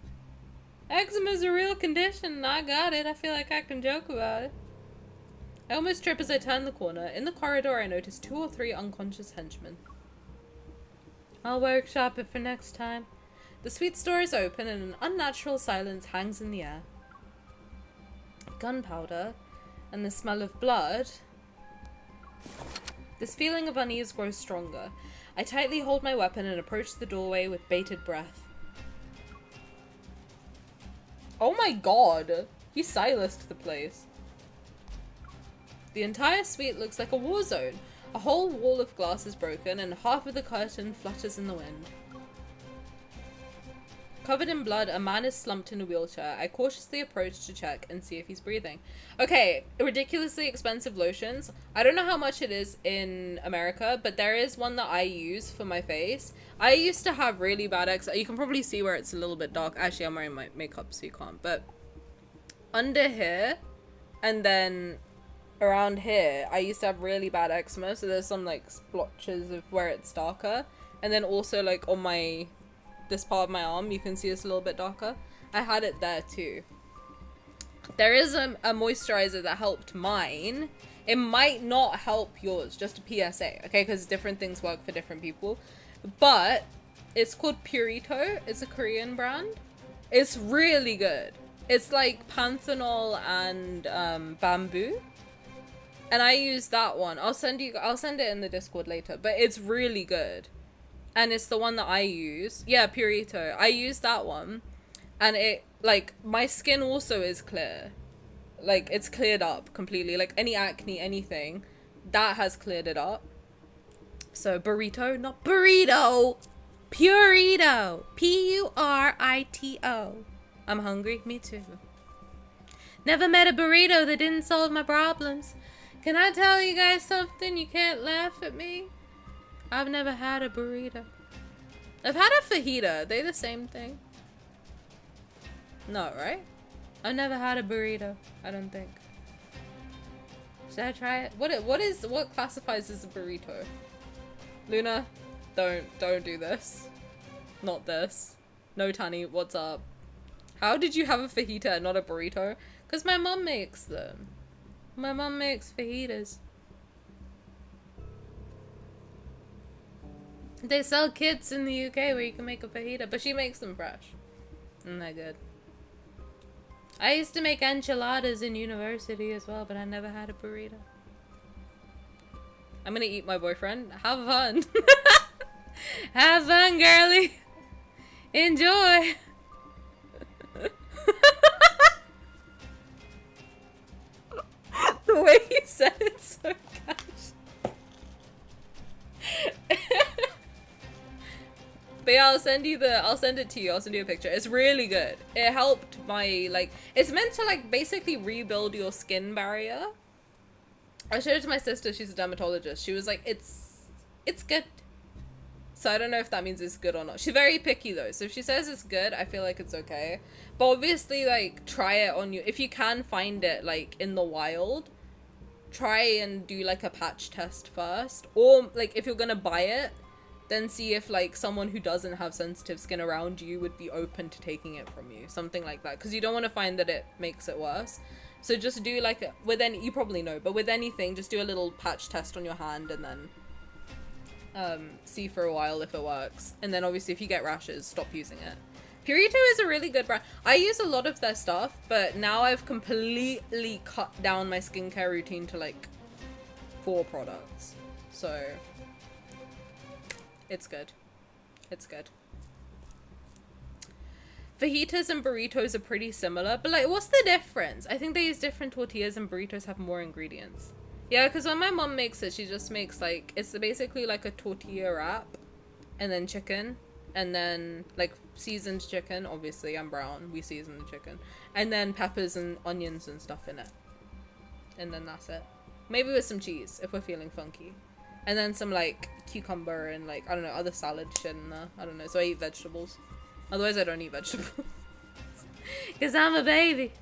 Eczema is a real condition and I got it. I feel like I can joke about it. I almost trip as I turn the corner. In the corridor I notice 2 or 3 unconscious henchmen. I'll workshop it for next time. The suite door is open and an unnatural silence hangs in the air. Gunpowder and the smell of blood. This feeling of unease grows stronger. I tightly hold my weapon and approach the doorway with bated breath. Oh my god! He silenced the place. The entire suite looks like a war zone. A whole wall of glass is broken and half of the curtain flutters in the wind. Covered in blood, a man is slumped in a wheelchair. I cautiously approach to check and see if he's breathing. Okay, ridiculously expensive lotions. I don't know how much it is in America, but there is one that I use for my face. I used to have really bad eczema. You can probably see where it's a little bit dark. Actually, I'm wearing my makeup so you can't. But under here and then around here, I used to have really bad eczema. So there's some like splotches of where it's darker. And then also like on my... this part of my arm, you can see it's a little bit darker. I had it there too. There is a moisturizer that helped mine. It might not help yours, just a PSA, okay? Because different things work for different people. But it's called Purito. It's a Korean brand. It's really good. It's like panthenol and bamboo. And I use that one. I'll send it in the Discord later. But it's really good. And it's the one that I use. Yeah, Purito. I use that one. And it, like, my skin also is clear. Like, it's cleared up completely. Like, any acne, anything, that has cleared it up. So, burrito, not burrito. Purito. Purito. I'm hungry. Me too. Never met a burrito that didn't solve my problems. Can I tell you guys something? You can't laugh at me. I've never had a burrito. I've had a fajita. Are they the same thing? No, right? I've never had a burrito. I don't think. Should I try it? What classifies as a burrito? Luna, don't do this. Not this. No, Tani, what's up? How did you have a fajita and not a burrito? Because my mom makes them. My mom makes fajitas. They sell kits in the UK where you can make a fajita, but she makes them fresh. Isn't that good? I used to make enchiladas in university as well, but I never had a burrito. I'm gonna eat my boyfriend. Have fun. Have fun, girly. Enjoy. The way he said it so casual. But yeah, I'll send it to you. I'll send you a picture. It's really good. It helped my, like, it's meant to, like, basically rebuild your skin barrier. I showed it to my sister. She's a dermatologist. She was like, it's good. So I don't know if that means it's good or not. She's very picky though. So if she says it's good, I feel like it's okay. But obviously, like, try it on you. If you can find it, like, in the wild, try and do, like, a patch test first. Or, like, if you're gonna buy it, then see if, like, someone who doesn't have sensitive skin around you would be open to taking it from you. Something like that. Because you don't want to find that it makes it worse. So just do, like, with any... You probably know. But with anything, just do a little patch test on your hand and then see for a while if it works. And then, obviously, if you get rashes, stop using it. Purito is a really good brand. I use a lot of their stuff. But now I've completely cut down my skincare routine to, like, 4 products. So... It's good. It's good. fajitas and burritos are pretty similar, but like, what's the difference? I think they use different tortillas and burritos have more ingredients. Yeah, because when my mom makes it, she just makes like, it's basically like a tortilla wrap and then chicken and then like seasoned chicken. Obviously, I'm brown. We season the chicken. And then peppers and onions and stuff in it. And then that's it. Maybe with some cheese if we're feeling funky. And then some like cucumber and like, I don't know, other salad shit in there. I don't know. So I eat vegetables. Otherwise, I don't eat vegetables. Because I'm a baby.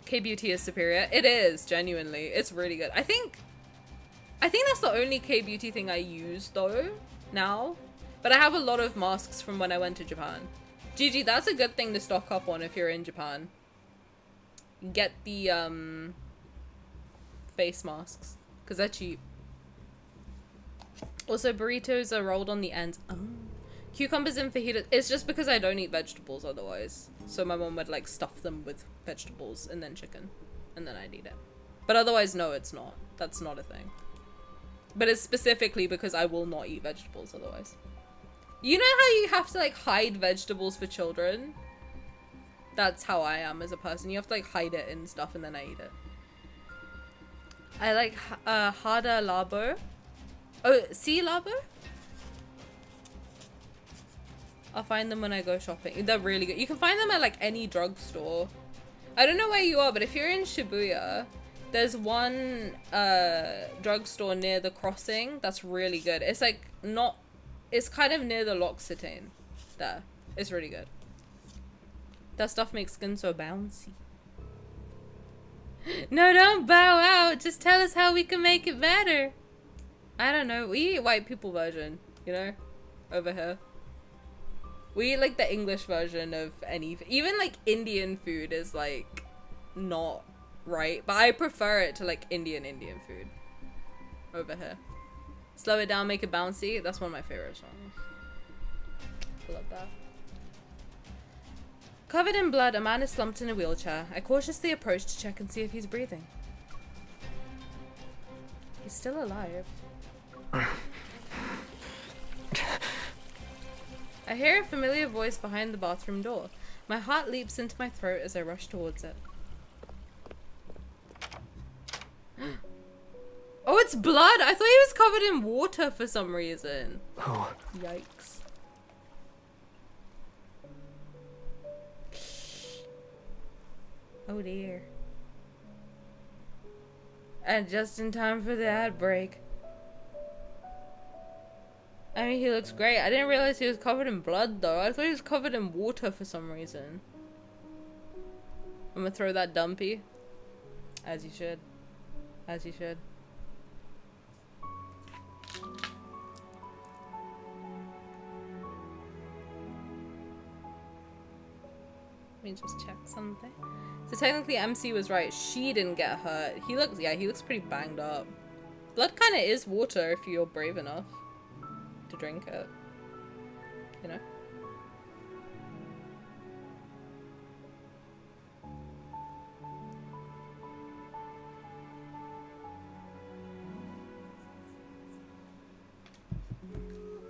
K-beauty is superior. It is, genuinely. It's really good. I think that's the only K-beauty thing I use though now. But I have a lot of masks from when I went to Japan. GG, that's a good thing to stock up on if you're in Japan. Get the face masks because they're cheap. Also, burritos are rolled on the ends. Oh. Cucumbers and fajitas. It's just because I don't eat vegetables otherwise. So my mom would like stuff them with vegetables and then chicken. And then I'd eat it. But otherwise, no, it's not. That's not a thing. But it's specifically because I will not eat vegetables otherwise. You know how you have to like hide vegetables for children? That's how I am as a person. You have to like hide it and stuff and then I eat it. I like Hada Labo. Oh, sea Labo? I'll find them when I go shopping. They're really good. You can find them at like any drugstore. I don't know where you are, but if you're in Shibuya, there's one drugstore near the crossing that's really good. It's like not... It's kind of near the L'Occitane there. It's really good. That stuff makes skin so bouncy. No, don't bow out. Just tell us how we can make it better. I don't know. We eat white people version, you know? Over here. We eat like the English version of any... Even like Indian food is like not right. But I prefer it to like Indian food. Over here. Slow it down, make it bouncy. That's one of my favorite songs. I love that. Covered in blood, a man is slumped in a wheelchair. I cautiously approach to check and see if he's breathing. He's still alive. I hear a familiar voice behind the bathroom door. My heart leaps into my throat as I rush towards it. Oh, it's blood! I thought he was covered in water for some reason. Oh. Yikes. Oh dear. And just in time for the ad break. I mean, he looks great. I didn't realize he was covered in blood though. I thought he was covered in water for some reason. I'm gonna throw that dumpy. As you should. As you should. Let me just check something. So technically MC was right. She didn't get hurt. He looks, yeah, he looks pretty banged up. Blood kind of is water if you're brave enough to drink it. You know?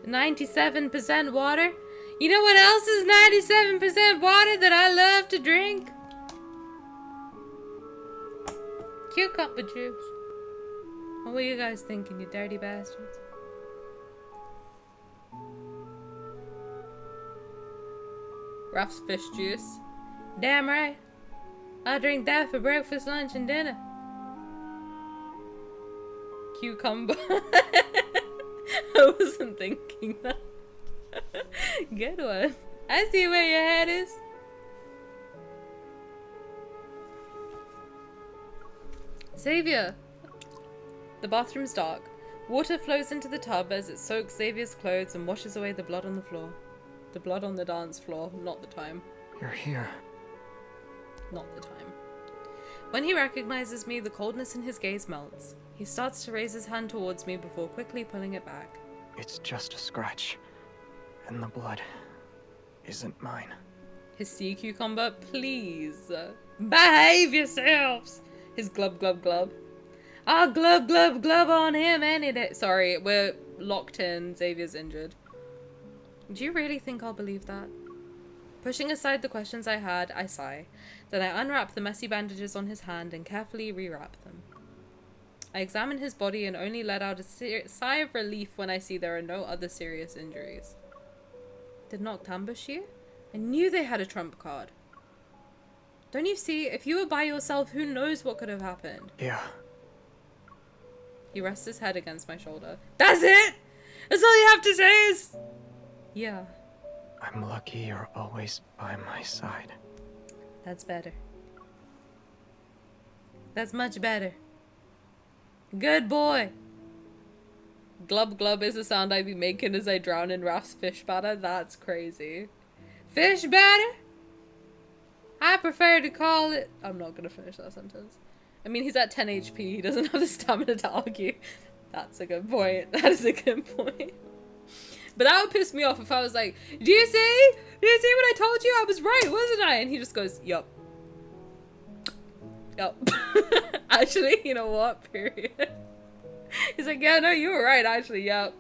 "97% water? You know what else is 97% water that I love to drink? Cucumber juice. What were you guys thinking, you dirty bastards? Ruff's fish juice. Damn right. I drink that for breakfast, lunch, and dinner. Cucumber. I wasn't thinking that. Good one. I see where your head is. Xavier. The bathroom's dark. Water flows into the tub as it soaks Xavier's clothes and washes away the blood on the floor. The blood on the dance floor, not the time. You're here. Not the time. When he recognizes me, the coldness in his gaze melts. He starts to raise his hand towards me before quickly pulling it back. It's just a scratch. And the blood isn't mine. His sea cucumber, please. Behave yourselves! His glub glub glub. I'll glub glub glub on him any day. Sorry, we're locked in. Xavier's injured. Do you really think I'll believe that? Pushing aside the questions I had, I sigh. Then I unwrap the messy bandages on his hand and carefully rewrap them. I examine his body and only let out a sigh of relief when I see there are no other serious injuries. Did Noct ambush you? I knew they had a trump card. Don't you see? If you were by yourself, who knows what could have happened? Yeah. He rests his head against my shoulder. That's it? That's all you have to say is... Yeah. I'm lucky you're always by my side. That's better. That's much better. Good boy. Glub glub is the sound I be making as I drown in Raf's fish batter. That's crazy. Fish batter? I prefer to call it... I'm not going to finish that sentence. I mean, he's at 10 HP. He doesn't have the stamina to argue. That's a good point. That is a good point. But that would piss me off if I was like, do you see? Do you see what I told you? I was right, wasn't I? And he just goes, yup. Yup. Actually, you know what? Period. He's like, yeah, no, you were right, actually. Yup,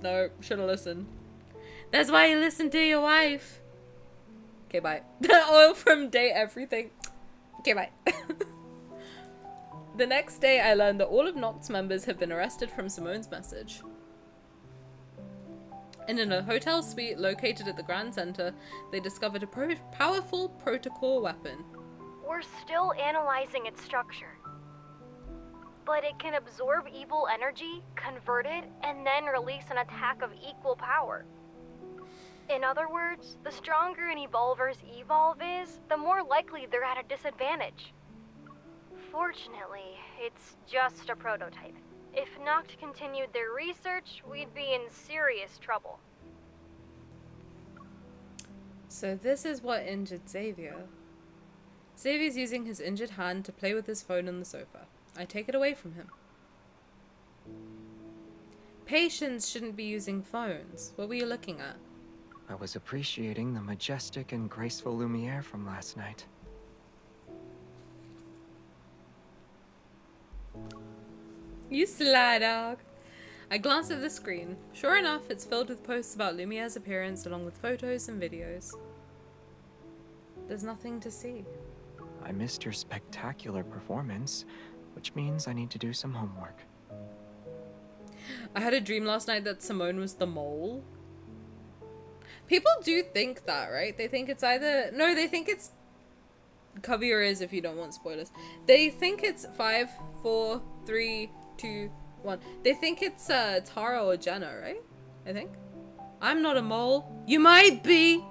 no, should've listened. That's why you listen to your wife. Okay, bye. Oil from day everything. Okay, bye. The next day, I learned that all of Noct's members have been arrested from Simone's message. And in a hotel suite located at the Grand Center, they discovered a powerful protocore weapon. We're still analyzing its structure. But it can absorb evil energy, convert it, and then release an attack of equal power. In other words, the stronger an evolver's evolve is, the more likely they're at a disadvantage. Fortunately, it's just a prototype. If Noct continued their research, we'd be in serious trouble. So this is what injured Xavier. Xavier's using his injured hand to play with his phone on the sofa. I take it away from him. Patients shouldn't be using phones. What were you looking at? I was appreciating the majestic and graceful Lumiere from last night. You sly dog. I glance at the screen. Sure enough, it's filled with posts about Lumiere's appearance along with photos and videos. There's nothing to see. I missed your spectacular performance, which means I need to do some homework. I had a dream last night that Simone was the mole. People do think that, right? They think it's either... No, they think it's... Cover your ears if you don't want spoilers. They think it's 5, 4, 3, 2, 1. They think it's Tara or Jenna, right? I think. I'm not a mole. You might be,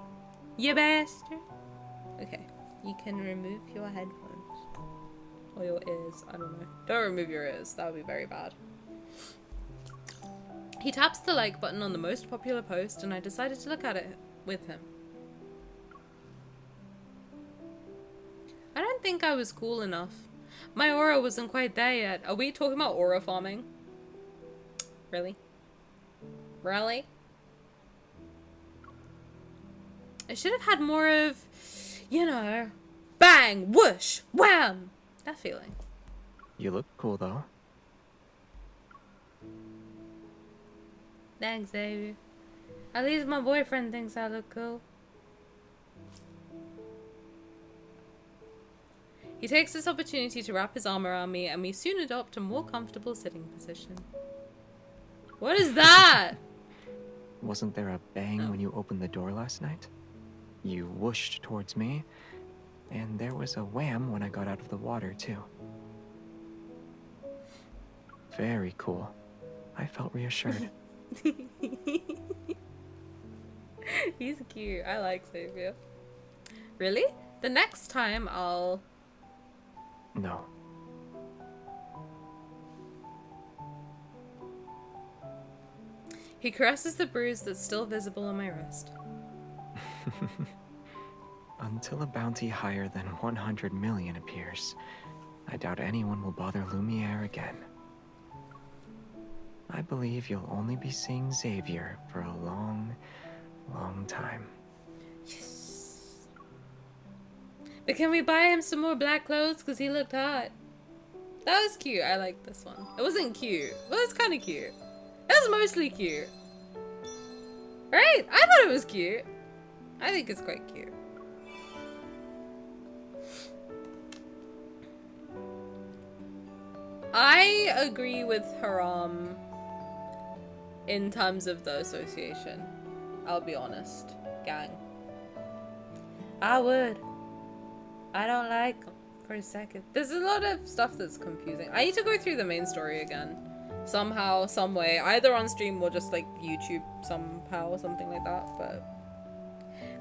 you bastard. Okay. You can remove your headphones. Or your ears. I don't know. Don't remove your ears. That would be very bad. He taps the like button on the most popular post, and I decided to look at it with him. I don't think I was cool enough. My aura wasn't quite there yet. Are we talking about aura farming? Really? Really? I should have had more of, you know, bang, whoosh, wham! That feeling. You look cool, though. Thanks, Xavier. At least my boyfriend thinks I look cool. He takes this opportunity to wrap his arm around me, and we soon adopt a more comfortable sitting position. What is that? Wasn't there a bang when you opened the door last night? You whooshed towards me, and there was a wham when I got out of the water, too. Very cool. I felt reassured. He's cute. I like Xavier. Really? The next time I'll... No. He caresses the bruise that's still visible on my wrist. Until a bounty higher than 100 million appears, I doubt anyone will bother Lumiere again. I believe you'll only be seeing Xavier for a long, long time. Yes. But can we buy him some more black clothes? Because he looked hot. That was cute. I like this one. It wasn't cute. Well, it's kind of cute. It was mostly cute. Right? I thought it was cute. I think it's quite cute. I agree with her, in terms of the association. I'll be honest, gang. I would. I don't like them for a second. There's a lot of stuff that's confusing. I need to go through the main story again. Somehow, some way. Either on stream or just like YouTube somehow or something like that, but...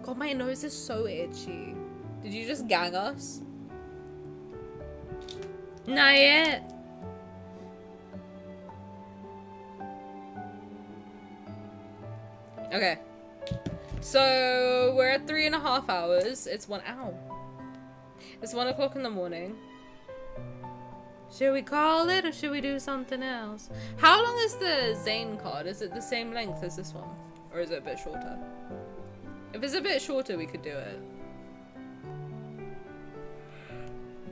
God, my nose is so itchy. Did you just gang us? Not yet. Okay. So, we're at 3.5 hours. It's It's 1 o'clock in the morning. Should we call it or should we do something else? How long is the Zayne card? Is it the same length as this one? Or is it a bit shorter? If it's a bit shorter, we could do it.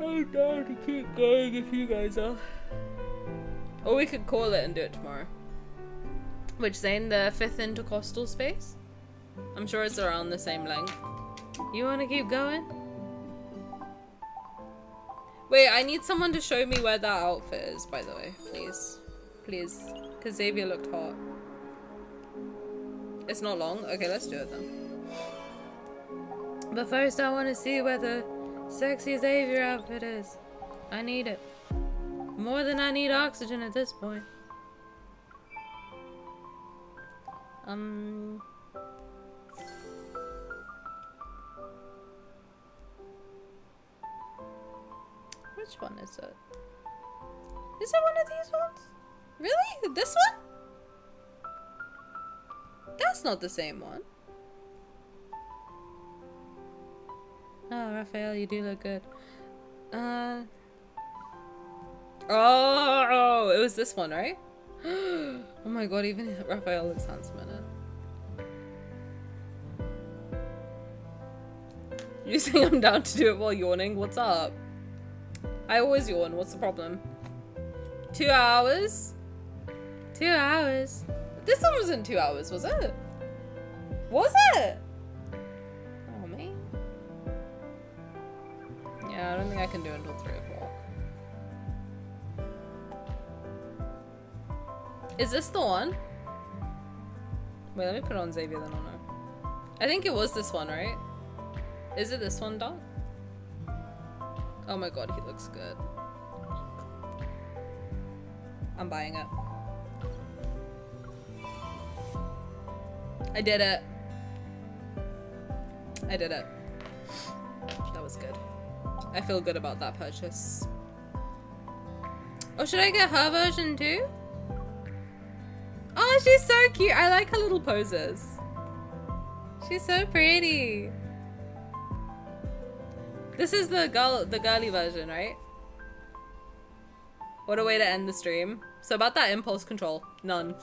I'm down to keep going if you guys are. Or we could call it and do it tomorrow. Which Zayne, the 5th intercostal space? I'm sure it's around the same length. You want to keep going? Wait, I need someone to show me where that outfit is, by the way. Please. Please. Because Xavier looked hot. It's not long? Okay, let's do it then. But first I want to see where the sexy Xavier outfit is. I need it. More than I need oxygen at this point. Which one is it? Is it one of these ones? Really? This one? That's not the same one. Oh, Raphael, you do look good. Oh, it was this one, right? Oh my god, even Raphael looks handsome in it. You think I'm down to do it while yawning? What's up? I always yawn. What's the problem? 2 hours? 2 hours? This one wasn't 2 hours, was it? Was it? Oh, man. Yeah, I don't think I can do it until 3 o'clock. Is this the one? Wait, let me put it on Xavier then, or no? I think it was this one, right? Is it this one, Doc? Oh my god, he looks good. I'm buying it. I did it. I did it. That was good. I feel good about that purchase. Oh, should I get her version too? Oh, she's so cute. I like her little poses. She's so pretty. This is the girly version, right? What a way to end the stream. So about that impulse control, none.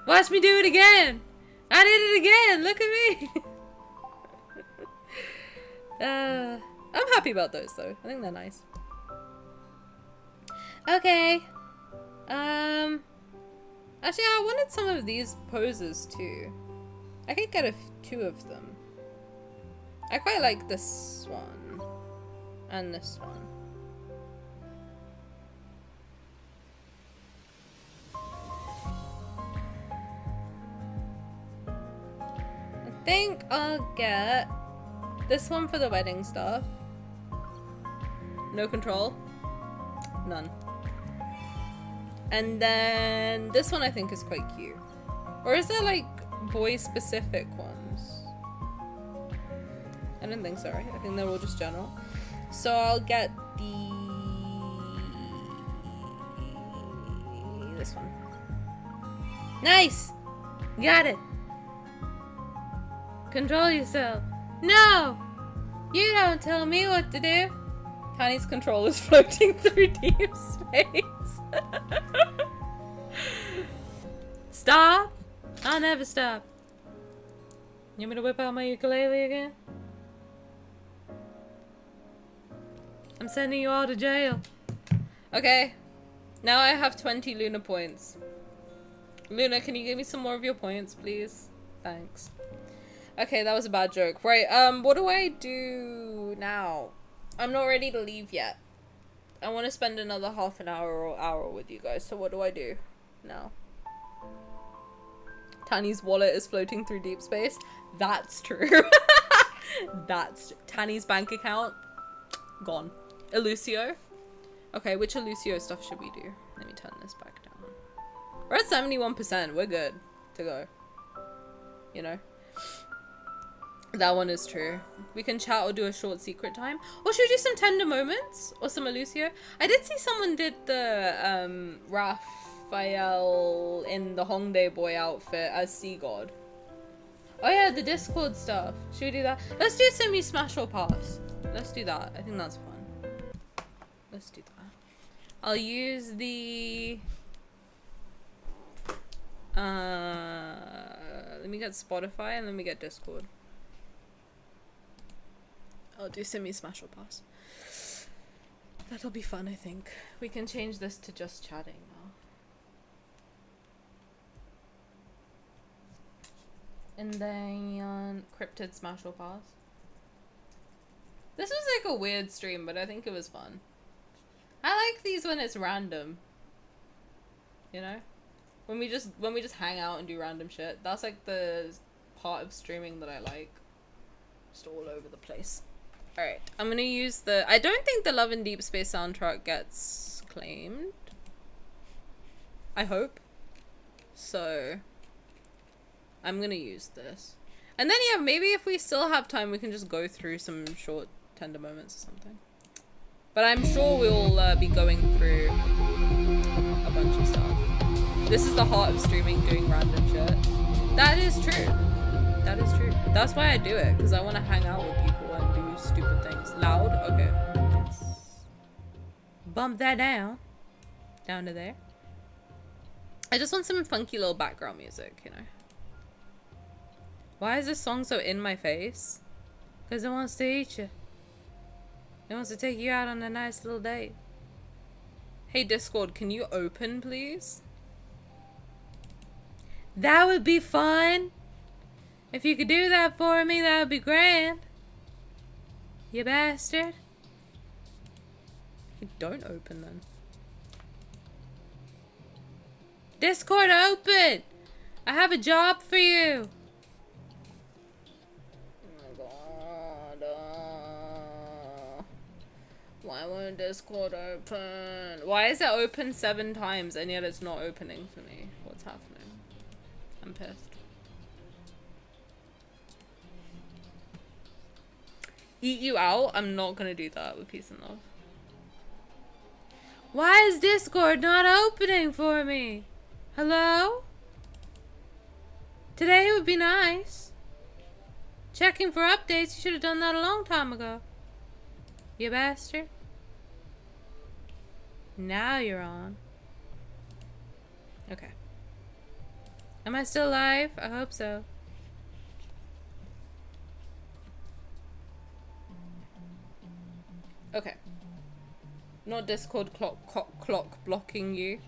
Watch me do it again. I did it again. Look at me. I'm happy about those though. I think they're nice. Okay. Actually, I wanted some of these poses too. I could get 2 of them. I quite like this one. And this one. I think I'll get this one for the wedding stuff. No control. None. And then this one I think is quite cute. Or is there like boy specific ones? I don't think so, right? I think they're all just general. So I'll get this one. Nice! Got it! Control yourself. No! You don't tell me what to do. Tani's control is floating through deep space. Stop! I'll never stop. You want me to whip out my ukulele again? I'm sending you all to jail. Okay. Now I have 20 Luna points. Luna, can you give me some more of your points, please? Thanks. Okay, that was a bad joke. Right, what do I do now? I'm not ready to leave yet. I want to spend another half an hour or hour with you guys. So what do I do now? Tani's wallet is floating through deep space. That's true. That's Tani's bank account gone. Elusio. Okay, which Elusio stuff should we do? Let me turn this back down. We're at 71%. We're good to go. You know. That one is true. We can chat or do a short secret time. Or should we do some tender moments? Or some Elusio? I did see someone did the Rafayel in the Hongdae boy outfit as Sea God. Oh yeah, the Discord stuff. Should we do that? Let's do Semi Smash or Pass. Let's do that. I think that's fun. Let's do that. I'll use the... let me get Spotify and let me get Discord. I'll do Semi Smash or Pass. That'll be fun, I think. We can change this to just chatting now. And then Cryptid Smash or Pass. This was like a weird stream, but I think it was fun. I like these when it's random. You know? When we just hang out and do random shit. That's like the part of streaming that I like. Just all over the place. Alright, I'm gonna use the... I don't think the Love and Deep Space soundtrack gets claimed. I hope. So... I'm gonna use this. And then, yeah, maybe if we still have time, we can just go through some short tender moments or something. But I'm sure we'll be going through a bunch of stuff. This is the heart of streaming, doing random shit. That is true. That is true. That's why I do it, because I want to hang out with people and do stupid things. Loud? Okay. Bump that down. Down to there. I just want some funky little background music, you know. Why is this song so in my face? Because it wants to eat you. It wants to take you out on a nice little date. Hey Discord, can you open please? That would be fun. If you could do that for me, that would be grand. You bastard. You don't open then. Discord open! I have a job for you. Why won't Discord open? Why is it open 7 times and yet it's not opening for me? What's happening? I'm pissed. Eat you out? I'm not gonna do that with peace and love. Why is Discord not opening for me? Hello? Today would be nice. Checking for updates. You should have done that a long time ago. You bastard. Now you're on. Okay. Am I still live? I hope so. Okay. Not Discord clock blocking you.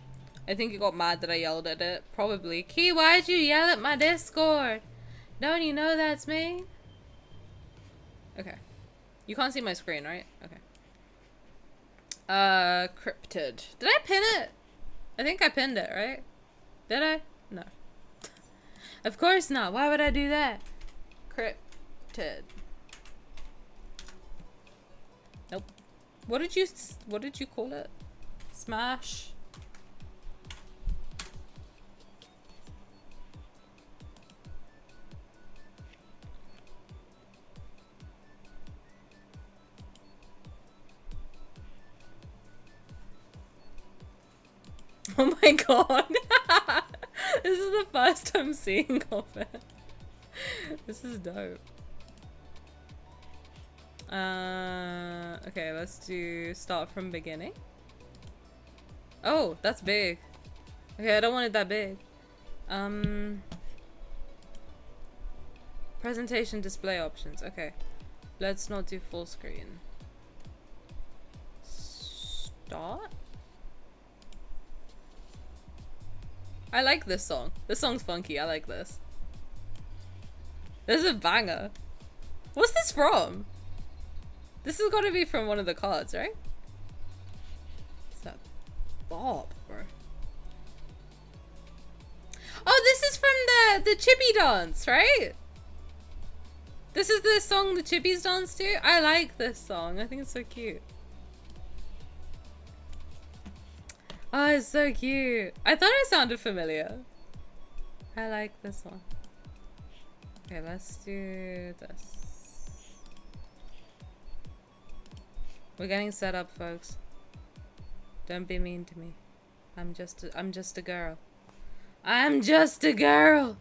I think it got mad that I yelled at it. Probably. Key, why'd you yell at my Discord? Don't you know that's me? Okay. You can't see my screen, right? Okay. Cryptid. Did I pin it? I think I pinned it, right? Did I? No. Of course not. Why would I do that? Cryptid. Nope. What did you call it? Smash. Oh my god. This is the first I'm seeing of it. This is dope. Okay, let's do start from beginning. Oh, that's big. Okay, I don't want it that big. Presentation display options. Okay. Let's not do full screen. Start? I like this song. This song's funky. I like this. This is a banger. What's this from? This has got to be from one of the cards, right? bop, bro. Oh, this is from the Chibi dance, right? This is the song the Chibis dance to? I like this song. I think it's so cute. Oh, it's so cute. I thought it sounded familiar. I like this one. Okay, let's do this. We're getting set up, folks. Don't be mean to me. I'm just a girl. I'm just a girl.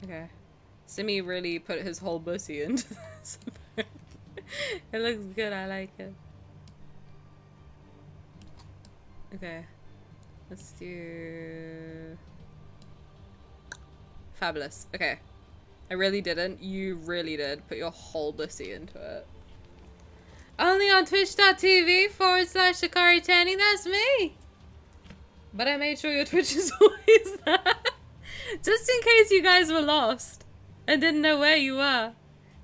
Okay. Simi really put his whole pussy into this. It looks good. I like it. Okay. Let's do... Fabulous. Okay. I really didn't. You really did put your whole pussy into it. Only on twitch.tv/Shikari Tani. That's me. But I made sure your Twitch is always there. Just in case you guys were lost and didn't know where you were.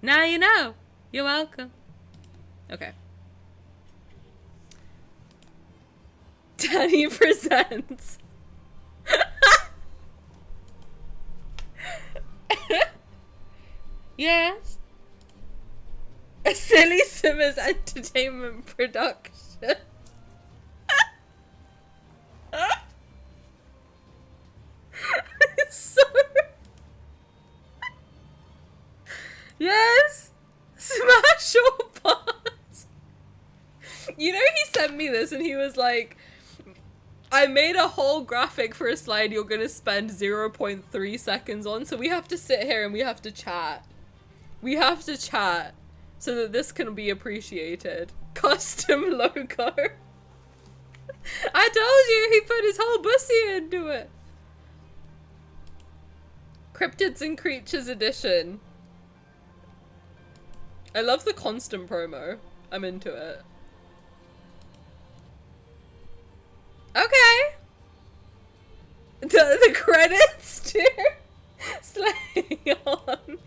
Now you know. You're welcome. Okay. Tani presents. Yes. A Silly Simmers entertainment production. So yes, smash or pass. You know, he sent me this and he was like, I made a whole graphic for a slide you're gonna spend 0.3 seconds on, so we have to sit here and we have to chat. We have to chat so that this can be appreciated. Custom logo. I told you he put his whole pussy into it. Cryptids and Creatures edition. I love the constant promo. I'm into it. Okay. The credits too. Slay on.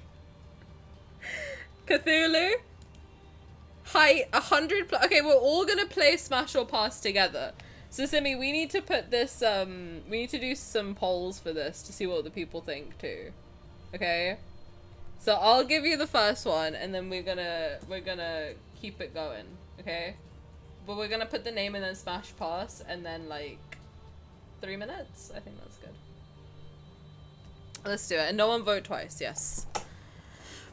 Cthulhu. Height 100 plus. Okay, we're all gonna play Smash or Pass together. So Simi, we need to put this, we need to do some polls for this to see what the people think too. Okay? So I'll give you the first one and then we're gonna keep it going. Okay? But we're gonna put the name and then Smash Pass and then like 3 minutes. I think that's good. Let's do it. And no one vote twice. Yes.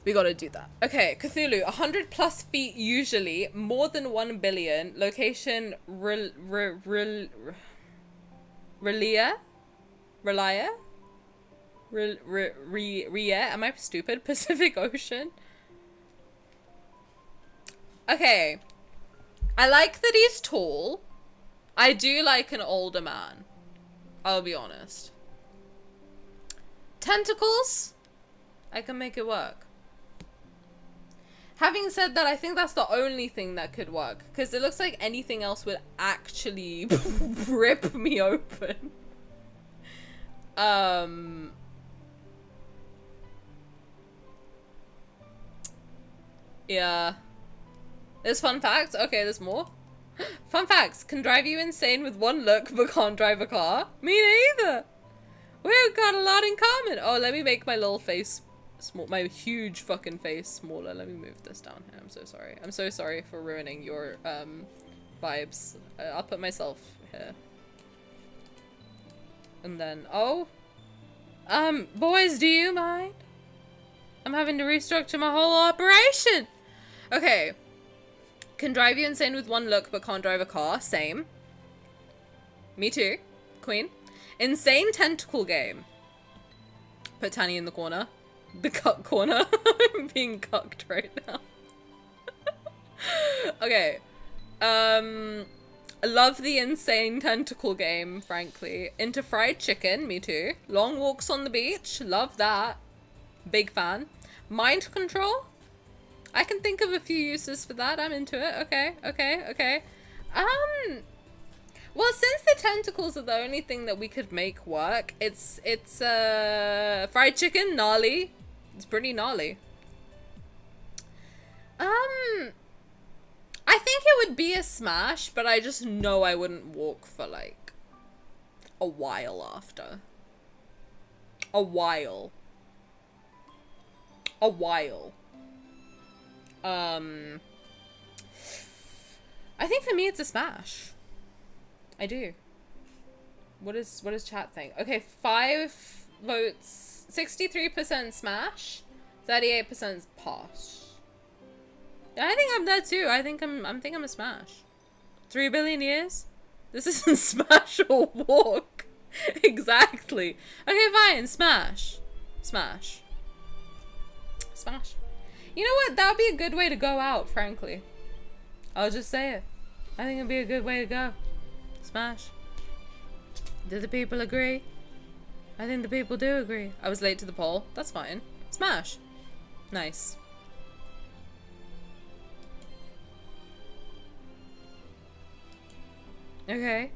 We gotta do that. Okay, Cthulhu, 100 plus feet usually, more than 1 billion. Location, Relia? Am I stupid? Pacific Ocean? Okay. I like that he's tall. I do like an older man. I'll be honest. Tentacles? I can make it work. Having said that, I think that's the only thing that could work. Because it looks like anything else would actually rip me open. Yeah. There's fun facts? Okay, there's more. Fun facts. Can drive you insane with one look, but can't drive a car. Me neither. We've got a lot in common. Oh, let me make my little face small, my huge fucking face smaller. Let me move this down here. I'm so sorry. I'm so sorry for ruining your vibes. I'll put myself here. And then, oh. Boys, do you mind? I'm having to restructure my whole operation. Okay. Can drive you insane with one look, but can't drive a car. Same. Me too. Queen. Insane tentacle game. Put Tani in the corner. The cuck corner. I'm being cucked right now. Okay. I love the insane tentacle game, frankly. Into fried chicken. Me too. Long walks on the beach. Love that. Big fan. Mind control. I can think of a few uses for that. I'm into it. Okay. Okay. Okay. Well, since the tentacles are the only thing that we could make work, it's fried chicken, gnarly. It's pretty gnarly. I think think it would be a smash, but I just know I wouldn't walk for like a while after. A while. I think for me it's a smash. I do. What does chat think? Okay, 5 votes, 63% smash, 38% pass. I think I'm there too. I think I'm a smash. 3 billion years? This isn't smash or walk. Exactly. Okay, fine. Smash. Smash. Smash. You know what? That would be a good way to go out, frankly. I'll just say it. I think it'd be a good way to go. Smash. Do the people agree? I think the people do agree. I was late to the poll. That's fine. Smash. Nice. Okay.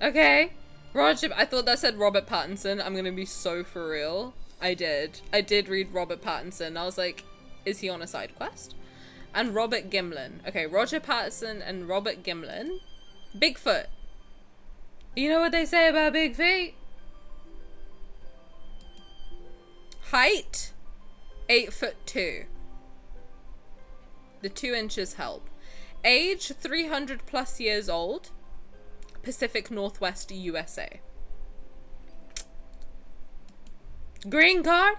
Okay. Roger, I thought that said Robert Pattinson. I'm gonna be so for real. I did read Robert Pattinson. I was like, is he on a side quest? And Robert Gimlin. Okay, Roger Pattinson and Robert Gimlin. Bigfoot. You know what they say about big feet? Height, 8'2". The 2 inches help. Age, 300 plus years old. Pacific Northwest, USA. Green card.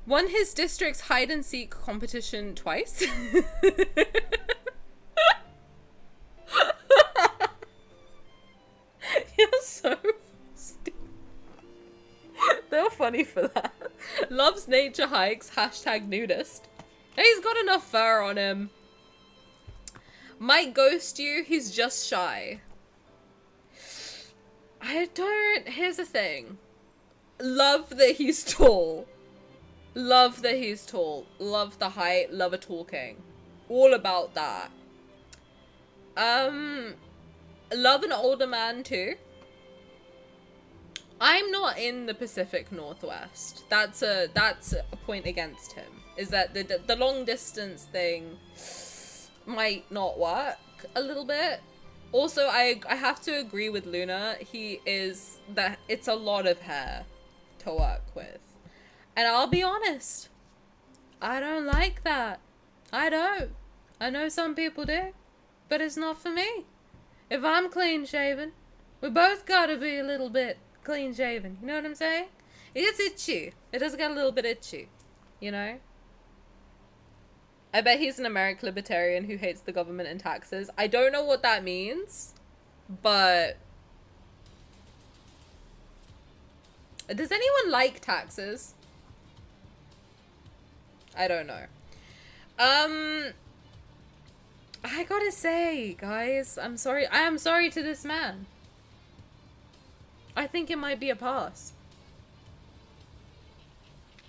Won his district's hide and seek competition twice. You're so stupid. They're funny for that. Loves nature hikes, #nudist. He's got enough fur on him. Might ghost you, he's just shy. Here's the thing. Love that he's tall. Love that he's tall. Love the height, love a tall king. All about that. Love an older man too. I'm not in the Pacific Northwest. That's a point against him. Is that the long distance thing might not work a little bit. Also, I have to agree with Luna. It's a lot of hair to work with. And I'll be honest, I don't like that. I don't. I know some people do, but it's not for me. If I'm clean shaven, we both gotta be a little bit clean shaven. You know what I'm saying? It gets itchy. It does get a little bit itchy, you know? I bet he's an American libertarian who hates the government and taxes. I don't know what that means, but does anyone like taxes? I don't know. I gotta say, guys, I'm sorry. I am sorry to this man. I think it might be a pass.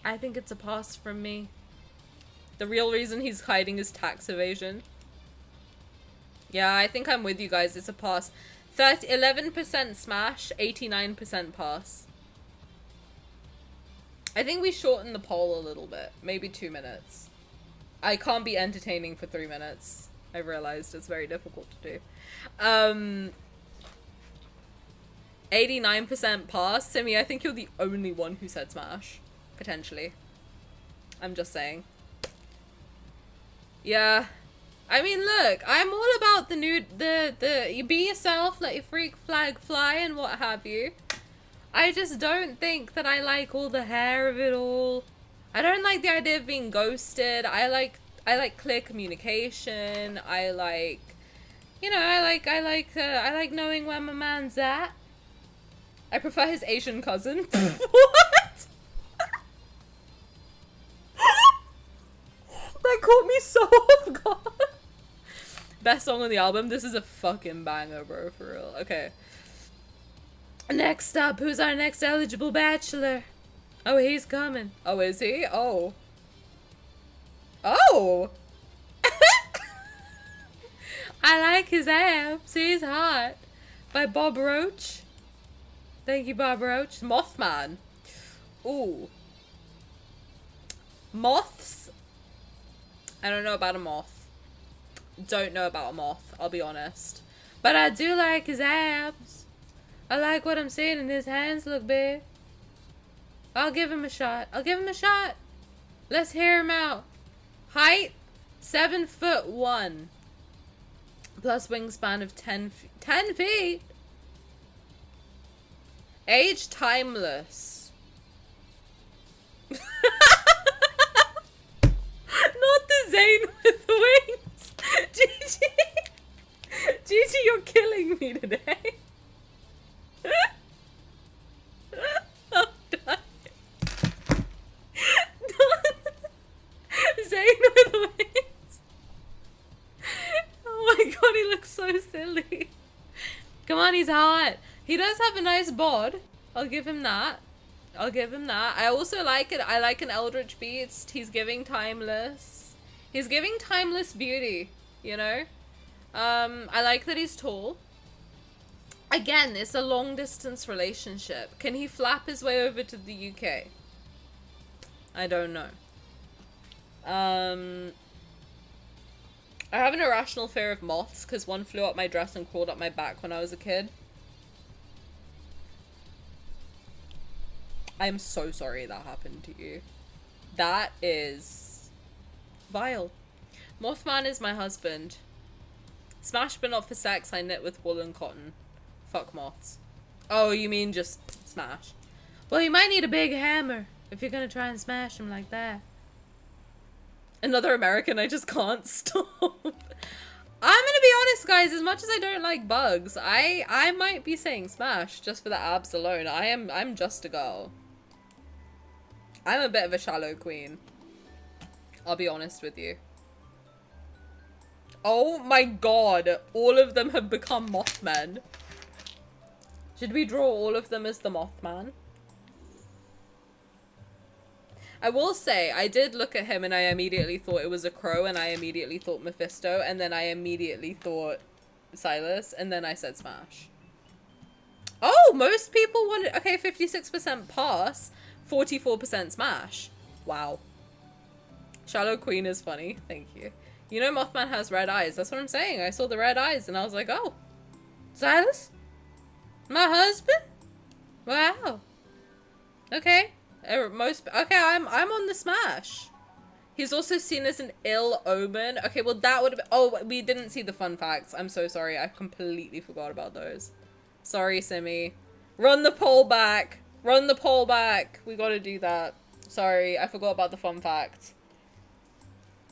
I think it's a pass from me. The real reason he's hiding is tax evasion. Yeah, I think I'm with you guys. It's a pass. 11% smash, 89% pass. I think we shorten the poll a little bit. Maybe 2 minutes. I can't be entertaining for 3 minutes. I've realized it's very difficult to do. 89% pass. Simi, I think you're the only one who said smash. Potentially. I'm just saying. Yeah. I mean, look, I'm all about you be yourself, let your freak flag fly and what have you. I just don't think that I like all the hair of it all. I don't like the idea of being ghosted. I like clear communication. I like, you know, I like knowing where my man's at. I prefer his Asian cousin. What? That caught me so off guard. Best song on the album. This is a fucking banger, bro, for real. Okay. Next up, who's our next eligible bachelor? Oh, he's coming. Oh, is he? Oh. Oh! I like his abs. He's hot. By Bob Roach. Thank you, Bob Roach. Mothman. Ooh. Moths? I don't know about a moth. don't know about a moth, I'll be honest. But I do like his abs. I like what I'm seeing, and his hands look big. I'll give him a shot. I'll give him a shot. Let's hear him out. Height, 7'1". Plus wingspan of 10 feet. Age, timeless. Not the Zayne with the wings. Gigi. Gigi, you're killing me today. I'm dying. Zayne with wings. Oh my god, he looks so silly. Come on, he's hot. He does have a nice bod. I'll give him that. I'll give him that. I also like it. I like an Eldritch Beast. He's giving timeless. He's giving timeless beauty, you know? I like that he's tall. Again, it's a long distance relationship. Can he flap his way over to the UK? I don't know. I have an irrational fear of moths because one flew up my dress and crawled up my back when I was a kid. I'm so sorry that happened to you. That is vile. Mothman is my husband. Smash but not for sex, I knit with wool and cotton. Fuck moths. Oh, you mean just smash? Well, you might need a big hammer if you're gonna try and smash him like that. Another American, I just can't stop. I'm gonna be honest, guys, as much as I don't like bugs, I might be saying smash just for the abs alone. I'm just a girl. I'm a bit of a shallow queen. I'll be honest with you. Oh my god, all of them have become Mothmen. Should we draw all of them as the Mothman? I will say, I did look at him and I immediately thought it was a crow, and I immediately thought Mephisto, and then I immediately thought Sylus, and then I said smash. Oh, most people wanted, okay, 56% pass, 44% smash. Wow. Shallow Queen is funny, thank you. You know Mothman has red eyes, that's what I'm saying. I saw the red eyes and I was like, oh, Sylus? My husband? Wow. Okay. Okay, I'm on the smash. He's also seen as an ill omen. Okay, well that would have been, oh, we didn't see the fun facts. I'm so sorry. I completely forgot about those. Sorry, Simi. Run the poll back. Run the poll back. We gotta do that. Sorry, I forgot about the fun fact.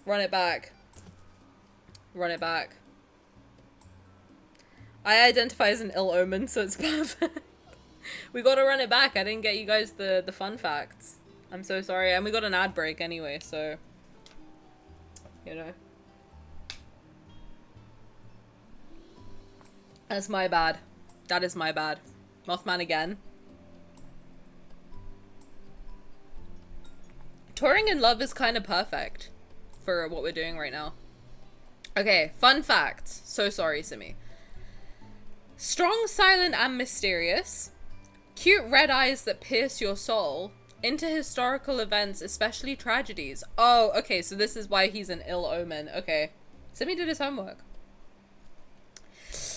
Run it back. Run it back. I identify as an ill omen, so it's perfect. We gotta run it back. I didn't get you guys the fun facts. I'm so sorry. And we got an ad break anyway, so... You know. That's my bad. That is my bad. Mothman again. Touring in love is kind of perfect for what we're doing right now. Okay, fun fact. So sorry, Simi. Strong, silent, and mysterious. Cute red eyes that pierce your soul. Into historical events, especially tragedies. Oh, okay, so this is why he's an ill omen. Okay. Simi did his homework.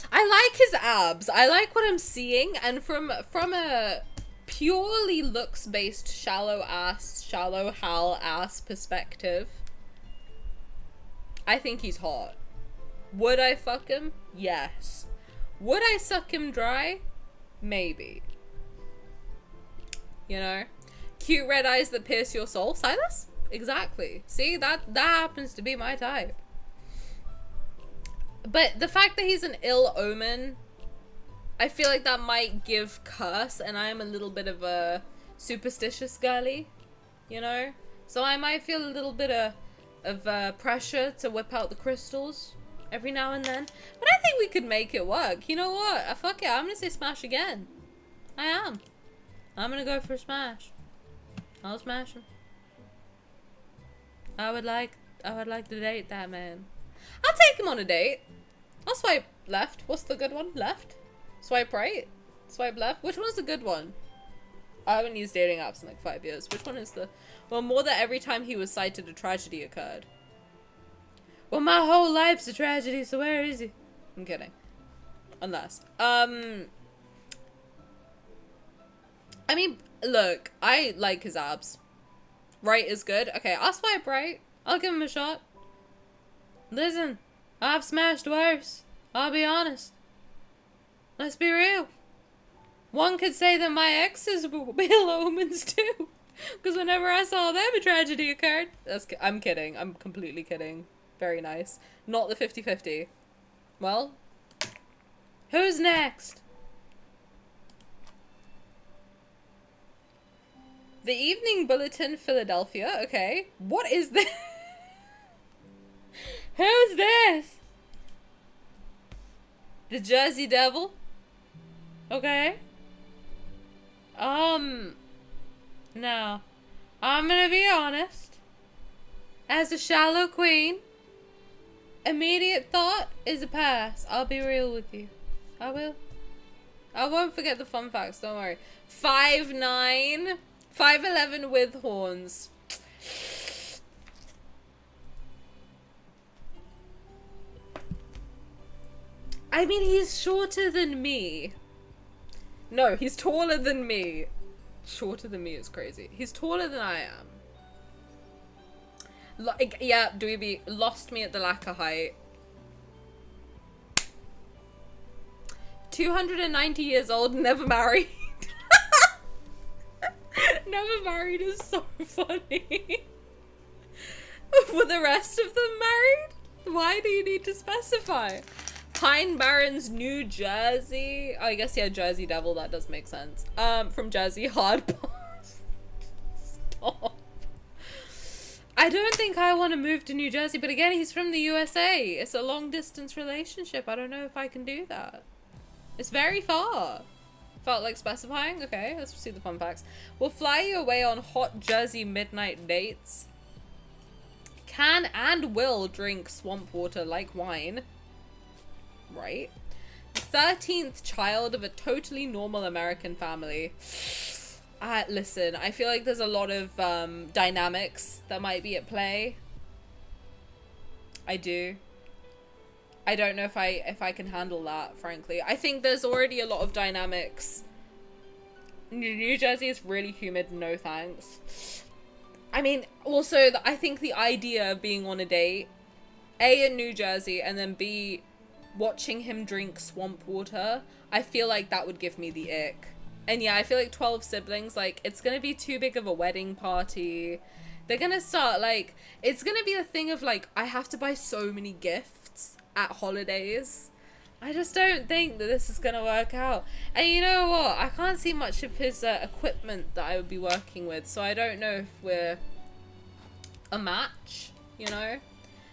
I like his abs. I like what I'm seeing, and from a purely looks-based shallow hal ass perspective, I think he's hot. Would I fuck him? Yes. Would I suck him dry? Maybe. You know? Cute red eyes that pierce your soul. Sylus? Exactly. See, that happens to be my type. But the fact that he's an ill omen, I feel like that might give curse, and I am a little bit of a superstitious girly, you know? So I might feel a little bit of pressure to whip out the crystals every now and then. But I think we could make it work. You know what? Fuck it. I'm gonna say smash again. I am. I'm gonna go for a smash. I'll smash him. I would like to date that man. I'll take him on a date. I'll swipe left. What's the good one? Left? Swipe right? Swipe left? Which one's the good one? I haven't used dating apps in like 5 years. Which one is the... Well, more that every time he was sighted, a tragedy occurred. Well, my whole life's a tragedy, so where is he? I'm kidding. Unless. I mean, look, I like his abs. Right is good. Okay, I'll swipe right. I'll give him a shot. Listen, I've smashed worse. I'll be honest. Let's be real. One could say that my exes will be omens too. Because whenever I saw them, a tragedy occurred. I'm kidding. I'm completely kidding. Very nice. Not the 50-50. Well, who's next? The Evening Bulletin, Philadelphia. Okay. What is this? Who's this? The Jersey Devil? Okay. Now, I'm gonna be honest. As a shallow queen, immediate thought is a pass. I'll be real with you. I will. I won't forget the fun facts, don't worry. 5'9", 5'11" with horns. I mean, he's shorter than me. No, he's taller than me. Shorter than me is crazy. He's taller than I am. Like, yeah, Dweeby lost me at the lack of height. 290 years old, never married. Never married is so funny. Were the rest of them married? Why do you need to specify? Pine Barrens, New Jersey. Oh, I guess, yeah, Jersey Devil, that does make sense. From Jersey, hard pass. Stop. I don't think I want to move to New Jersey, but again, he's from the USA. It's a long distance relationship. I don't know if I can do that. It's very far. Felt like specifying? Okay, let's see the fun facts. We'll fly you away on hot Jersey midnight dates. Can and will drink swamp water like wine. Right. 13th child of a totally normal American family. Listen, I feel like there's a lot of dynamics that might be at play. I do. I don't know if I can handle that, frankly. I think there's already a lot of dynamics. New Jersey is really humid, no thanks. I mean, also, I think the idea of being on a date, A, in New Jersey, and then B, watching him drink swamp water, I feel like that would give me the ick. And yeah, I feel like 12 siblings, like, it's gonna be too big of a wedding party. They're gonna start, like, it's gonna be a thing of, like, I have to buy so many gifts at holidays. I just don't think that this is gonna work out. And you know what? I can't see much of his equipment that I would be working with, so I don't know if we're a match, you know?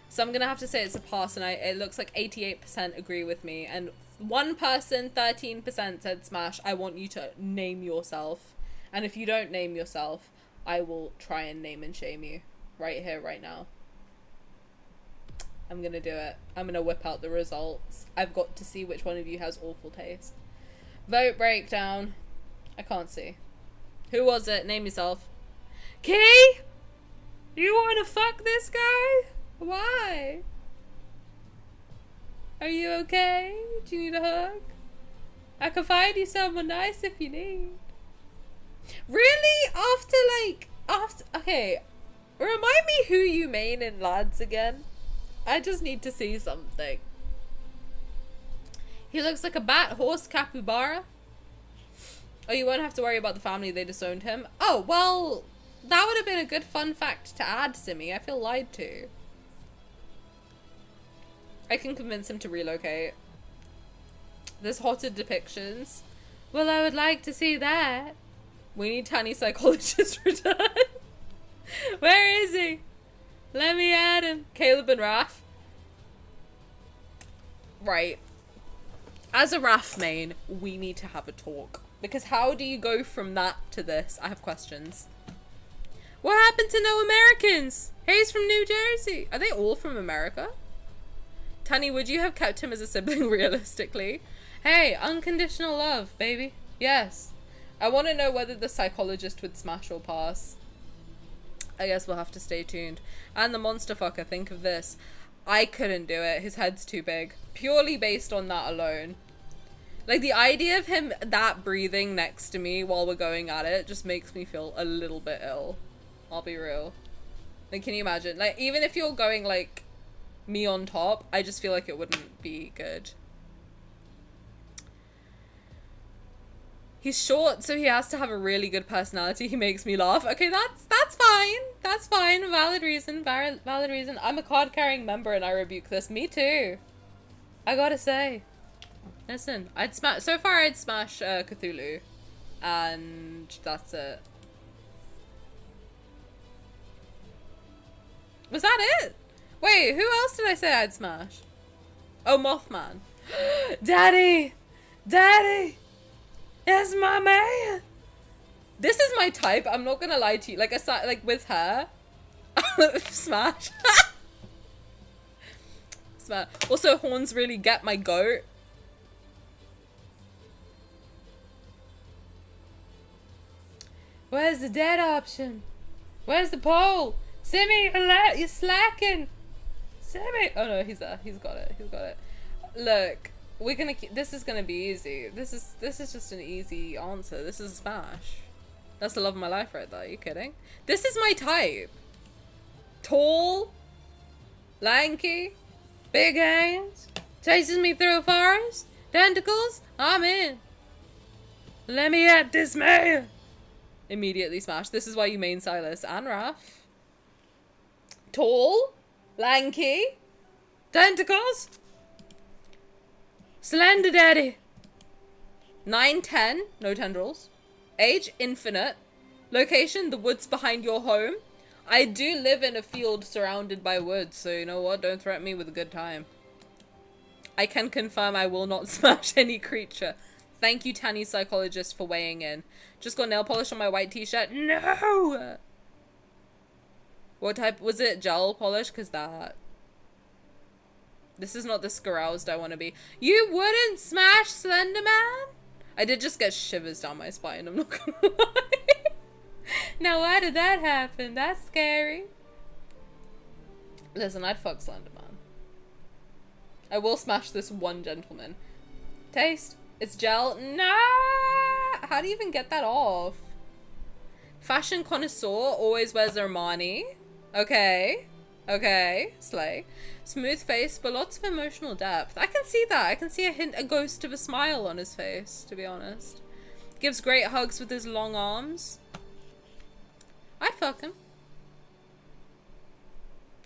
So I'm gonna have to say it's a pass, and it looks like 88% agree with me, and one person, 13% said smash. I want you to name yourself, and if you don't name yourself, I will try and name and shame you right here, right now. I'm gonna do it. I'm gonna whip out the results. I've got to see which one of you has awful taste. Vote breakdown. I can't see. Who was it? Name yourself. Key? You wanna fuck this guy? Why? Are you okay? Do you need a hug? I can find you someone nice if you need. Really? Okay. Remind me who you main in lads again. I just need to see something. He looks like a bat, horse, capybara. Oh, you won't have to worry about the family, they disowned him. Oh, well, that would have been a good fun fact to add, Simi. I feel lied to. I can convince him to relocate. There's hotter depictions. Well, I would like to see that. We need Tani psychologist return. Where is he? Let me add him. Caleb and Raf. Right. As a Raf main, we need to have a talk. Because how do you go from that to this? I have questions. What happened to no Americans? He's from New Jersey. Are they all from America? Tani, would you have kept him as a sibling realistically? Hey, unconditional love, baby. Yes. I want to know whether the psychologist would smash or pass. I guess we'll have to stay tuned. And the monster fucker, think of this. I couldn't do it. His head's too big. Purely based on that alone. Like, the idea of him that breathing next to me while we're going at it just makes me feel a little bit ill. I'll be real. Like, can you imagine? Like, even if you're going, like, me on top, I just feel like it wouldn't be good. He's short, so he has to have a really good personality. He makes me laugh. Okay, that's fine. That's fine. Valid reason. Valid reason. I'm a card-carrying member and I rebuke this. Me too. I gotta say. Listen, so far I'd smash Cthulhu. And that's it. Was that it? Wait, who else did I say I'd smash? Oh, Mothman. Daddy! Daddy! It's my man! This is my type, I'm not gonna lie to you. Like, aside, like with her. Smash. Smash. Also, horns really get my goat. Where's the dead option? Where's the pole? Simmy, you're slacking. Simmy. Oh no, he's there. He's got it. He's got it. Look, we're gonna keep. This is gonna be easy. This is just an easy answer. This is a smash. That's the love of my life right there. Are you kidding? This is my type. Tall, lanky, big hands, chases me through a forest, tentacles. I'm in. Let me at this man. Immediately smash. This is why you main Sylus and Raph. Tall, lanky, tentacles, slender daddy. 9'10", no tendrils. Age, infinite. Location, the woods behind your home. I do live in a field surrounded by woods, so you know what? Don't threaten me with a good time. I can confirm I will not smash any creature. Thank you, Tani psychologist, for weighing in. Just got nail polish on my white t-shirt. No! What type? Was it gel polish? Because that... This is not the scaroused I want to be. You wouldn't smash Slender Man? I did just get shivers down my spine, I'm not gonna lie. Now why did that happen? That's scary. Listen, I'd fuck Slender Man. I will smash this one gentleman. Taste? It's gel. Nah! How do you even get that off? Fashion connoisseur always wears Armani. Okay. Okay. Slay. Smooth face, but lots of emotional depth. I can see that. I can see a ghost of a smile on his face, to be honest. Gives great hugs with his long arms. I'd fuck him.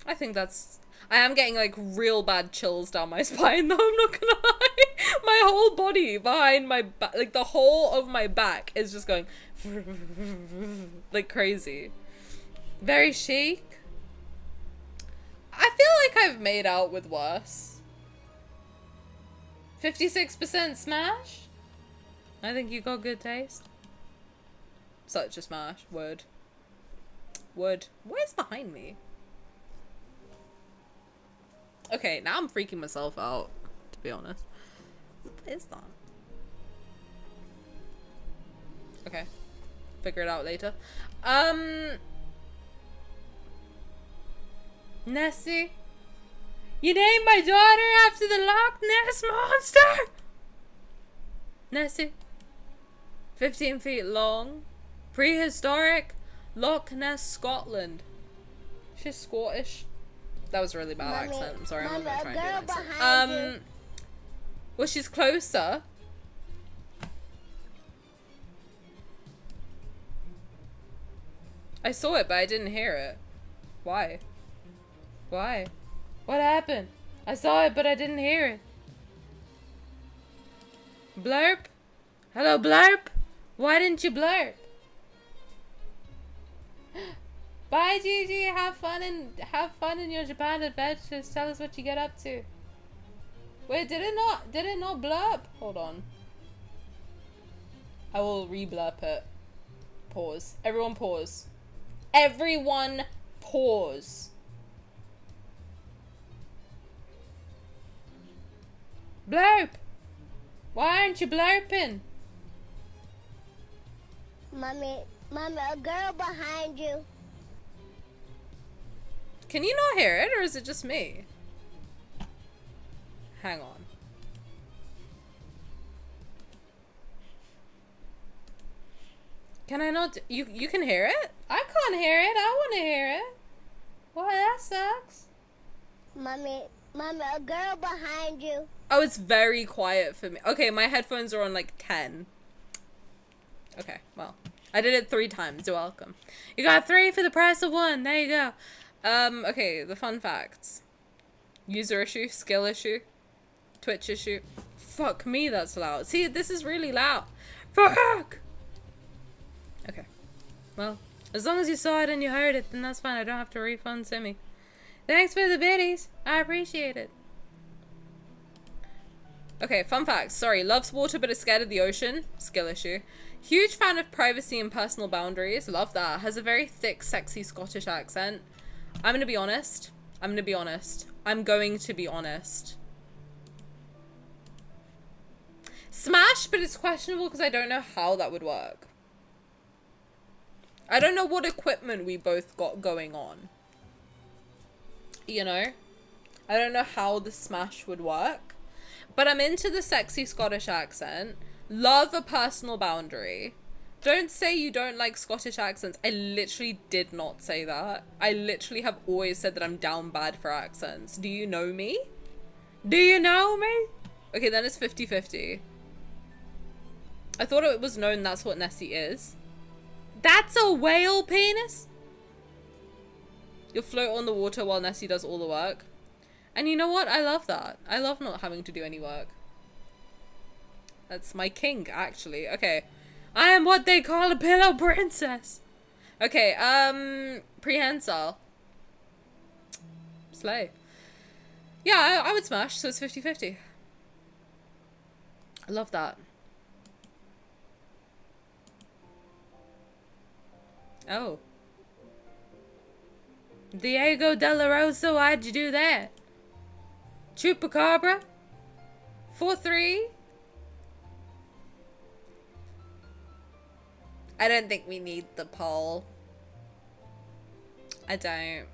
I think that's... I am getting, like, real bad chills down my spine, though, I'm not gonna lie. My whole body behind my back, like, the whole of my back is just going... like, crazy. Very chic. I feel like I've made out with worse. 56% smash? I think you got good taste. Such a smash. Would. Would. Where's behind me? Okay, now I'm freaking myself out, to be honest. What is that? Okay. Figure it out later. Nessie? You named my daughter after the Loch Ness Monster? Nessie? 15 feet long. Prehistoric. Loch Ness, Scotland. She's Scottish. That was a really bad accent. I'm sorry, I'm not gonna try and do an accent. Well, she's closer. I saw it, but I didn't hear it. Why? Why? What happened? I saw it, but I didn't hear it. Blurp? Hello, Blurp? Why didn't you blurp? Bye, Gigi. Have fun in your Japan adventures. Tell us what you get up to. Wait, did it not blurp? Hold on. I will re-blurp it. Pause. Everyone pause. Everyone pause. Blurp. Why aren't you blurping? Mommy, a girl behind you. Can you not hear it, or is it just me? Hang on. Can I not? You can hear it? I can't hear it. I want to hear it. Well, that sucks. Mommy, a girl behind you. Oh, it's very quiet for me. Okay, my headphones are on like 10. Okay, well, I did it 3 times. You're welcome. You got 3 for the price of 1. There you go. Okay, the fun facts. User issue, skill issue, Twitch issue. Fuck me, that's loud. See, this is really loud. Fuck! Okay. Well, as long as you saw it and you heard it, then that's fine. I don't have to refund Simi. Thanks for the biddies. I appreciate it. Okay, fun facts. Sorry, loves water but is scared of the ocean. Skill issue. Huge fan of privacy and personal boundaries. Love that. Has a very thick, sexy Scottish accent. I'm gonna be honest. I'm going to be honest. Smash, but it's questionable because I don't know how that would work. I don't know what equipment we both got going on. You know? I don't know how the smash would work. But I'm into the sexy Scottish accent. Love a personal boundary. Don't say you don't like Scottish accents. I literally did not say that. I literally have always said that I'm down bad for accents. Do you know me? Do you know me? Okay, then it's 50-50. I thought it was known that's what Nessie is. That's a whale penis? You'll float on the water while Nessie does all the work. And you know what? I love that. I love not having to do any work. That's my kink, actually. Okay. I am what they call a pillow princess. Okay, prehensile. Slay. Yeah, I would smash, so it's 50-50. I love that. Oh. Diego De La Rosa, why'd you do that? Chupacabra? 4-3? I don't think we need the poll. I don't.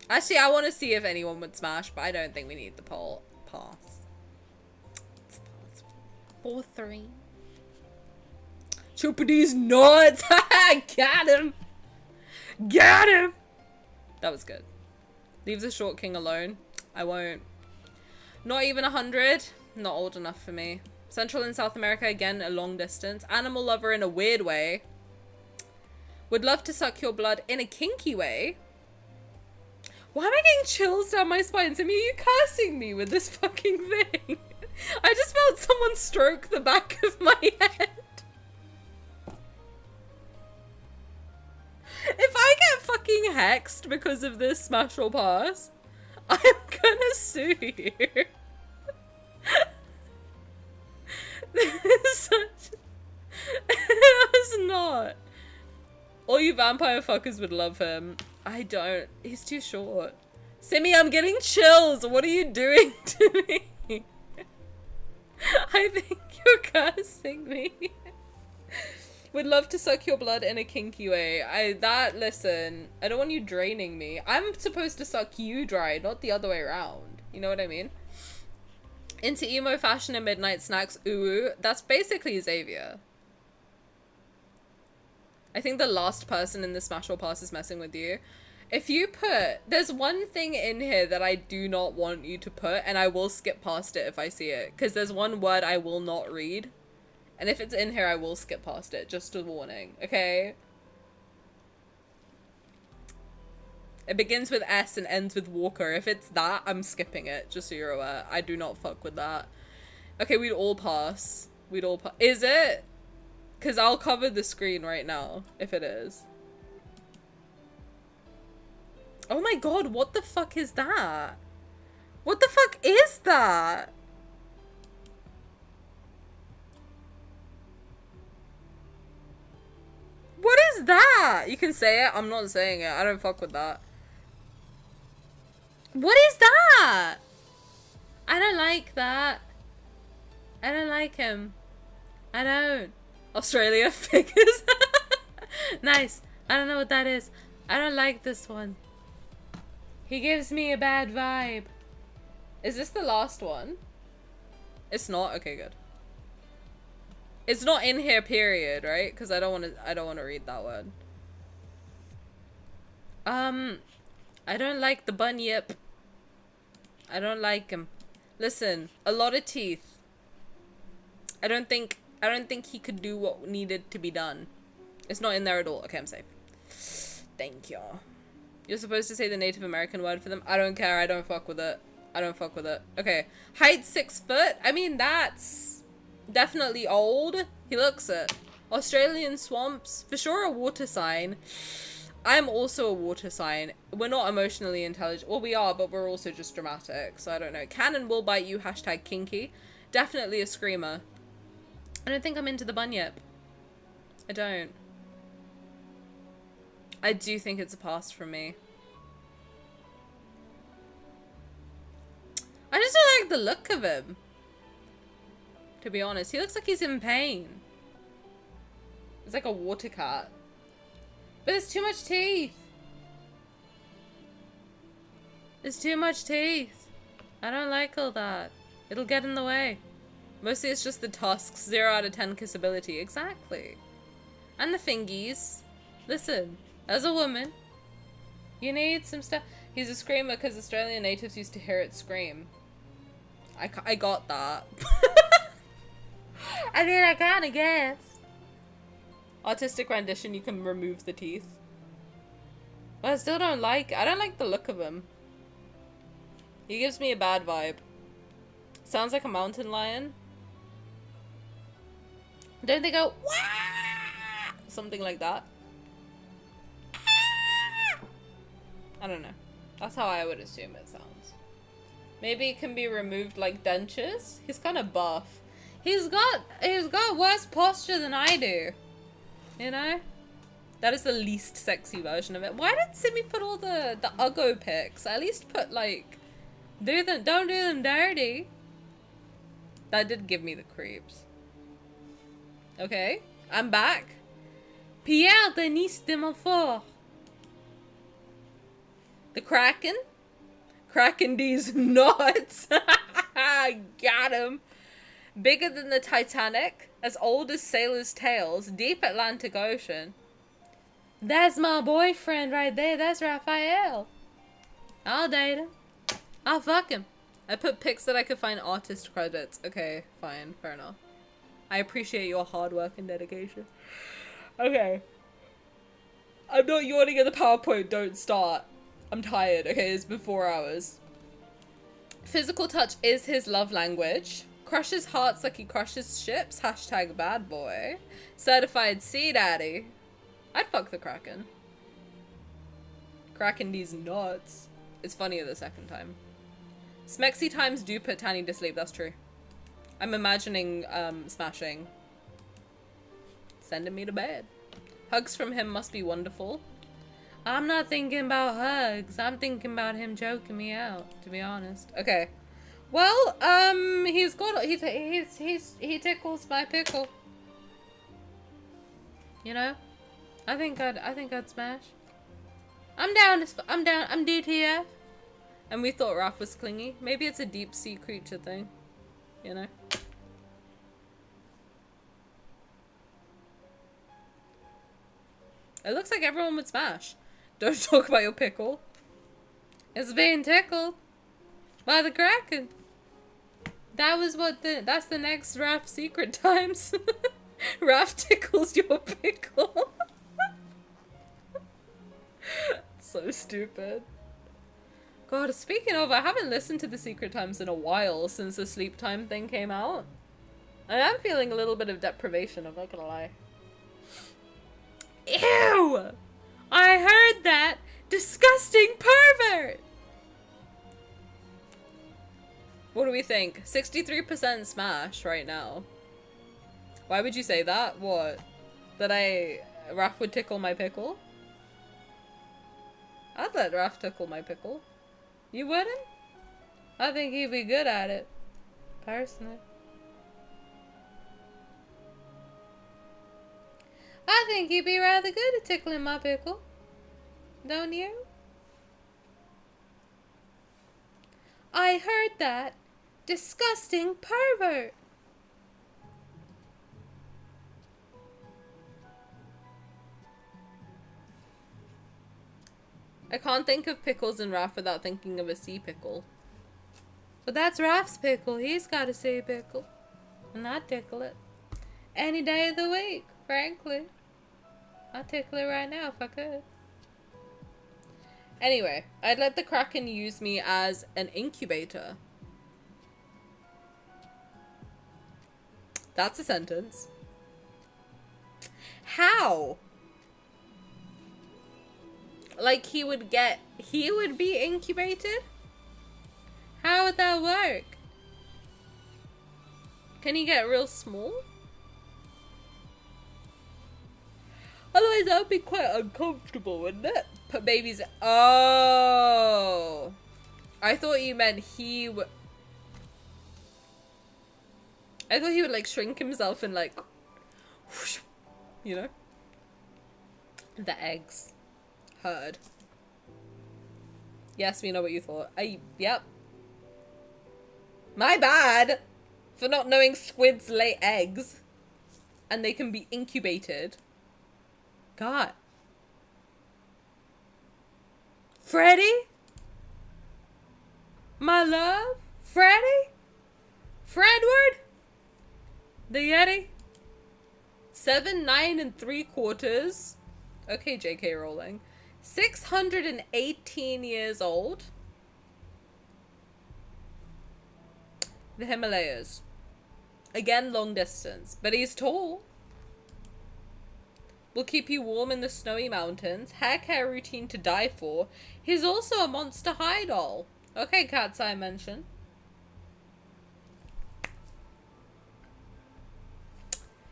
Actually, I want to see if anyone would smash, but I don't think we need the poll. Pass. It's pass. 4-3. Chupadee's nuts! Got him! Got him! That was good. Leave the short king alone. I won't. Not even 100. Not old enough for me. Central and South America, again, a long distance. Animal lover in a weird way. Would love to suck your blood in a kinky way. Why am I getting chills down my spine? Simi, are you cursing me with this fucking thing? I just felt someone stroke the back of my head. If I get fucking hexed because of this smash or pass, I'm gonna sue you. This is such... It was not. All you vampire fuckers would love him. I don't. He's too short. Simi, I'm getting chills. What are you doing to me? I think you're cursing me. Would love to suck your blood in a kinky way. Listen, I don't want you draining me. I'm supposed to suck you dry, not the other way around. You know what I mean? Into emo fashion and midnight snacks. Ooh, that's basically Xavier. I think the last person in the Smash or Pass is messing with you. If you put... There's one thing in here that I do not want you to put, and I will skip past it if I see it. Because there's one word I will not read. And if it's in here, I will skip past it. Just a warning, okay? It begins with S and ends with Walker. If it's that, I'm skipping it. Just so you're aware. I do not fuck with that. Okay, we'd all pass. We'd all pass. Is it? Because I'll cover the screen right now, if it is. Oh my god, what the fuck is that? What the fuck is that? What is that? You can say it. I'm not saying it. I don't fuck with that. What is that? I don't like that. I don't like him. I don't. Australia figures. Nice. I don't know what that is. I don't like this one. He gives me a bad vibe. Is this the last one? It's not? Okay, good. It's not in here, period, right? Because I don't want to read that word. I don't like the bunyip. I don't like him. Listen, a lot of teeth. I don't think he could do what needed to be done. It's not in there at all. Okay, I'm safe. Thank you. You're supposed to say the Native American word for them. I don't care. I don't fuck with it. I don't fuck with it. Okay. Height 6 foot. I mean, that's definitely old. He looks it. Australian swamps. For sure a water sign. I'm also a water sign. We're not emotionally intelligent. Well, we are, but we're also just dramatic. So I don't know. Cannon will bite you. Hashtag kinky. Definitely a screamer. I don't think I'm into the bunyip. I don't. I do think it's a pass from me. I just don't like the look of him. To be honest, he looks like he's in pain. It's like a water cat. But there's too much teeth. There's too much teeth. I don't like all that. It'll get in the way. Mostly it's just the tusks. 0 out of 10 kissability. Exactly. And the fingies. Listen, as a woman, you need some stuff. He's a screamer because Australian natives used to hear it scream. I got that. I mean, I kind of guess. Artistic rendition, you can remove the teeth. But I still don't like the look of him. He gives me a bad vibe. Sounds like a mountain lion. Don't they go, wah! Something like that. I don't know. That's how I would assume it sounds. Maybe it can be removed like dentures. He's kind of buff. He's got worse posture than I do. You know? That is the least sexy version of it. Why did Simi put all the Uggo pics? At least put like, don't do them dirty. That did give me the creeps. Okay, I'm back. Pierre Denis de Montfort. The Kraken? Kraken D's nuts. Got him. Bigger than the Titanic, as old as sailors' tales, deep Atlantic Ocean. That's my boyfriend right there. That's Rafayel. I'll date him. I'll fuck him. I put pics that I could find artist credits. Okay, fine. Fair enough. I appreciate your hard work and dedication. Okay. I'm not yawning at the PowerPoint. Don't start. I'm tired. Okay, it's been 4 hours. Physical touch is his love language. Crushes hearts like he crushes ships. Hashtag bad boy. Certified sea daddy. I'd fuck the Kraken. Kraken these nuts. It's funnier the second time. Smexy times do put Tani to sleep. That's true. I'm imagining smashing. Sending me to bed. Hugs from him must be wonderful. I'm not thinking about hugs. I'm thinking about him choking me out, to be honest. Okay. Well, he tickles my pickle. You know? I think I'd smash. I'm down. I'm DTF. And we thought Raph was clingy. Maybe it's a deep sea creature thing. You know? It looks like everyone would smash. Don't talk about your pickle. It's being tickled by the Kraken. That's the next Raph secret times. Raph tickles your pickle. So stupid. God, speaking of, I haven't listened to the secret times in a while since the sleep time thing came out. I am feeling a little bit of deprivation, I'm not gonna lie. Ew! I heard that! Disgusting pervert! What do we think? 63% smash right now. Why would you say that? What? That Raph would tickle my pickle? I'd let Raph tickle my pickle. You wouldn't? I think he'd be good at it. Personally. I think he'd be rather good at tickling my pickle. Don't you? I heard that Disgusting pervert. I can't think of pickles and Raph without thinking of a sea pickle. But that's Raph's pickle. He's got a sea pickle. And I'd tickle it. Any day of the week, frankly. I'd tickle it right now if I could. Anyway, I'd let the Kraken use me as an incubator. That's a sentence. How? Like he would be incubated? How would that work? Can he get real small? Otherwise that would be quite uncomfortable, wouldn't it? Put babies... Oh. I thought you meant he would... I thought he would like shrink himself and like... Whoosh, you know? The eggs. Heard. Yes, we know what you thought. Yep. My bad for not knowing squids lay eggs and they can be incubated. God. Freddy? My love? Freddy? Fredward? The Yeti? 7, 9 3/4. Okay, JK Rowling. 618 years old. The Himalayas. Again, long distance. But he's tall. Will keep you warm in the snowy mountains. Hair care routine to die for. He's also a monster high doll. Okay, Cat's Eye mention.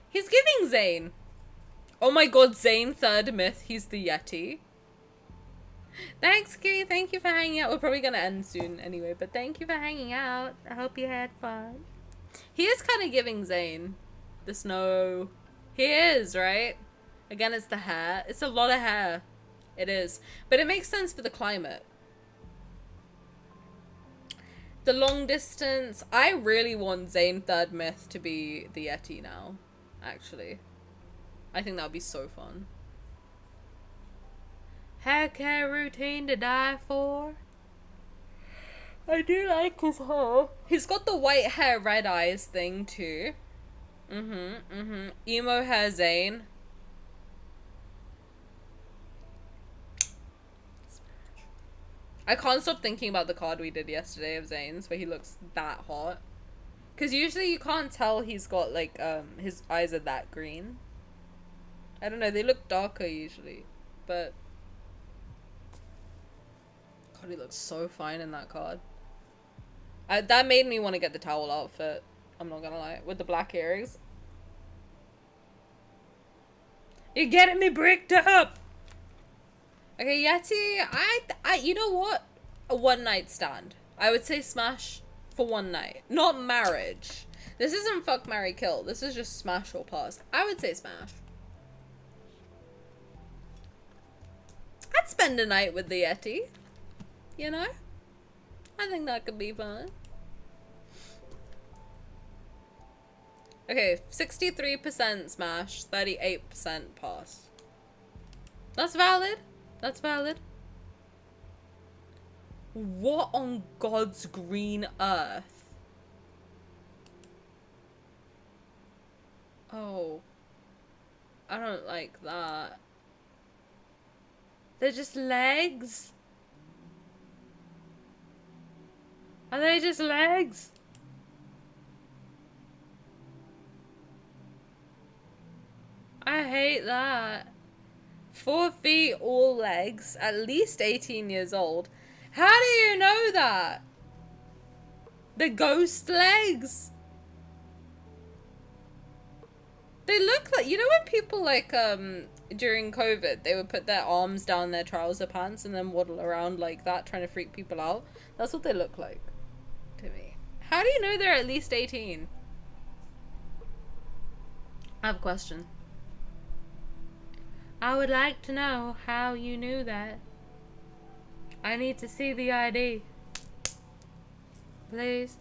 He's giving Zayne. Oh my god, Zayne, third myth. He's the Yeti. Thanks, Kitty. Thank you for hanging out. We're probably gonna end soon anyway, but thank you for hanging out. I hope you had fun. He is kind of giving Zayne the snow. He is, right? Again, it's the hair. It's a lot of hair. It is. But it makes sense for the climate. The long distance. I really want Zayne third myth to be the Yeti now, actually. I think that would be so fun. Hair care routine to die for. I do like his hair. He's got the white hair, red eyes thing too. Emo hair Zayne. I can't stop thinking about the card we did yesterday of Zayne's where he looks that hot. Because usually you can't tell he's got like, his eyes are that green. I don't know, they look darker usually. But... God, he looks so fine in that card. That made me want to get the towel outfit. I'm not gonna lie. With the black earrings. You're getting me bricked up! Okay, Yeti, you know what? A one night stand. I would say smash for one night. Not marriage. This isn't fuck, marry, kill. This is just smash or pass. I would say smash. I'd spend a night with the Yeti. You know? I think that could be fun. Okay, 63% smash, 38% pass. That's valid. That's valid. What on God's green earth? Oh. I don't like that. They're just legs? Are they just legs? I hate that. 4 feet, all legs, at least 18 years old. How do you know that? The ghost legs? They look like, you know when people like, during COVID, they would put their arms down their trouser pants and then waddle around like that, trying to freak people out? That's what they look like to me. How do you know they're at least 18? I have a question. I would like to know how you knew that. I need to see the ID. Please.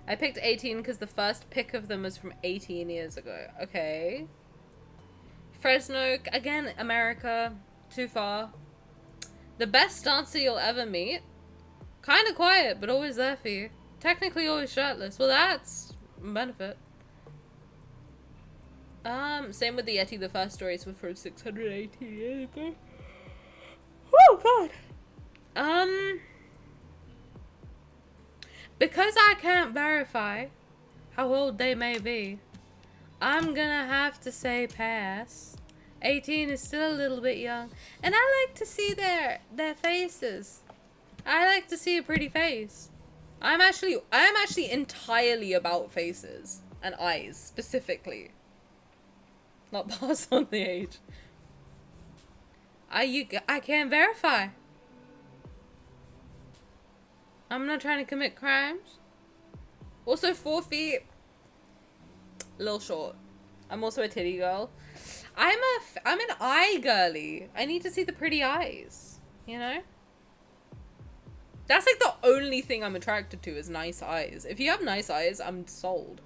I picked 18 because the first pick of them was from 18 years ago. Okay. Fresno, again, America. Too far. The best dancer you'll ever meet. Kinda quiet, but always there for you. Technically always shirtless. Well, that's a benefit. Same with the Yeti. The first stories were from 680 years ago. Oh, God. Because I can't verify how old they may be, I'm gonna have to say pass. 18 is still a little bit young. And I like to see their faces. I like to see a pretty face. I'm actually entirely about faces and eyes specifically. Not pass on the age. I can't verify. I'm not trying to commit crimes. Also, 4 feet. A little short. I'm also a titty girl. I'm an eye girly. I need to see the pretty eyes. You know? That's like the only thing I'm attracted to is nice eyes. If you have nice eyes, I'm sold.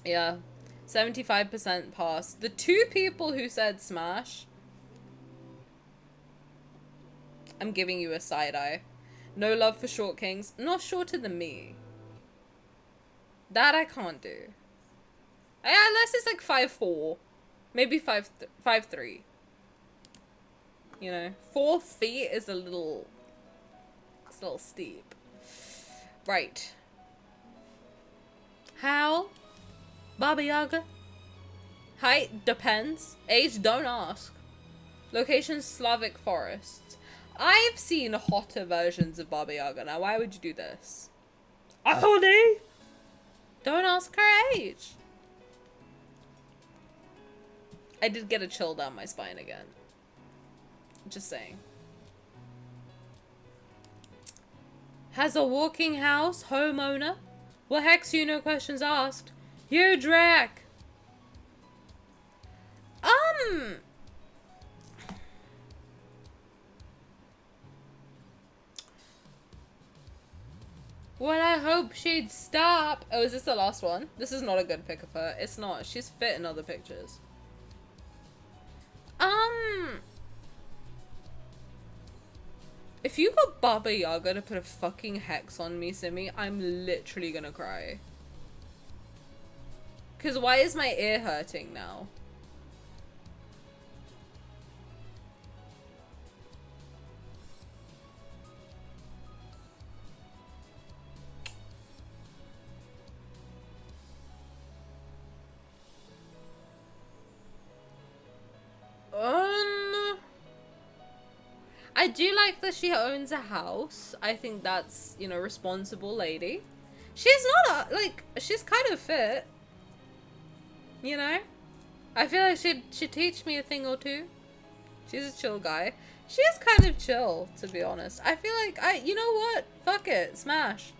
Yeah. 75% pass. The 2 people who said smash, I'm giving you a side eye. No love for short kings. Not shorter than me. That I can't do. Yeah, unless it's like 5'4". Maybe 5'3". You know, 4 feet is a little... It's a little steep. Right. How? Baba Yaga? Height depends. Age, don't ask. Location, Slavic forests. I've seen hotter versions of Baba Yaga. Now, why would you do this? Honey! Don't ask her age. I did get a chill down my spine again. Just saying. Has a walking house, homeowner. Well, hex you, no questions asked. Huge rack. Well, I hope she'd stop. Oh, is this the last one? This is not a good pic of her. It's not. She's fit in other pictures. If you got Baba Yaga to put a fucking hex on me, Simi, I'm literally gonna cry. Cause why is my ear hurting now? I do like that she owns a house. I think that's, you know, responsible lady. She's not a, like, she's kind of fit. You know? I feel like she'd teach me a thing or two. She's a chill guy. She is kind of chill, to be honest. I feel like, you know what? Fuck it. Smash.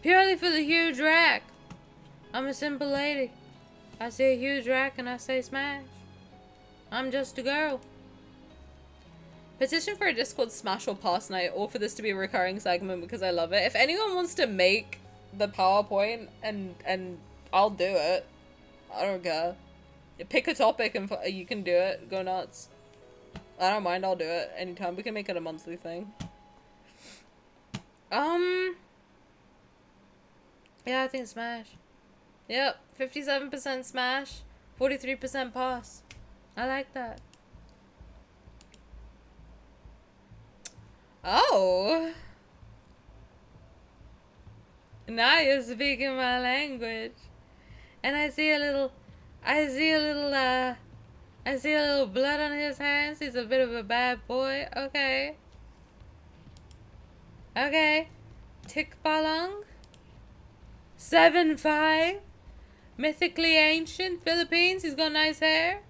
Purely for the huge rack. I'm a simple lady. I see a huge rack and I say smash. I'm just a girl. Petition for a Discord smash or pass night, or for this to be a recurring segment because I love it. If anyone wants to make the PowerPoint and I'll do it. I don't care. Pick a topic and you can do it. Go nuts. I don't mind. I'll do it anytime. We can make it a monthly thing. Yeah, I think smash. Yep, 57% smash, 43% pass. I like that. Oh. Now you're speaking my language. And I see a little blood on his hands. He's a bit of a bad boy. Okay. Okay. Tikbalang. 7'5". Mythically ancient. Philippines. He's got nice hair.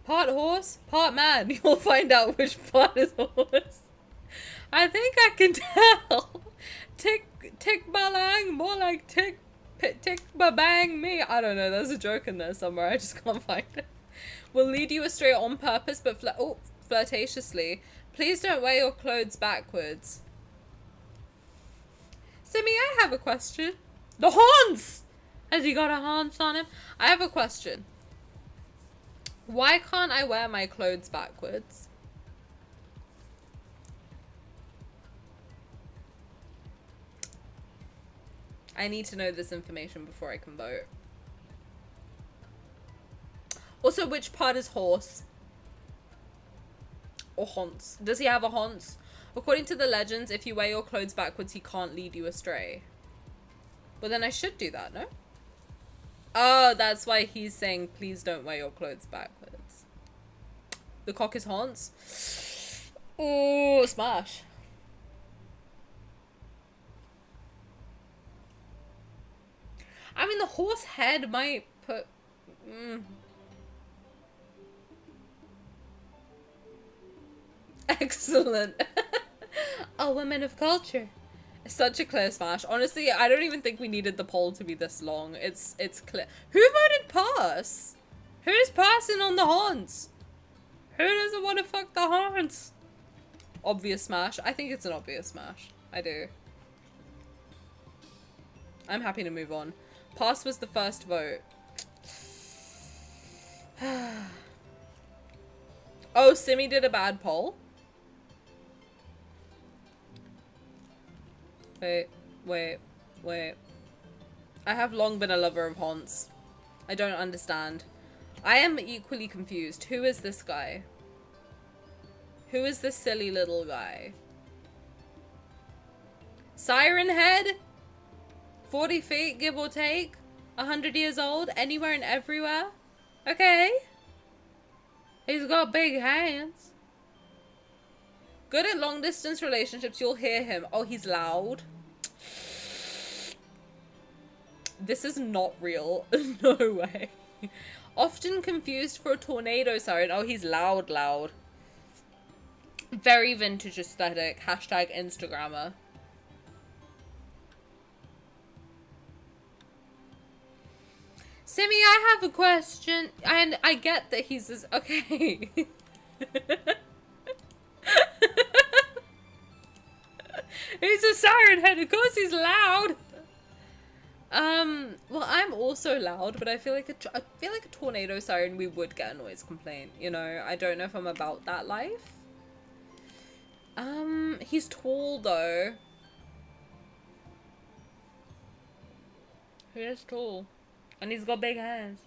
Part horse, part man. You'll find out which part is horse. I think I can tell. Tikbalang. More like Tikbabang me. I don't know. There's a joke in there somewhere. I just can't find it. Will lead you astray on purpose, but flirtatiously. Please don't wear your clothes backwards. Simi, I have a question. The horns! Has he got a horns on him? I have a question. Why can't I wear my clothes backwards? I need to know this information before I can vote. Also, which part is horse? Or haunts? Does he have a haunts? According to the legends, if you wear your clothes backwards, he can't lead you astray. Well, then I should do that, no? Oh, that's why he's saying, please don't wear your clothes backwards. The cock is haunts. Oh, smash. I mean, the horse head might put... Excellent. A woman of culture. Such a clear smash. Honestly, I don't even think we needed the poll to be this long. It's clear. Who voted pass? Who's passing on the haunts? Who doesn't want to fuck the haunts? Obvious smash. I think it's an obvious smash. I do. I'm happy to move on. Pass was the first vote. Oh, Simi did a bad poll? Wait. I have long been a lover of haunts. I don't understand. I am equally confused. Who is this guy? Who is this silly little guy? Siren head? 40 feet, give or take? 100 years old? Anywhere and everywhere? Okay. He's got big hands. Good at long distance relationships, you'll hear him. Oh, he's loud. This is not real. No way. Often confused for a tornado siren. Oh, he's loud. Very vintage aesthetic. Hashtag Instagrammer. Simi, I have a question. And I get that he's this. Okay. He's a siren head. Of course he's loud. Well, I'm also loud, but I feel like a tornado siren, we would get a noise complaint, you know? I don't know if I'm about that life. He's tall, though. He is tall. And he's got big hands.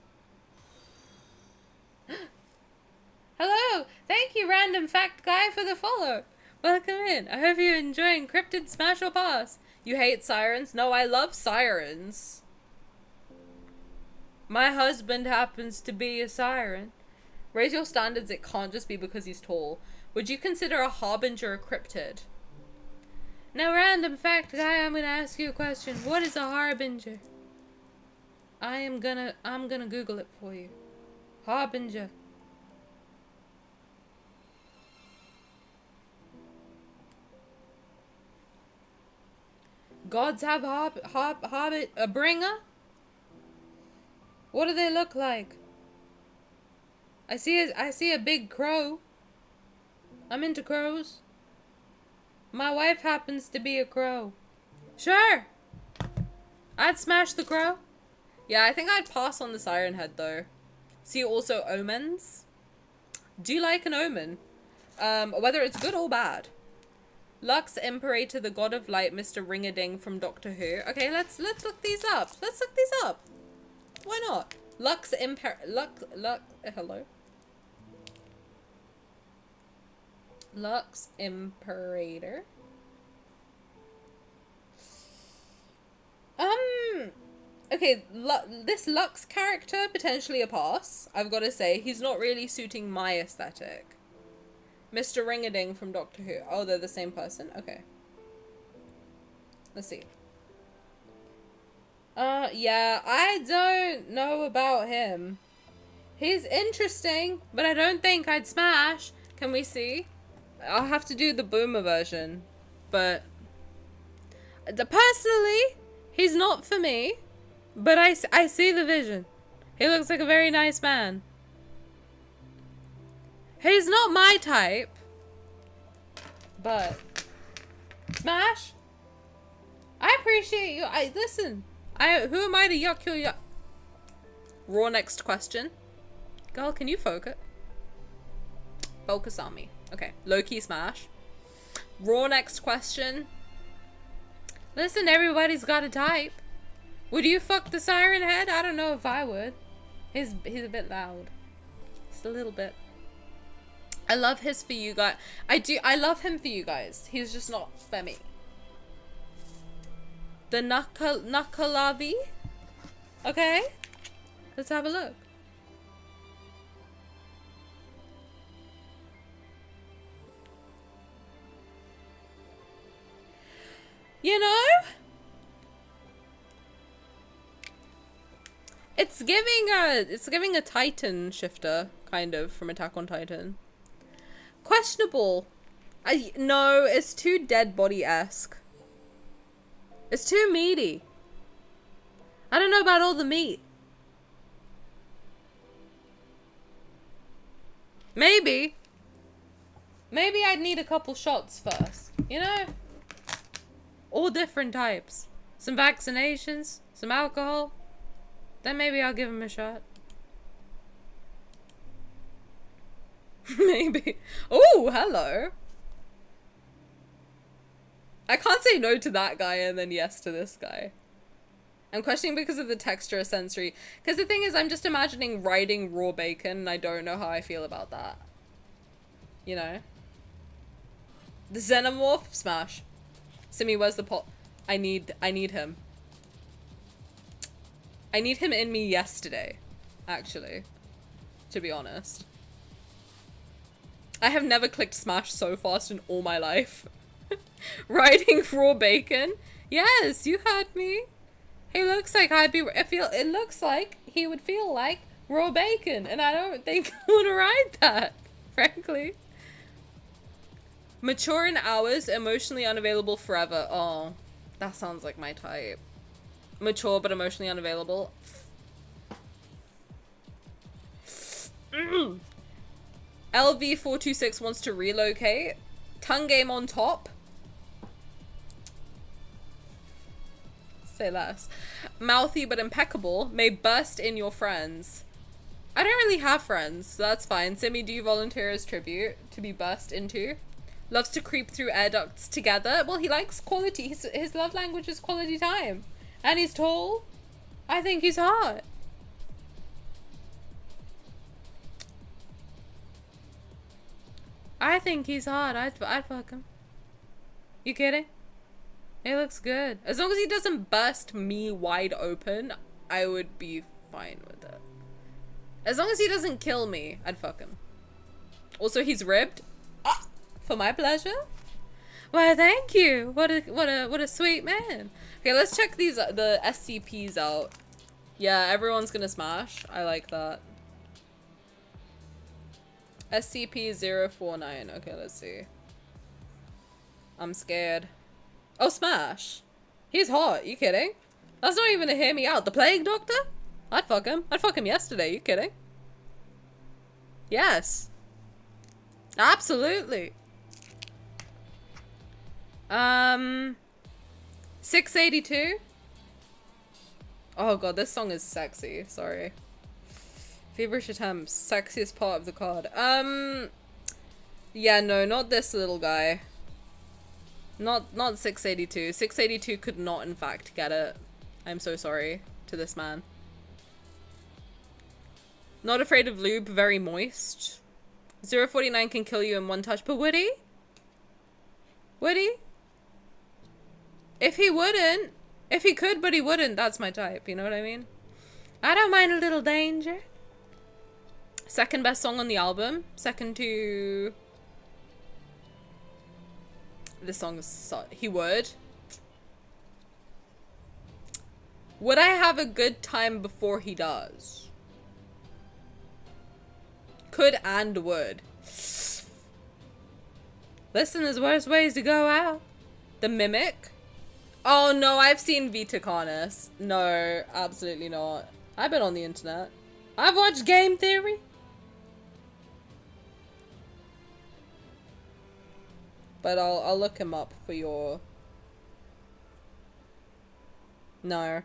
Hello! Thank you, random fact guy, for the follow. Welcome in. I hope you're enjoying Cryptid Smash or Pass. You hate sirens? No, I love sirens. My husband happens to be a siren. Raise your standards, it can't just be because he's tall. Would you consider a harbinger a cryptid? Now, random fact guy, I'm gonna ask you a question. What is a harbinger? I'm gonna Google it for you. Harbinger. Gods have a bringer? What do they look like? I see a big crow. I'm into crows. My wife happens to be a crow. Sure. I'd smash the crow. Yeah, I think I'd pass on the siren head though. See also omens. Do you like an omen? Whether it's good or bad. Lux Imperator, the god of light, Mr. Ring-a-Ding from Doctor Who. Okay, let's look these up. Let's look these up. Why not? Lux hello. Lux Imperator. Okay, this Lux character, potentially a pass. I've got to say, he's not really suiting my aesthetic. Mr. Ring-a-Ding from Doctor Who. Oh, they're the same person? Okay. Let's see. Yeah, I don't know about him. He's interesting, but I don't think I'd smash. Can we see? I'll have to do the boomer version. But personally, he's not for me. But I see the vision. He looks like a very nice man. He's not my type. But Smash, I appreciate you. Listen. Who am I to yuck your yuck? Raw next question. Girl, can you focus? Focus on me. Okay. Low-key Smash. Raw next question. Listen, everybody's got a type. Would you fuck the Siren Head? I don't know if I would. He's a bit loud. Just a little bit. I love his for you guys. I love him for you guys. He's just not for me. The Nakalavi? Okay. Let's have a look. You know? It's giving a Titan shifter, kind of, from Attack on Titan. Questionable. No, it's too dead body-esque. It's too meaty. I don't know about all the meat. Maybe. Maybe I'd need a couple shots first. You know? All different types. Some vaccinations, some alcohol. Then maybe I'll give him a shot. Maybe. Oh, hello. I can't say no to that guy and then yes to this guy. I'm questioning because of the texture sensory. Because the thing is, I'm just imagining riding raw bacon and I don't know how I feel about that. You know? The Xenomorph? Smash. Simi, where's the pot? I need him. I need him in me yesterday, actually, to be honest. I have never clicked Smash so fast in all my life. Riding raw bacon? Yes, you heard me. He looks like it looks like he would feel like raw bacon, and I don't think I want to ride that, frankly. Mature in hours, emotionally unavailable forever. Oh, that sounds like my type. Mature but emotionally unavailable. LV426 wants to relocate. Tongue game on top. Say less. Mouthy but impeccable. May burst in your friends. I don't really have friends, so that's fine. Simi, do you volunteer as tribute to be burst into? Loves to creep through air ducts together. Well, he likes quality. His love language is quality time. And he's tall. I think he's hot. I think he's hot. I'd fuck him. You kidding? He looks good. As long as he doesn't burst me wide open, I would be fine with it. As long as he doesn't kill me, I'd fuck him. Also, he's ribbed. Ah, for my pleasure. Well, thank you. What a sweet man. Okay, let's check the SCPs out. Yeah, everyone's gonna smash. I like that. SCP-049. Okay, let's see. I'm scared. Oh, smash. He's hot. You kidding? That's not even to hear me out. The Plague Doctor? I'd fuck him. I'd fuck him yesterday. You kidding? Yes. Absolutely. 682. Oh god, this song is sexy. Sorry. Feverish attempts. Sexiest part of the card. Yeah, no, not this little guy. Not 682. 682 could not, in fact, get it. I'm so sorry to this man. Not afraid of lube, very moist. 049 can kill you in one touch, but would he? Would he? If he wouldn't, if he could but he wouldn't, that's my type, you know what I mean? I don't mind a little danger. Second best song on the album. Second to... This song is... He would. Would I have a good time before he does? Could and would. Listen, there's worse ways to go out. The Mimic? Oh no, I've seen Vita Canis. No, absolutely not. I've been on the internet. I've watched Game Theory. But I'll look him up for your... No.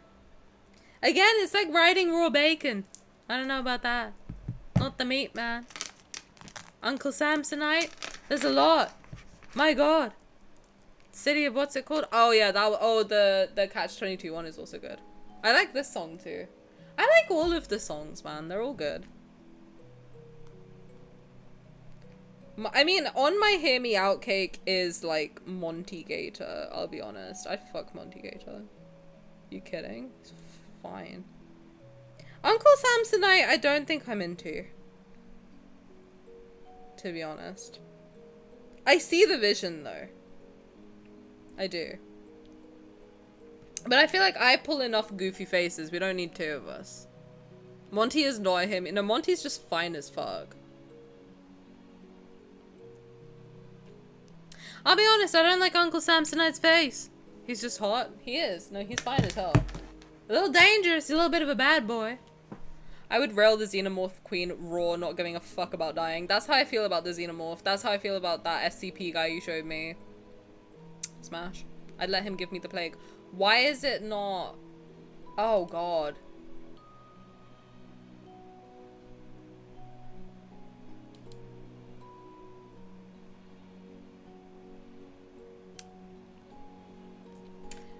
Again, it's like riding raw bacon. I don't know about that. Not the meat, man. Uncle Samsonite? There's a lot. My god. City of what's it called? Oh yeah, the Catch-22 one is also good. I like this song too. I like all of the songs, man. They're all good. I mean, on my Hear Me Out cake is like Monty Gator, I'll be honest. I'd fuck Monty Gator. You kidding? He's fine. Uncle Samsonite, I don't think I'm into. To be honest. I see the vision though. I do. But I feel like I pull enough goofy faces. We don't need two of us. Monty is not him. No, Monty's just fine as fuck. I'll be honest, I don't like Uncle Samsonite's face. He's just hot. He is. No, he's fine as hell. A little dangerous. He's a little bit of a bad boy. I would rail the Xenomorph Queen raw, not giving a fuck about dying. That's how I feel about the Xenomorph. That's how I feel about that SCP guy you showed me. Smash. I'd let him give me the plague. Why is it not... Oh, God.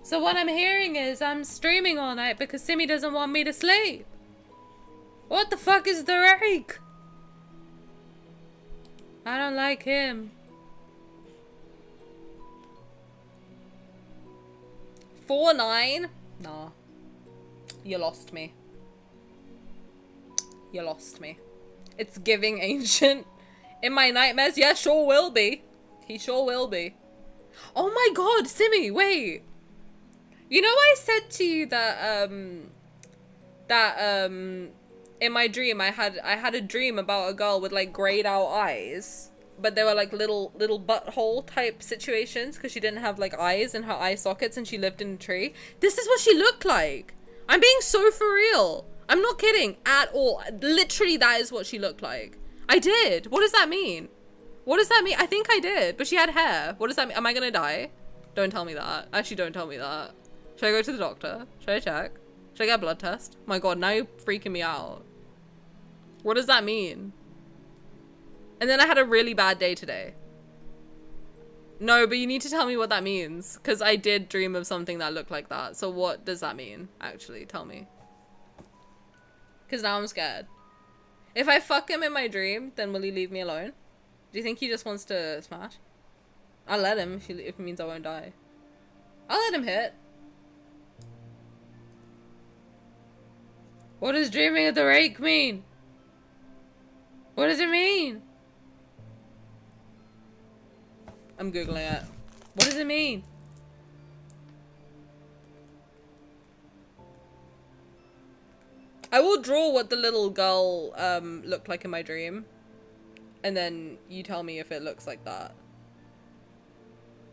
So what I'm hearing is I'm streaming all night because Simi doesn't want me to sleep. What the fuck is the rake? I don't like him. 4-9? Nah. You lost me. You lost me. It's giving ancient. In my nightmares? Yeah, sure will be. He sure will be. Oh my god, Simi, wait. You know I said to you that, in my dream I had a dream about a girl with like grayed out eyes, but they were like little butthole type situations because she didn't have like eyes in her eye sockets and she lived in a tree. This is what she looked like. I'm being so for real. I'm not kidding at all. Literally, that is what she looked like. I did. What does that mean? What does that mean? I think I did, but she had hair. What does that mean? Am I gonna die? Don't tell me that. Actually, don't tell me that. Should I go to the doctor? Should I check? Should I get a blood test? My god, now you're freaking me out. What does that mean? And then I had a really bad day today. No, but you need to tell me what that means. Because I did dream of something that looked like that. So what does that mean? Actually, tell me. Because now I'm scared. If I fuck him in my dream, then will he leave me alone? Do you think he just wants to smash? I'll let him if it means I won't die. I'll let him hit. What does dreaming of the rake mean? What does it mean? I'm googling it. What does it mean? I will draw what the little girl looked like in my dream. And then you tell me if it looks like that.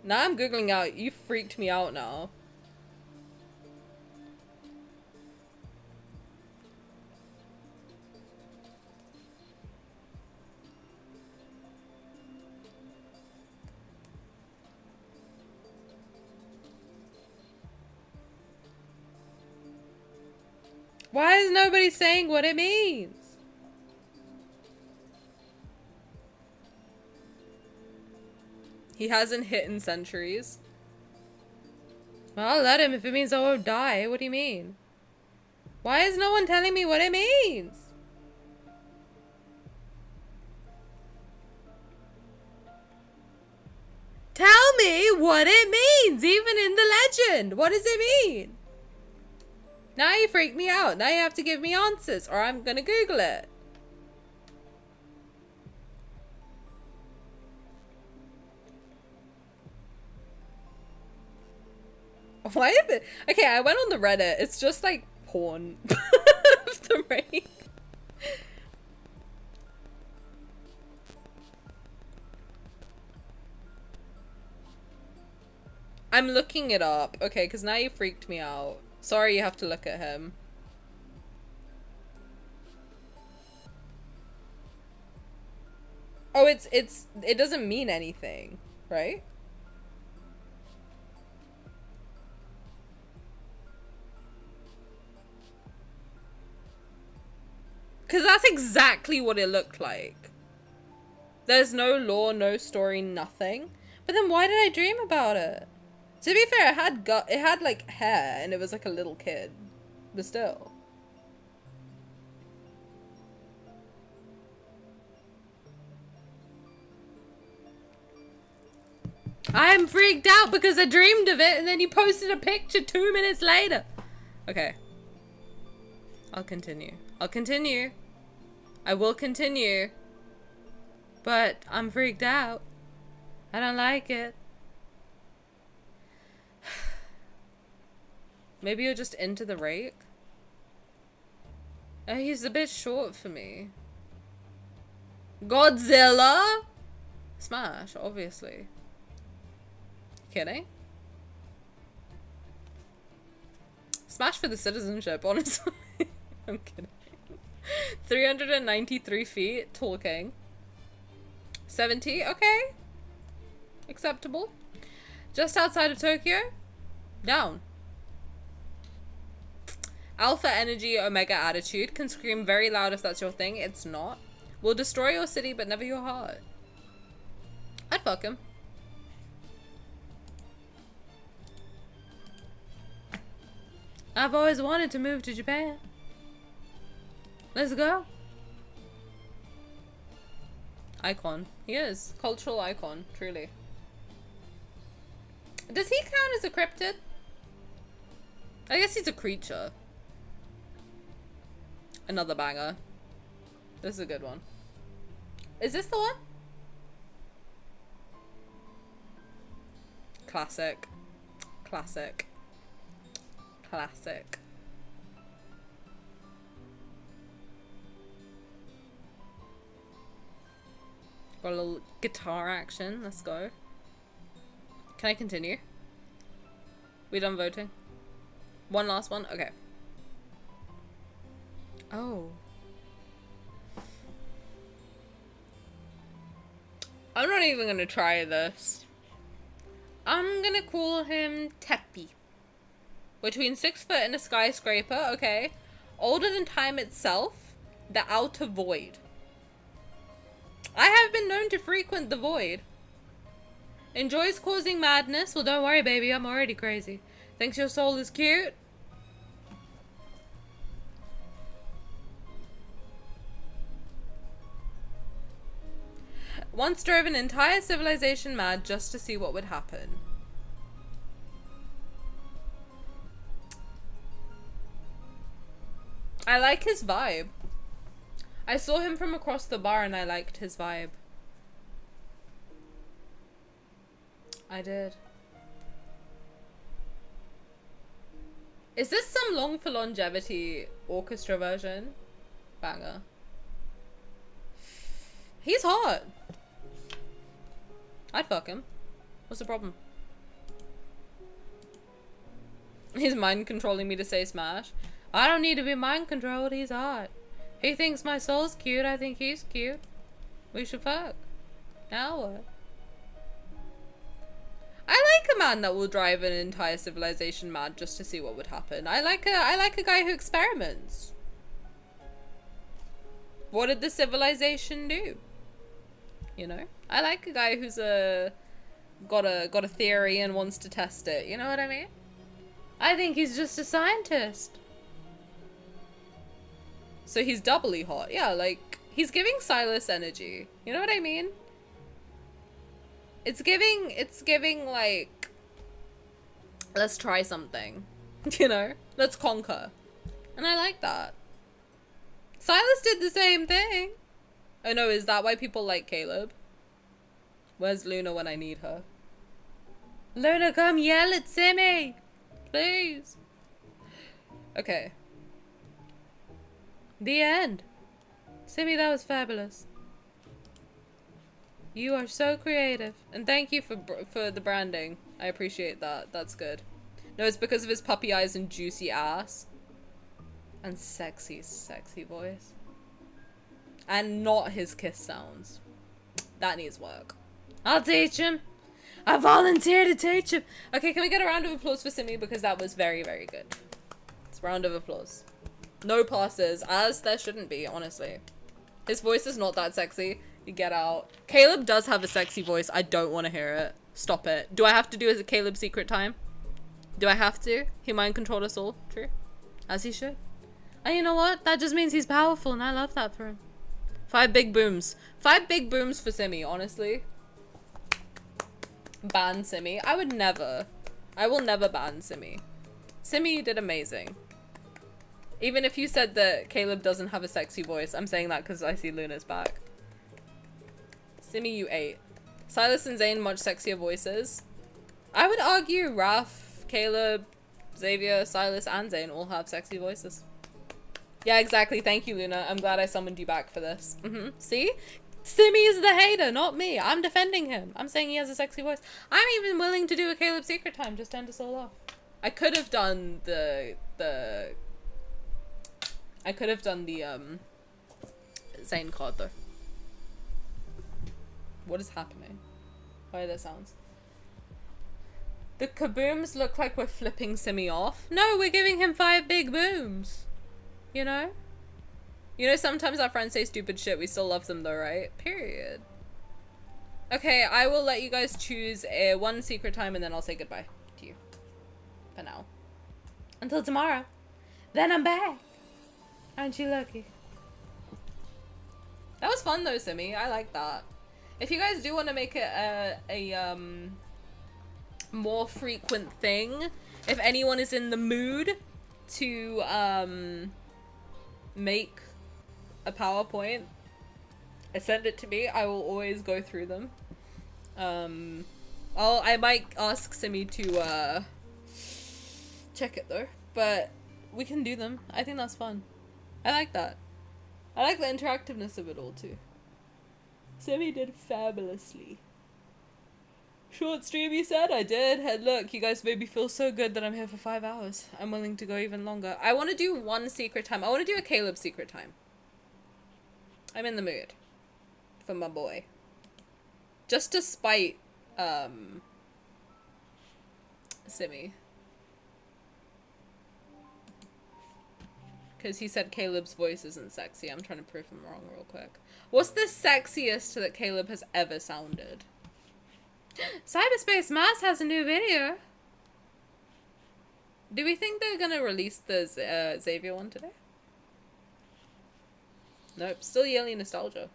Now I'm googling out. You freaked me out now. Why is nobody saying what it means? He hasn't hit in centuries. Well, I'll let him if it means I won't die. What do you mean? Why is no one telling me what it means? Tell me what it means, even in the legend. What does it mean? Now you freak me out. Now you have to give me answers or I'm gonna Google it. Why is it? Okay, I went on the Reddit. It's just like porn. The rain. I'm looking it up. Okay, because now you freaked me out. Sorry you have to look at him. Oh, it doesn't mean anything, right? because that's exactly what it looked like. There's no lore, no story, nothing. But then why did I dream about it? To be fair, it had like hair and it was like a little kid. But still. I'm freaked out because I dreamed of it and then you posted a picture 2 minutes later. Okay. I'll continue. I'll continue. I will continue. But I'm freaked out. I don't like it. Maybe you're just into the rake? Oh, he's a bit short for me. Godzilla? Smash, obviously. Kidding? Smash for the citizenship, honestly. I'm kidding. 393 feet, talking. 70, okay. Acceptable. Just outside of Tokyo? Down. Alpha energy, omega attitude. Can scream very loud if that's your thing. It's not. Will destroy your city, but never your heart. I'd fuck him. I've always wanted to move to Japan. Let's go. Icon. He is. Cultural icon, truly. Does he count as a cryptid? I guess he's a creature. Another banger. This is a good one. Is this the one? Classic. Classic. Classic. Got a little guitar action. Let's go. Can I continue? We done voting? One last one? Okay. Oh. I'm not even gonna try this. I'm gonna call him Teppy. Between 6 foot and a skyscraper, okay. Older than time itself. The outer void. I have been known to frequent the void. Enjoys causing madness. Well, don't worry, baby. I'm already crazy. Thinks your soul is cute. Once drove an entire civilization mad just to see what would happen. I like his vibe. I saw him from across the bar and I liked his vibe. I did. Is this some Long for Longevity orchestra version? Banger. He's hot. I'd fuck him. What's the problem? He's mind controlling me to say smash. I don't need to be mind controlled. He's hot. He thinks my soul's cute. I think he's cute. We should fuck. Now what? I like a man that will drive an entire civilization mad just to see what would happen. I like a guy who experiments. What did the civilization do? You know? I like a guy who's got a theory and wants to test it. You know what I mean? I think he's just a scientist. So he's doubly hot. Yeah, like, he's giving Sylus energy. You know what I mean? It's giving, like, let's try something. You know? Let's conquer. And I like that. Sylus did the same thing. Oh no, is that why people like Caleb? Where's Luna when I need her? Luna, come yell at Simmy! Please. Okay. The end. Simmy, that was fabulous. You are so creative. And thank you for the branding. I appreciate that. That's good. No, it's because of his puppy eyes and juicy ass. And sexy, sexy voice. And not his kiss sounds. That needs work. I'll teach him. I volunteer to teach him. Okay, can we get a round of applause for Simmy? Because that was very, very good. It's a round of applause. No passes, as there shouldn't be, honestly. His voice is not that sexy. You get out. Caleb does have a sexy voice. I don't want to hear it. Stop it. Do I have to do as a Caleb secret time? Do I have to? He mind controlled us all. True. As he should. And you know what? That just means he's powerful, and I love that for him. 5 big booms. 5 big booms for Simi, honestly. Ban Simi. I would never. I will never ban Simi. Simi, you did amazing. Even if you said that Caleb doesn't have a sexy voice, I'm saying that because I see Luna's back. Simi, you ate. Sylus and Zayne, much sexier voices. I would argue Raf, Caleb, Xavier, Sylus, and Zayne all have sexy voices. Yeah, exactly. Thank you, Luna. I'm glad I summoned you back for this. See? Simi is the hater, not me. I'm defending him. I'm saying he has a sexy voice. I'm even willing to do a Caleb secret time just to end us all off. I could have done the Zayne card though. What is happening? Why are there sounds? The kabooms look like we're flipping Simi off. No, we're giving him 5 big booms. You know? You know, sometimes our friends say stupid shit. We still love them though, right? Period. Okay, I will let you guys choose one secret time and then I'll say goodbye to you. For now. Until tomorrow. Then I'm back. Aren't you lucky? That was fun though, Simi. I like that. If you guys do want to make it a more frequent thing, if anyone is in the mood to make a PowerPoint, send it to me. I will always go through them. I might ask Simi to check it though, but we can do them. I think that's fun. I like that. I like the interactiveness of it all too. Simi did fabulously. Short stream, you said? I did. And look, you guys made me feel so good that I'm here for 5 hours. I'm willing to go even longer. I want to do one secret time. I want to do a Caleb secret time. I'm in the mood. For my boy. Just to spite, Simi. Because he said Caleb's voice isn't sexy. I'm trying to prove him wrong real quick. What's the sexiest that Caleb has ever sounded? Cyberspace Mass has a new video. Do we think they're gonna release the Xavier one today? Nope, still yearly nostalgia.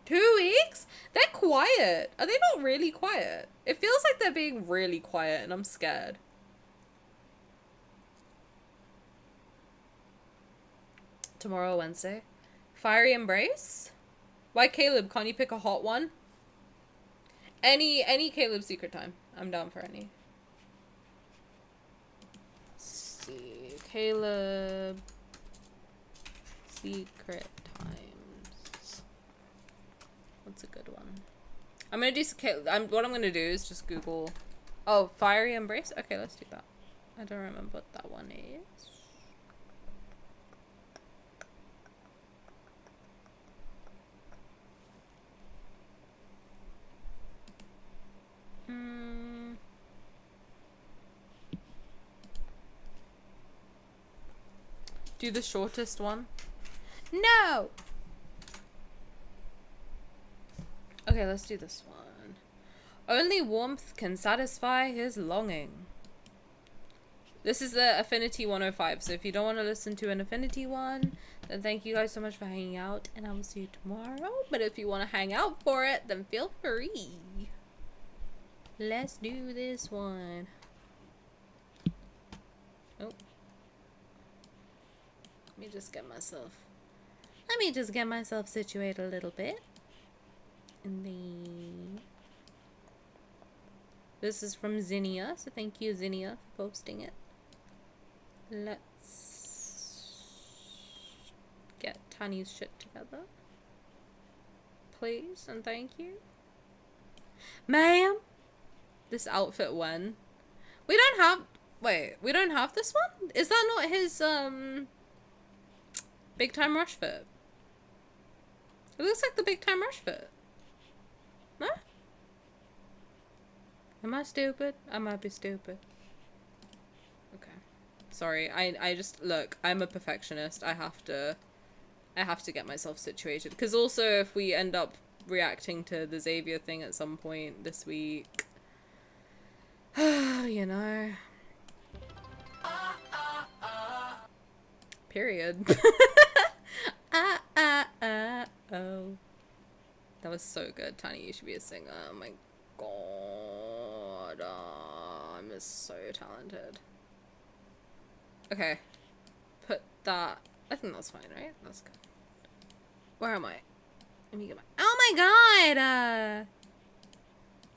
2 weeks? They're quiet. Are they not really quiet? It feels like they're being really quiet and I'm scared. Tomorrow, Wednesday. Fiery Embrace? Why Caleb? Can't you pick a hot one? Any Caleb secret time. I'm down for any. Let's see. Caleb secret times. What's a good one? I'm gonna do Caleb. What I'm gonna do is just Google. Oh, Fiery Embrace? Okay, let's do that. I don't remember what that one is. Do the shortest one. No! Okay, let's do this one. Only warmth can satisfy his longing. This is the Affinity 105, so if you don't want to listen to an Affinity one, then thank you guys so much for hanging out, and I will see you tomorrow. But if you want to hang out for it, then feel free. Let's do this one. Oh. Let me just get myself situated a little bit. And then this is from Zinnia, so thank you Zinnia for posting it. Let's get Tani's shit together. Please and thank you. Ma'am, this outfit when? We don't have this one? Is that not his Big Time Rush fit? It looks like the Big Time Rush fit. No? Am I stupid? I might be stupid. Okay. Sorry. I just, look, I'm a perfectionist. I have to get myself situated. Because also, if we end up reacting to the Xavier thing at some point this week, you know. Period. Oh. That was so good. Tani, you should be a singer. Oh my god. I'm just so talented. Okay. Put that. I think that's fine, right? That's good. Where am I? Let me get my. Oh my god!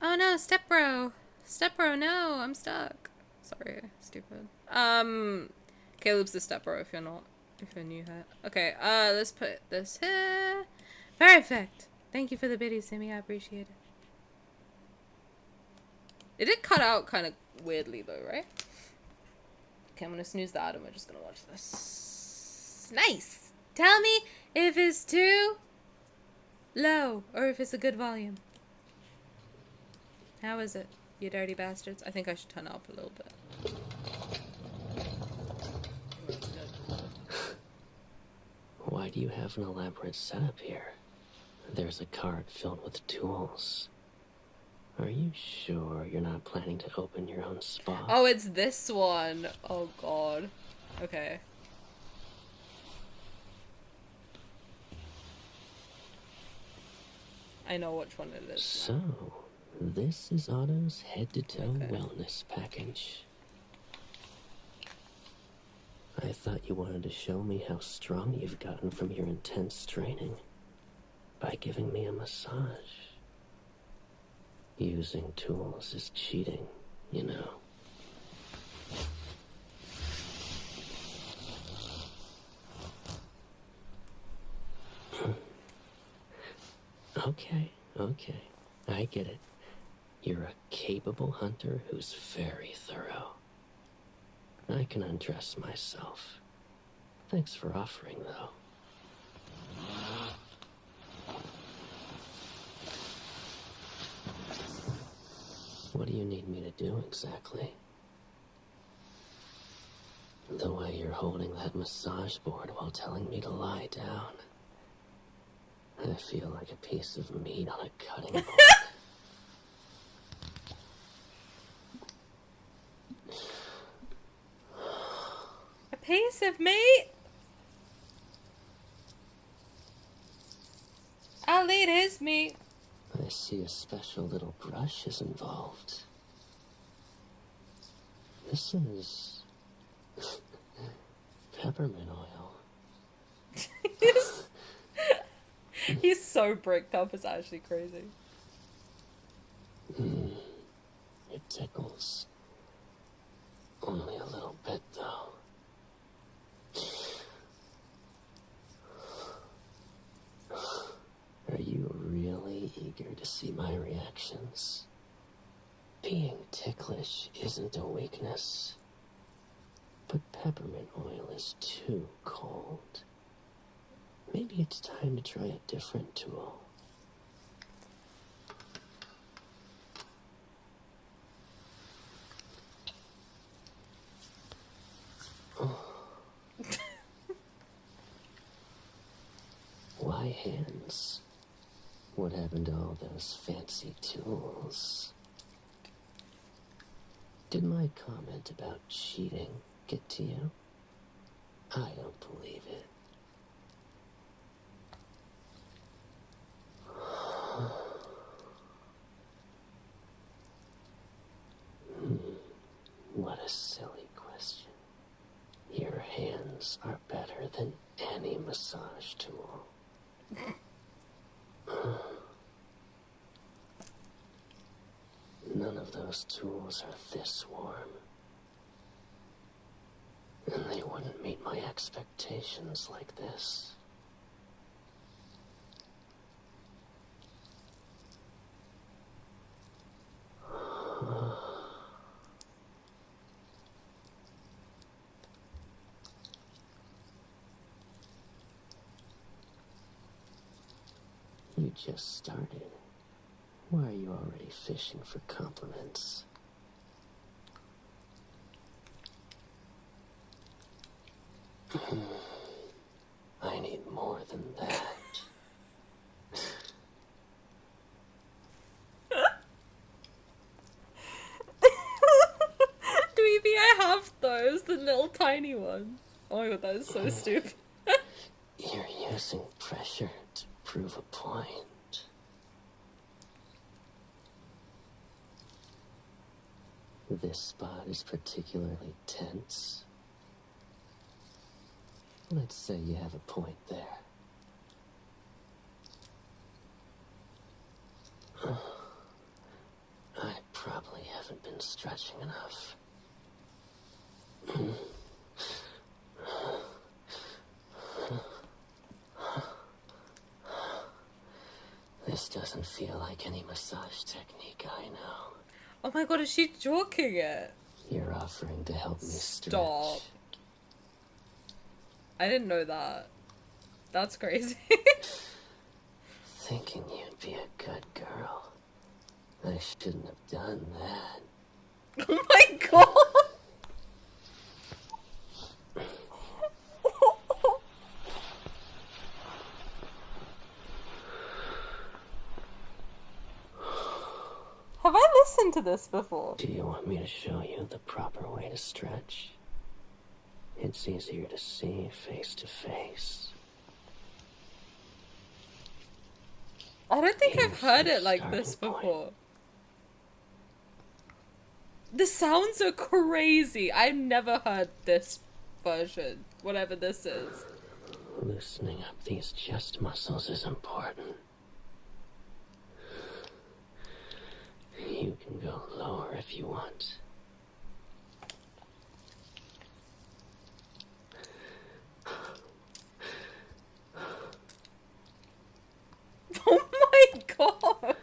Oh no, step bro. Step bro, no, I'm stuck. Sorry, stupid. Caleb's the step bro if you're not. If you're new here. Okay, let's put this here. Perfect. Thank you for the biddies, Simi. I appreciate it. It did cut out kind of weirdly though, right? Okay, I'm gonna snooze that and we're just gonna watch this. Nice! Tell me if it's too low or if it's a good volume. How is it, you dirty bastards? I think I should turn it up a little bit. Why do you have an elaborate setup here? There's a cart filled with tools. Are you sure you're not planning to open your own spa? Oh, it's this one. Oh god. Okay. I know which one it is. So, this is Otto's head-to-toe wellness package. I thought you wanted to show me how strong you've gotten from your intense training by giving me a massage. Using tools is cheating, you know. Okay. I get it. You're a capable hunter who's very thorough. I can undress myself. Thanks for offering, though. What do you need me to do exactly? The way you're holding that massage board while telling me to lie down. I feel like a piece of meat on a cutting board. A piece of meat? I'll eat his meat. I see a special little brush is involved. This is peppermint oil. He's so bricked up, it's actually crazy. It tickles. Only a little bit, though. Are you really eager to see my reactions? Being ticklish isn't a weakness. But peppermint oil is too cold. Maybe it's time to try a different tool. Why hands? What happened to all those fancy tools? Did my comment about cheating get to you? I don't believe it. What a silly question. Your hands are better than any massage tool. None of those tools are this warm. And they wouldn't meet my expectations like this. You just started. Why are you already fishing for compliments? I need more than that. Dweeby, I have those, the little tiny ones. Oh my god, that is so stupid. You're using pressure to prove a point. This spot is particularly tense. Let's say you have a point there. I probably haven't been stretching enough. This doesn't feel like any massage technique I know. Oh my god, is she joking it? You're offering to help me stretch. Stop. I didn't know that. That's crazy. Thinking you'd be a good girl. I shouldn't have done that. Oh my god! Have I listened to this before? Do you want me to show you the proper way to stretch? It's easier to see face to face. I don't think I've heard it like this before. The sounds are crazy. I've never heard this version, whatever this is. Loosening up these chest muscles is important. You can go lower if you want. Oh my god!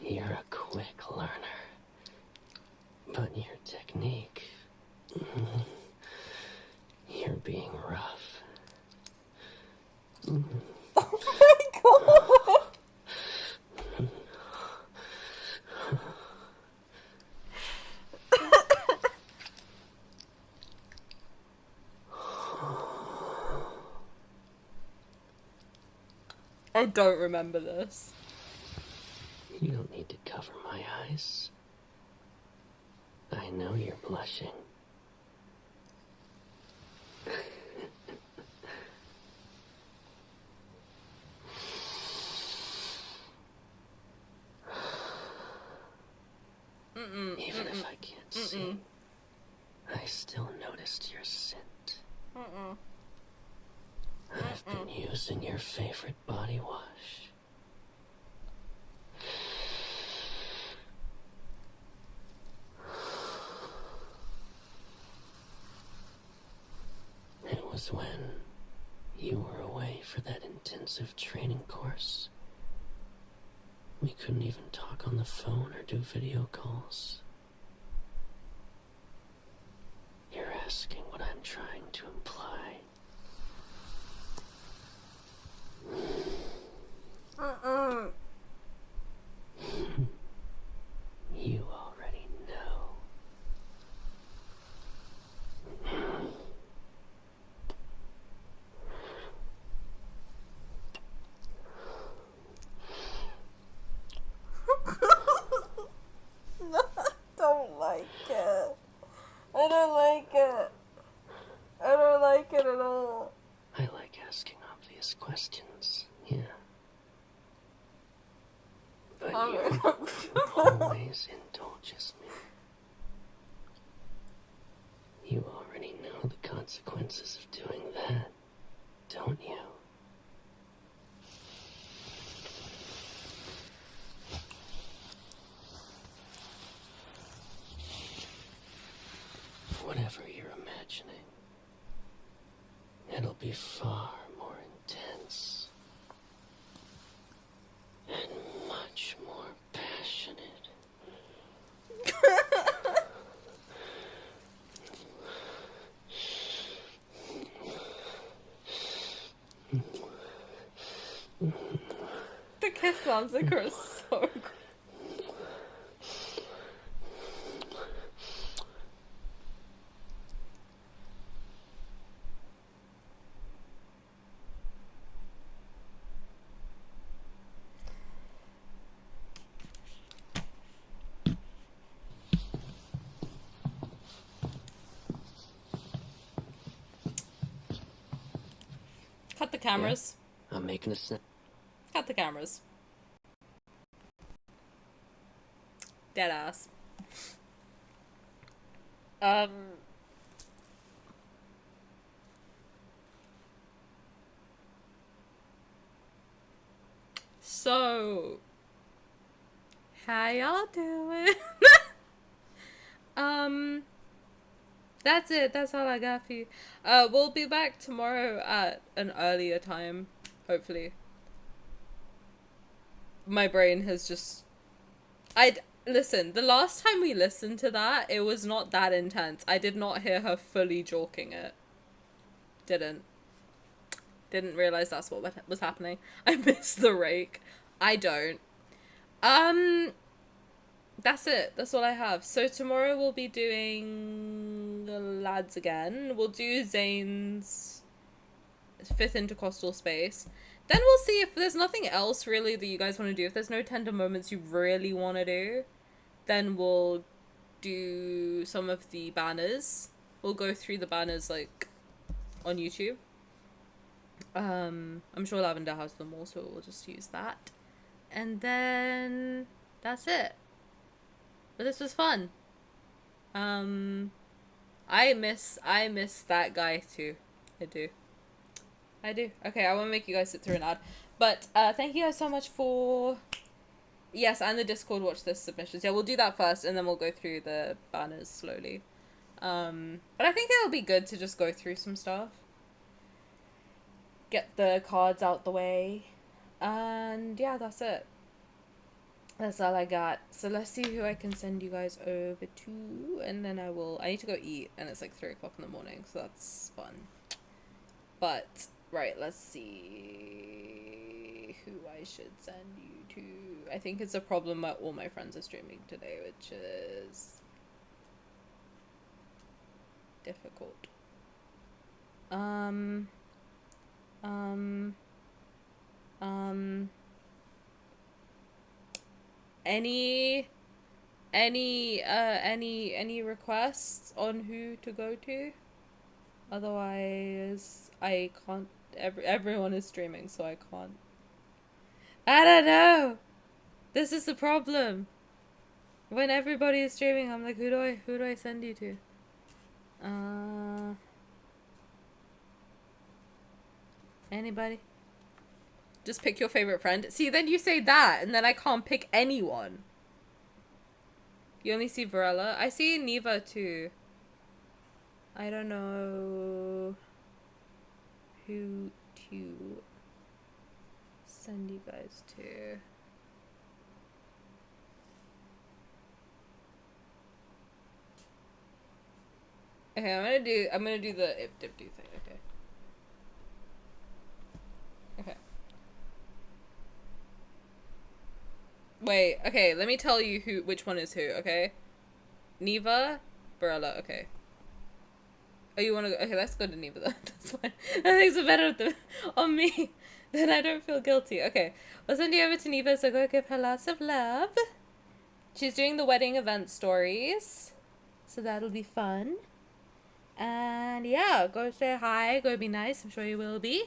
You're a quick learner. But your technique... You're being rough. Oh my god! I don't remember this. You don't need to cover my eyes. I know you're blushing. Even if I can't see, I still noticed your scent. I've been using your favorite body wash. It was when you were away for that intensive training course. We couldn't even talk on the phone or do video calls. You're asking what I'm trying to imply. You already know. I don't like it. I don't like it. I don't like it at all. I like asking obvious questions, yeah. But you always indulges me. You already know the consequences of doing that, don't you? Whatever you're imagining, it'll be far more intense and much more passionate. The kiss sounds like her so good. cameras. Yeah, I'm making a snap. Cut the cameras. Deadass. So, how y'all doing? That's it. That's all I got for you. We'll be back tomorrow at an earlier time, hopefully. My brain has just... Listen, the last time we listened to that, it was not that intense. I did not hear her fully jorking it. Didn't realize that's what was happening. I missed the rake. I don't. That's it. That's all I have. So tomorrow we'll be doing the lads again. We'll do Zayne's 5th intercostal space. Then we'll see if there's nothing else really that you guys want to do. If there's no tender moments you really want to do, then we'll do some of the banners. We'll go through the banners like on YouTube. I'm sure Lavender has them all, so we'll just use that. And then that's it. But this was fun. I miss that guy too. I do. Okay, I won't make you guys sit through an ad. But thank you guys so much for... Yes, and the Discord watch this submissions. Yeah, we'll do that first, and then we'll go through the banners slowly. But I think it'll be good to just go through some stuff. Get the cards out the way. And yeah, that's it. That's all I got. So let's see who I can send you guys over to. And then I need to go eat, and it's like 3 o'clock in the morning, so that's fun. But... Right, let's see who I should send you to. I think it's a problem that all my friends are streaming today, which is difficult. Any requests on who to go to? Otherwise, I can't. Everyone is streaming, so I can't. I don't know. This is the problem. When everybody is streaming, I'm like, who do I send you to? Anybody? Just pick your favorite friend. See, then you say that, and then I can't pick anyone. You only see Varela. I see Neva too. I don't know who to send you guys to. Okay, I'm gonna do the if dip do thing. Okay. Okay. Wait. Okay. Let me tell you which one is who. Okay. Neva, Barella. Okay. Oh, you want to go? Okay, let's go to Neva then. That's fine. I think it's better on me. Then I don't feel guilty. Okay. I'll send you over to Neva, so go give her lots of love. She's doing the wedding event stories. So that'll be fun. And yeah, go say hi. Go be nice. I'm sure you will be.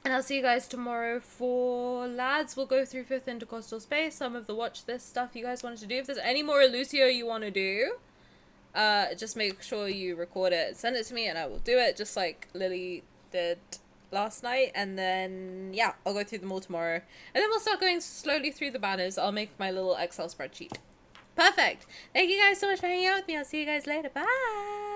And I'll see you guys tomorrow for lads. We'll go through 5th intercostal space. Some of the watch this stuff you guys wanted to do. If there's any more Lucio you want to do, just make sure you record it and send it to me, and I will do it just like Lily did last night. And then yeah, I'll go through them all tomorrow, and then we'll start going slowly through the banners. I'll make my little Excel spreadsheet. Perfect. Thank you guys so much for hanging out with me. I'll see you guys later. Bye.